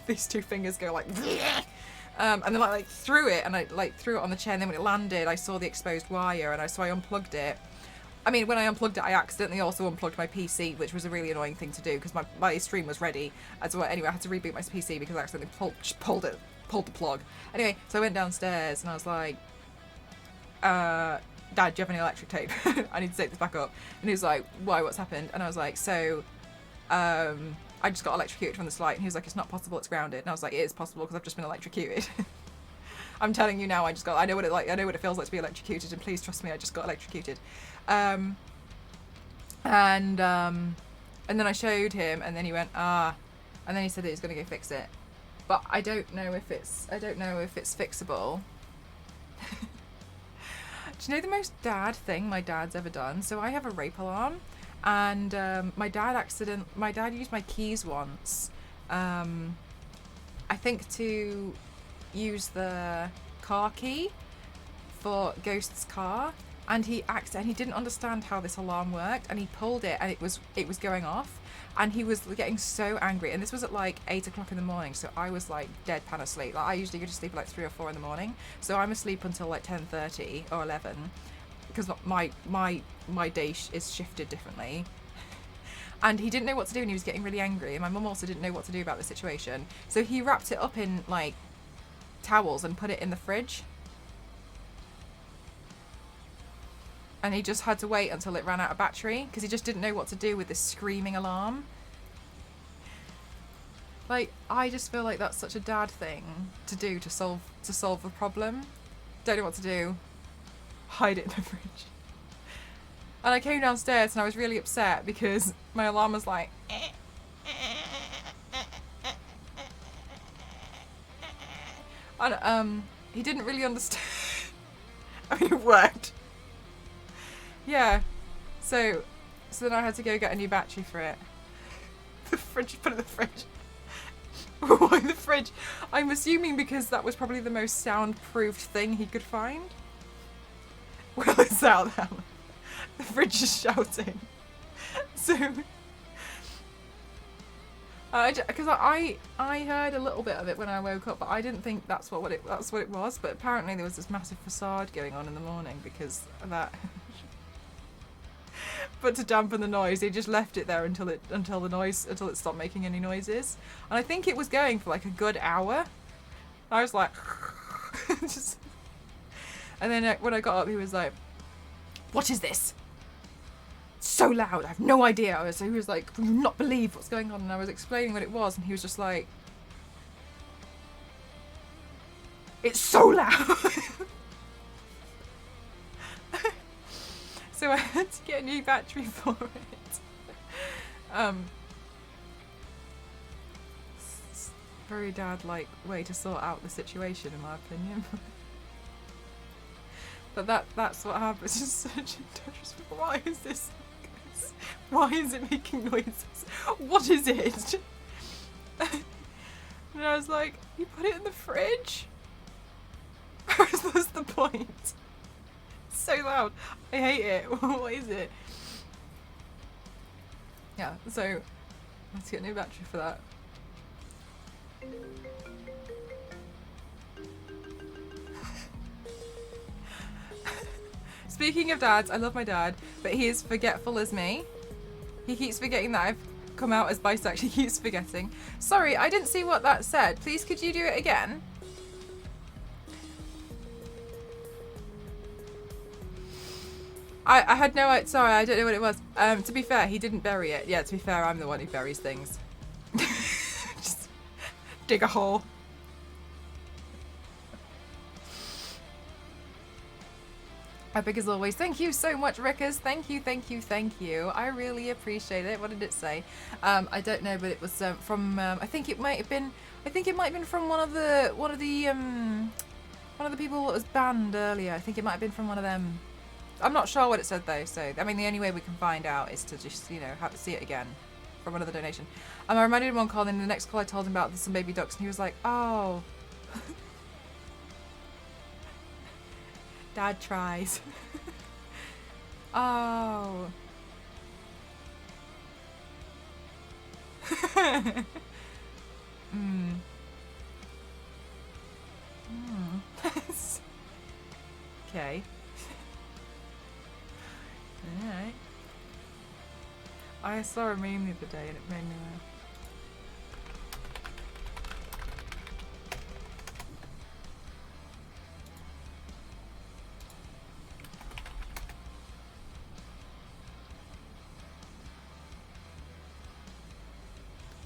Speaker 1: these two fingers go like, and then I like threw it, and I like threw it on the chair, and then when it landed, I saw the exposed wire, and I unplugged it. I mean, when I unplugged it, I accidentally also unplugged my PC, which was a really annoying thing to do because my stream was ready. And so anyway, I had to reboot my PC because I accidentally pulled the plug. Anyway, so I went downstairs and I was like, Dad, do you have any electric tape? I need to take this back up. And he was like, why, what's happened? And I was like, so, I just got electrocuted from this light. And he was like, it's not possible, it's grounded. And I was like, it is possible because I've just been electrocuted. I'm telling you now, I know what it feels like to be electrocuted, and please trust me, I just got electrocuted. And then I showed him, and then he went, and then he said that he's going to go fix it. But I don't know if it's fixable. Do you know the most dad thing my dad's ever done? So I have a rape alarm, and my dad used my keys once, I think to use the car key for Ghost's car, and he didn't understand how this alarm worked, and he pulled it, and it was going off, and he was getting so angry, and this was at like 8 o'clock in the morning, so I was like deadpan asleep. Like I usually go to sleep at like 3 or 4 in the morning, so I'm asleep until like 10:30 or 11 because my day is shifted differently. And he didn't know what to do, and he was getting really angry, and my mum also didn't know what to do about the situation, so he wrapped it up in like towels and put it in the fridge, and he just had to wait until it ran out of battery because he just didn't know what to do with this screaming alarm. Like, I just feel like that's such a dad thing to do to solve a problem. Don't know what to do. Hide it in the fridge. And I came downstairs and I was really upset because my alarm was like and he didn't really understand. I mean, it worked. Yeah. So then I had to go get a new battery for it. The fridge, put it in the fridge. Why the fridge? I'm assuming because that was probably the most soundproofed thing he could find. Well, it's out now. The fridge is shouting. So, because I heard a little bit of it when I woke up, but I didn't think that's what it was. But apparently there was this massive facade going on in the morning because of that. But to dampen the noise, they just left it there until it stopped making any noises. And I think it was going for like a good hour. I was like, just. And then when I got up, he was like, "What is this? It's so loud. I have no idea." So he was like, "Will you not believe what's going on?" And I was explaining what it was, and he was just like, "It's so loud." So I had to get a new battery for it. It's a very dad-like way to sort out the situation, in my opinion. But that's what happens. It's just such a dangerous. Why is this? Why is it making noises? What is it? And I was like, "You put it in the fridge?" That's the point. So loud. I hate it. What is it? Yeah, so let's get a new battery for that. Speaking of dads, I love my dad, but he is forgetful as me. He keeps forgetting that I've come out as bisexual. He keeps forgetting. Sorry, I didn't see what that said. Please, could you do it again? I had no... Sorry, I don't know what it was. To be fair, he didn't bury it. Yeah, to be fair, I'm the one who buries things. Just dig a hole. Epic as always. Thank you so much, Rickers. Thank you, thank you, thank you. I really appreciate it. What did it say? I don't know, but it was from. I think it might have been. I think it might have been from one of the people that was banned earlier. I think it might have been from one of them. I'm not sure what it said though. So I mean, the only way we can find out is to just have to see it again from another donation. I reminded him one call, and the next call I told him about some baby ducks, and he was like, "Oh." Dad tries. Oh. Okay. Alright. I saw a meme the other day and it made me laugh.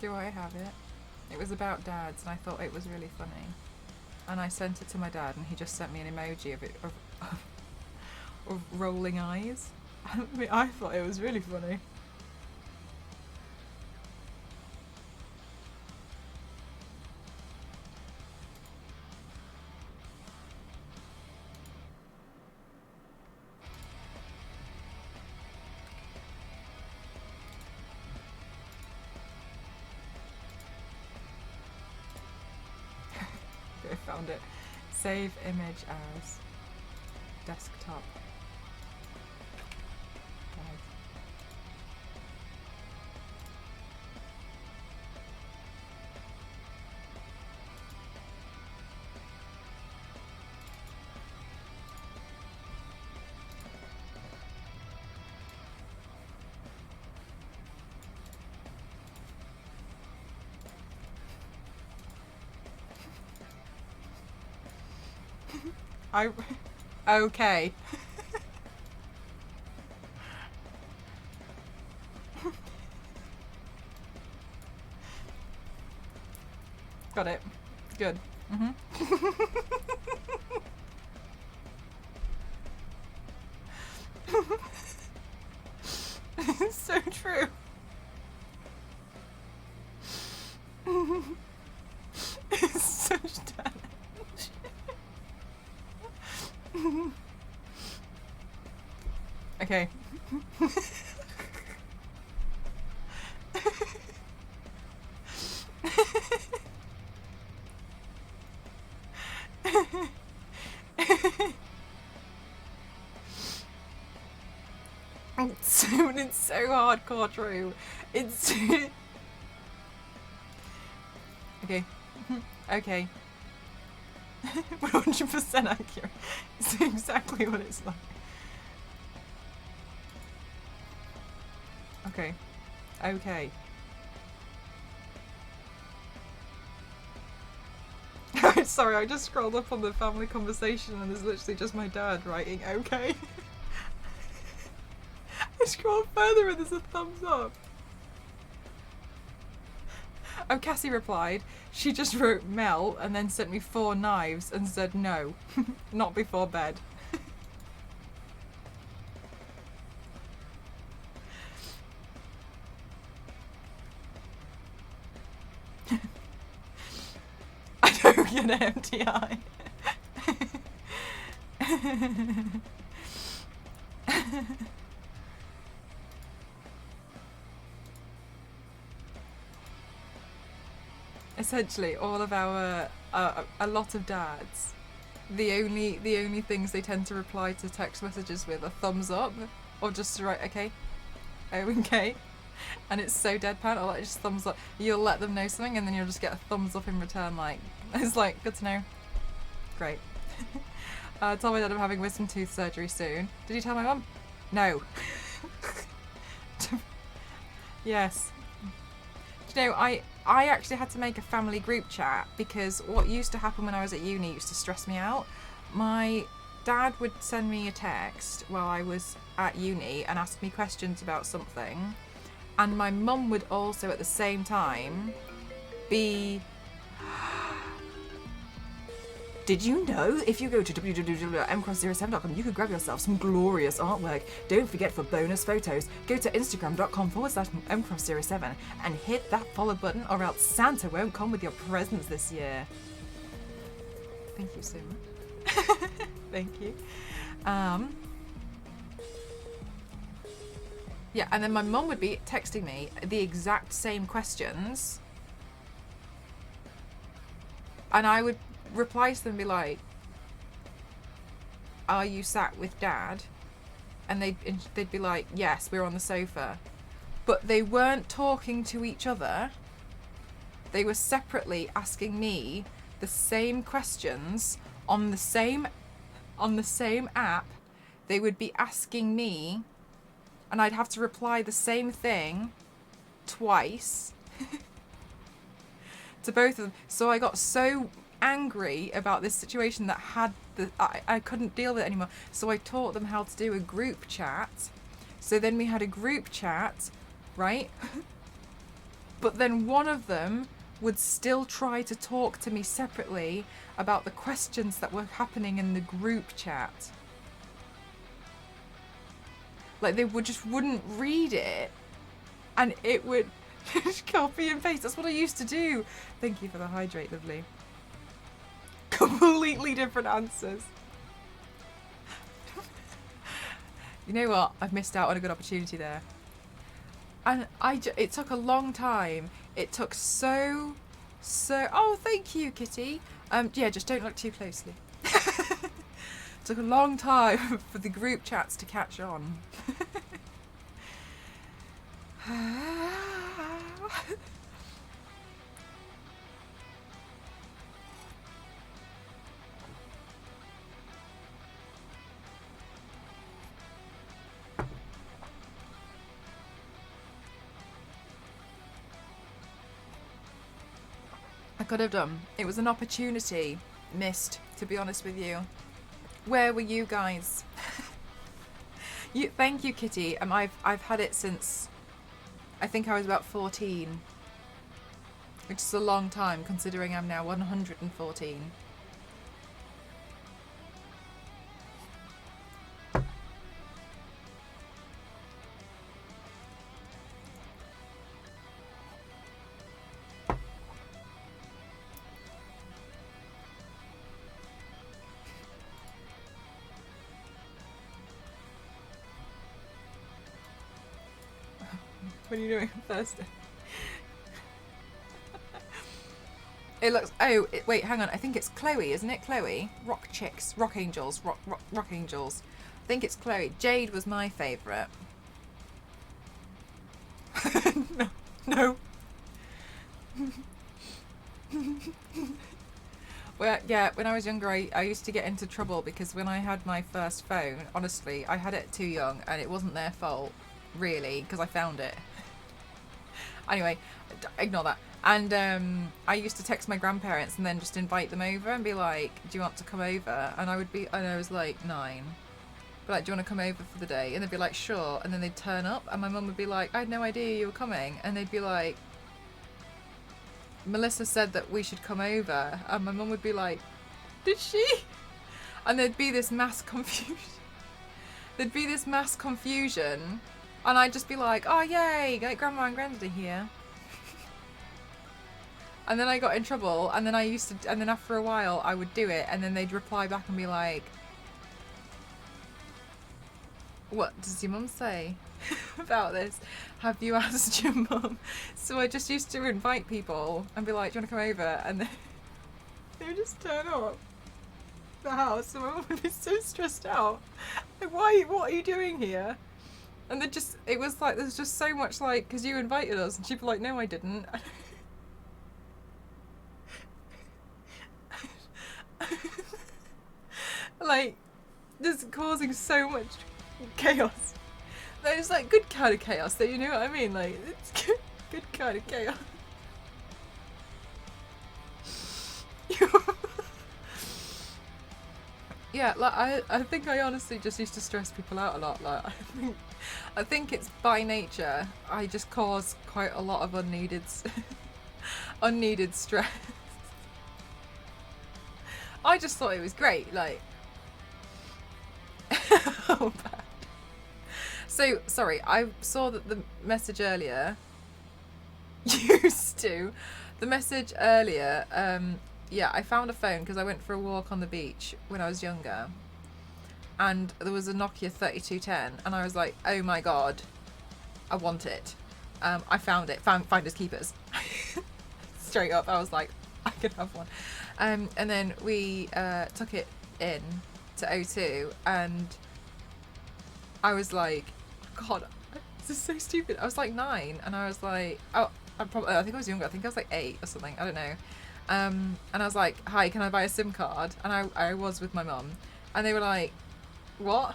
Speaker 1: Do I have it? It was about dads and I thought it was really funny. And I sent it to my dad and he just sent me an emoji of it of rolling eyes. I mean, I thought it was really funny. I found it. Save image as desktop. Okay. Got it. Good. It's so true. It's such damage. Okay. It's so hardcore true. It's okay. Okay. 100% accurate. It's exactly what it's like. Okay. Okay. Sorry, I just scrolled up on the family conversation and there's literally just my dad writing okay. I scroll further and there's a thumbs up. Cassie replied, she just wrote Mel and then sent me 4 knives and said no, not before bed. I don't get an MTI. Essentially, all of our a lot of dads, the only things they tend to reply to text messages with are thumbs up, or just to write okay, okay, and it's so deadpan. Or like just thumbs up. You'll let them know something, and then you'll just get a thumbs up in return. Like it's like good to know. Great. Told my dad I'm having wisdom tooth surgery soon. Did you tell my mum? No. Yes. Do you know, I actually had to make a family group chat because what used to happen when I was at uni used to stress me out. My dad would send me a text while I was at uni and ask me questions about something, and my mum would also at the same time be, did you know if you go to www.mcross07.com you could grab yourself some glorious artwork? Don't forget, for bonus photos, go to instagram.com/mcross07 and hit that follow button, or else Santa won't come with your presents this year. Thank you so much. Thank you. Yeah, and then my mum would be texting me the exact same questions, and I would reply to them and be like, are you sat with Dad? And they'd be like, yes, we're on the sofa. But they weren't talking to each other. They were separately asking me the same questions on the same app. They would be asking me, and I'd have to reply the same thing twice to both of them. So I got so angry about this situation that I couldn't deal with it anymore. So I taught them how to do a group chat. So then we had a group chat, right? But then one of them would still try to talk to me separately about the questions that were happening in the group chat. Like, they wouldn't read it, and it would copy and paste. That's what I used to do. Thank you for the hydrate, lovely. Completely different answers. You know what? I've missed out on a good opportunity there. And it took a long time. It took so. Oh, thank you, Kitty. Yeah, just don't look too closely. Took a long time for the group chats to catch on. I could have done. It was an opportunity missed, to be honest with you. Where were you guys? Thank you, Kitty. I've had it since I think I was about 14, which is a long time considering I'm now 114. What are you doing on Thursday? It looks. Oh, wait, hang on. I think it's Chloe, isn't it? Chloe? Rock Chicks. Rock Angels. Rock Angels. I think it's Chloe. Jade was my favourite. No. Well, yeah, when I was younger, I used to get into trouble because when I had my first phone, honestly, I had it too young, and it wasn't their fault, really, because I found it. Anyway, ignore that. And I used to text my grandparents and then just invite them over and be like, do you want to come over? And I was like 9. But like, do you want to come over for the day? And they'd be like, sure. And then they'd turn up and my mum would be like, I had no idea you were coming. And they'd be like, Melissa said that we should come over. And my mum would be like, did she? And there'd be this mass confusion. And I'd just be like, oh yay, like grandma and granddad are here. And then I got in trouble, and then and then after a while I would do it, and then they'd reply back and be like, what does your mum say about this? Have you asked your mum? So I just used to invite people and be like, do you want to come over? And they would just turn up the house, and my mum would be so stressed out. Like, what are you doing here? And it was like, there's just so much like, because you invited us, and she'd be like, no, I didn't. Like, just causing so much chaos. There's like good kind of chaos, though, you know what I mean? Like, it's good kind of chaos. Yeah, like I think I honestly just used to stress people out a lot. Like I think it's by nature. I just cause quite a lot of unneeded unneeded stress. I just thought it was great. Like, oh, bad. So sorry, I saw that the message earlier. Used to, the message earlier. Yeah, I found a phone because I went for a walk on the beach when I was younger, and there was a Nokia 3210, and I was like, oh my god, I want it. I found it. Finders keepers. Straight up, I was like, I can have one. And then we took it in to O2, and I was like, God, this is so stupid. I was like 9, and I was like, oh, I think I was younger. I think I was like 8 or something. I don't know. And I was like, hi, can I buy a SIM card? And I was with my mum, and they were like, what?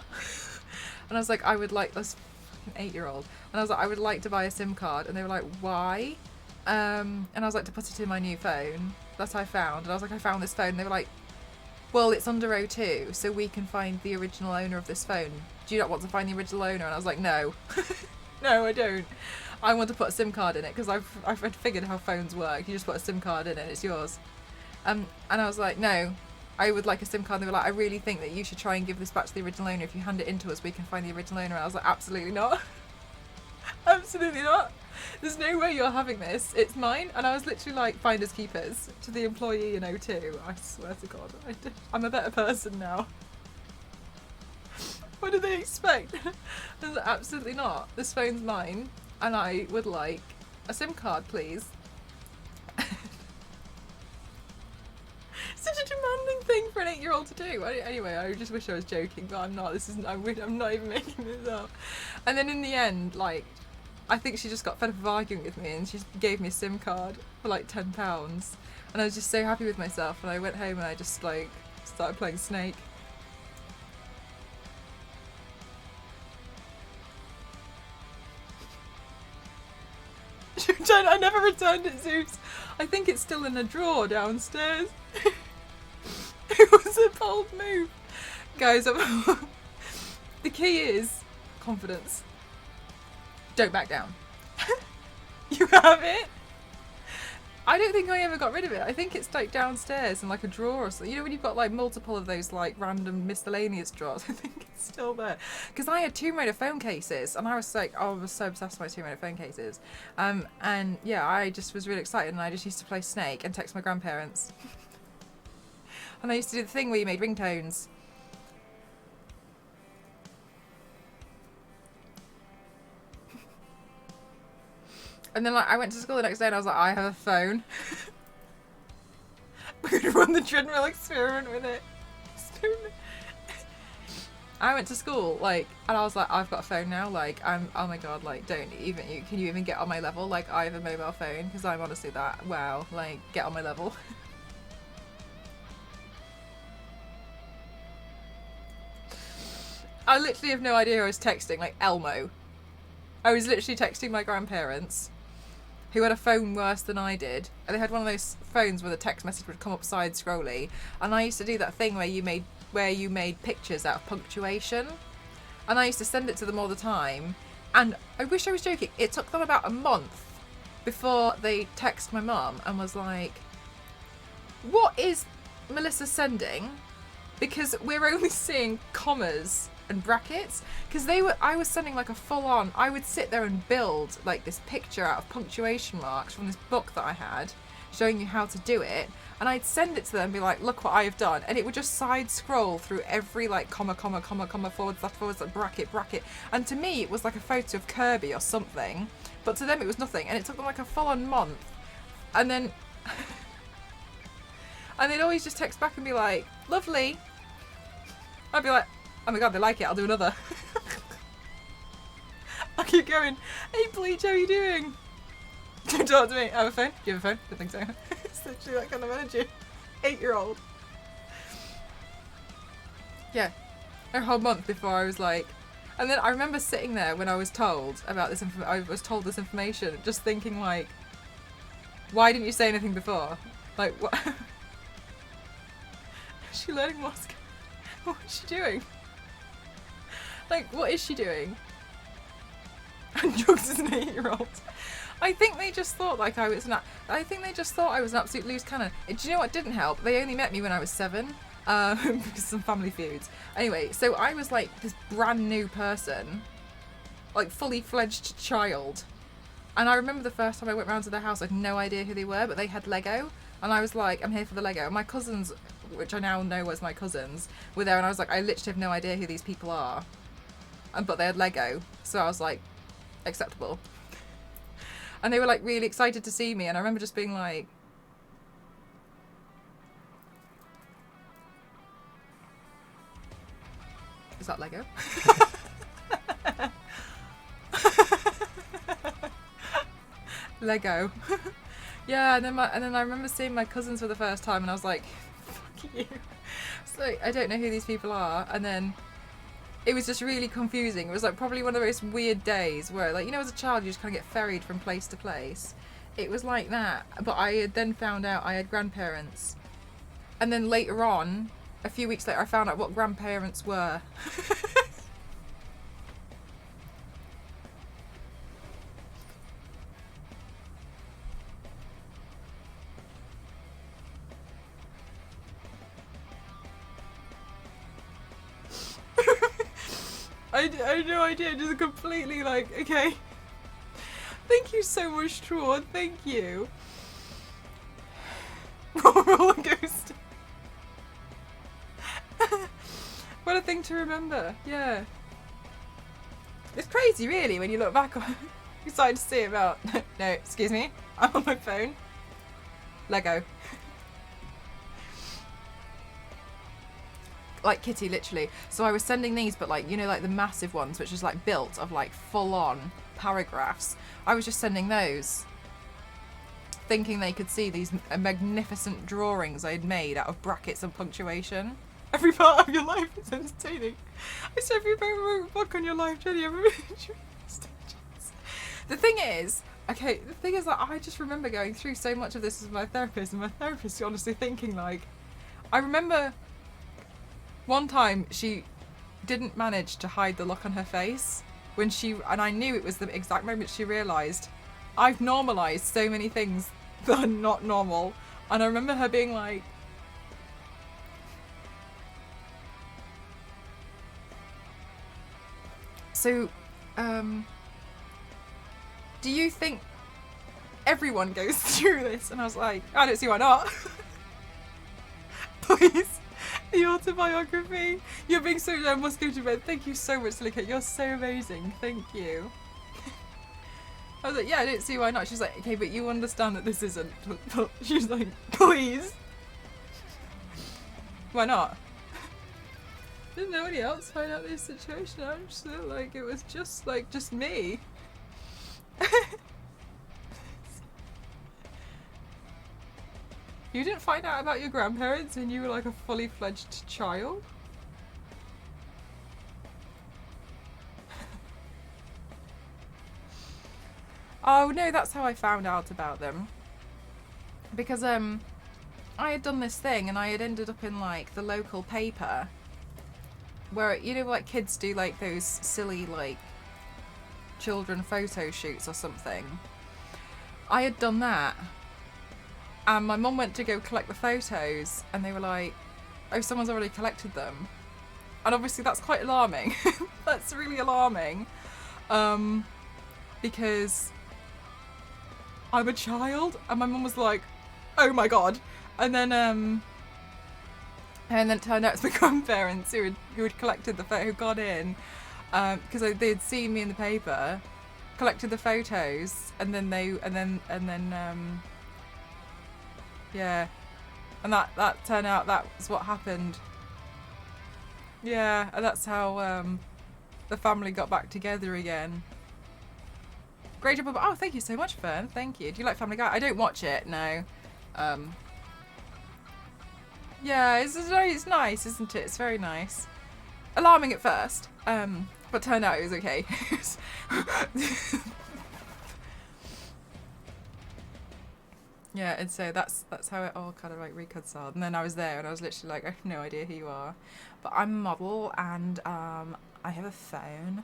Speaker 1: And I was like, I would like this fucking 8-year-old, and I was like, I would like to buy a SIM card, and they were like, why? And I was like, to put it in my new phone that I found, and I was like, I found this phone, and they were like, well, it's under O2, so we can find the original owner of this phone. Do you not want to find the original owner? And I was like, no. No, I don't. I want to put a SIM card in it, because I've figured how phones work. You just put a SIM card in it and it's yours. And I was like, no, I would like a SIM card. And they were like, I really think that you should try and give this back to the original owner. If you hand it in to us, we can find the original owner. And I was like, absolutely not. Absolutely not. There's no way you're having this. It's mine. And I was literally like, finders keepers to the employee in O2. I swear to God, I'm a better person now. What do they expect? I was like, absolutely not. This phone's mine, and I would like a SIM card, please. Such a demanding thing for an 8-year-old to do. Anyway, I just wish I was joking, but I'm not. I'm not even making this up. And then in the end, like, I think she just got fed up of arguing with me, and she gave me a SIM card for like £10, and I was just so happy with myself. And I went home and I just like started playing Snake. I never returned it, Zeus. I think it's still in a drawer downstairs. It was a bold move. Guys, the key is confidence. Don't back down. You have it? I don't think I ever got rid of it. I think it's like downstairs in like a drawer or something. You know when you've got like multiple of those like random miscellaneous drawers? I think it's still there. Because I had Tomb Raider phone cases, and I was like, oh, I was so obsessed with my Tomb Raider phone cases. And yeah, I just was really excited, and I just used to play Snake and text my grandparents. And I used to do the thing where you made ringtones. And then like I went to school the next day and I was like, I have a phone. We're gonna run the treadmill experiment with it. I went to school like, and I was like, I've got a phone now. Like oh my god, like can you even get on my level? Like I have a mobile phone, because I'm honestly that. Wow, like get on my level. I literally have no idea who I was texting. Like Elmo. I was literally texting my grandparents, who had a phone worse than I did, and they had one of those phones where the text message would come up side scrolly, and I used to do that thing where you made pictures out of punctuation, and I used to send it to them all the time, and I wish I was joking, it took them about a month before they texted my mum and was like, what is Melissa sending? Because we're only seeing commas and brackets, because I was sending like a full-on, I would sit there and build like this picture out of punctuation marks from this book that I had showing you how to do it, and I'd send it to them and be like, look what I have done, and it would just side scroll through every like comma, forward slash, bracket, and to me it was like a photo of Kirby or something, but to them it was nothing, and it took them like a full-on month, and then and they'd always just text back and be like, lovely. I'd be like, oh my god, they like it, I'll do another. I'll keep going. Hey Bleach, how are you doing? Don't talk to me. I have a phone. Do you have a phone? Don't think so. It's literally that kind of energy. 8-year-old. Yeah. A whole month before I was like... And then I remember sitting there when I was told about this I was told this information, just thinking like, why didn't you say anything before? Like, what? Is she learning Morse code? What's she doing? Like, what is she doing? And drugs as an 8-year-old. I think they just thought like I was I think they just thought I was an absolute loose cannon. Do you know what didn't help? They only met me when I was 7. Because of some family feuds. Anyway, so I was like this brand new person. Like fully fledged child. And I remember the first time I went round to their house, I had no idea who they were, but they had Lego. And I was like, I'm here for the Lego. And my cousins, which I now know as my cousins, were there. And I was like, I literally have no idea who these people are. But they had Lego. So I was like, acceptable. And they were like really excited to see me. And I remember just being like, is that Lego? Lego. Yeah, and then I remember seeing my cousins for the first time, and I was like, "Fuck you!" So I don't know who these people are, and then it was just really confusing. It was like probably one of those weird days where, like, you know, as a child you just kind of get ferried from place to place. It was like that, but I had then found out I had grandparents, and then later on, a few weeks later, I found out what grandparents were. I had no idea, just completely like, okay. Thank you so much, Troy, thank you. Roller coaster. What a thing to remember, yeah. It's crazy, really, when you look back on it. You started to see about. No, excuse me, I'm on my phone. Lego. Like Kitty, literally. So I was sending these, but like, you know, like the massive ones, which is like built of like full-on paragraphs. I was just sending those, thinking they could see these magnificent drawings I'd made out of brackets and punctuation. Every part of your life is entertaining. I said, if you've ever wrote a book on your life journey, ever The thing is that I just remember going through so much of this with my therapist, and my therapist honestly thinking like, I remember one time she didn't manage to hide the look on her face when and I knew it was the exact moment she realised, I've normalised so many things that are not normal. And I remember her being like, so, do you think everyone goes through this? And I was like, I don't see why not. Please. The autobiography. You're being so. I must go to bed. Thank you so much, Silicate. You're so amazing. Thank you. I was like, yeah, I don't see why not. She's like, okay, but you understand that this isn't. She's like, please. Why not? Didn't nobody else find out this situation? I just felt like it was just me. You didn't find out about your grandparents when you were like a fully fledged child? Oh no, that's how I found out about them. Because I had done this thing and I had ended up in like the local paper where, you know, like kids do like those silly like children photo shoots or something. I had done that. And my mum went to go collect the photos and they were like, oh, someone's already collected them. And obviously that's quite alarming. That's really alarming. Because I'm a child and my mum was like, oh my god. And then it turned out it's my grandparents who had collected the photo, who got in, because they had seen me in the paper, collected the photos, and then yeah, and that turned out that was what happened. Yeah, and that's how the family got back together again. Great job. Oh, thank you so much, Fern. Thank you. Do you like Family Guy? I don't watch it, no. Yeah, it's nice, isn't it? It's very nice. Alarming at first, but turned out it was okay. Yeah, and so that's how it all kind of like reconciled. And then I was there, and I was literally like, I have no idea who you are, but I'm a model, and I have a phone.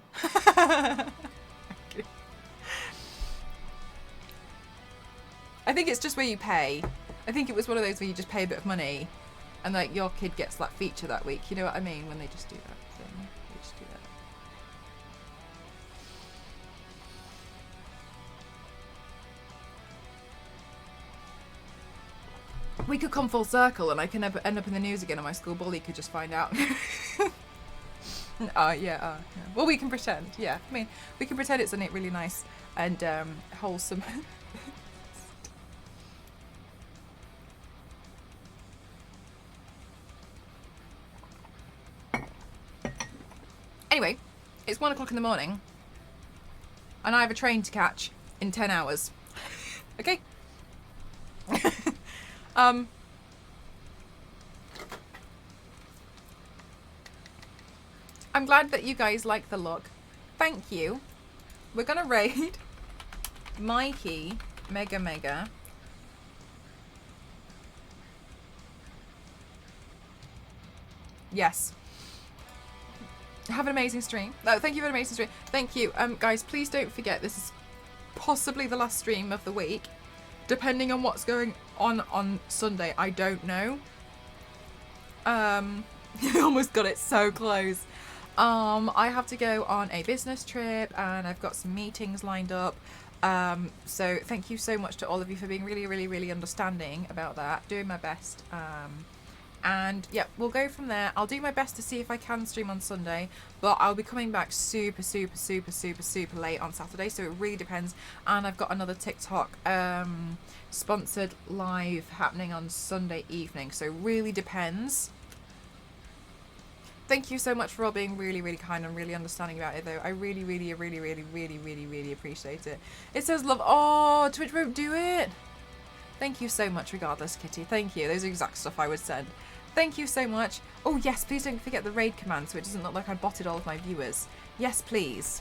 Speaker 1: I think it's just where you pay. I think it was one of those where you just pay a bit of money, and like your kid gets that feature that week. You know what I mean? When they just do that thing, they just do that. We could come full circle, and I can end up in the news again, and my school bully could just find out. Yeah. Well, we can pretend. Yeah, I mean, we can pretend it's something really nice and wholesome. Anyway, it's 1 o'clock in the morning, and I have a train to catch in 10 hours. Okay? I'm glad that you guys like the look. Thank you. We're gonna raid Mikey Mega. Yes. Have an amazing stream. Oh, thank you for an amazing stream. Thank you. Guys, please don't forget, this is possibly the last stream of the week. Depending on what's going on Sunday, I don't know. I almost got it so close. I have to go on a business trip, and I've got some meetings lined up. So thank you so much to all of you for being really understanding about that. Doing my best. And yeah, we'll go from there. I'll do my best to see if I can stream on Sunday, but I'll be coming back super late on Saturday, so it really depends. And I've got another TikTok sponsored live happening on Sunday evening, so it really depends. Thank you so much for all being really kind and really understanding about it, though. I really appreciate it. It says love. Oh, Twitch won't do it. Thank you so much regardless, Kitty. Thank you. Those are exact stuff I would send. Thank you so much. Oh, yes, please don't forget the raid command so it doesn't look like I botted all of my viewers. Yes, please.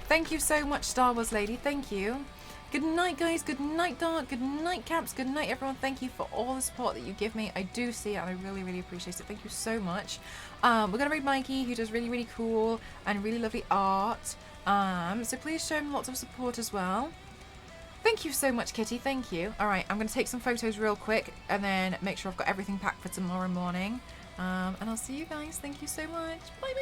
Speaker 1: Thank you so much, Star Wars Lady. Thank you. Good night, guys. Good night, Dark. Good night, Caps. Good night, everyone. Thank you for all the support that you give me. I do see it, and I really appreciate it. Thank you so much. We're going to raid Mikey, who does really cool and really lovely art. So please show him lots of support as well. Thank you so much, Kitty. Thank you. All right, I'm going to take some photos real quick and then make sure I've got everything packed for tomorrow morning. And I'll see you guys. Thank you so much. Bye.